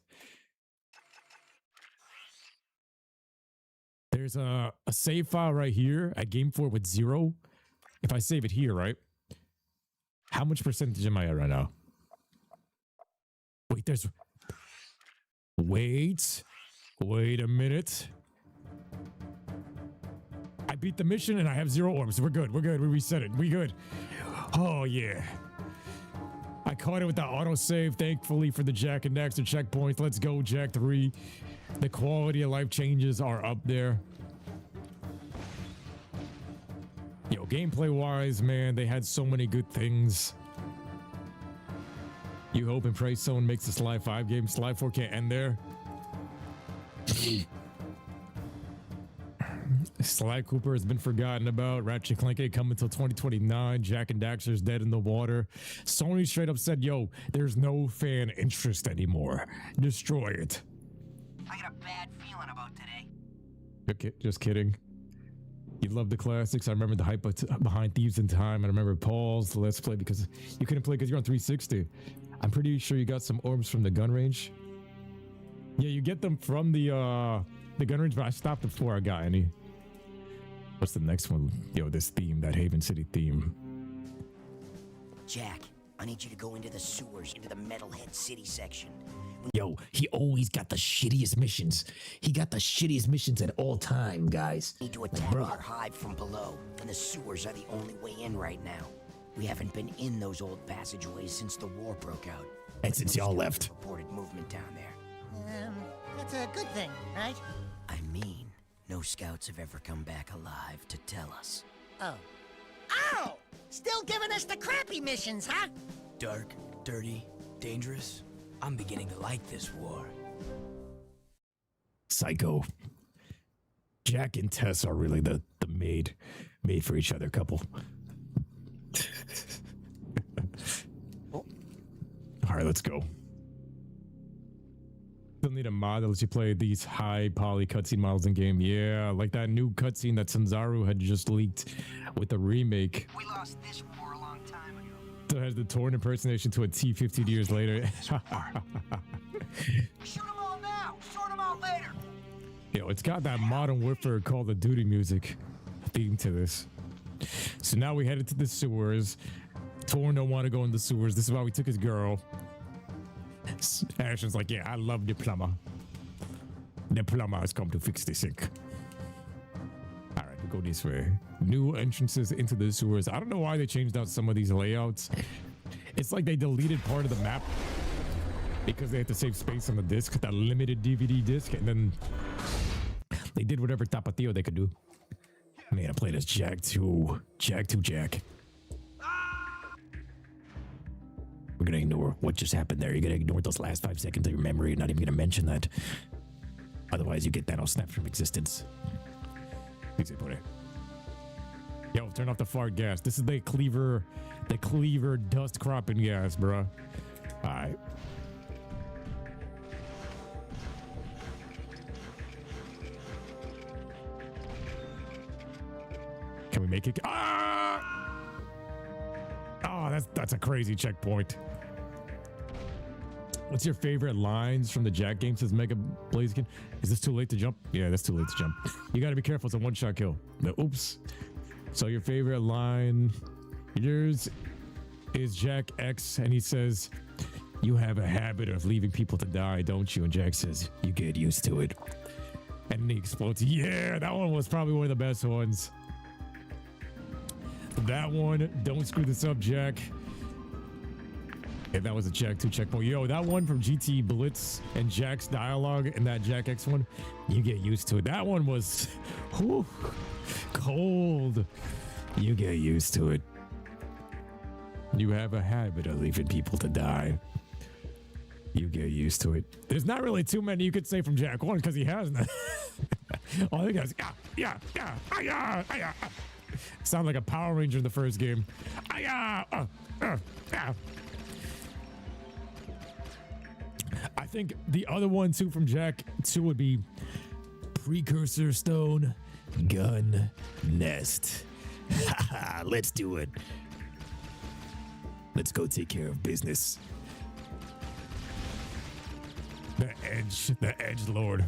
There's a save file right here at game 4 with 0. If I save it here, right? How much percentage am I at right now? Wait, there's Wait a minute. I beat the mission and I have 0 orbs. We're good. We reset it. We good. Oh, yeah. I caught it with the autosave, thankfully, for the Jack and Daxter checkpoints. Let's go, Jack 3. The quality of life changes are up there. Yo, gameplay-wise, man, they had so many good things. You hope and pray someone makes a Sly 5 game. Sly 4 can't end there. Sly Cooper has been forgotten about. Ratchet Clank ain't coming until 2029. Jack and Daxter's dead in the water. Sony straight up said, yo, there's no fan interest anymore. Destroy it. I got a bad feeling about today. Okay, just kidding. You love the classics. I remember the hype behind Thieves in Time. I remember Paul's Let's Play because you couldn't play because you're on 360. I'm pretty sure you got some orbs from the gun range. Yeah, you get them from the gun range, but I stopped before I got any. What's the next one? Yo, this theme, that Haven City theme. Jack, I need you to go into the sewers, into the Metalhead City section. Yo, he always got the shittiest missions. He got the shittiest missions at all time, guys. Need to attack our hive from below, and the sewers are the only way in right now. We haven't been in those old passageways since the war broke out. And since y'all left. Reported movement down there. That's a good thing, right? I mean, no scouts have ever come back alive to tell us. Oh. Ow! Still giving us the crappy missions, huh? Dark, dirty, dangerous. I'm beginning to like this war. Psycho. Jack and Tess are really the made for each other couple. All right, let's go. Still need a mod that lets you play these high poly cutscene models in game. Yeah, like that new cutscene that Sanzaru had just leaked with the remake. We lost this war a long time ago. Still has the torn impersonation to a T 15 years later. Shoot them all now! Sort them out later! Yo, it's got that Modern Warfare Call of Duty music theme to this. So now we headed to the sewers. Torn don't want to go in the sewers. This is why we took his girl. Ashton's like, yeah, I love the plumber. The plumber has come to fix the sink. All right, we go this way. New entrances into the sewers. I don't know why they changed out some of these layouts. It's like they deleted part of the map because they had to save space on the disc, that limited DVD disc, and then they did whatever Tapatio they could do. Man, I played as Jack 2. Jack 2 Jack. We're gonna ignore what just happened there. You're gonna ignore those last 5 seconds of your memory. You're not even gonna mention that. Otherwise, you get that all snapped from existence. Please put it. Yo, turn off the fart gas. This is the Cleaver dust cropping gas, bro. All right. Can we make it? Ah! Oh, that's a crazy checkpoint. What's your favorite lines from the Jack game? Says Mega Blaziken. Is this too late to jump? Yeah, that's too late to jump. You got to be careful. It's a one-shot kill. No, oops. So your favorite line, yours is Jack X, and he says, "You have a habit of leaving people to die, don't you?" And Jack says, "You get used to it." And then he explodes. Yeah, that one was probably one of the best ones. That one, don't screw this up, Jack. Yeah, that was a Jack 2 checkpoint. Yo, that one from GT Blitz and Jack's dialogue and that Jack X one, you get used to it. That one was whew, cold. You get used to it. You have a habit of leaving people to die. You get used to it. There's not really too many you could say from Jack 1 because he has none. All he goes, yeah. Sound like a Power Ranger in the first game. I think the other one too from Jack 2 would be Precursor Stone Gun Nest. Let's do it. Let's go take care of business. The Edge Lord.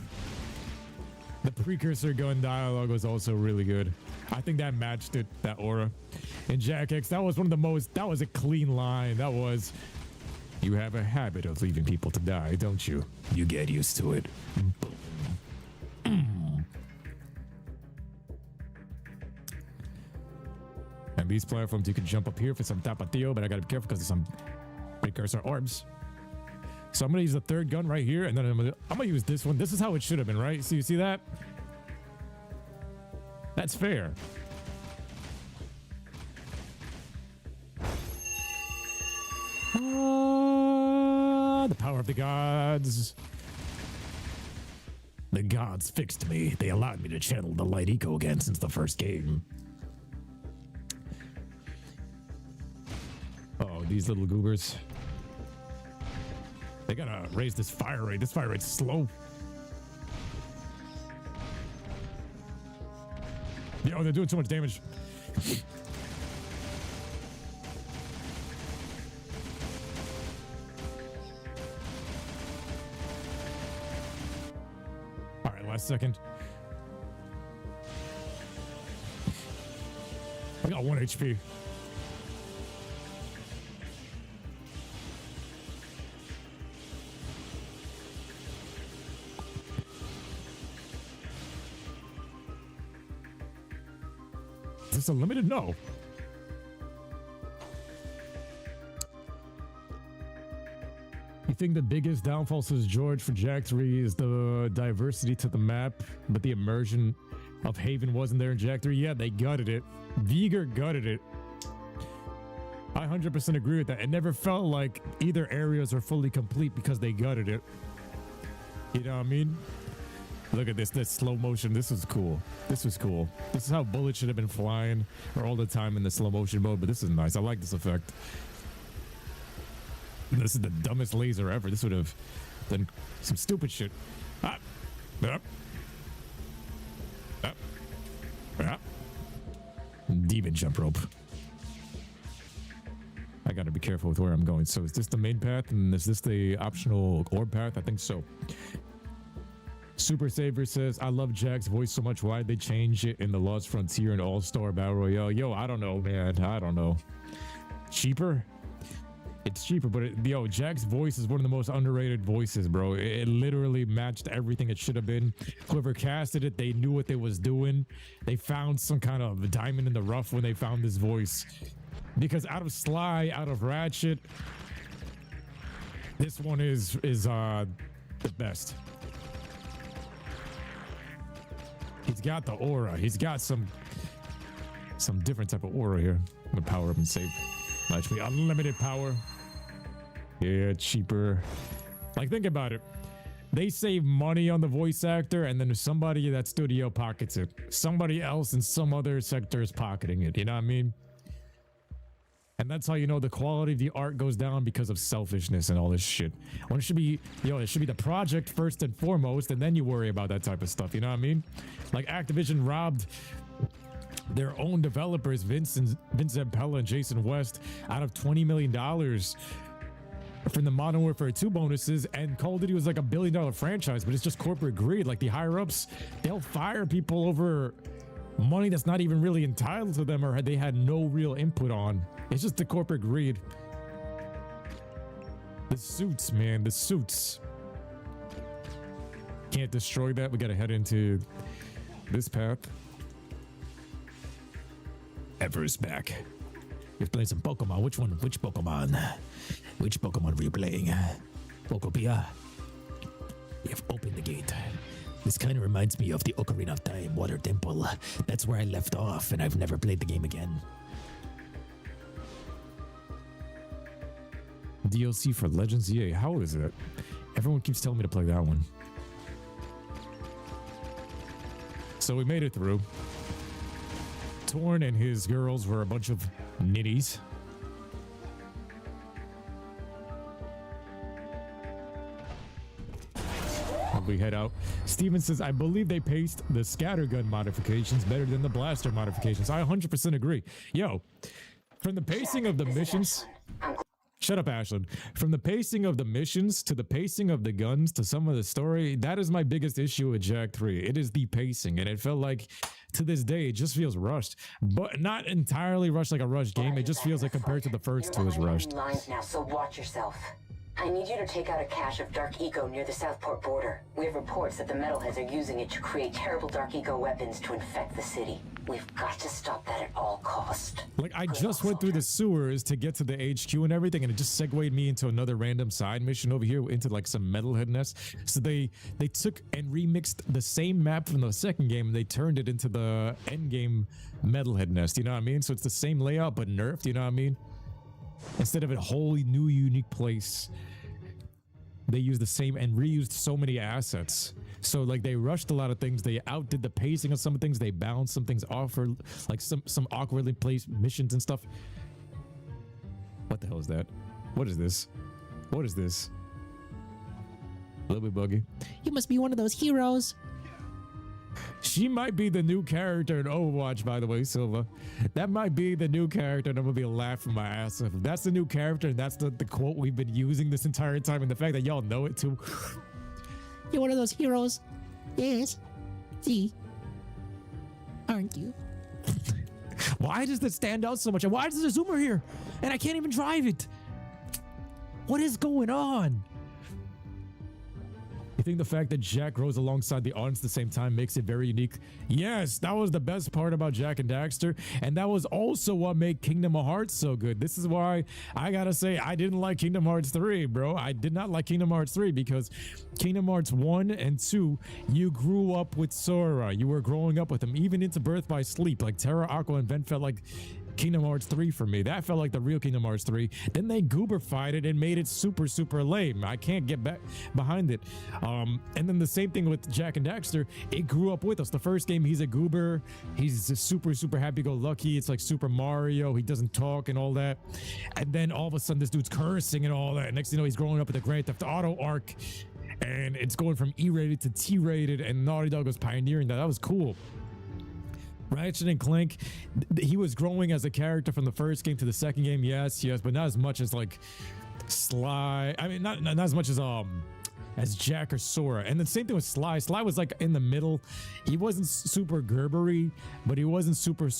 The Precursor gun dialogue was also really good. I think that matched it, that aura. And Jack X, that was one of the most, that was a clean line. That was, You have a habit of leaving people to die, don't you? You get used to it. And these platforms, you can jump up here for some tapatio, but I gotta be careful because there's some precursor orbs. So I'm gonna use the third gun right here, and then I'm gonna use this one. This is how it should have been, right? So you see that? That's fair. The power of the gods. The gods fixed me. They allowed me to channel the light eco again since the first game. Oh, these little goobers. They gotta raise this fire rate. This fire rate's slow. Yo, they're doing too much damage. All right, last second. I got 1 HP. Is this unlimited? No. You think the biggest downfall, says George, for Jak 3 is the diversity to the map, but the immersion of Haven wasn't there in Jak 3? Yeah, they gutted it. Vigor gutted it. I 100% agree with that. It never felt like either areas are fully complete because they gutted it. You know what I mean? Look at this slow motion. This is cool. This was cool. This is how bullets should have been flying all the time in the slow motion mode, but this is nice. I like this effect. This is the dumbest laser ever. This would have done some stupid shit. Up, up, up, up. Demon jump rope. I gotta be careful with where I'm going. So is this the main path and is this the optional orb path? I think so. Super Saver says, I love Jak's voice so much. Why'd they change it in the Lost Frontier and All-Star Battle Royale? Yo, I don't know, man. I don't know. Cheaper? It's cheaper, but yo, Jak's voice is one of the most underrated voices, bro. It literally matched everything it should have been. Whoever casted it, they knew what they was doing. They found some kind of diamond in the rough when they found this voice. Because out of Sly, out of Ratchet, this one is the best. He's got the aura. He's got some different type of aura here. I'm gonna power up and save. Match me unlimited power. Yeah, cheaper. Like, think about it. They save money on the voice actor, and then somebody in that studio pockets it. Somebody else in some other sector is pocketing it. You know what I mean? And that's how you know the quality of the art goes down because of selfishness and all this shit. When it should be, it should be the project first and foremost, and then you worry about that type of stuff. You know what I mean? Like, Activision robbed their own developers, Vincent Pella and Jason West, out of $20 million from the Modern Warfare 2 bonuses, and Call of Duty was like $1 billion franchise, but it's just corporate greed. Like, the higher ups, they'll fire people over money that's not even really entitled to them or they had no real input on. It's just the corporate greed. The suits, man, the suits. Can't destroy that. We gotta head into this path. Ever's back. You're playing some Pokemon. Which one? Which Pokemon? Which Pokemon were you playing? Pokopia. You have opened the gate. This kind of reminds me of the Ocarina of Time Water Temple. That's where I left off, and I've never played the game again. DLC for Legends EA. How is it? Everyone keeps telling me to play that one. So we made it through. Torn and his girls were a bunch of nitties. We head out. Steven says, I believe they paced the scattergun modifications better than the blaster modifications. I 100% agree. Yo, from the pacing of the missions... Shut up, Ashlyn. From the pacing of the missions to the pacing of the guns to some of the story, that is my biggest issue with Jak 3. It is the pacing, and it felt like, to this day, it just feels rushed. But not entirely rushed like a rushed game. It just feels like compared to the first two is rushed. Lines now, so watch yourself. I need you to take out a cache of dark eco near the Southport border. We have reports that the metalheads are using it to create terrible dark eco weapons to infect the city. We've got to stop that at all cost. Like, I just went through the sewers to get to the HQ and everything, and it just segued me into another random side mission over here into like some metalhead nest. So they took and remixed the same map from the second game and they turned it into the end game metalhead nest, you know what I mean? So it's the same layout but nerfed, you know what I mean? Instead of a wholly new unique place, they used the same and reused so many assets. So like they rushed a lot of things, they outdid the pacing of some things, they bounced some things off for like some awkwardly placed missions and stuff. What the hell is that? What is this? What is this? A little bit buggy. You must be one of those heroes. She might be the new character in Overwatch, by the way, Silva. That might be the new character, and I'm gonna be laughing my ass off. If that's the new character, and that's the quote we've been using this entire time, and the fact that y'all know it too. You're one of those heroes. Yes. See? Aren't you? Why does this stand out so much? And why is there a zoomer here? And I can't even drive it. What is going on? You think the fact that Jack grows alongside the audience at the same time makes it very unique? Yes, that was the best part about Jak and Daxter, and that was also what made Kingdom Hearts so good. This is why I gotta say I didn't like Kingdom Hearts 3, bro. I did not like Kingdom Hearts 3 because Kingdom Hearts 1 and 2, you grew up with Sora. You were growing up with him, even into Birth by Sleep. Like Terra, Aqua, and Vent felt like Kingdom Hearts 3 for me. That felt like the real Kingdom Hearts 3. Then they gooberfied it and made it super, super lame. I can't get back behind it. And then the same thing with Jak and Daxter. It grew up with us. The first game, he's a goober. He's just super, super happy-go-lucky. It's like Super Mario. He doesn't talk and all that. And then all of a sudden, this dude's cursing and all that. Next thing you know, he's growing up with the Grand Theft Auto arc. And it's going from E-rated to T-rated. And Naughty Dog was pioneering that. That was cool. Ratchet and Clank, he was growing as a character from the first game to the second game, yes, but not as much as like Sly. I mean, not as much as Jack or Sora. And the same thing with Sly. Sly was like in the middle. He wasn't super gerbery, but he wasn't super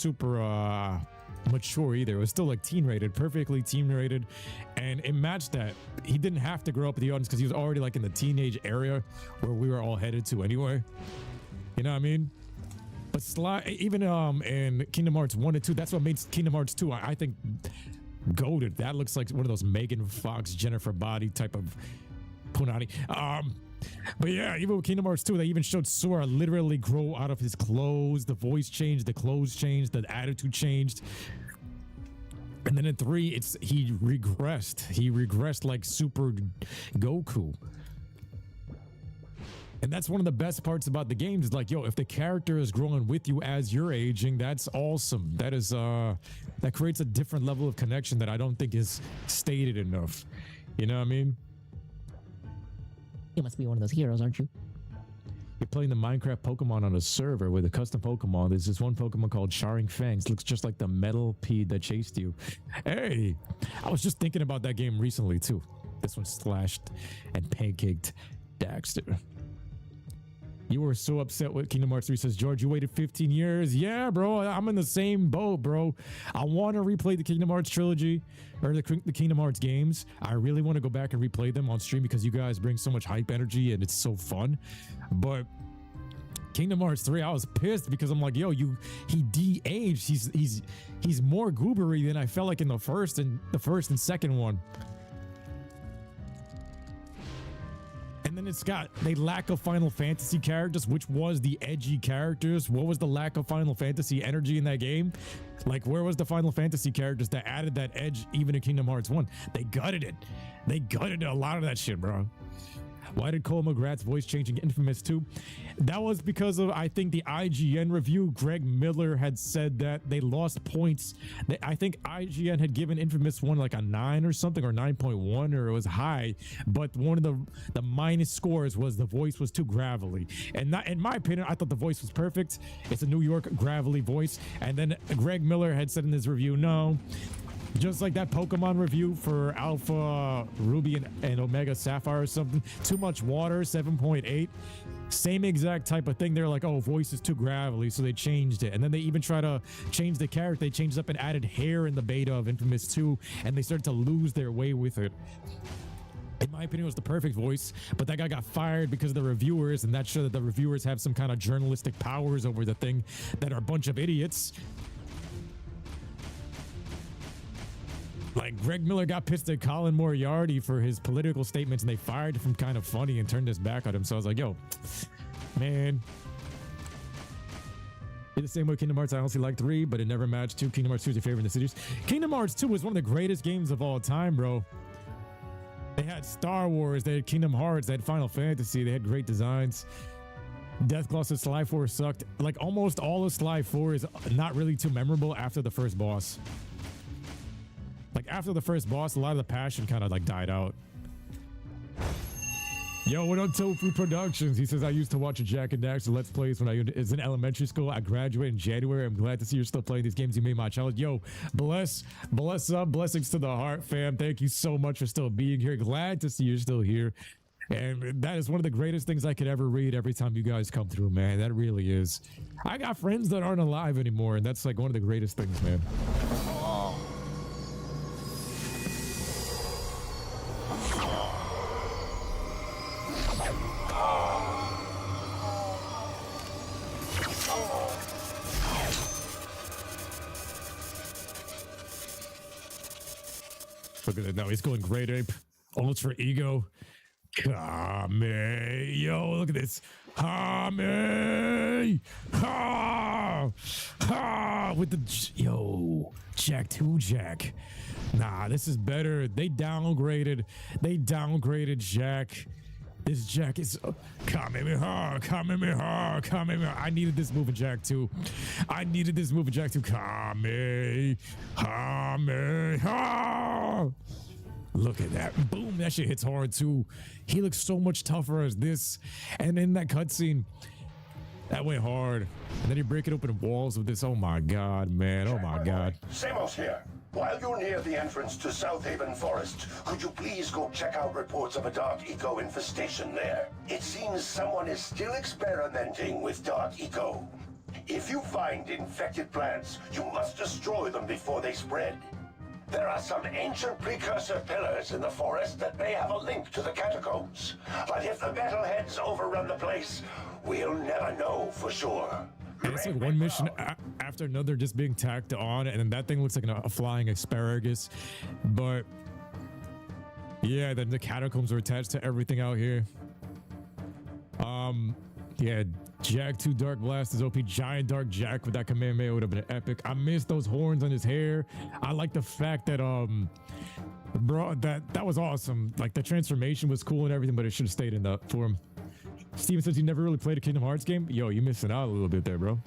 mature either. It was still like teen rated, perfectly teen rated, and it matched that. He didn't have to grow up with the audience because he was already like in the teenage area where we were all headed to anyway. You know what I mean? But Sly, even in Kingdom Hearts 1 and 2, that's what made Kingdom Hearts 2, I think, goated. That looks like one of those Megan Fox, Jennifer Body type of punani. But yeah, even with Kingdom Hearts 2, they even showed Sora literally grow out of his clothes. The voice changed, the clothes changed, the attitude changed. And then in 3, he regressed. He regressed like Super Goku. And that's one of the best parts about the games is like, yo, if the character is growing with you as you're aging, that's awesome. That is that creates a different level of connection that I don't think is stated enough. You know what I mean? You must be one of those heroes, aren't you? You're playing the Minecraft Pokemon on a server with a custom Pokemon. There's this one Pokemon called Charring Fangs. Looks just like the metal pea that chased you. Hey, I was just thinking about that game recently too. This one slashed and pancaked Daxter. You were so upset with Kingdom Hearts 3, says George. You waited 15 years. Yeah, bro. I'm in the same boat, bro. I want to replay the Kingdom Hearts trilogy or the Kingdom Hearts games. I really want to go back and replay them on stream because you guys bring so much hype energy and it's so fun. But Kingdom Hearts 3, I was pissed because I'm like, yo, he de-aged. He's more goobery than I felt like in the first and second one. And then it's got the lack of Final Fantasy characters, which was the edgy characters. What was the lack of Final Fantasy energy in that game? Like, where was the Final Fantasy characters that added that edge even in Kingdom Hearts 1? They gutted it. They gutted a lot of that shit, bro. Why did Cole McGrath's voice change in Infamous 2? That was because of, I think, the IGN review. Greg Miller had said that they lost points. I think IGN had given Infamous 1 like a 9 or something, or 9.1, or it was high. But one of the minus scores was the voice was too gravelly. And not, in my opinion, I thought the voice was perfect. It's a New York gravelly voice. And then Greg Miller had said in his review, no. Just like that Pokemon review for Alpha Ruby and Omega Sapphire or something. Too much water, 7.8. Same exact type of thing. They're like, oh, voice is too gravelly, so they changed it. And then they even try to change the character. They changed up and added hair in the beta of Infamous 2, and they started to lose their way with it. in my opinion, was the perfect voice, but that guy got fired because of the reviewers, and that showed that the reviewers have some kind of journalistic powers over the thing that are a bunch of idiots. Like, Greg Miller got pissed at Colin Moriarty for his political statements, and they fired him from Kind of Funny and turned his back on him. So I was like, yo, man. In the same way Kingdom Hearts, I honestly like 3, but it never matched 2. Kingdom Hearts 2 is your favorite in the series. Kingdom Hearts 2 was one of the greatest games of all time, bro. They had Star Wars, they had Kingdom Hearts, they had Final Fantasy, they had great designs. Deathclaw says Sly 4 sucked. Like, almost all of Sly 4 is not really too memorable after the first boss. Like, after the first boss, a lot of the passion kind of like died out. Yo, what up, Tofu Productions? He says, I used to watch a Jack and Daxter Let's Plays when I was in elementary school. I graduated in January. I'm glad to see you're still playing these games. You made my challenge. Yo, bless up. Blessings to the heart, fam. Thank you so much for still being here. Glad to see you're still here. And that is one of the greatest things I could ever read every time you guys come through, man. That really is. I got friends that aren't alive anymore, and that's like one of the greatest things, man. Look at it now. He's going great ape. Ultra ego. Kame. Yo, look at this. Kame. Ha. Ha. With the yo. Jack 2 Jack. Nah, this is better. They downgraded Jack. This Jack is Kamehameha, Kamehameha, Kamehameha. I needed this move in Jack 2. Kamehameha. Look at that. Boom, that shit hits hard too. He looks so much tougher as this. And in that cutscene, that went hard. And then you break it open walls with this. Oh my God, man. Oh my God. Samos here. While you're near the entrance to South Haven Forest, could you please go check out reports of a dark eco infestation there? It seems someone is still experimenting with dark eco. If you find infected plants, you must destroy them before they spread. There are some ancient precursor pillars in the forest that may have a link to the Catacombs. But if the metalheads overrun the place, we'll never know for sure. And it's like one mission after another just being tacked on, and then that thing looks like a flying asparagus. But yeah, then the catacombs are attached to everything out here. Yeah, Jack 2 Dark Blast is OP. Giant Dark Jack with that Kamehameha would have been epic. I miss those horns on his hair. I like the fact that bro, that was awesome. Like, the transformation was cool and everything, but it should have stayed in the form. Steven says you never really played a Kingdom Hearts game. Yo, you missing out a little bit there, bro.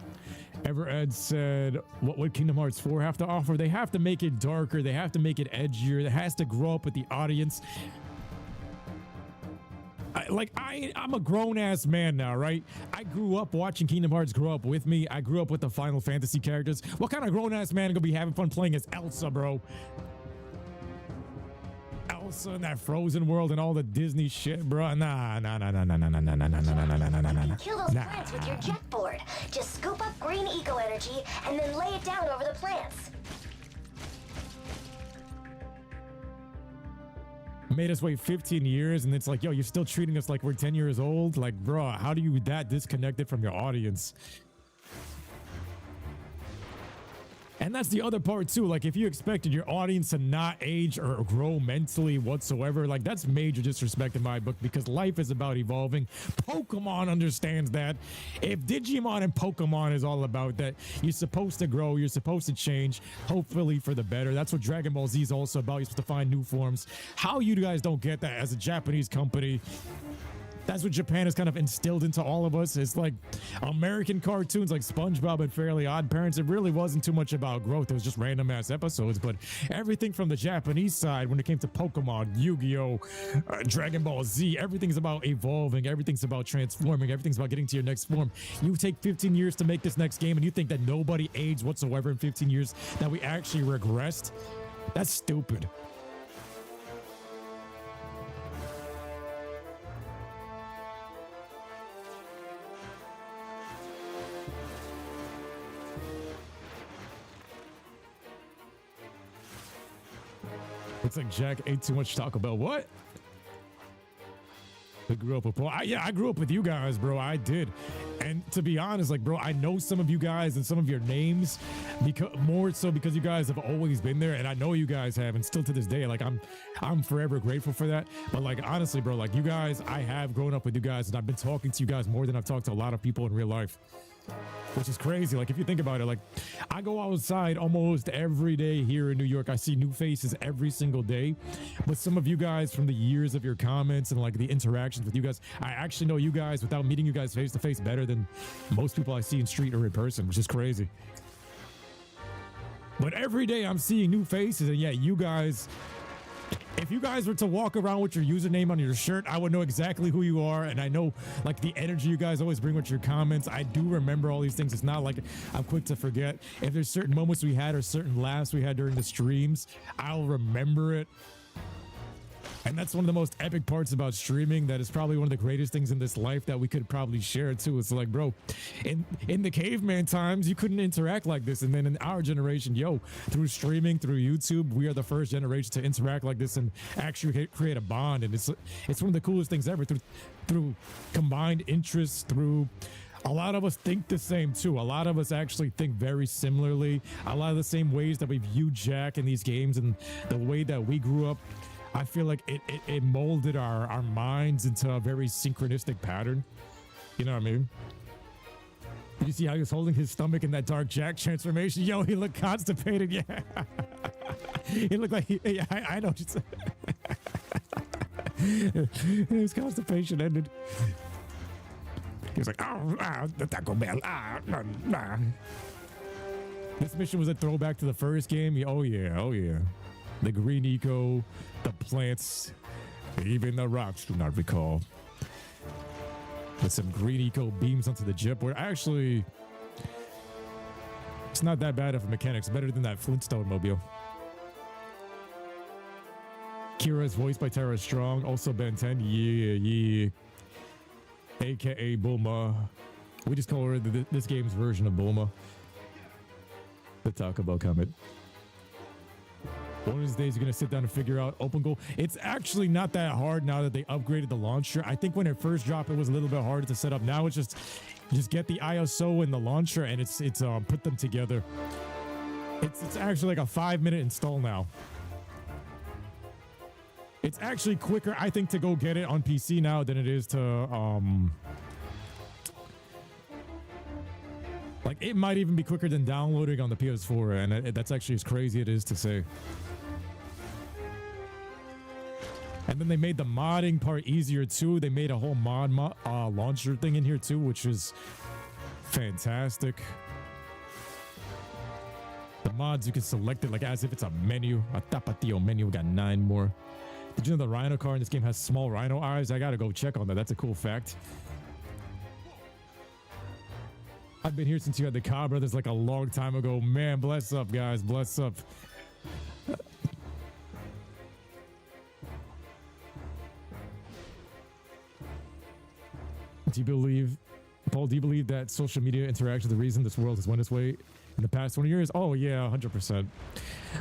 Evered said, what would Kingdom Hearts 4 have to offer? They have to make it darker. They have to make it edgier. It has to grow up with the audience. I'm a grown-ass man now, right? I grew up watching Kingdom Hearts grow up with me. I grew up with the Final Fantasy characters. What kind of grown-ass man gonna be having fun playing as Elsa, bro? Elsa in that Frozen world and all the Disney shit, bro. Nah. Kill those plants with your jet board. Just scoop up green eco energy and then lay it down over the plants. Made us wait 15 years, and it's like, yo, you're still treating us like we're 10 years old. Like, bro, how do you that disconnected from your audience? And that's the other part too. Like, if you expected your audience to not age or grow mentally whatsoever, like, that's major disrespect in my book, because life is about evolving. Pokemon understands that. If Digimon and Pokemon is all about that, you're supposed to grow, you're supposed to change, hopefully for the better. That's what Dragon Ball Z is also about. You're supposed to find new forms. How you guys don't get that as a Japanese company? That's what Japan has kind of instilled into all of us. It's like American cartoons like SpongeBob and Fairly Odd Parents. It really wasn't too much about growth. It was just random ass episodes. But everything from the Japanese side, when it came to Pokemon, Yu-Gi-Oh, Dragon Ball Z, everything's about evolving. Everything's about transforming. Everything's about getting to your next form. You take 15 years to make this next game, and you think that nobody aged whatsoever in 15 years, that we actually regressed? That's stupid. Looks like Jack ate too much Taco Bell. What? We grew up with Paul. Yeah, I grew up with you guys, bro. I did. And to be honest, like, bro, I know some of you guys and some of your names because more so because you guys have always been there, and I know you guys have, and still to this day, like, I'm forever grateful for that. But like, honestly, bro, like, you guys, I have grown up with you guys, and I've been talking to you guys more than I've talked to a lot of people in real life. Which is crazy. Like, if you think about it, like, I go outside almost every day here in New York. I see new faces every single day. But some of you guys, from the years of your comments and like the interactions with you guys, I actually know you guys without meeting you guys face to face better than most people I see in street or in person, which is crazy. But every day I'm seeing new faces, and yeah, you guys, if you guys were to walk around with your username on your shirt, I would know exactly who you are. And I know like the energy you guys always bring with your comments. I do remember all these things. It's not like I'm quick to forget. If there's certain moments we had or certain laughs we had during the streams, I'll remember it. And that's one of the most epic parts about streaming. That is probably one of the greatest things in this life that we could probably share too. It's like, bro, in the caveman times, you couldn't interact like this. And then in our generation, yo, through streaming, through YouTube, we are the first generation to interact like this and actually create a bond. And it's one of the coolest things ever through combined interests, through a lot of us think the same too. A lot of us actually think very similarly. A lot of the same ways that we view Jack in these games and the way that we grew up. I feel like it molded our minds into a very synchronistic pattern. You know what I mean? Did you see how he was holding his stomach in that Dark Jack transformation? Yo, he looked constipated. Yeah. He looked like yeah, I know. His constipation ended. He was like, the Taco Bell. This mission was a throwback to the first game. Oh yeah. The green eco, the plants, even the rocks do not recall. With some green eco beams onto the jet board. Actually, it's not that bad of a mechanics. Better than that Flintstone mobile. Kira is voiced by Tara Strong. Also Ben 10. Yeah. AKA Bulma. We just call her this game's version of Bulma. The Taco Bell comment. One of these days, you're going to sit down and figure out OpenGoal. It's actually not that hard now that they upgraded the launcher. I think when it first dropped, it was a little bit harder to set up. Now it's just get the ISO and the launcher, and it's put them together. It's actually like a 5-minute install now. It's actually quicker, I think, to go get it on PC now than it is to like, it might even be quicker than downloading on the PS4, and that's actually as crazy it is to say. And then they made the modding part easier too. They made a whole mod launcher thing in here too, which is fantastic. The mods, you can select it like as if it's a menu, a tapatio menu. We got 9 more. Did you know the rhino car in this game has small rhino eyes? I gotta go check on that. That's a cool fact. I've been here since you had the Cobb Brothers like a long time ago. Man, bless up, guys. Bless up. Do you believe that social media interaction is the reason this world has went this way in the past 20 years? Oh, yeah, 100%.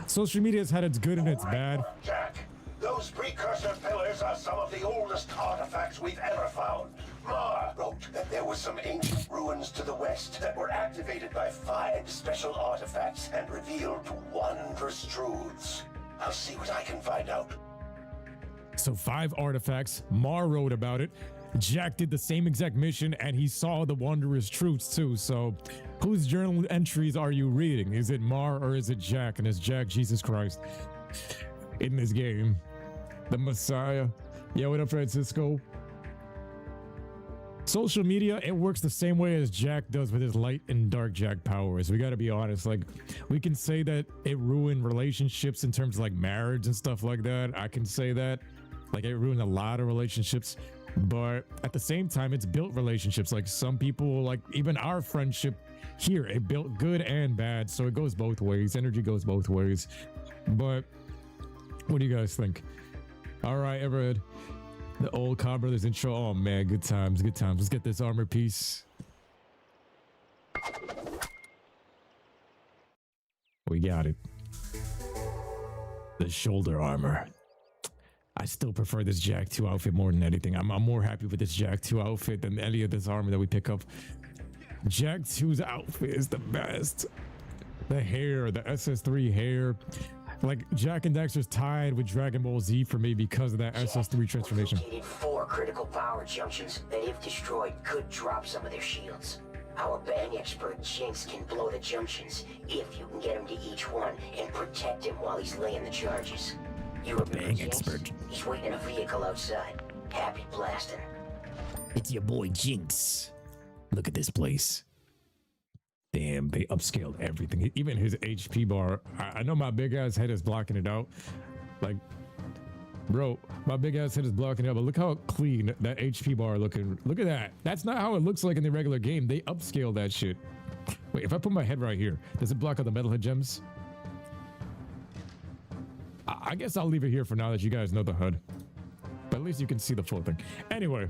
Social media has had its good and its bad. Jack, those precursor pillars are some of the oldest artifacts we've ever found. Mar wrote that there were some ancient ruins to the west that were activated by 5 special artifacts and revealed wondrous truths. I'll see what I can find out. So 5 artifacts. Mar wrote about it. Jack did the same exact mission, and he saw the wondrous truths too. So whose journal entries are you reading? Is it Mar or is it Jack? And is Jack Jesus Christ in this game? The Messiah? Yeah, what up, Francisco? Social media, it works the same way as Jack does with his light and dark Jack powers. We got to be honest. Like, we can say that it ruined relationships in terms of like marriage and stuff like that. I can say that. Like, it ruined a lot of relationships. But at the same time, it's built relationships. Like, some people, like even our friendship here, it built good and bad. So it goes both ways. Energy goes both ways. But what do you guys think? All right, Everett. The old Cobb Brothers intro. Oh man, good times, good times. Let's get this armor piece. We got it. The shoulder armor. I still prefer this Jack 2 outfit more than anything. I'm more happy with this Jack 2 outfit than any of this armor that we pick up. Jack 2's outfit is the best. The hair, the SS3 hair. Like, Jack and Dexter's tied with Dragon Ball Z for me because of that SS3 transformation. We located 4 critical power junctions that, if destroyed, could drop some of their shields. Our bang expert Jinx can blow the junctions if you can get him to each one and protect him while he's laying the charges. You remember Bang Jinx? expert. He's waiting in a vehicle outside. Happy blasting. It's your boy Jinx. Look at this place. Damn, they upscaled everything. Even his HP bar. I know my big ass head is blocking it out. Like, bro, my big ass head is blocking it out, but look how clean that HP bar looking. Look at that. That's not how it looks like in the regular game. They upscale that shit. Wait, if I put my head right here, does it block out the metalhead gems? I guess I'll leave it here for now that you guys know the HUD. But at least you can see the full thing. Anyway.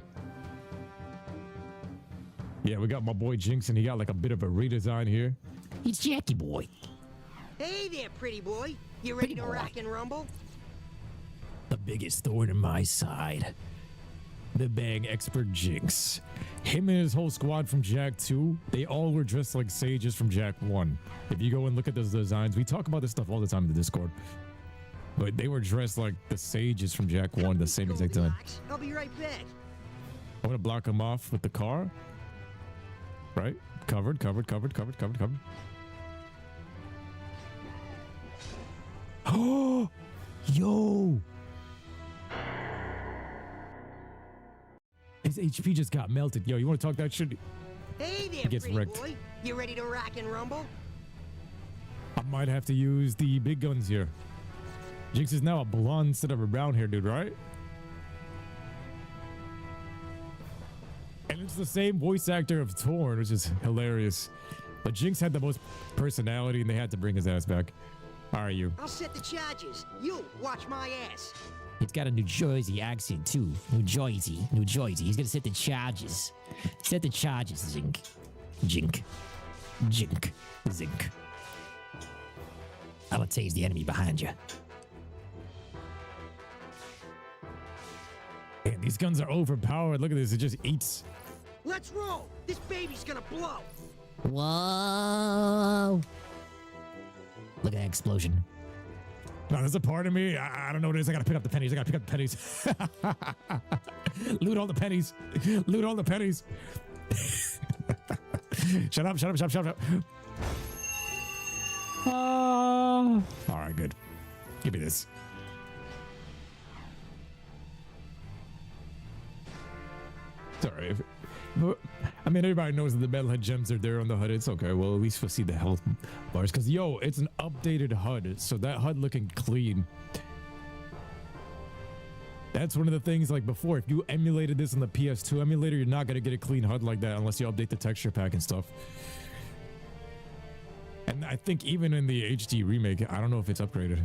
Yeah, we got my boy Jinx, and he got like a bit of a redesign here. It's Jackie boy. Hey there, pretty boy. You ready to rock and rumble? The biggest thorn in my side. The bang expert Jinx. Him and his whole squad from Jack 2, they all were dressed like sages from Jack 1. If you go and look at those designs, we talk about this stuff all the time in the Discord. But they were dressed like the sages from Jack 1 the same exact time. I'll be right back. I'm gonna block him off with the car. Right? Covered. Oh, yo. His HP just got melted. Yo, you want to talk that shit? Hey there, He gets pretty wrecked. boy. You ready to rock and rumble? I might have to use the big guns here. Jinx is now a blonde instead of a brown hair dude, right? And it's the same voice actor of Torn, which is hilarious. But Jinx had the most personality and they had to bring his ass back. How are you? I'll set the charges. You watch my ass. It's got a New Jersey accent too. New Jersey. He's gonna set the charges. Set the charges, Zink. Jink. Zink. I'm gonna tase the enemy behind you. Man, these guns are overpowered. Look at this. It just eats. Let's roll. This baby's gonna blow. Whoa! Look at that explosion. No, there's a part of me. I don't know what it is. I gotta pick up the pennies. Loot all the pennies. Shut up. All right, good. Give me this. Sorry. I mean, everybody knows that the metalhead gems are there on the HUD. It's okay. Well, at least we'll see the health bars. Because, yo, it's an updated HUD. So that HUD looking clean. That's one of the things, like before, if you emulated this on the PS2 emulator, you're not going to get a clean HUD like that unless you update the texture pack and stuff. And I think even in the HD remake, I don't know if it's upgraded. All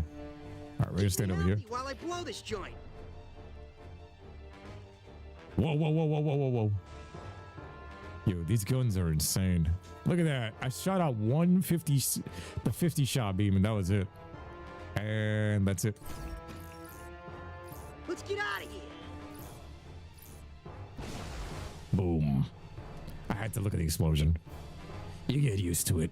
right, we're going to stand over here. While I blow this joint. Whoa. Yo, these guns are insane. Look at that. I shot out the 50 shot beam, and that was it. And that's it. Let's get out of here. Boom. I had to look at the explosion. You get used to it.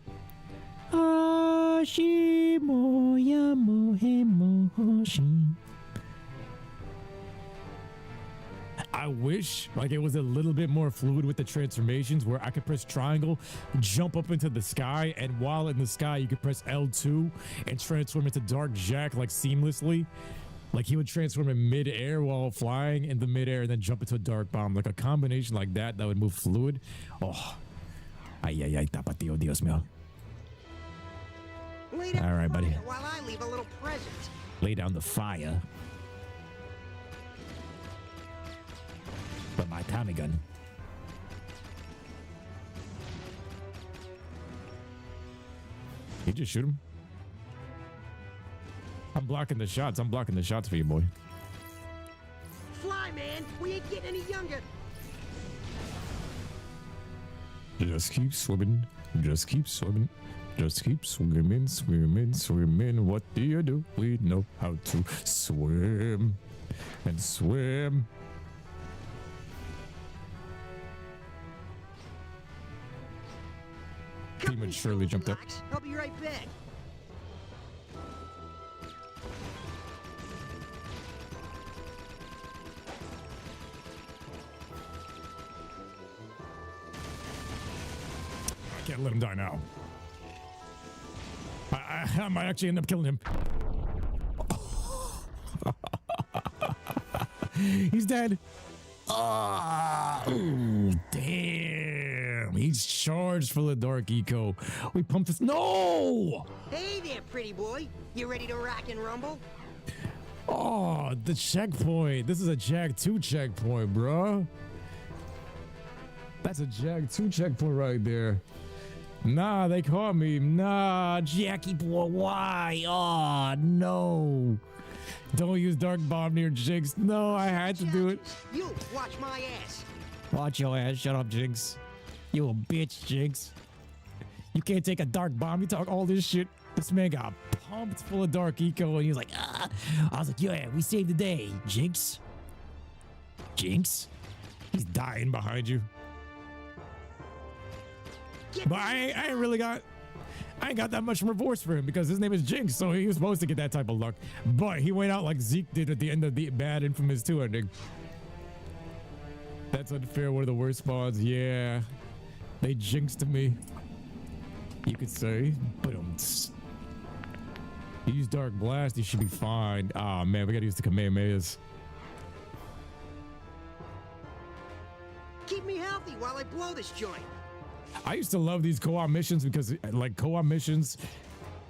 I wish like it was a little bit more fluid with the transformations where I could press triangle, jump up into the sky, and while in the sky you could press L2 and transform into Dark Jack like seamlessly. Like he would transform in mid-air while flying in the mid-air and then jump into a dark bomb. Like a combination like that would move fluid. Oh. Ay, tapatio, Dios mío. All right, buddy. While I leave a little present. Lay down the fire. But my Tommy gun. You just shoot him. I'm blocking the shots. For you, boy. Fly, man. We ain't getting any younger. Just keep swimming. Just keep swimming. Just keep swimming. What do you do? We know how to swim. and swim. Prematurely jumped up. I'll be right back. I can't let him die now. I might actually end up killing him. He's dead. Oh, damn. He's charged for the Dark Eco. We pumped this. No! Hey there, pretty boy. You ready to rock and rumble? Oh, the checkpoint. This is a Jag 2 checkpoint, bro. That's a Jag 2 checkpoint right there. Nah, they caught me. Nah, Jackie boy, why? Oh, no. Don't use Dark Bomb near Jinx. No, I had to do it. You watch my ass. Watch your ass. Shut up, Jinx. You a bitch, Jinx. You can't take a Dark Bomb. You talk all this shit. This man got pumped full of Dark Eco, and he was like, ah. I was like, yeah, we saved the day, Jinx. Jinx? He's dying behind you. But I ain't got that much remorse for him because his name is Jinx, so he was supposed to get that type of luck. But he went out like Zeke did at the end of the Bad Infamous 2 ending. That's unfair. One of the worst spawns. Yeah. They jinxed me. You could say. But use Dark Blast, he should be fine. Ah, man, we gotta use the Kamehamehas. Keep me healthy while I blow this joint. I used to love these co-op missions because like co-op missions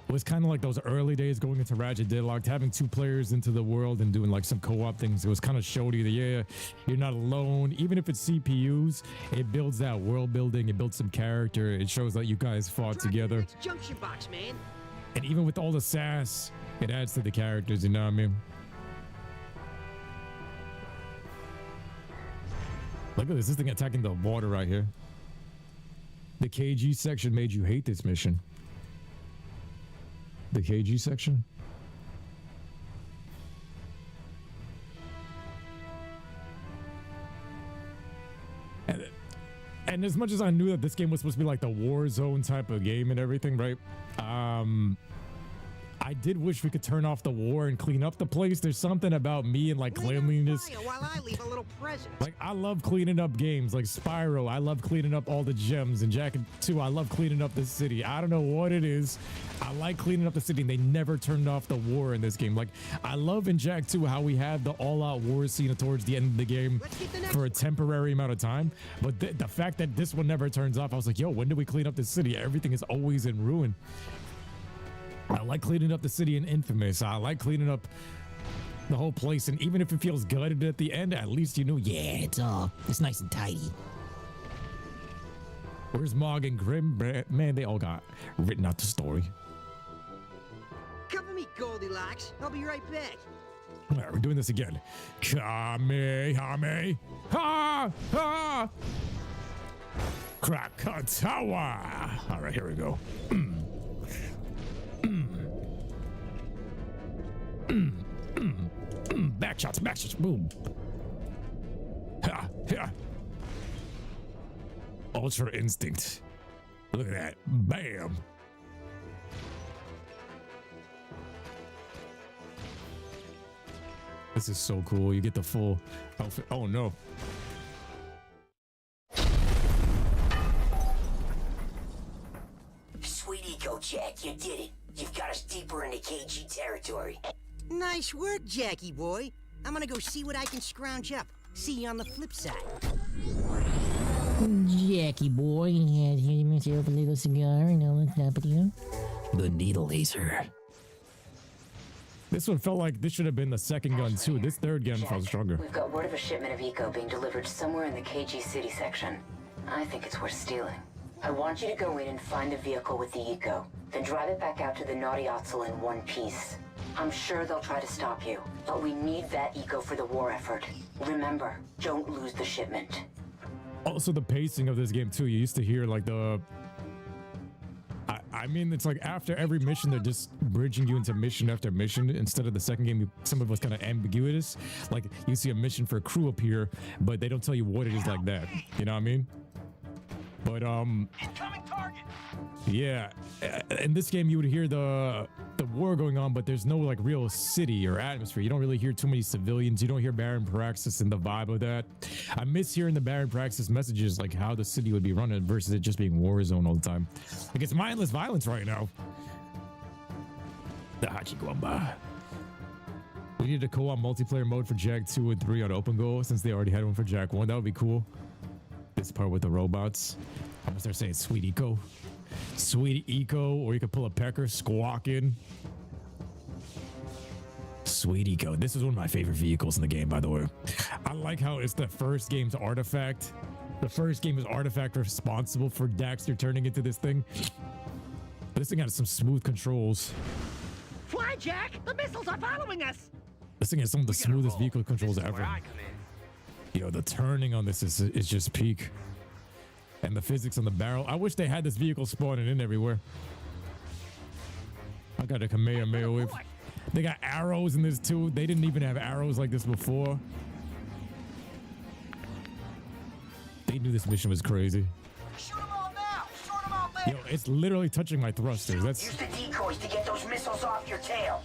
was kind of like those early days going into Ratchet Deadlocked, having 2 players into the world and doing like some co-op things. It was kind of showed you that, yeah, you're not alone. Even if it's CPUs, it builds that world building. It builds some character. It shows that you guys fought together. It's junction box, man. And even with all the sass, it adds to the characters, you know what I mean? Look at this thing attacking the water right here. The KG section made you hate this mission. The KG section? And as much as I knew that this game was supposed to be like the war zone type of game and everything, right? I did wish we could turn off the war and clean up the place. There's something about me and like cleanliness. While I leave a little present. Like I love cleaning up games like Spyro. I love cleaning up all the gems, and Jak 2. I love cleaning up the city. I don't know what it is. I like cleaning up the city, and they never turned off the war in this game. Like I love in Jak 2 how we have the all-out war scene towards the end of the game for a temporary amount of time. But the fact that this one never turns off, I was like, yo, when do we clean up the city? Everything is always in ruin. I like cleaning up the city in Infamous. I like cleaning up the whole place, and even if it feels gutted at the end, at least you know, yeah, it's nice and tidy. Where's Mog and Grim? Man, they all got written out the story. Cover me, Goldilocks. I'll be right back. All right, we're doing this again. Kamehame. Ha! Ha! Krakatawa. All right, here we go. Back shots, boom. Ha, ha. Ultra instinct. Look at that. Bam. This is so cool. You get the full outfit. Oh no. Sweet eco, Jak, you did it. You've got us deeper into KG territory. Nice work, Jackie boy. I'm gonna go see what I can scrounge up. See you on the flip side. Jackie boy, had myself a little cigar and all what's happening. The needle laser. This one felt like this should have been the second gun too. This third gun felt stronger. We've got word of a shipment of eco being delivered somewhere in the KG City section. I think it's worth stealing. I want you to go in and find the vehicle with the eco, then drive it back out to the Naughty Otzel in one piece. I'm sure they'll try to stop you, but we need that eco for the war effort. Remember, don't lose the shipment. Also, the pacing of this game too. You used to hear like the... I I mean, it's like after every mission, they're just bridging you into mission after mission. Instead of the second game, some of it was kind of ambiguous. Like you see a mission for a crew appear, but they don't tell you what it is like that. You know what I mean? But Incoming target. yeah, in this game you would hear the war going on, but there's no like real city or atmosphere. You don't really hear too many civilians. You don't hear Baron Praxis and the vibe of that. I miss hearing the Baron Praxis messages, like how the city would be running versus it just being war zone all the time. Like it's mindless violence right now. The Hachiguamba. We need a co-op multiplayer mode for Jak 2 and 3 on OpenGoal since they already had one for Jak 1. That would be cool. This part with the robots. I'm gonna start saying sweet eco. Sweet eco, or you could pull a pecker, squawk in. Sweet eco. This is one of my favorite vehicles in the game, by the way. I like how it's the first game's artifact. The first game is artifact responsible for Daxter turning into this thing. This thing has some smooth controls. Fly, Jak! The missiles are following us! This thing has some of the smoothest vehicle controls ever. Yo, the turning on this is just peak. And the physics on the barrel. I wish they had this vehicle spawning in everywhere. I got a Kamehameha wave. They got arrows in this too. They didn't even have arrows like this before. They knew this mission was crazy. Shoot them all now. Sort them out later. Yo, it's literally touching my thrusters. That's Use the decoys to get those missiles off your tail.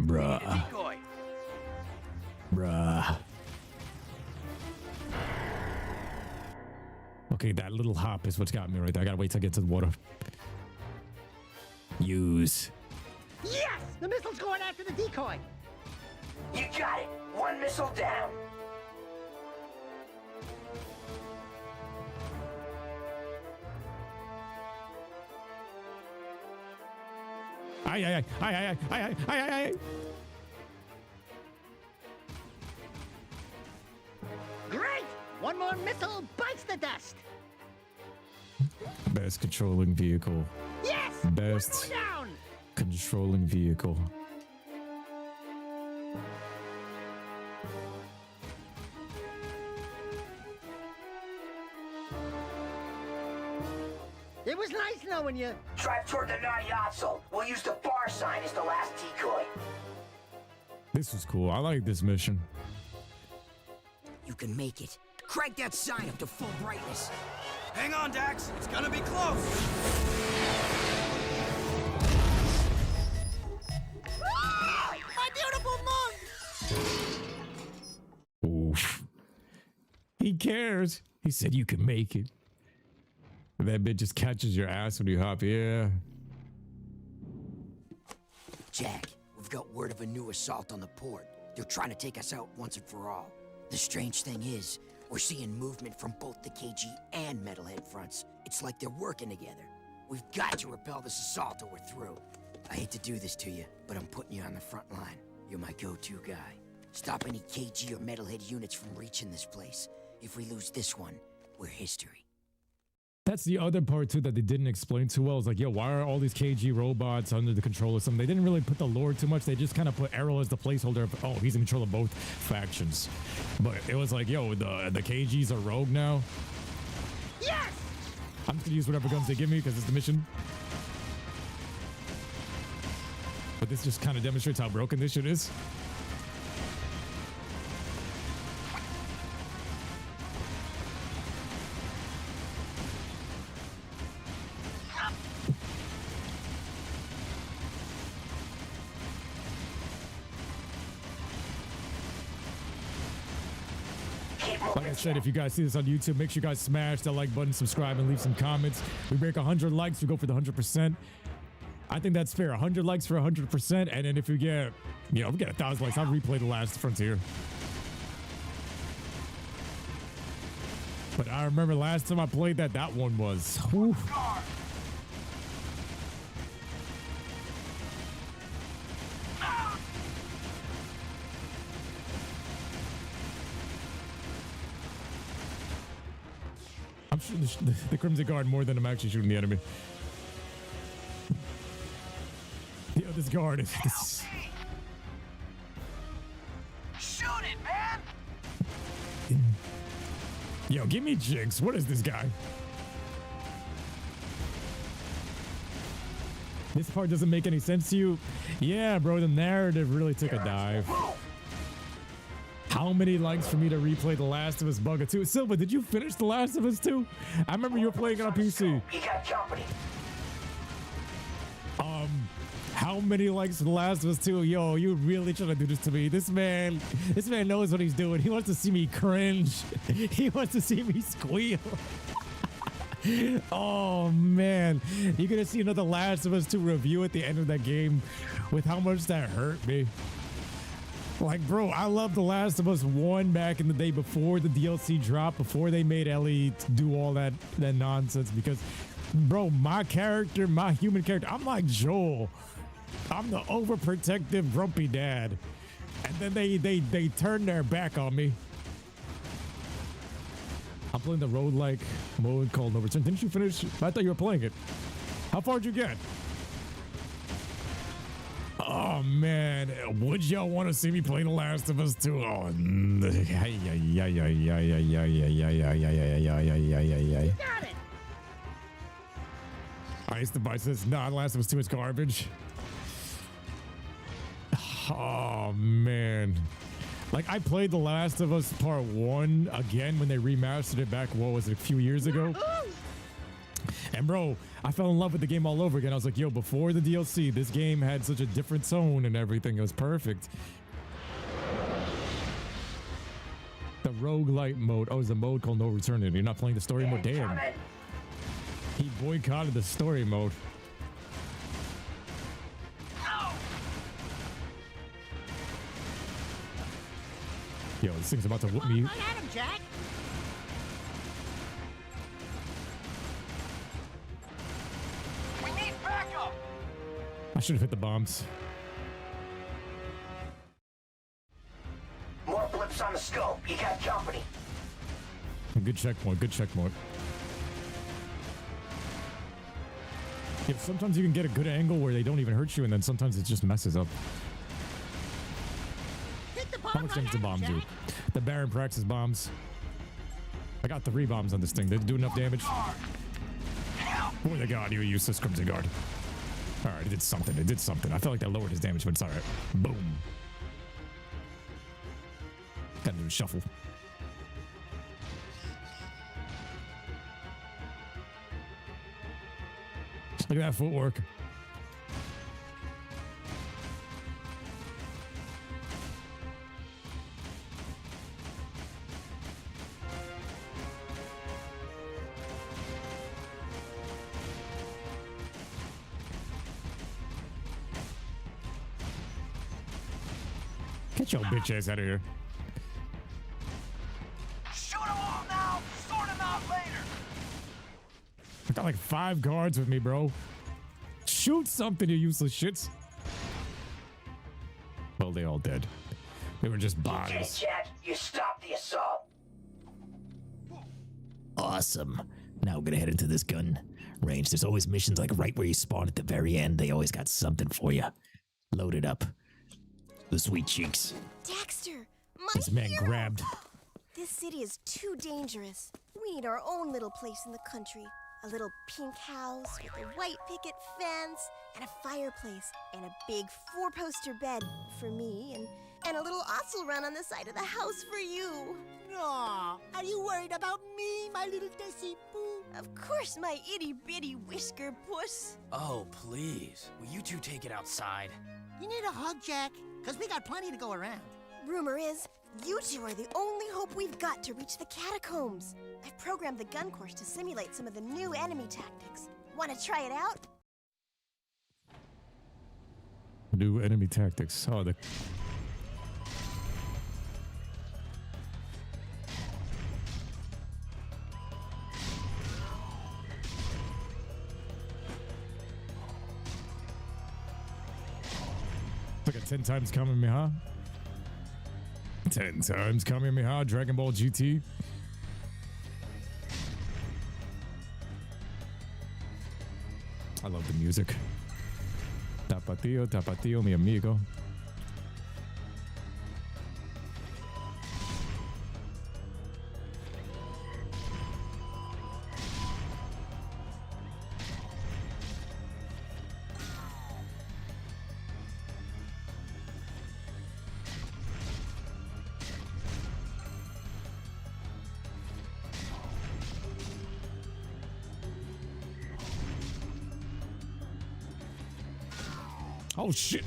bruh. Decoy. Bruh. Okay, that little hop is what's got me right there. I gotta wait till I get to the water. Use. Yes! The missile's going after the decoy! You got it. One missile down. Aye, aye, aye, aye, aye, aye, aye, aye, aye. Great! One more missile bites the dust! Best controlling vehicle. Yes! Best One more down! controlling vehicle. It was nice knowing you. Drive toward the Nadiazzo. We'll use the bar sign as the last decoy. This was cool. I like this mission. You can make it. Crank that sign up to full brightness. Hang on, Dax. It's gonna be close. My beautiful monk! Oof. He cares. He said you can make it. That bit just catches your ass when you hop. Yeah. Jak, we've got word of a new assault on the port. They're trying to take us out once and for all. The strange thing is, we're seeing movement from both the KG and Metalhead fronts. It's like they're working together. We've got to repel this assault or we're through. I hate to do this to you, but I'm putting you on the front line. You're my go-to guy. Stop any KG or Metalhead units from reaching this place. If we lose this one, we're history. That's the other part too that they didn't explain too well. It's like, yo, why are all these KG robots under the control of something? They didn't really put the lore too much. They just kind of put Arrow as the placeholder of, oh, he's in control of both factions. But it was like, yo, the KGs are rogue now. Yes! I'm just gonna use whatever guns they give me because it's the mission. But this just kind of demonstrates how broken this shit is. Like I said, if you guys see this on YouTube, make sure you guys smash that like button, subscribe, and leave some comments. We break 100 likes, we go for the 100%. I think that's fair. 100 likes for 100%, and then if we get, you know, if we get 1,000 likes, I'll replay The Last Frontier. But I remember last time I played that one was. Whew. I'm shooting the Crimson Guard more than I'm actually shooting the enemy. Yo, this guard is. Shoot it, man! Yo, give me Jinx. What is this guy? This part doesn't make any sense to you? Yeah, bro, the narrative really took a dive. How many likes for me to replay The Last of Us Bugger 2? Silva, did you finish The Last of Us 2? I remember you were playing it on PC. He got company. How many likes for The Last of Us 2? Yo, you really trying to do this to me. This man knows what he's doing. He wants to see me cringe. He wants to see me squeal. Oh man, you're gonna see another Last of Us 2 review at the end of that game with how much that hurt me. Like, bro, I love The Last of Us 1 back in the day before the DLC dropped, before they made Ellie do all that nonsense, because, bro, my character, my human character, I'm like Joel. I'm the overprotective, grumpy dad. And then they turn their back on me. I'm playing the roguelike mode called No Return. Didn't you finish? I thought you were playing it. How far did you get? Oh man, would y'all want to see me play The Last of Us 2? Oh, Ice the Bite says, nah, The Last of Us 2 is garbage. Oh man. Like, I played The Last of Us Part 1 again when they remastered it back, what was it, a few years ago? And bro, I fell in love with the game all over again. I was like, yo, before the DLC, this game had such a different tone and everything. It was perfect. The roguelite mode. Oh, it's a mode called No Return. You're not playing the story mode? Damn. He boycotted the story mode. Yo, this thing's about to whoop me. Right at him, Jack. We need backup. I should have hit the bombs. More blips on the scope. You got company. Good checkpoint. Good checkpoint. Yeah, sometimes you can get a good angle where they don't even hurt you, and then sometimes it just messes up. How much damage do bombs do? The Baron Praxis bombs. I got 3 bombs on this thing. They do enough damage. Oh my god, you useless Crimson Guard. Alright, it did something. It did something. I felt like that lowered his damage, but it's alright. Boom. Gotta do a shuffle. Look at that footwork. Get your bitch ass out of here. Shoot them all now. Sort them out later. I got like 5 guards with me, bro. Shoot something, you useless shits. Well, they all dead. They were just bodies. Okay, Chad, you stopped the assault. Awesome. Now we're gonna head into this gun range. There's always missions like right where you spawn at the very end. They always got something for you. Load it up. The sweet cheeks. Dexter, my This man hero. grabbed. This city is too dangerous. We need our own little place in the country. A little pink house with a white picket fence and a fireplace and a big 4-poster bed for me and a little ossel run on the side of the house for you. Aw, are you worried about me, my little Desi Poo? Of course, my itty-bitty whisker puss. Oh, please. Will you two take it outside? You need a hug, Jack, because we got plenty to go around. Rumor is, you two are the only hope we've got to reach the Catacombs. I've programmed the gun course to simulate some of the new enemy tactics. Want to try it out? New enemy tactics. Oh, the... Look at 10 times Kamehameha. 10 times Kamehameha, Dragon Ball GT. I love the music. Tapatio, mi amigo. Oh shit.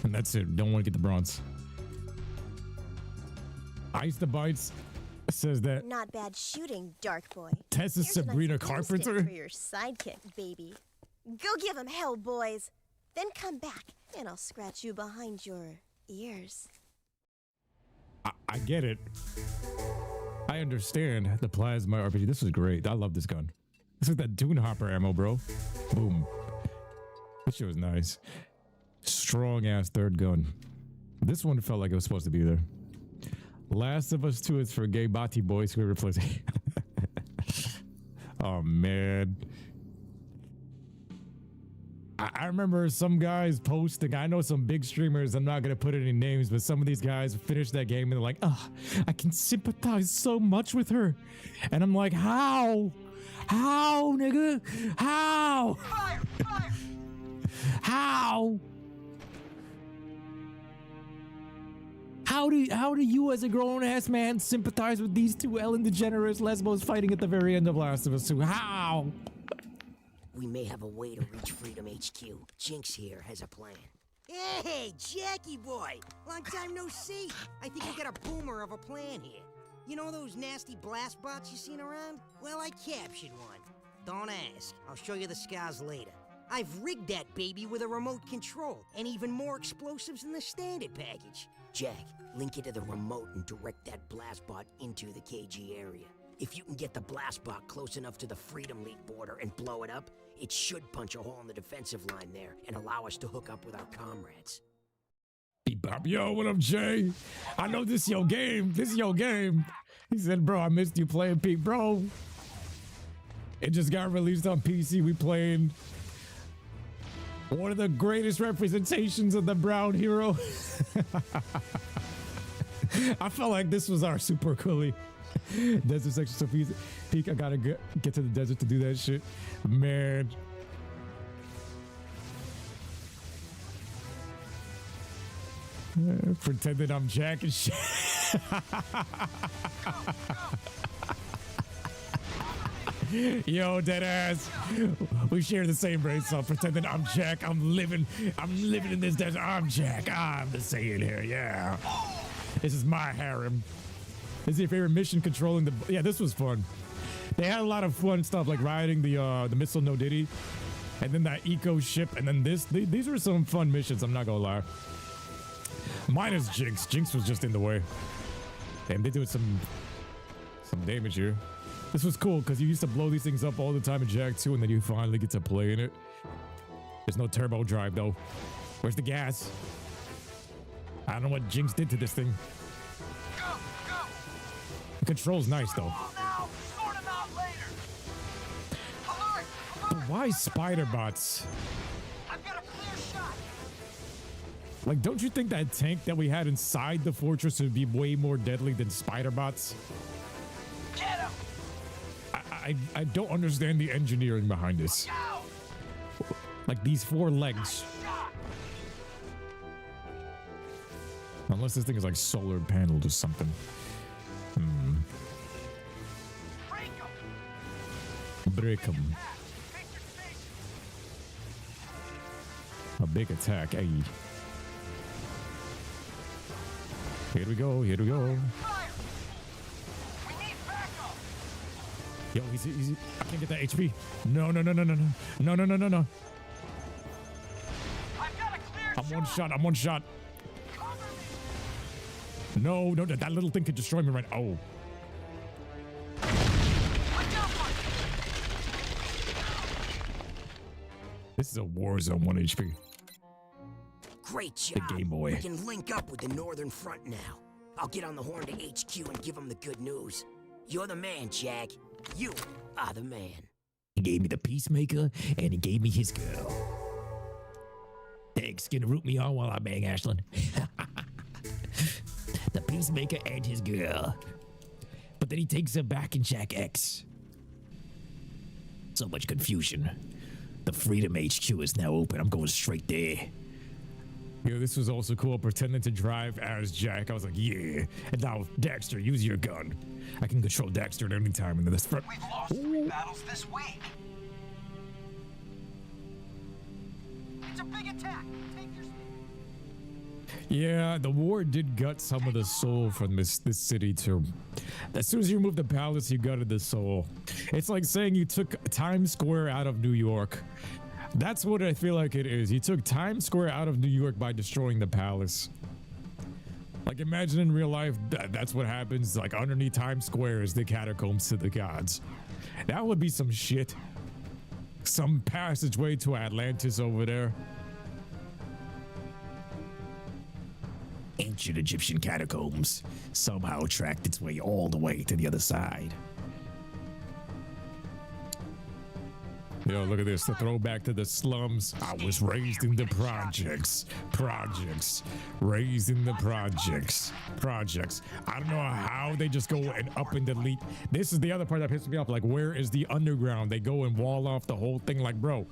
And that's it. Don't want to get the bronze. Ice the Bites says that Not bad shooting, Dark Boy. Tess is Here's a nice Sabrina broomstick Carpenter. for your sidekick, baby. Go give him hell, boys. Then come back, and I'll scratch you behind your ears. I get it. I understand the plasma RPG. This was great. I love this gun. This is that Dune Hopper ammo, bro. Boom. This shit was nice. Strong ass third gun. This one felt like it was supposed to be there. Last of Us 2 is for gay bati boys who replace it. Oh man. I remember some guys posting, I know some big streamers, I'm not gonna put any names, but some of these guys finished that game and they're like, oh, I can sympathize so much with her. And I'm like, how? How, nigga? How? Fire! Fire! How? How do you as a grown-ass man sympathize with these two Ellen DeGeneres lesbos fighting at the very end of Last of Us 2? How? We may have a way to reach Freedom HQ. Jinx here has a plan. Hey, Jackie boy! Long time no see. I think we got a boomer of a plan here. You know those nasty blast bots you seen around? Well, I captured one. Don't ask. I'll show you the scars later. I've rigged that baby with a remote control, and even more explosives in the standard package. Jack, link it to the remote and direct that blast bot into the KG area. If you can get the blast bot close enough to the Freedom League border and blow it up, it should punch a hole in the defensive line there and allow us to hook up with our comrades. Bebop, yo, what up, Jay? I know this your game. This is your game. He said, bro, I missed you playing Pete. Bro, it just got released on PC. We playing one of the greatest representations of the brown hero. I felt like this was our super coolly. Desert section so peak. I gotta get to the desert to do that shit, man. Pretending I'm Jack and shit. Yo, dead ass. We share the same race, so pretending I'm Jack. I'm living in this desert. I'm Jack. I'm the Saiyan here. Yeah. This is my harem. This is your favorite mission, controlling the... Yeah, this was fun. They had a lot of fun stuff, like riding the missile no diddy, and then that eco ship, and then this. These were some fun missions, I'm not gonna lie. Minus Jinx. Jinx was just in the way. Damn, they doing some damage here. This was cool, because you used to blow these things up all the time in Jak 2, and then you finally get to play in it. There's no turbo drive, though. Where's the gas? I don't know what Jinx did to this thing. The control's nice, though. But why spider bots? Like, don't you think that tank that we had inside the fortress would be way more deadly than spider bots? Get him! I don't understand the engineering behind this. Like these 4 legs. Unless this thing is like solar paneled or something. Break him. A big attack, hey. Here we go, here we go. Yo, he's I can't get that HP. No. I'm one shot. No, that little thing could destroy me right now. Oh. This is a war zone, 1 HP. Great job. The Game Boy. We can link up with the Northern Front now. I'll get on the horn to HQ and give them the good news. You're the man, Jack. You are the man. He gave me the peacemaker, and he gave me his girl. Thanks, gonna root me on while I bang Ashlyn. The peacemaker and his girl. But then he takes her back in Jack X. So much confusion. The Freedom HQ is now open. I'm going straight there. Yo, this was also cool, pretending to drive as Jack. I was like, yeah. And now, Dexter, use your gun. I can control Dexter at any time into this front. We've lost 3 battles this week. It's a big attack. Take your... Yeah, the war did gut some of the soul from this city too. As soon as you removed the palace, you gutted the soul. It's like saying you took Times Square out of New York. That's what I feel like it is. You took Times Square out of New York by destroying the palace. Like, imagine in real life, that's what happens. Like, underneath Times Square is the catacombs to the gods. That would be some shit. Some passageway to Atlantis over there. Ancient Egyptian catacombs somehow tracked its way all the way to the other side. Yo, look at this. The throwback to the slums. I was raised in the projects. Raised in the projects. I don't know how they just go and up and delete. This is the other part that pisses me off. Like, where is the underground? They go and wall off the whole thing. Like, bro,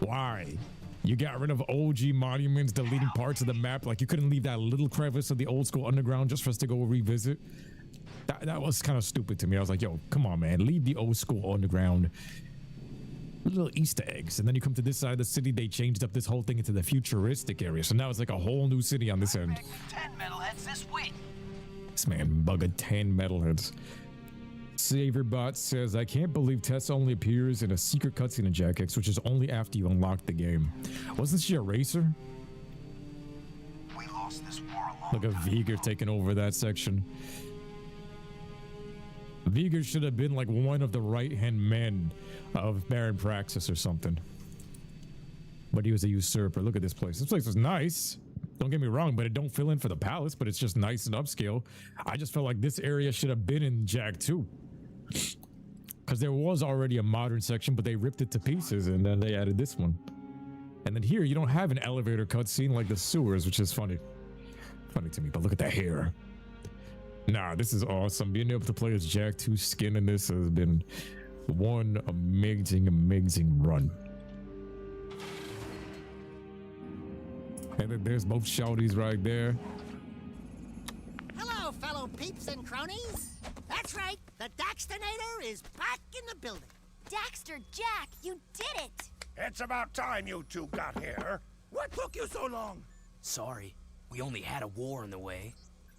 why? You got rid of OG monuments, deleting parts of the map. Like, you couldn't leave that little crevice of the old school underground just for us to go revisit. That was kind of stupid to me. I was like, yo, come on, man. Leave the old school underground. Little Easter eggs. And then you come to this side of the city, they changed up this whole thing into the futuristic area. So now it's like a whole new city on this end. 10 metalheads this week. This man bugged 10 metalheads. SaverBot says, I can't believe Tess only appears in a secret cutscene in Jack X, which is only after you unlock the game. Wasn't she a racer? We lost this war alone. Look at Vigor taking over that section. Vigor should have been like one of the right-hand men of Baron Praxis or something. But he was a usurper. Look at this place. This place was nice. Don't get me wrong, but it don't fill in for the palace, but it's just nice and upscale. I just felt like this area should have been in Jak 2. Because there was already a modern section, but they ripped it to pieces and then they added this one. And then here, you don't have an elevator cutscene like the sewers, which is funny. Funny to me, but look at the hair. Nah, this is awesome. Being able to play as Jak 2 skin in this has been one amazing run. And then there's both shouties right there. Hello, fellow peeps and cronies. That's right, the Daxtonator is back in the building. Daxter, Jack, you did it! It's about time you two got here. What took you so long? Sorry, we only had a war in the way.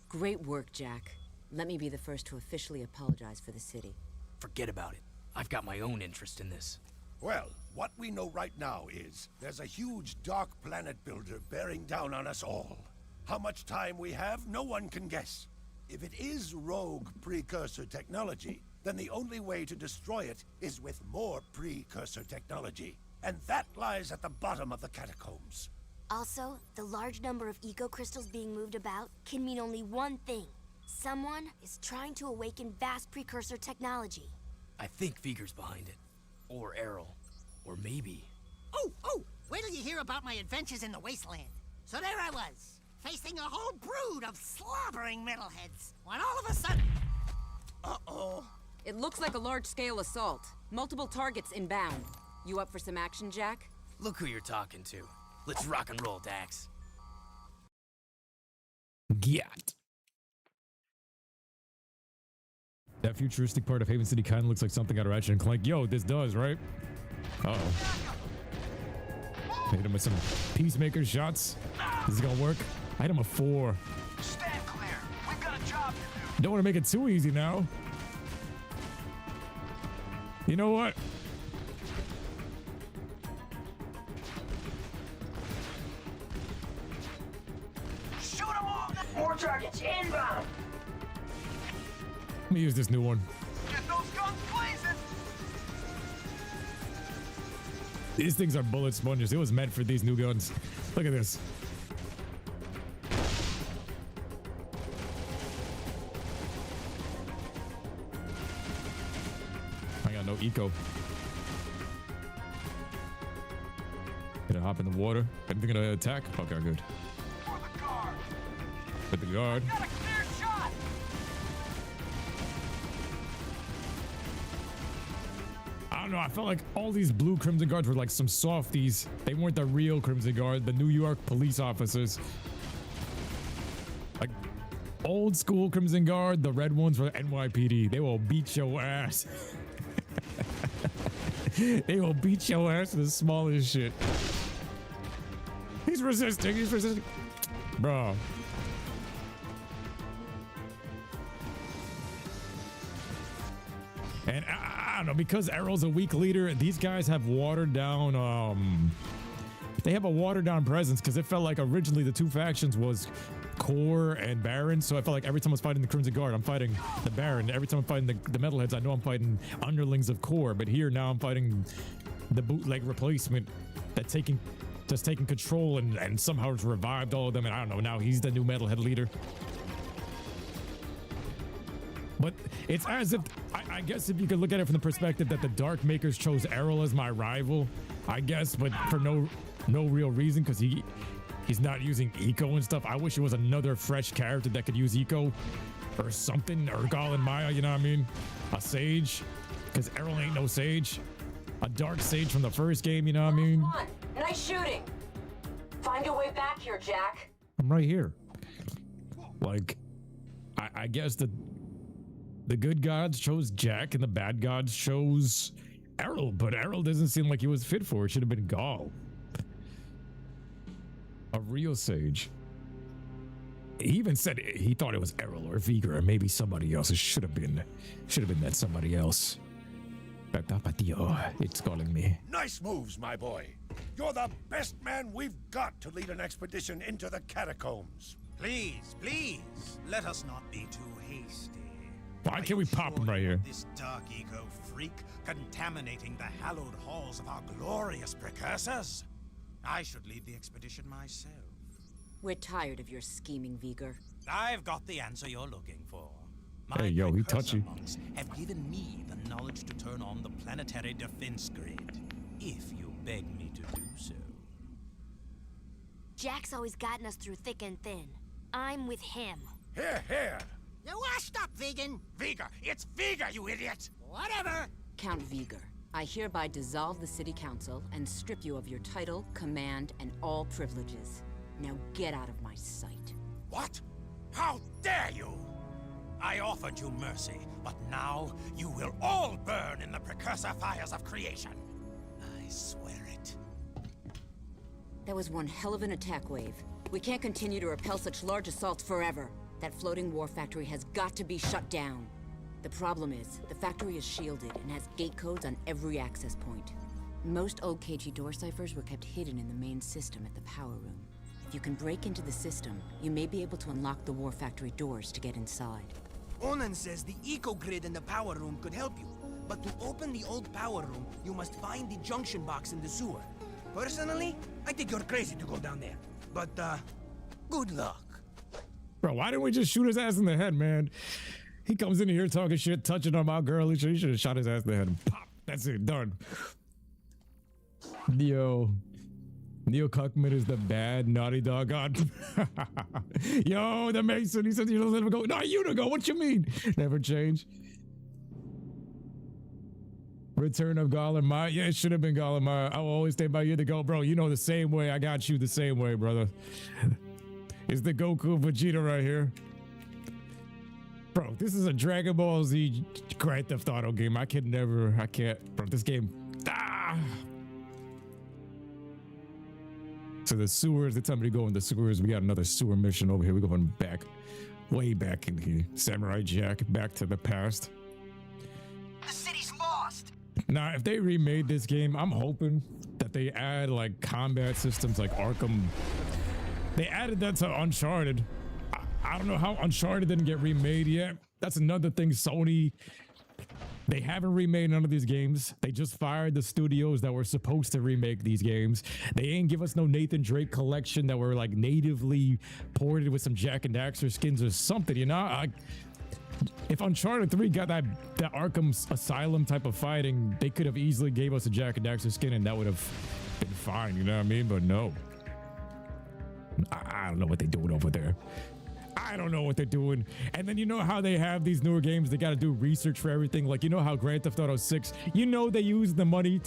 Great work, Jack. Let me be the first to officially apologize for the city. Forget about it. I've got my own interest in this. Well, what we know right now is there's a huge dark planet builder bearing down on us all. How much time we have, no one can guess. If it is rogue Precursor technology, then the only way to destroy it is with more Precursor technology. And that lies at the bottom of the Catacombs. Also, the large number of eco-crystals being moved about can mean only one thing. Someone is trying to awaken vast Precursor technology. I think Vigor's behind it. Or Errol. Or maybe... Oh! Wait till you hear about my adventures in the Wasteland. So there I was, facing a whole brood of slobbering metalheads, when all of a sudden... Uh-oh. It looks like a large-scale assault. Multiple targets inbound. You up for some action, Jack? Look who you're talking to. Let's rock and roll, Dax. Gyat. That futuristic part of Haven City kind of looks like something out of Ratchet and Clank. Yo, this does, right? Uh-oh. Hit him with some peacemaker shots. Is it gonna work? I hit him a 4. Stand clear. We've got a job to do. Don't want to make it too easy now. You know what? Shoot them all. More targets inbound. Let me use this new one. Get those guns blazing. These things are bullet sponges. It was meant for these new guns. Look at this. eco. Gonna hop in the water. Anything gonna attack? Okay, good. Hit the guard. I don't know. I felt like all these blue Crimson Guards were like some softies. They weren't the real Crimson Guard, the New York police officers. Like old school Crimson Guard, the red ones were NYPD. They will beat your ass. They will beat your ass to the smallest shit. He's resisting. He's resisting. Bro. And I don't know, because Errol's a weak leader, these guys have watered down, they have a watered down presence, because it felt like originally the two factions was Core and Baron, so I felt like every time I was fighting the Crimson Guard, I'm fighting the Baron. Every time I'm fighting the Metalheads, I know I'm fighting underlings of Core, but here now I'm fighting the bootleg replacement that's taking control and somehow has revived all of them, and I don't know, now he's the new Metalhead leader. But it's as if, I guess if you could look at it from the perspective that the Dark Makers chose Errol as my rival, I guess, but for no real reason, because he's not using eco and stuff. I wish it was another fresh character that could use eco or something, or Galen Maya, you know what I mean? A sage, because Errol ain't no sage. A dark sage from the first game, you know what I mean? Nice shooting. Find your way back here, Jack. I'm right here. Like, I guess the good gods chose Jack and the bad gods chose Errol, but Errol doesn't seem like he was fit for it. Should have been Gaul. A real sage. He even said he thought it was Errol or Vigor or maybe somebody else. It should have been that somebody else. It's calling me. Nice moves, my boy. You're the best man we've got to lead an expedition into the Catacombs. Please, please, let us not be too hasty. Why can't we pop him right here? This dark eco freak contaminating the hallowed halls of our glorious precursors? I should lead the expedition myself. We're tired of your scheming, Vigor. I've got the answer you're looking for. Hey, yo, he touchy. Monks have given me the knowledge to turn on the planetary defense grid, if you beg me to do so. Jack's always gotten us through thick and thin. I'm with him. Here, here. You're washed up, Vegan. Vigor, it's Vigor, you idiot. Whatever. Count Vigor, I hereby dissolve the City Council and strip you of your title, command, and all privileges. Now get out of my sight. What? How dare you? I offered you mercy, but now you will all burn in the precursor fires of creation. I swear it. That was one hell of an attack wave. We can't continue to repel such large assaults forever. That floating war factory has got to be shut down. The problem is, the factory is shielded and has gate codes on every access point. Most old KG door ciphers were kept hidden in the main system at the power room. If you can break into the system, you may be able to unlock the war factory doors to get inside. Onan says the eco-grid in the power room could help you. But to open the old power room, you must find the junction box in the sewer. Personally, I think you're crazy to go down there. But, good luck. Bro, why didn't we just shoot his ass in the head, man? He comes in here talking shit, touching on my girl. He should have shot his ass in the head and pop. That's it, done. Yo. Neil Cuckman is the bad Naughty Dog god. Yo, the Mason, he said you don't let him go. No, you to go. What you mean? Never change. Return of Garlemire. Yeah, it should have been Garlemire. I will always stay by you to go. Bro, you know the same way. I got you the same way, brother. It's the Goku Vegeta right here. Bro, this is a Dragon Ball Z Grand Theft Auto game. I can't. Bro, this game. So the sewers, the time to go in the sewers. We got another sewer mission over here. We're going back, way back in here. Samurai Jack, back to the past. The city's lost. Now, if they remade this game, I'm hoping that they add like combat systems like Arkham. They added that to Uncharted. I don't know how Uncharted didn't get remade yet. That's another thing, Sony. They haven't remade none of these games. They just fired the studios that were supposed to remake these games. They ain't give us no Nathan Drake collection that were like natively ported with some Jack and Daxter skins or something, you know? If Uncharted 3 got that Arkham's Asylum type of fighting, they could have easily gave us a Jack and Daxter skin and that would have been fine, you know what I mean? But no. I don't know what they're doing over there. I don't know what they're doing. And then you know how they have these newer games, they got to do research for everything. Like, you know how Grand Theft Auto 6, you know they use the money,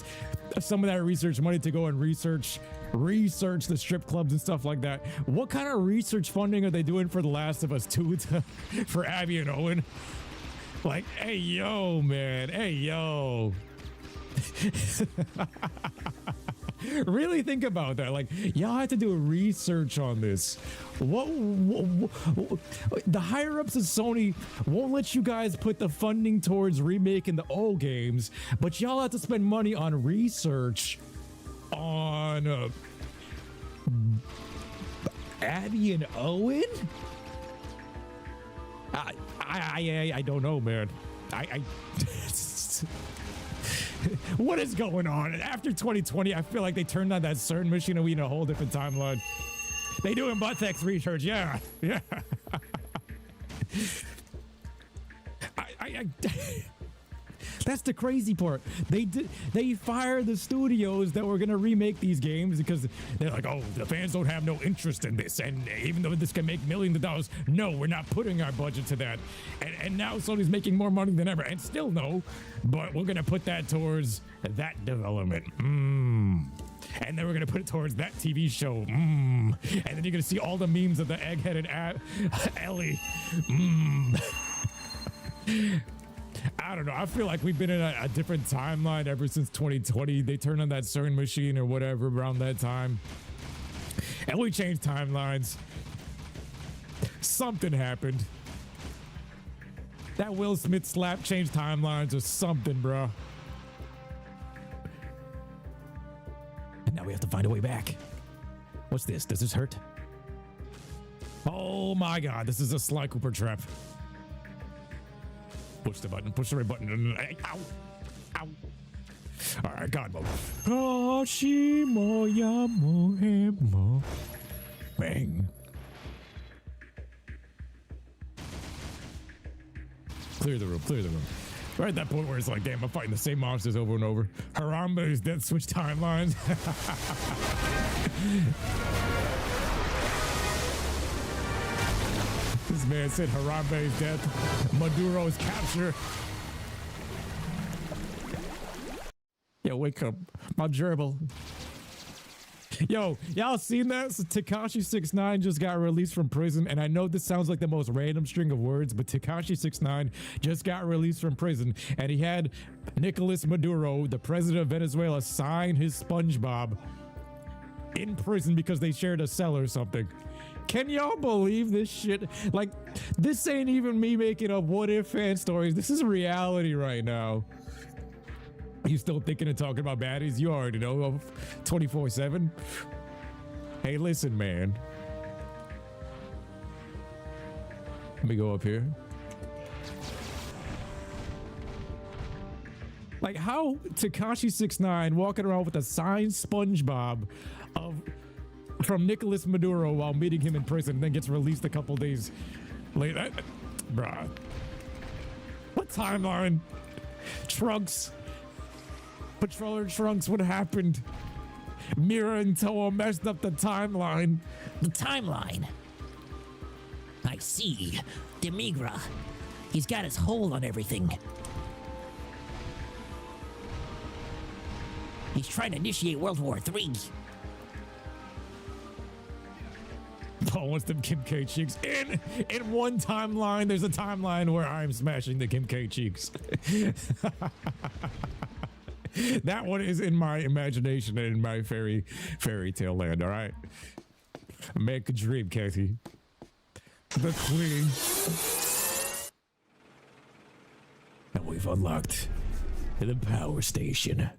some of that research money to go and research the strip clubs and stuff like that. What kind of research funding are they doing for The Last of Us 2 for Abby and Owen? Like, hey, yo, man. Hey, yo. Really think about that. Like, y'all have to do research on this. What the higher ups of Sony won't let you guys put the funding towards remaking the old games, but y'all have to spend money on research on Abby and Owen. I don't know, man. What is going on? After 2020, I feel like they turned on that CERN machine and we in a whole different timeline. They doing butt-sex research, yeah. That's the crazy part. They fired the studios that were gonna remake these games because they're like, oh, the fans don't have no interest in this, and even though this can make millions of dollars, no, we're not putting our budget to that. And now Sony's making more money than ever, and still no, but we're gonna put that towards that development. And then we're gonna put it towards that TV show. And then you're gonna see all the memes of the egg-headed Ellie. I don't know. I feel like we've been in a different timeline ever since 2020. They turned on that CERN machine or whatever around that time. And we changed timelines. Something happened. That Will Smith slap changed timelines or something, bro. And now we have to find a way back. What's this? Does this hurt? Oh my God, this is a Sly Cooper trap. Push the button. Push the right button. Ow. Ow. All right, God mode. Bang. Clear the room. Clear the room. We're at that point where it's like, damn, I'm fighting the same monsters over and over. Harambe's death switch timelines. This man said Harambe's death, Maduro's capture. Yo, wake up. My gerbil. Yo, y'all seen that? So Tekashi 6ix9ine just got released from prison, and I know this sounds like the most random string of words, but Tekashi 6ix9ine just got released from prison, and he had Nicolas Maduro, the president of Venezuela, sign his SpongeBob in prison because they shared a cell or something. Can y'all believe this shit? Like, this ain't even me making up what if fan stories. This is reality right now. You still thinking and talking about baddies? You already know, 24/7. Hey, listen, man. Let me go up here. Like, how Tekashi 6ix9ine walking around with a signed SpongeBob from Nicolas Maduro while meeting him in prison, and then gets released a couple days later. Bruh. What timeline? Trunks. Patroller Trunks, what happened? Mira and Toa messed up the timeline. The timeline? I see. Demigra. He's got his hold on everything. He's trying to initiate World War III. Paul wants them Kim K cheeks. In one timeline, there's a timeline where I'm smashing the Kim K cheeks. That one is in my imagination and in my fairy tale land, all right? Make a dream, Kathy. The Queen. And we've unlocked the power station.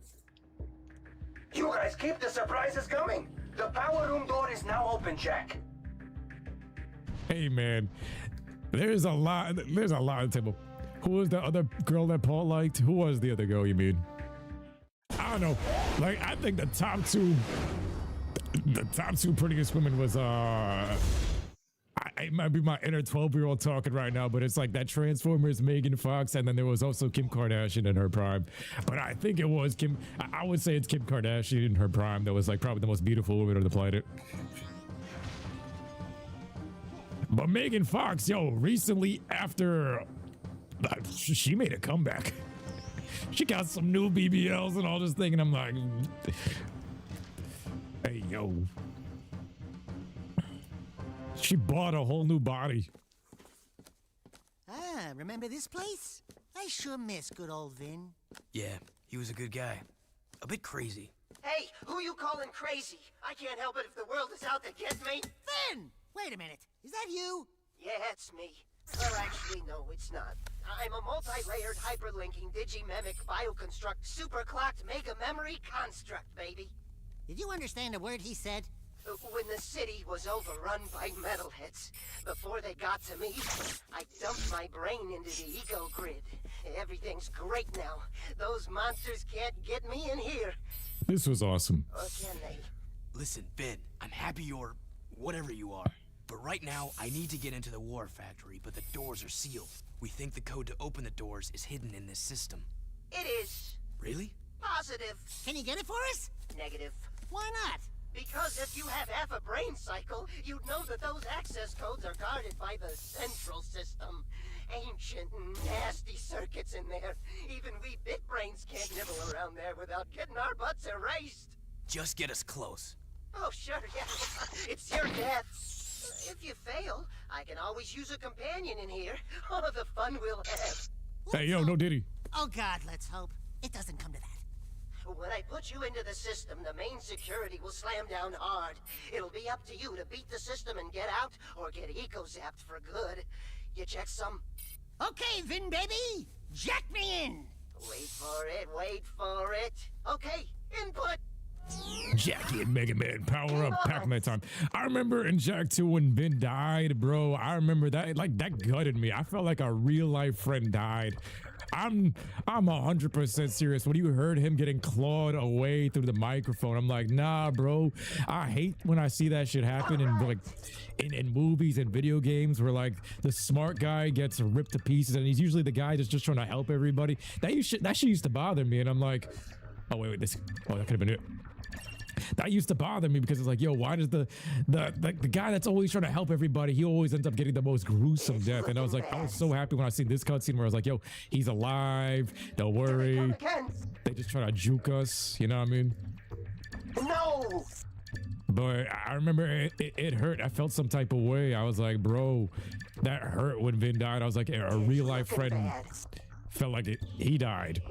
You guys keep the surprises coming. The power room door is now open, Jack. Hey man, there's a lot on the table. Who was the other girl that Paul liked? Who was the other girl you mean? I don't know. Like, I think the top two prettiest women was it might be my inner 12-year-old talking right now, but it's like that Transformers Megan Fox, and then there was also Kim Kardashian in her prime. But I think it was Kim. I would say it's Kim Kardashian in her prime that was like probably the most beautiful woman on the planet. But Megan Fox, yo, recently after she made a comeback, she got some new BBLs and all this thing, and I'm like, hey, yo. She bought a whole new body. Ah, remember this place? I sure miss good old Vin. Yeah, he was a good guy. A bit crazy. Hey, who you calling crazy? I can't help it if the world is out to get me. Vin! Wait a minute. Is that you? Yeah, it's me. Well, actually, no, it's not. I'm a multi-layered hyperlinking digimemic bioconstruct superclocked mega memory construct, baby. Did you understand a word he said? When the city was overrun by metalheads, before they got to me, I dumped my brain into the eco grid. Everything's great now. Those monsters can't get me in here. This was awesome. Or can they? Listen, Ben, I'm happy you're whatever you are. But right now, I need to get into the war factory, but the doors are sealed. We think the code to open the doors is hidden in this system. It is. Really? Positive. Can you get it for us? Negative. Why not? Because if you have half a brain cycle, you'd know that those access codes are guarded by the central system. Ancient, nasty circuits in there. Even we bit brains can't nibble around there without getting our butts erased. Just get us close. Oh, sure, yeah. It's your death. If you fail, I can always use a companion in here. Oh, the fun we'll have. Hey, yo, no Diddy. Oh, God, let's hope. It doesn't come to that. When I put you into the system, the main security will slam down hard. It'll be up to you to beat the system and get out, or get eco-zapped for good. You check some? Okay, Vin, baby! Jack me in! Wait for it, wait for it. Okay, input. Jackie and Mega Man, power up, Pac-Man time. I remember in Jak 2 when Vin died, bro. I remember that, like, that gutted me. I felt like a real life friend died. I'm 100% serious. When you heard him getting clawed away through the microphone, I'm like, nah, bro. I hate when I see that shit happen in like in movies and video games where like the smart guy gets ripped to pieces, and he's usually the guy that's just trying to help everybody. That shit used to bother me, and I'm like, oh wait, that could have been it. That used to bother me because it's like, yo, why does the guy that's always trying to help everybody, he always ends up getting the most gruesome death? And I was like, I was so happy when I seen this cutscene where I was like, yo, he's alive, don't worry. They just try to juke us, you know what I mean? No! But I remember it hurt. I felt some type of way. I was like, bro, that hurt when Vin died. I was like, a real life friend felt like he died.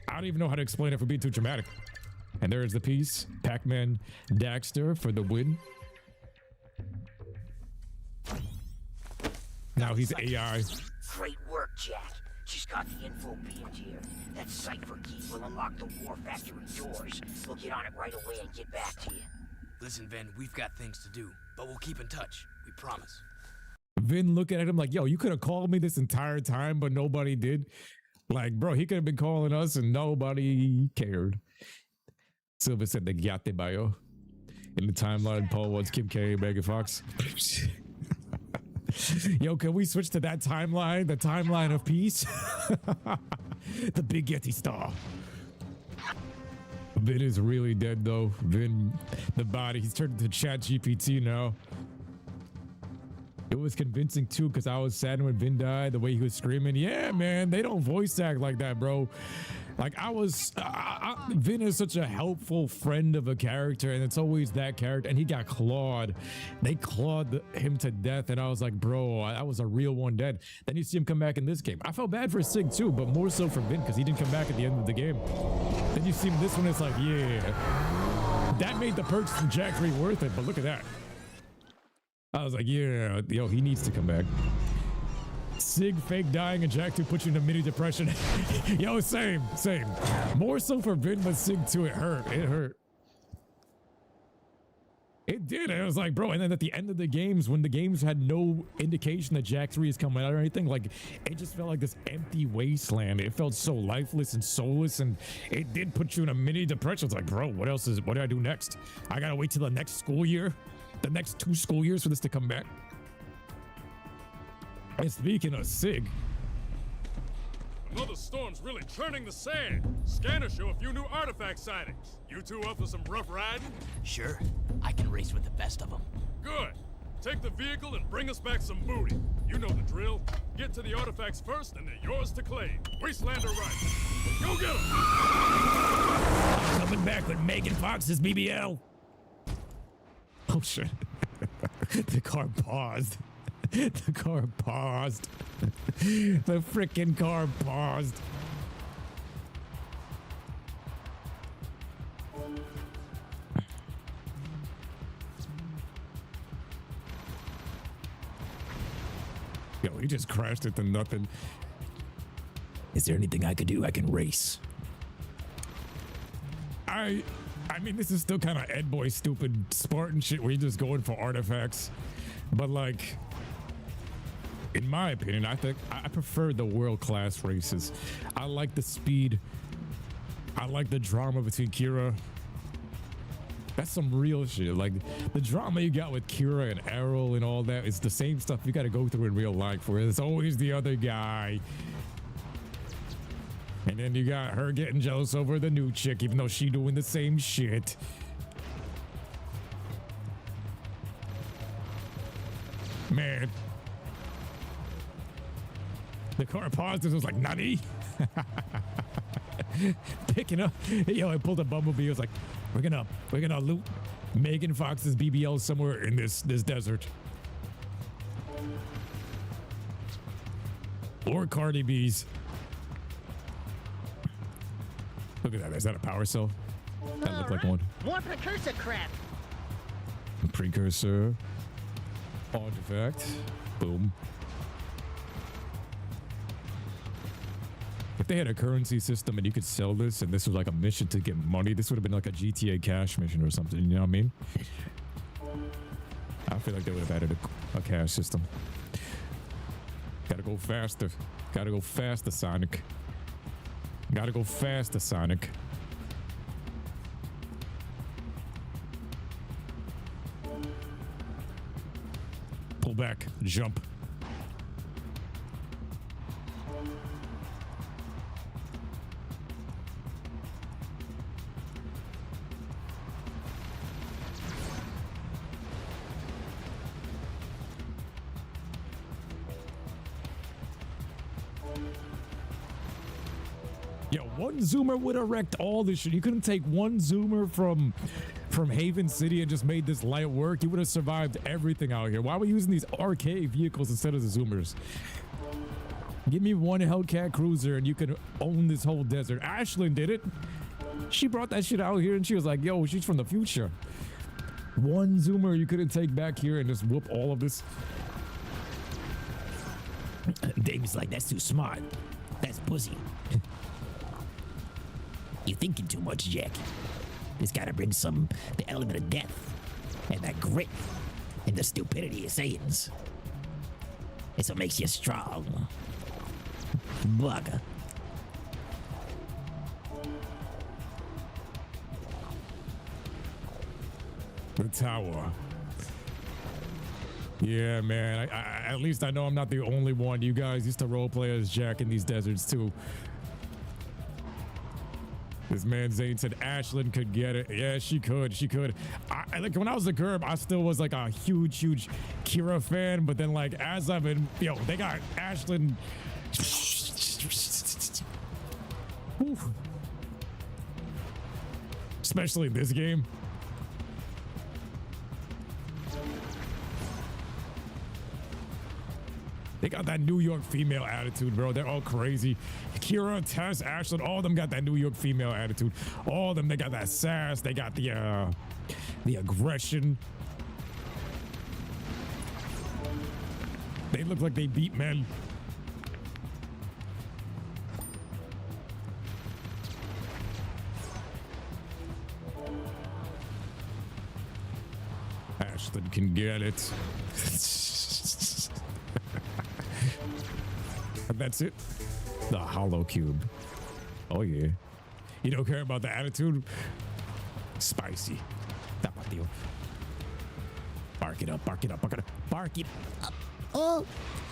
I don't even know how to explain it for being too dramatic. And there's the piece. Pac-Man Daxter for the win. Now he's AI. Great work, Jack. Just got the info beamed here. That cipher key will unlock the war factory doors. We'll get on it right away and get back to you. Listen, Vin, we've got things to do, but we'll keep in touch. We promise. Vin looking at him like, yo, you could have called me this entire time, but nobody did. Like, bro, he could have been calling us and nobody cared. Silver said the Gyate Bio. In the timeline, Paul was Kim K, Megan Fox. Yo, can we switch to that timeline? The timeline of peace? The big Yeti star. Vin is really dead though. Vin, the body, he's turned into Chat GPT now. It was convincing too because I was sad when Vin died, the way he was screaming. Yeah, man, they don't voice act like that, bro. Like Vin is such a helpful friend of a character, and it's always that character, and he got clawed. They clawed him to death, and I was like, bro, that was a real one dead. Then you see him come back in this game. I felt bad for Sig too, but more so for Vin because he didn't come back at the end of the game. Then you see him this one, it's like, yeah. That made the perks from Jak 3 worth it, but look at that. I was like, yeah, yo, he needs to come back. Sig fake dying and Jak 2 put you in a mini depression. Yo, same. More so for Vin, but Sig 2, it hurt. It did. It was like, bro, and then at the end of the games, when the games had no indication that Jak 3 is coming out or anything, like, it just felt like this empty wasteland. It felt so lifeless and soulless, and it did put you in a mini depression. It's like, bro, what do I do next? I gotta wait till the next school year? The next 2 school years for this to come back? And speaking of Sig, Another storm's really churning the sand. Scanners show a few new artifact sightings. You two up for some rough riding? Sure. I can race with the best of them. Good. Take the vehicle and bring us back some booty. You know the drill. Get to the artifacts first, and they're yours to claim. Wasteland or right. Go get them! I'm coming back with Megan Fox's BBL. oh shit, the car paused. The car paused. The freaking car paused. Yo, he just crashed into nothing. Is there anything I could do? I can race. I mean, this is still kind of Ed Boy stupid Spartan shit where you're just going for artifacts. But like, in my opinion, I think I prefer the world-class races. I like the speed. I like the drama between Kira. That's some real shit. Like the drama you got with Kira and Errol and all that is the same stuff you got to go through in real life where it's always the other guy. And then you got her getting jealous over the new chick even though she doing the same shit. Man. The car paused and was like, Nani? Picking up. Yo, I pulled a bumblebee. I was like, we're gonna loot Megan Fox's BBL somewhere in this desert. Or Cardi B's. Look at that. Is that a power cell? That looked like one. More precursor crap. Precursor. Artifact. Boom. If they had a currency system and you could sell this and this was like a mission to get money, this would have been like a GTA cash mission or something, you know what I mean? I feel like they would have added a cash system. Gotta go faster. Gotta go faster, Sonic. Gotta go faster, Sonic. Pull back. Jump. Yo, one zoomer would have wrecked all this shit. You couldn't take one zoomer from Haven City and just made this light work. You would have survived everything out here. Why are we using these arcade vehicles instead of the zoomers? Give me one Hellcat cruiser and you could own this whole desert. Ashlyn did it. She brought that shit out here and she was like, yo, she's from the future. One zoomer you couldn't take back here and just whoop all of this. Davis like, that's too smart. That's pussy. You're thinking too much, Jack. It's gotta bring the element of death and that grit and the stupidity of sayings. It's what makes you strong. Bugger. The tower. Yeah, man. I at least I know I'm not the only one. You guys used to roleplay as Jack in these deserts too. This man Zane said Ashlyn could get it. Yeah, she could. She could. I like when I was a Gerb, I still was like a huge Kira fan. But then like as I've been, they got Ashlyn. Whew. Especially in this game. They got that New York female attitude, bro. They're all crazy. Kira, Tess, Ashlyn, all of them got that New York female attitude. All of them, they got that sass. They got the aggression. They look like they beat men. Ashlyn can get it. And that's it. The hollow cube. Oh yeah. You don't care about the attitude? Spicy. Bark it up, bark it up, bark it up, bark it up. Oh!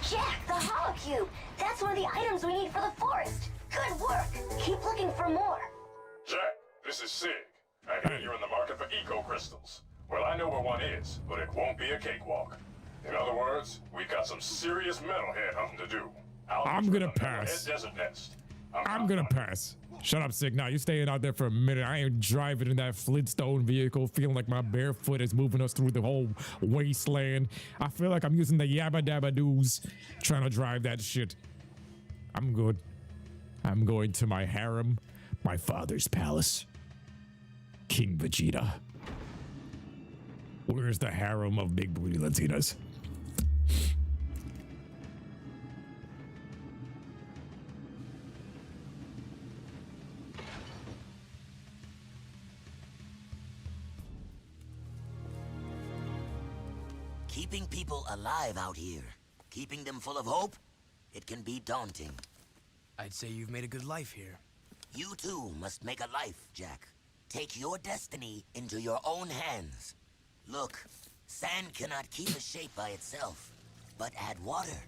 Jack, the holocube! That's one of the items we need for the forest! Good work! Keep looking for more! Jack, this is Sig. I hear you're in the market for eco crystals. Well, I know where one is, but it won't be a cakewalk. In other words, we've got some serious metalhead hunting to do. I'm gonna pass. Desert nest. I'm gonna pass. Shut up, Sig. Now you're staying out there for a minute. I ain't driving in that Flintstone vehicle feeling like my bare foot is moving us through the whole wasteland. I feel like I'm using the yabba dabba doos trying to drive that shit. I'm good. I'm going to my harem, my father's palace. King Vegeta. Where's the harem of big booty Latinas? Keeping people alive out here, keeping them full of hope, it can be daunting. I'd say you've made a good life here. You too must make a life, Jack. Take your destiny into your own hands. Look, sand cannot keep a shape by itself, but add water,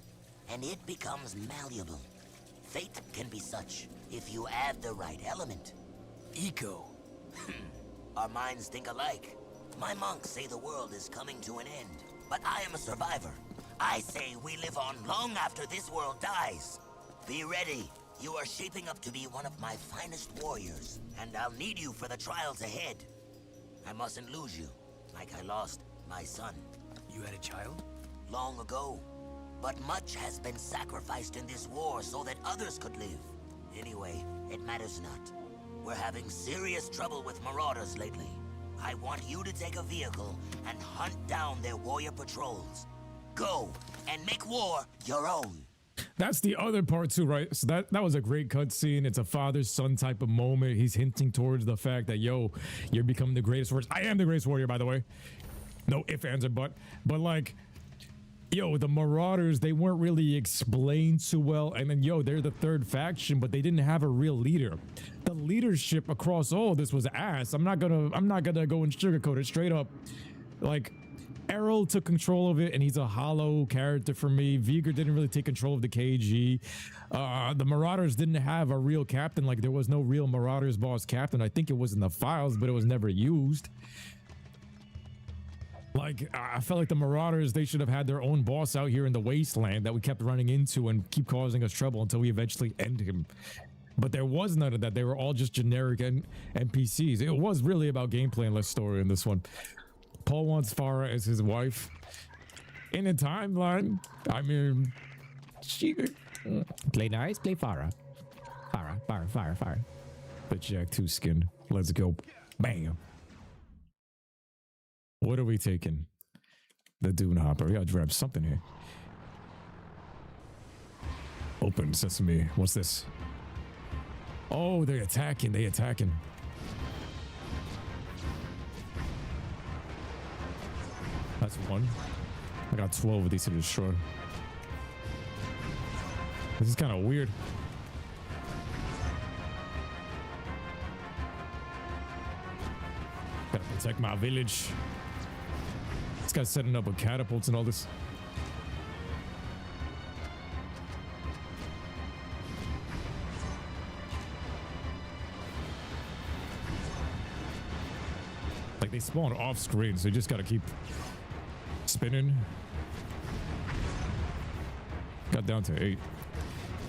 and it becomes malleable. Fate can be such if you add the right element. Eco. Our minds think alike. My monks say the world is coming to an end, but I am a survivor. I say we live on long after this world dies. Be ready. You are shaping up to be one of my finest warriors, and I'll need you for the trials ahead. I mustn't lose you, like I lost my son. You had a child? Long ago. But much has been sacrificed in this war so that others could live. Anyway, it matters not. We're having serious trouble with marauders lately. I want you to take a vehicle and hunt down their warrior patrols. Go, and make war your own. That's the other part too, right? So that was a great cutscene. It's a father-son type of moment. He's hinting towards the fact that, yo, you're becoming the greatest warrior. I am the greatest warrior, by the way. No ifs, ands, or but. But like, yo, the Marauders, they weren't really explained too well. And then, yo, they're the third faction, but they didn't have a real leader. The leadership across all this was ass. I'm not gonna go and sugarcoat it straight up. Like, Errol took control of it, and he's a hollow character for me. Vigor didn't really take control of the KG. The Marauders didn't have a real captain. Like, there was no real Marauders boss captain. I think it was in the files, but it was never used. Like, I felt like the Marauders, they should have had their own boss out here in the Wasteland that we kept running into and keep causing us trouble until we eventually end him. But there was none of that. They were all just generic NPCs. It was really about gameplay and less story in this one. Paul wants Farah as his wife. In a timeline, I mean, she play nice, play Farah. Farah. But Jack 2 skin. Let's go. Bam. What are we taking? The Dune Hopper. We gotta grab something here. Open sesame. What's this? Oh, they're attacking. That's one. I got 12 of these to destroy. This is kind of weird. Gotta protect my village. This guy's setting up with catapults and all this. Like, they spawn off screen, so you just gotta keep spinning. Got down to 8.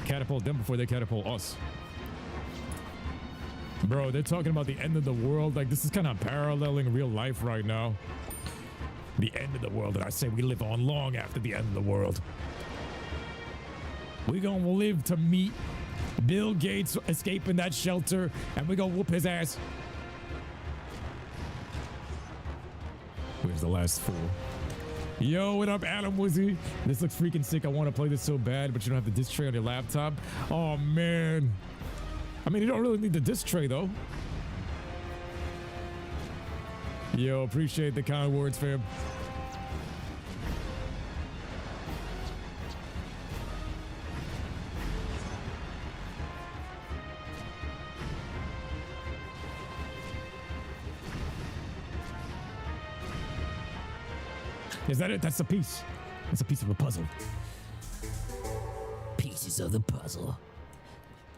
Catapult them before they catapult us. Bro, they're talking about the end of the world. Like, this is kind of paralleling real life right now. The end of the world, and I say we live on long after the end of the world. We gonna live to meet Bill Gates escaping that shelter, and we gonna whoop his ass. Where's the last 4? Yo, what up, Adam Wizzy? This looks freaking sick. I want to play this so bad, but you don't have the disc tray on your laptop. Oh, man. I mean, you don't really need the disc tray, though. Yo, appreciate the kind words, fam. Is that it? That's the piece. It's a piece of a puzzle. Pieces of the puzzle.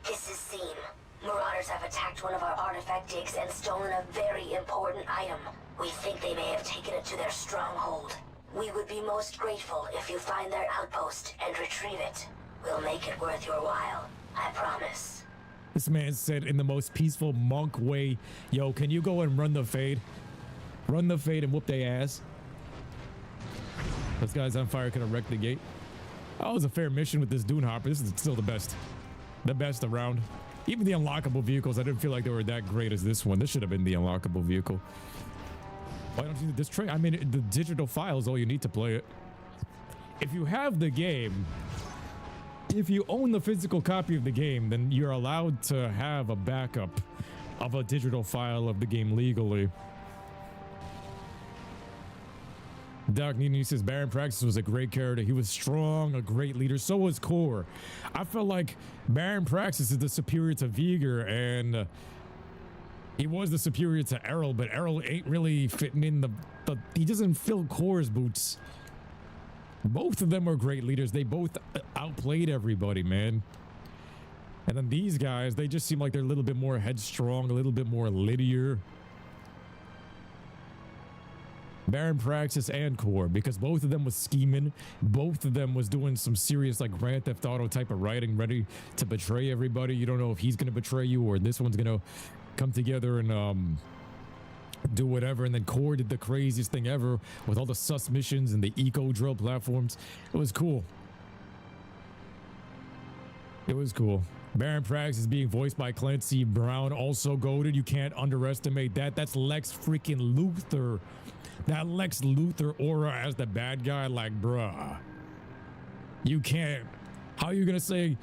This is Seam. Marauders have attacked one of our artifact digs and stolen a very important item. We think they may have taken it to their stronghold. We would be most grateful if you find their outpost and retrieve it. We'll make it worth your while. I promise. This man said in the most peaceful monk way, yo, can you go and run the fade? Run the fade and whoop their ass. This guy's on fire, could have wrecked the gate. Oh, it was a fair mission with this dune hopper. This is still the best. The best around. Even the unlockable vehicles, I didn't feel like they were that great as this one. This should have been the unlockable vehicle. Why don't you do this tray? I mean, the digital file is all you need to play it. If you have the game, if you own the physical copy of the game, then you're allowed to have a backup of a digital file of the game legally. Doc Nini says Baron Praxis was a great character. He was strong, a great leader. So was Core. I felt like Baron Praxis is the superior to Viger, and he was the superior to Errol, but Errol ain't really fitting in the he doesn't fill Core's boots. Both of them are great leaders. They both outplayed everybody, man. And then these guys, they just seem like they're a little bit more headstrong, a little bit more linear. Baron Praxis and Core, because both of them was scheming. Both of them was doing some serious like Grand Theft Auto type of writing, ready to betray everybody. You don't know if he's going to betray you or this one's going to come together and do whatever. And then Core did the craziest thing ever with all the sus missions and the eco drill platforms. It was cool. It was cool. Baron Praxis being voiced by Clancy Brown, also goated. You can't underestimate that. That's Lex freaking Luthor. That Lex Luthor aura as the bad guy, like, bruh. You can't. How are you gonna say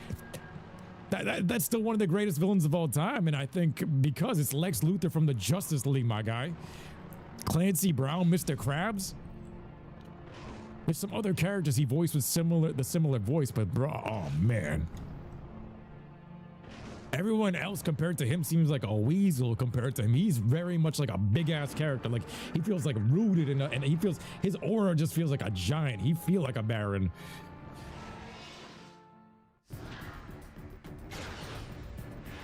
that's still one of the greatest villains of all time? And I think because it's Lex Luthor from the Justice League, my guy. Clancy Brown, Mr. Krabs. There's some other characters he voiced with the similar voice, but bruh, oh man. Everyone else compared to him seems like a weasel compared to him. He's very much like a big ass character. Like he feels like rooted in and he feels his aura just feels like a giant. He feel like a Baron.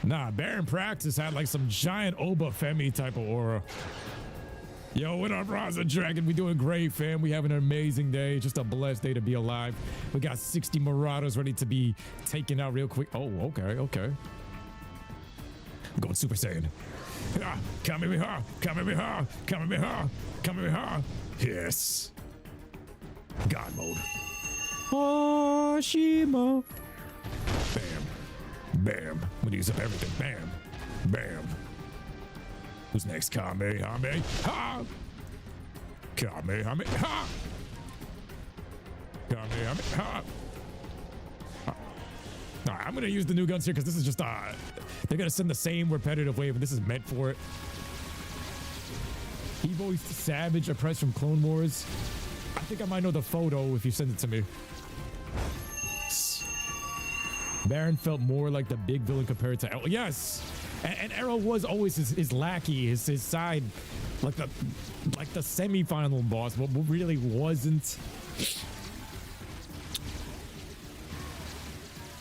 Nah, Baron Praxis had like some giant Oba Femi type of aura. Yo, what up, Raza Dragon? We doing great, fam. We have an amazing day. Just a blessed day to be alive. We got 60 Marauders ready to be taken out real quick. Oh, okay. I'm going Super Saiyan. Ah, Kamehameha, Kamehameha, Kamehameha, Kamehameha. Yes. God mode. Hashima. Bam. Bam. I'm gonna use up everything. Bam. Bam. Who's next? Kamehameha. Kamehameha. Kamehameha. All right, I'm gonna use the new guns here because this is just they're gonna send the same repetitive wave, and this is meant for it. He voiced Savage, Oppressed from Clone Wars. I think I might know the photo if you send it to me. Baron felt more like the big villain compared to Errol. Yes, and Errol was always his lackey, his side, like the semi-final boss, but really wasn't.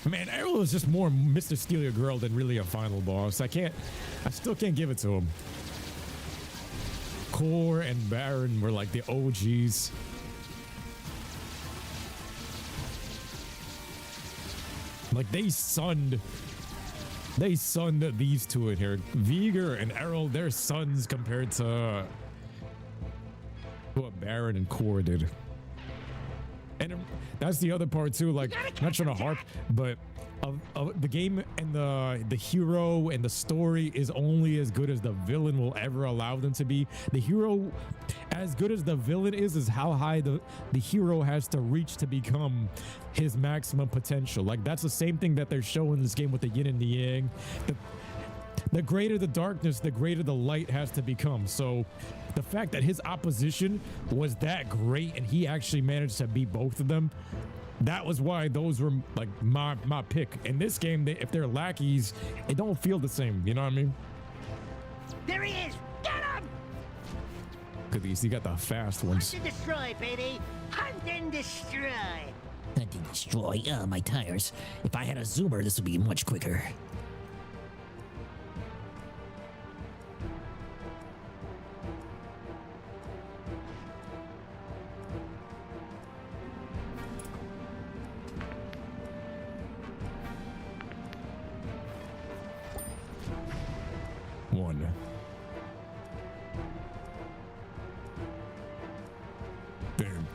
Man, Errol is just more Mr. Steal Your Girl than really a final boss. I still can't give it to him. Core and Baron were like the OGs. Like they sunned these two in here. Viger and Errol, they're sons compared to what Baron and Core did. And that's the other part too, like not trying to harp, but of the game and the hero and the story is only as good as the villain will ever allow them to be. The hero, as good as the villain is how high the hero has to reach to become his maximum potential. Like that's the same thing that they're showing in this game with the yin and the yang. The greater the darkness, the greater the light has to become. So the fact that his opposition was that great and he actually managed to beat both of them, that was why those were like my pick. In this game, if they're lackeys, it don't feel the same. You know what I mean? There he is! Get him! Look at these. You got the fast ones. Hunt and destroy, baby. Hunt and destroy. Hunt and destroy. My tires. If I had a zoomer, this would be much quicker. One. Damn.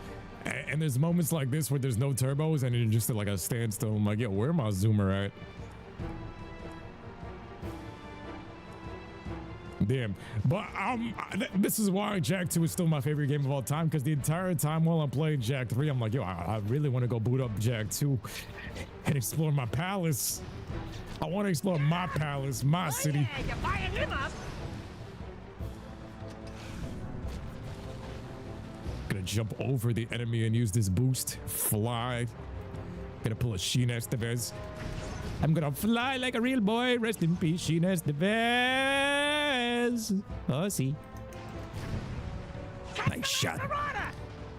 And there's moments like this where there's no turbos and you're just at like a standstill. I'm like, yo, where my zoomer at? Damn. But this is why Jak 2 is still my favorite game of all time, because the entire time while I'm playing Jak 3, I'm like, yo, I really want to go boot up Jak 2 and explore my palace. I want to explore my palace, my city. Yeah, you're buying him up. Gonna jump over the enemy and use this boost. Fly. Gonna pull a Sheen Estevez. I'm gonna fly like a real boy. Rest in peace, Sheen Estevez. Oh, see. Nice shot.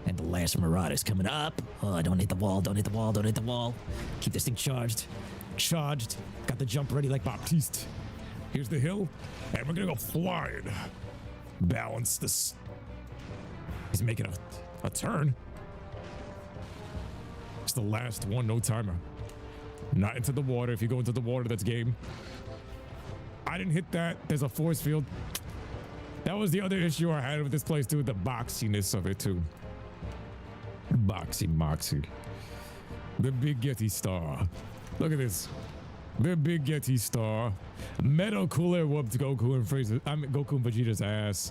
And the last Marauder's coming up. Oh, don't hit the wall, don't hit the wall, don't hit the wall. Keep this thing charged. Charged. Got the jump ready like Baptiste. Here's the hill. And we're gonna go flying. Balance this. He's making a turn. It's the last one, no timer. Not into the water. If you go into the water, that's game. I didn't hit that. There's a force field. That was the other issue I had with this place too, the boxiness of it too. Boxy moxy. The big Yeti star. Look at this. The big Yeti star. Metal Cooler whooped Goku and Goku and Vegeta's ass.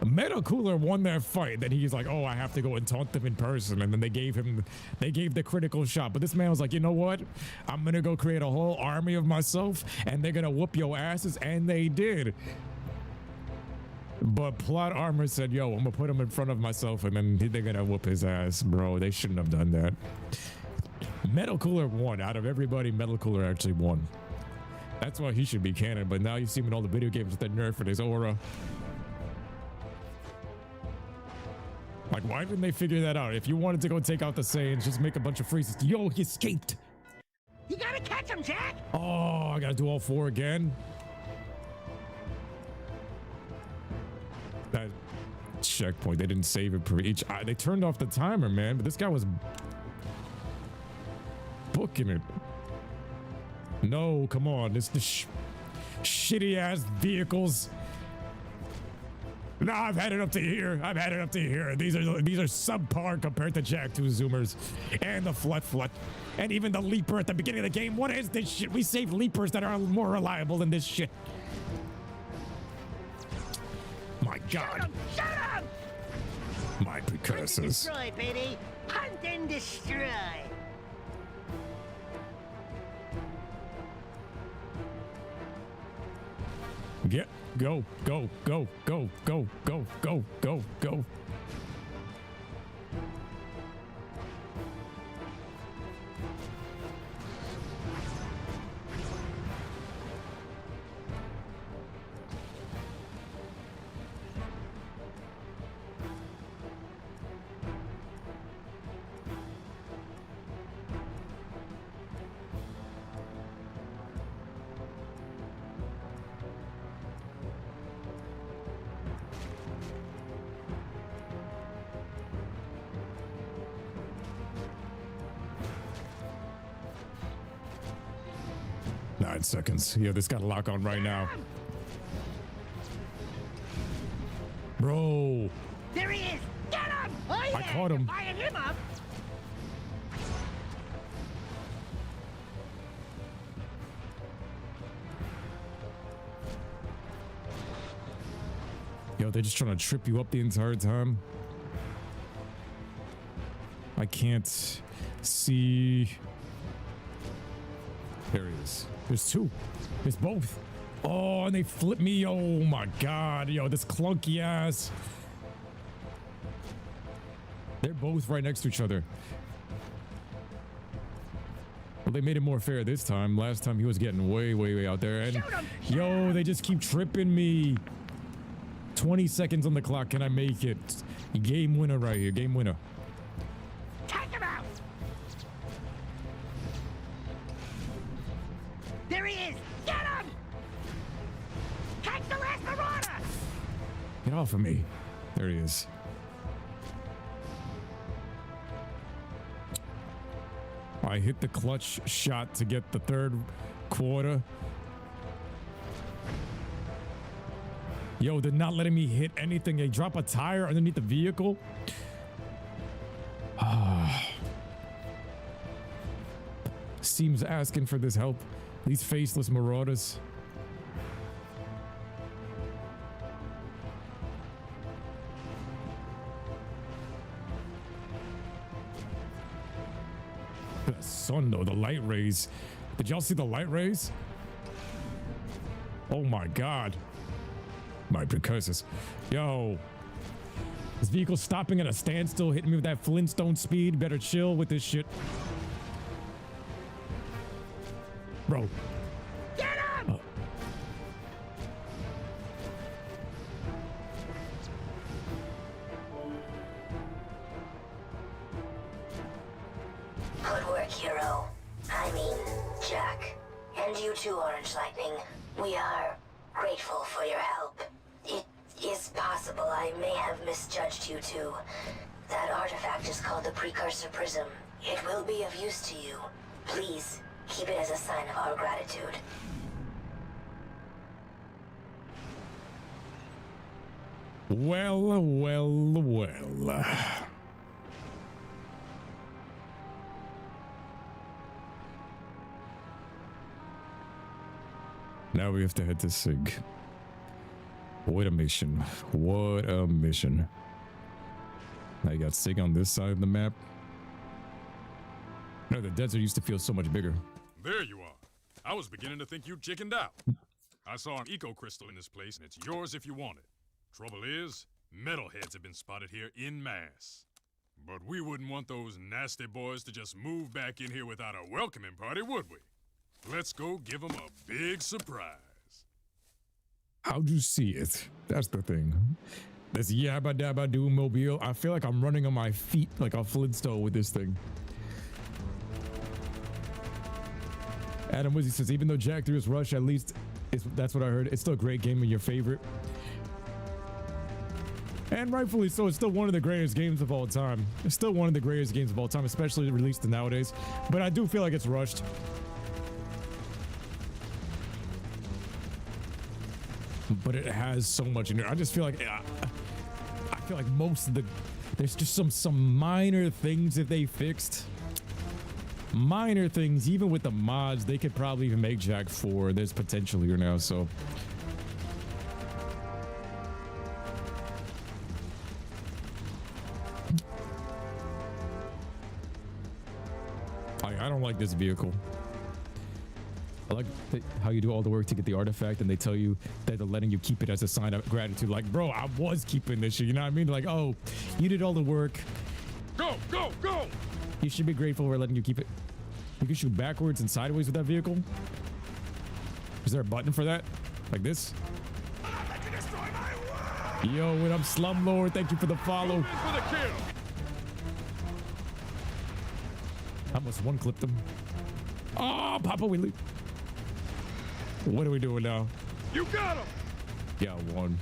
Metal Cooler won that fight. Then he's like, oh, I have to go and taunt them in person. And then they gave the critical shot. But this man was like, you know what? I'm going to go create a whole army of myself and they're going to whoop your asses. And they did. But Plot Armor said, yo, I'm going to put him in front of myself and then they're going to whoop his ass. Bro, they shouldn't have done that. Metal Cooler won. Out of everybody, Metal Cooler actually won. That's why he should be canon. But now you see him in all the video games with that nerf and his aura. Like, why didn't they figure that out? If you wanted to go take out the Saiyans, just make a bunch of freezes. Yo, he escaped. You gotta catch him, Jak. Oh, I gotta do all four again. That checkpoint, they didn't save it per each. They turned off the timer, man, but this guy was booking it. No, come on. This the shitty ass vehicles. No, I've had it up to here. I've had it up to here. These are subpar compared to Jak 2 zoomers and the Flut. And even the Leaper at the beginning of the game. What is this shit? We saved Leapers that are more reliable than this shit. My God. Shut him! My precursors. Hunt and destroy, baby. Hunt and destroy. Get, go. Seconds. Yeah, this got a lock on right now. Bro. There he is. Get him. Oh, yeah. I caught him. Buying him up. Yo, they're just trying to trip you up the entire time. I can't see. There he is. There's two. There's both. Oh, and they flip me. Oh my God. Yo, this clunky ass. They're both right next to each other. Well, they made it more fair this time. Last time he was getting way out there. And yo, they just keep tripping me. 20 seconds on the clock. Can I make it? Game winner right here. Game winner. Take him out! There he is! Get him! Catch the last marauder! Get off of me. There he is. I hit the clutch shot to get the third quarter. Yo, they're not letting me hit anything. They drop a tire underneath the vehicle. Seems asking for this help. These faceless marauders. The sun, though, the light rays. Did y'all see the light rays? Oh my god. My precursors. Yo. This vehicle's stopping at a standstill, hitting me with that Flintstone speed. Better chill with this shit. Bro. Get him! Good work, hero. I mean, Jack. And you too, Orange Lightning. We are grateful for your help. It is possible I may have misjudged you too. That artifact is called the Precursor Prism. It will be of use to you. Please, keep it as a sign of our gratitude. Well. Now we have to head to Sig. What a mission. What a mission. Now you got Sig on this side of the map. No, the desert used to feel so much bigger. There you are. I was beginning to think you chickened out. I saw an eco crystal in this place, and it's yours if you want it. Trouble is, metalheads have been spotted here en masse. But we wouldn't want those nasty boys to just move back in here without a welcoming party, would we? Let's go give them a big surprise. How'd you see it? That's the thing. This yabba dabba doo mobile. I feel like I'm running on my feet like a Flintstone with this thing. Adam Wizzy says, even though Jack 3 is rushed, at least that's what I heard. It's still a great game and your favorite. And rightfully so, it's still one of the greatest games of all time. It's still one of the greatest games of all time, especially released nowadays. But I do feel like it's rushed. But it has so much in there. I just feel like most of there's just some minor things that they fixed. Minor things, even with the mods, they could probably even make Jack 4. There's potential here now, so. I don't like this vehicle. I like how you do all the work to get the artifact and they tell you that they're letting you keep it as a sign of gratitude. Like, bro, I was keeping this shit, you know what I mean? Like, oh, you did all the work. Go, go, go! You should be grateful we're letting you keep it. You can shoot backwards and sideways with that vehicle. Is there a button for that? Like this? Yo, what up, Slumlord? Thank you for the follow. For the kill. I almost one-clipped him. Oh, Papa Willie. What are we doing now? You got him! Yeah, one.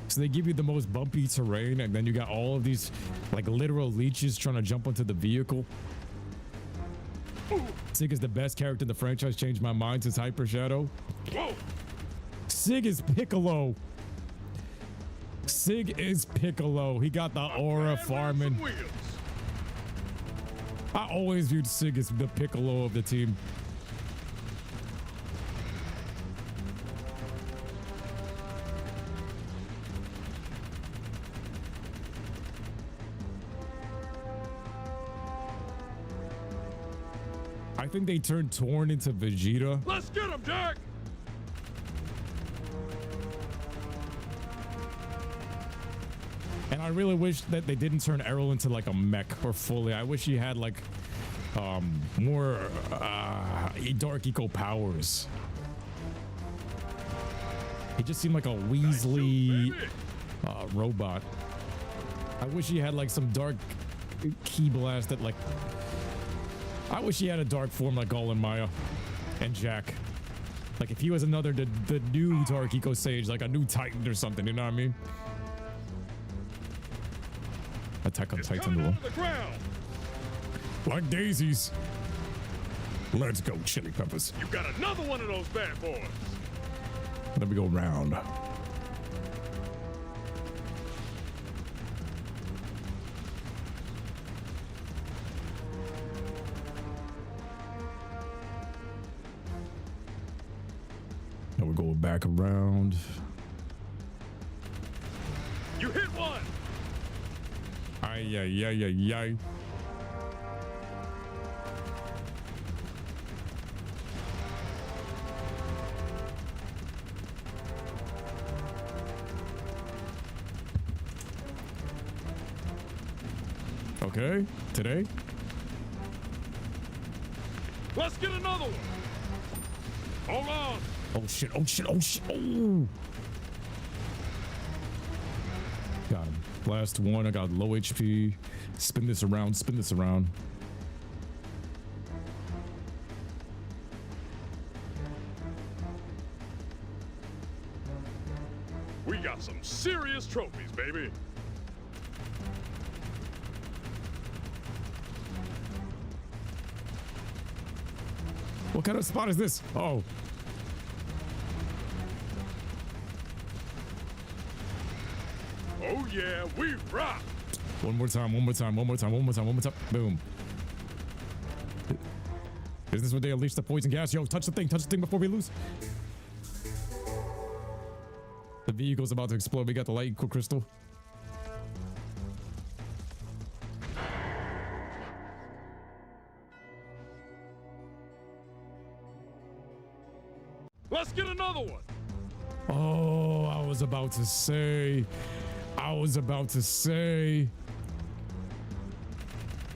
So they give you the most bumpy terrain, and then you got all of these, like, literal leeches trying to jump onto the vehicle. Sig is the best character in the franchise. Changed my mind since Hyper Shadow. Whoa. Sig is Piccolo. Sig is Piccolo. He got the aura farming. I always viewed Sig as the Piccolo of the team. I think they turned Torn into Vegeta. Let's get him, Jack! And I really wish that they didn't turn Errol into like a mech or fully. I wish he had like more dark eco powers. He just seemed like a Weasley robot. I wish he had like some dark key blast that like... I wish he had a dark form like Gall and Maya and Jack. Like if he was another, the new Dark Eco Sage, like a new Titan or something, you know what I mean? Attack on Titan rule. Like daisies. Let's go, Chili Peppers. You got another one of those bad boys. Then we go round. Now we're going back around. You hit one. Ay, ay, ay, ay, ay. Okay, today. Let's get another one. Hold on. Oh shit, oh shit, oh shit, oh. Got him. Last one, I got low HP. Spin this around, spin this around. We got some serious trophies, baby. What kind of spot is this? Oh. Oh yeah, we rock. One more time, one more time, one more time, one more time, one more time. Boom. Is this where they unleash the poison gas? Yo, touch the thing before we lose. The vehicle's about to explode. We got the light crystal. Let's get another one. Oh, I was about to say.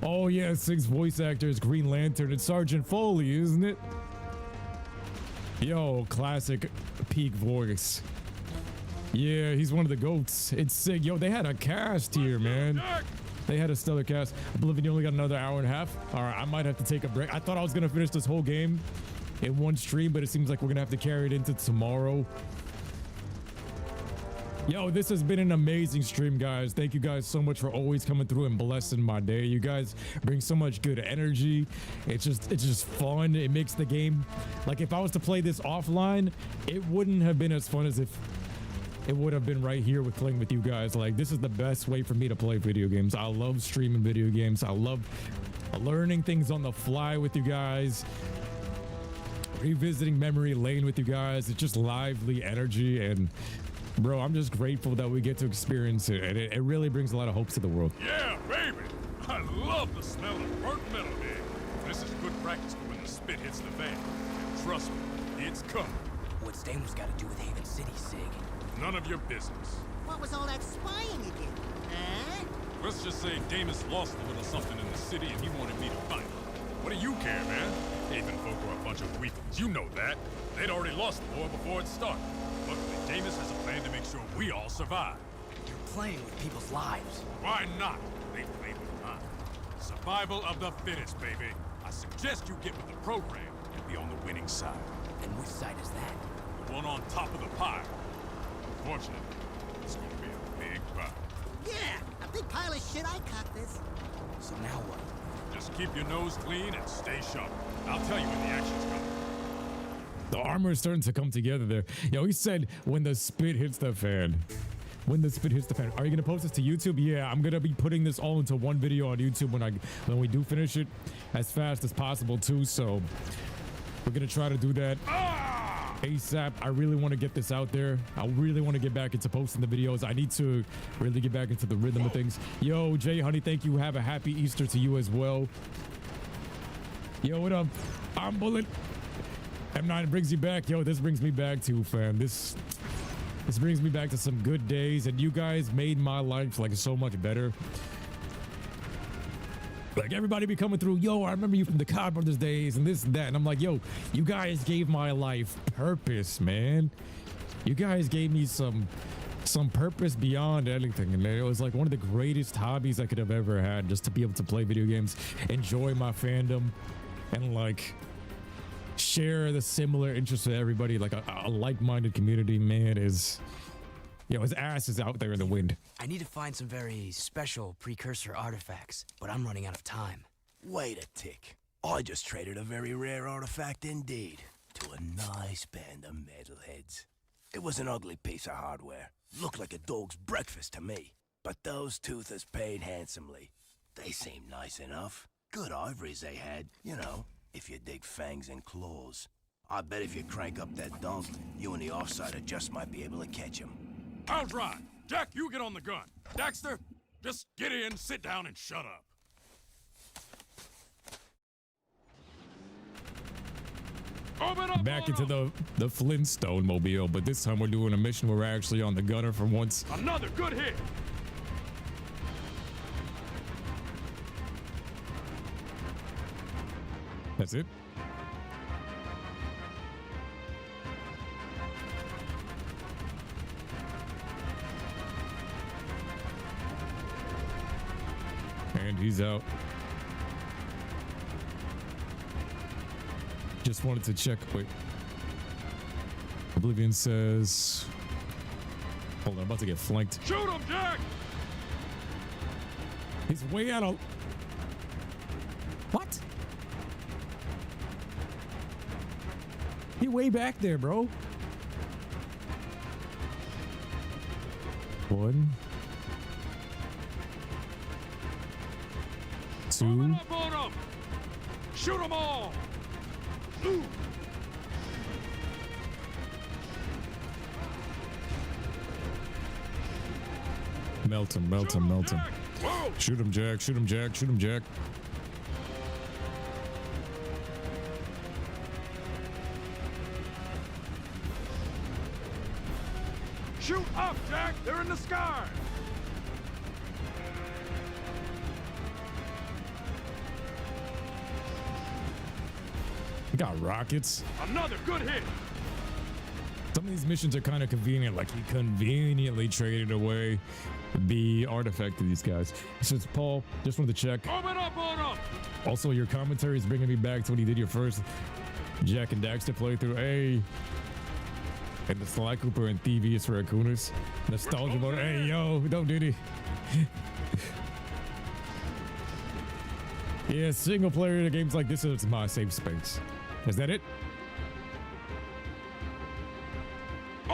Oh yeah, 6 voice actors, Green Lantern and Sergeant Foley, isn't it? Yo, classic peak voice. Yeah, he's one of the goats. It's sick. Yo, they had a cast here, man. They had a stellar cast. Oblivion, you only got another hour and a half. All right, I might have to take a break. I thought I was gonna finish this whole game in one stream, but it seems like we're gonna have to carry it into tomorrow. Yo, this has been an amazing stream, guys. Thank you guys so much for always coming through and blessing my day. You guys bring so much good energy. It's just fun. It makes the game, like if I was to play this offline, it wouldn't have been as fun as if it would have been right here with playing with you guys. Like this is the best way for me to play video games. I love streaming video games. I love learning things on the fly with you guys. Revisiting memory lane with you guys. It's just lively energy, and bro, I'm just grateful that we get to experience it, and it really brings a lot of hopes to the world. Yeah, baby. I love the smell of burnt metal here. This is good practice for when the spit hits the fan. And trust me, it's coming. What's Damus got to do with Haven City, Sig? None of your business. What was all that spying you did? Huh? Let's just say Damus lost a little something in the city and he wanted me to fight. What do you care, man? Haven folk are a bunch of weaklings. You know that. They'd already lost the war before it started. Luckily, Damus has a plan to make sure we all survive. You're playing with people's lives. Why not? They play with mine. Survival of the fittest, baby. I suggest you get with the program and be on the winning side. And which side is that? The one on top of the pile. Unfortunately, it's gonna be a big pile. Yeah, a big pile of shit. I caught this. So now what? Just keep your nose clean and stay sharp. I'll tell you when the action's coming. The armor is starting to come together there. Yo, he said when the spit hits the fan. When the spit hits the fan. Are you gonna post this to YouTube? Yeah, I'm gonna be putting this all into one video on YouTube when we do finish it as fast as possible too. So we're gonna try to do that ASAP. I really want to get this out there. I really want to get back into posting the videos. I need to really get back into the rhythm of things. Yo, Jay Honey, thank you. Have a happy Easter to you as well. Yo, what up? I'm Bullet. M9 brings you back. Yo, this brings me back too, fam. This brings me back to some good days, and you guys made my life like so much better. Like everybody be coming through, yo, I remember you from the COD Brothers days and this and that. And I'm like, yo, you guys gave my life purpose, man. You guys gave me some purpose beyond anything, and it was like one of the greatest hobbies I could have ever had, just to be able to play video games, enjoy my fandom, and like share the similar interests with everybody, like a like-minded community. Man, is, you know, his ass is out there in the wind. I need to find some very special precursor artifacts, but I'm running out of time. Wait a tick. I just traded a very rare artifact indeed to a nice band of metalheads. It was an ugly piece of hardware. Looked like a dog's breakfast to me. But those toothers paid handsomely. They seemed nice enough. Good ivories they had, you know, if you dig fangs and claws. I bet if you crank up that dunk, you and the offsider just might be able to catch him. I'll drive. Jack, you get on the gun. Daxter, just get in, sit down, and shut up. Back into the Flintstone mobile, but this time we're doing a mission where we're actually on the gunner for once. Another good hit. That's it. And he's out. Just wanted to check. Wait. Oblivion says. Hold on, I'm about to get flanked. Shoot him, Jack! He's way out of. What? He way back there, bro. One. Two. Open up on him! Shoot them all! Ooh. Melt him, melt him, melt him. Shoot him, Jack. Shoot him, Jack. Shoot him, Jack. Shoot up, Jack! They're in the sky! We got rockets. Another good hit! Some of these missions are kind of convenient, like he conveniently traded away the artifact to these guys. So it's Paul, just wanted to check. Open up on him! Also, your commentary is bringing me back to when you did your first Jack and Daxter playthrough. Hey! And the Sly Cooper and Thievius Raccoonus. Nostalgia mode. Hey, yo, don't do it. Yeah, single player games like this is my safe space. Is that it?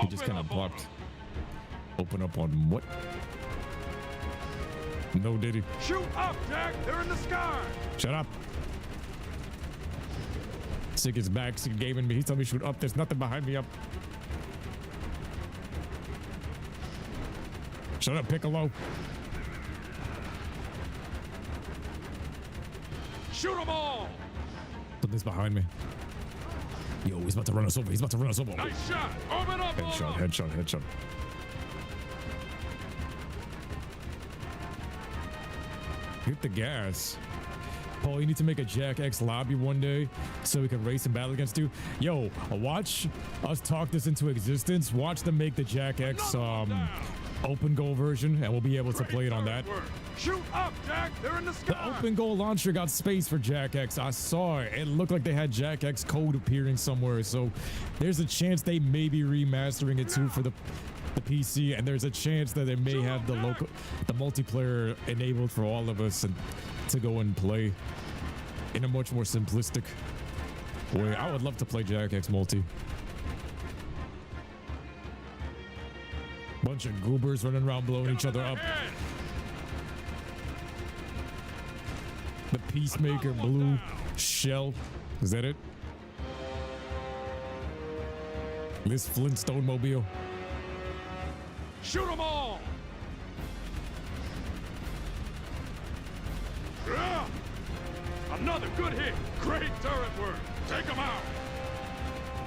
He just kind of blocked. Open up on what? No, did he? Shoot up, Jack! They're in the sky! Shut up. Sick is back. Sick gaming me. He told me shoot up. There's nothing behind me up. Shut up, Piccolo. Shoot them all! Something's behind me. Yo, he's about to run us over. He's about to run us over. Nice shot! Open up! Headshot, headshot, headshot. Hit the gas. Paul, you need to make a Jack X lobby one day so we can race and battle against you. Yo, watch us talk this into existence. Watch them make the Jack X OpenGoal version, and we'll be able to play it on that. Shoot up, Jack! They're in the sky! The OpenGoal launcher got space for Jack X. I saw it. It looked like they had Jack X code appearing somewhere, so there's a chance they may be remastering it too for the PC, and there's a chance that they may have the multiplayer enabled for all of us and to go and play in a much more simplistic way. I would love to play Jack X multi. Bunch of goobers running around blowing each other up. The Peacemaker blue shell. Is that it? This Flintstone mobile. Shoot them all! Yeah. Another good hit. Great turret work. Take them out.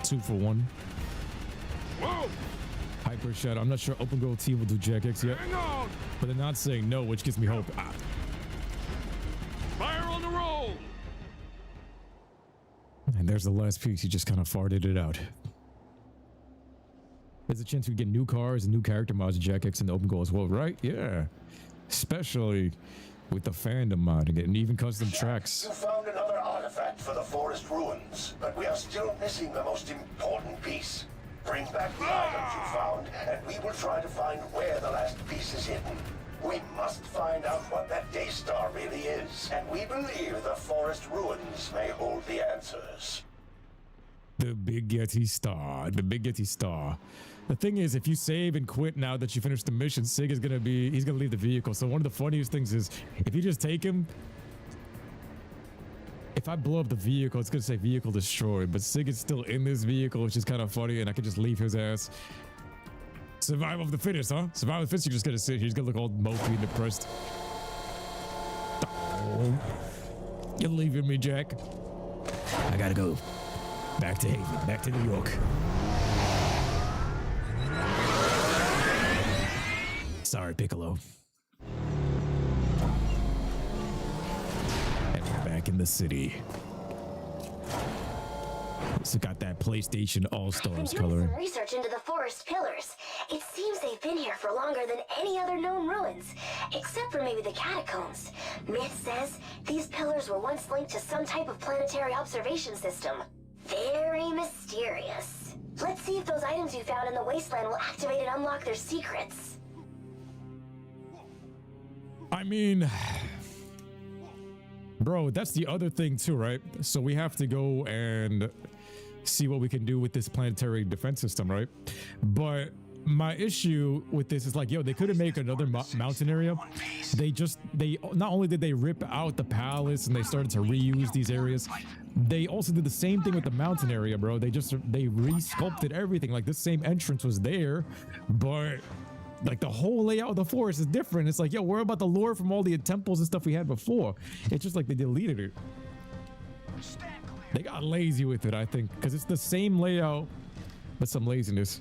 2 for 1. Whoa! Hyper Shadow. I'm not sure OpenGoal T will do Jack X yet. Hang on! But they're not saying no, which gives me hope. Fire on the roll! And there's the last piece. He just kind of farted it out. There's a chance we get new cars and new character mods in Jack X and OpenGoal as well, right? Yeah. Especially with the fandom mod and even custom tracks. You found another artifact for the forest ruins, but we are still missing the most important piece. Bring back the items you found, and we will try to find where the last piece is hidden. We must find out what that Daystar really is, and we believe the forest ruins may hold the answers. The Big Yeti Star. The Big Yeti Star. The thing is, if you save and quit now that you finished the mission, Sig is gonna he's gonna leave the vehicle. So one of the funniest things is, if you just take him, if I blow up the vehicle, it's gonna say vehicle destroyed, but Sig is still in this vehicle, which is kind of funny, and I can just leave his ass. Survival of the fittest, huh? Survival of the fittest, you're just gonna sit here, he's gonna look all mopey and depressed. Oh, you're leaving me, Jack. I gotta go. Back to Haven, back to New York. Sorry, Piccolo. And we're back in the city. So got that PlayStation All-Stars I've been doing coloring. some research into the forest pillars. It seems they've been here for longer than any other known ruins, except for maybe the Catacombs. Myth says these pillars were once linked to some type of planetary observation system. Very mysterious. Let's see if those items you found in the Wasteland will activate and unlock their secrets. I mean, bro, that's the other thing too, right? So we have to go and see what we can do with this planetary defense system, right? But my issue with this is like, yo, they couldn't make another mountain area. They not only did they rip out the palace and they started to reuse these areas, they also did the same thing with the mountain area, bro. They re-sculpted everything. Like, this same entrance was there, but like the whole layout of the forest is different. It's like, yo, we're about the lore from all the temples and stuff we had before. It's just like they deleted it. They got lazy with it, I think, because it's the same layout, but some laziness.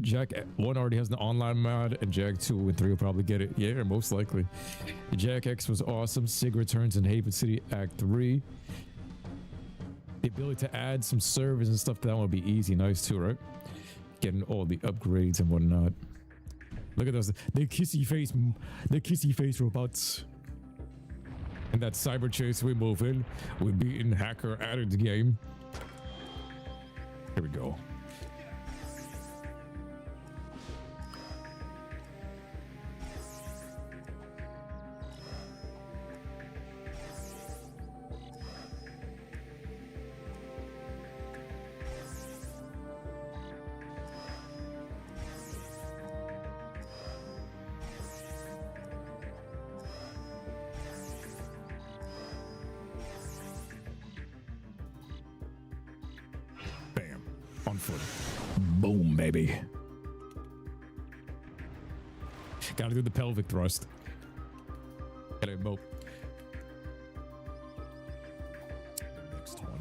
Jack 1 already has the online mod, and Jack 2 and 3 will probably get it. Yeah, most likely. Jack X was awesome. Sig returns in Haven City Act 3. The ability to add some servers and stuff to that one would be easy. Nice too, right? Getting all the upgrades and whatnot. Look at those, the kissy face robots. And that cyber chase we move in. We're beating hacker added game. Here we go. On foot. Boom, baby. Gotta do the pelvic thrust. Get a boat. Next one.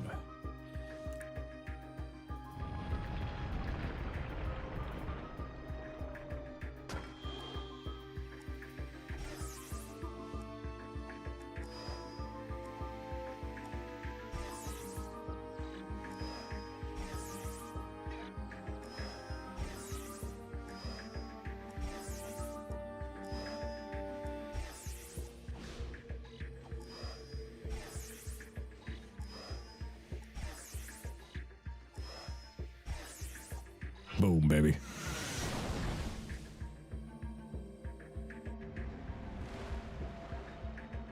Boom, baby.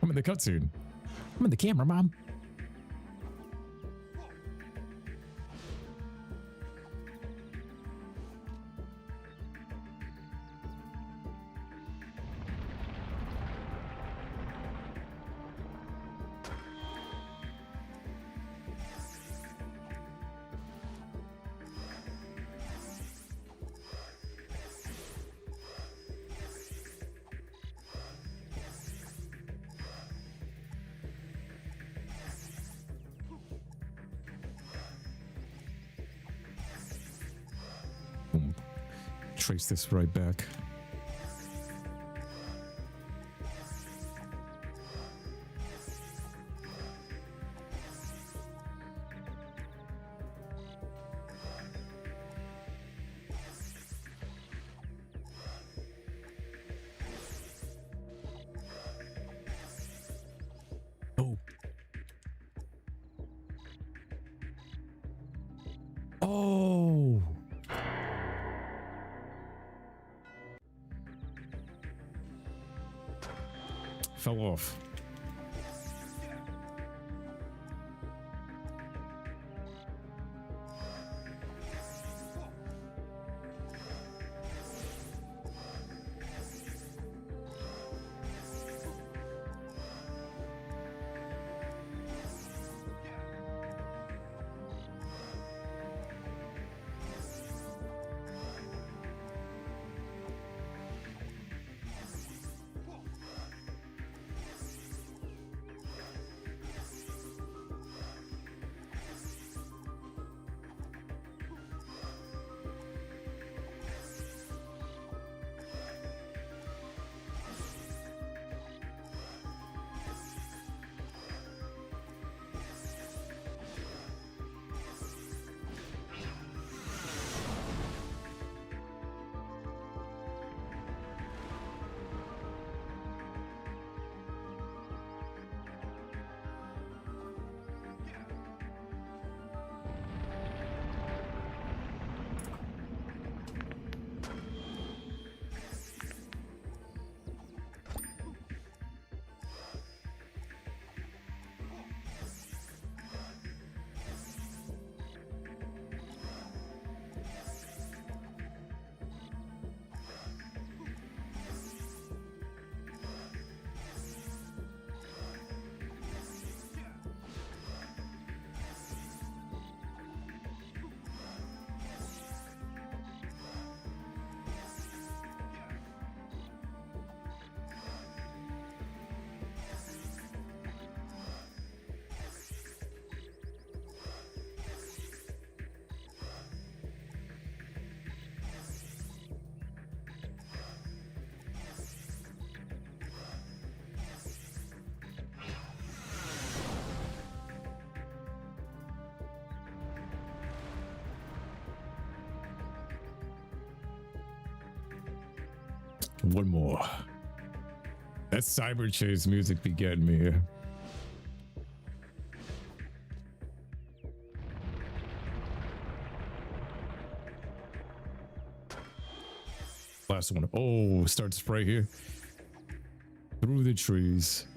I'm in the cutscene. I'm in the camera, Mom. Trace this right back. Oh. Fell off. One more. That cyber chase music be getting me here. Last one. Oh, start spray here. Through the trees.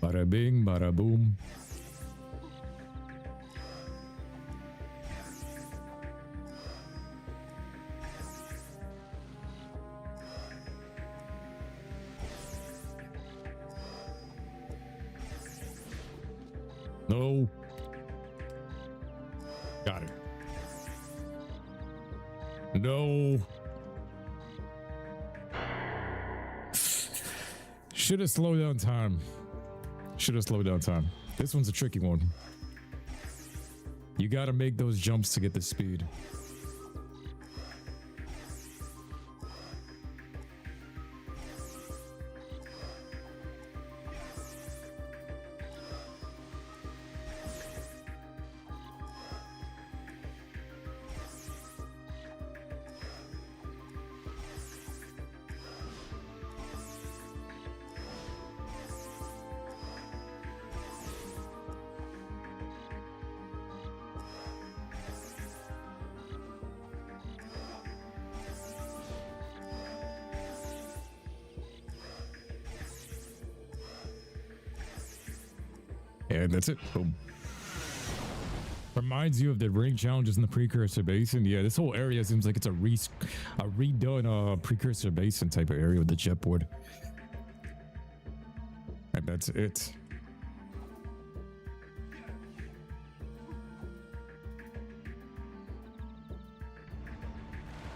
Bada bing, bada boom. No. Got it. No. Should have slowed down time. Should have slowed down time. This one's a tricky one. You got to make those jumps to get the speed. And that's it. Boom. Reminds you of the ring challenges in the Precursor Basin. Yeah, this whole area seems like it's a redone Precursor Basin type of area with the jetboard. And that's it.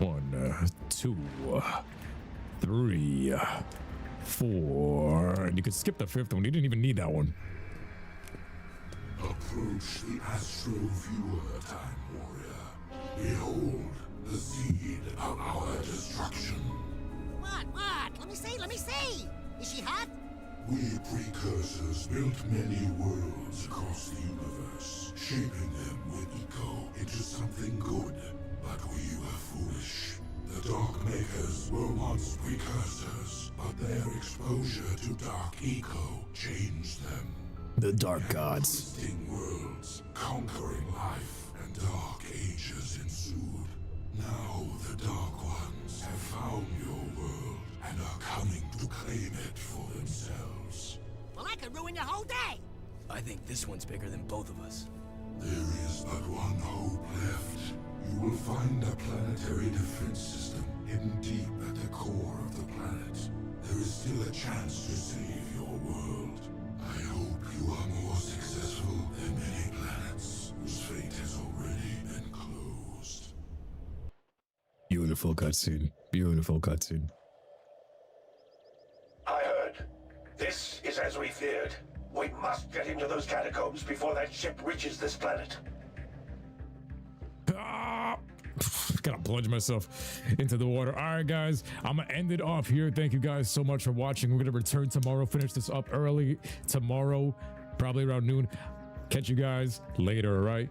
One, two, three, four. And you could skip the fifth one. You didn't even need that one. Approach the astral viewer, Time Warrior. Behold the seed of our destruction. What? Let me see! Is she hot? We Precursors built many worlds across the universe, shaping them with Eco into something good. But we were foolish. The Dark Makers were once Precursors, but their exposure to Dark Eco changed them. The dark gods. Twisting worlds, conquering life, and dark ages ensued. Now the Dark Ones have found your world and are coming to claim it for themselves. Well, I could ruin your whole day. I think this one's bigger than both of us. There is but one hope left. You will find a planetary defense system hidden deep at the core of the planet. There is still a chance to save your world. I hope you are more successful than many planets whose fate has already been closed. Beautiful cutscene. Beautiful cutscene. I heard. This is as we feared. We must get into those catacombs before that ship reaches this planet. Gotta plunge myself into the water. All right, guys, I'm gonna end it off here. Thank you guys so much for watching. We're gonna return tomorrow, finish this up early tomorrow, probably around noon. Catch you guys later, all right?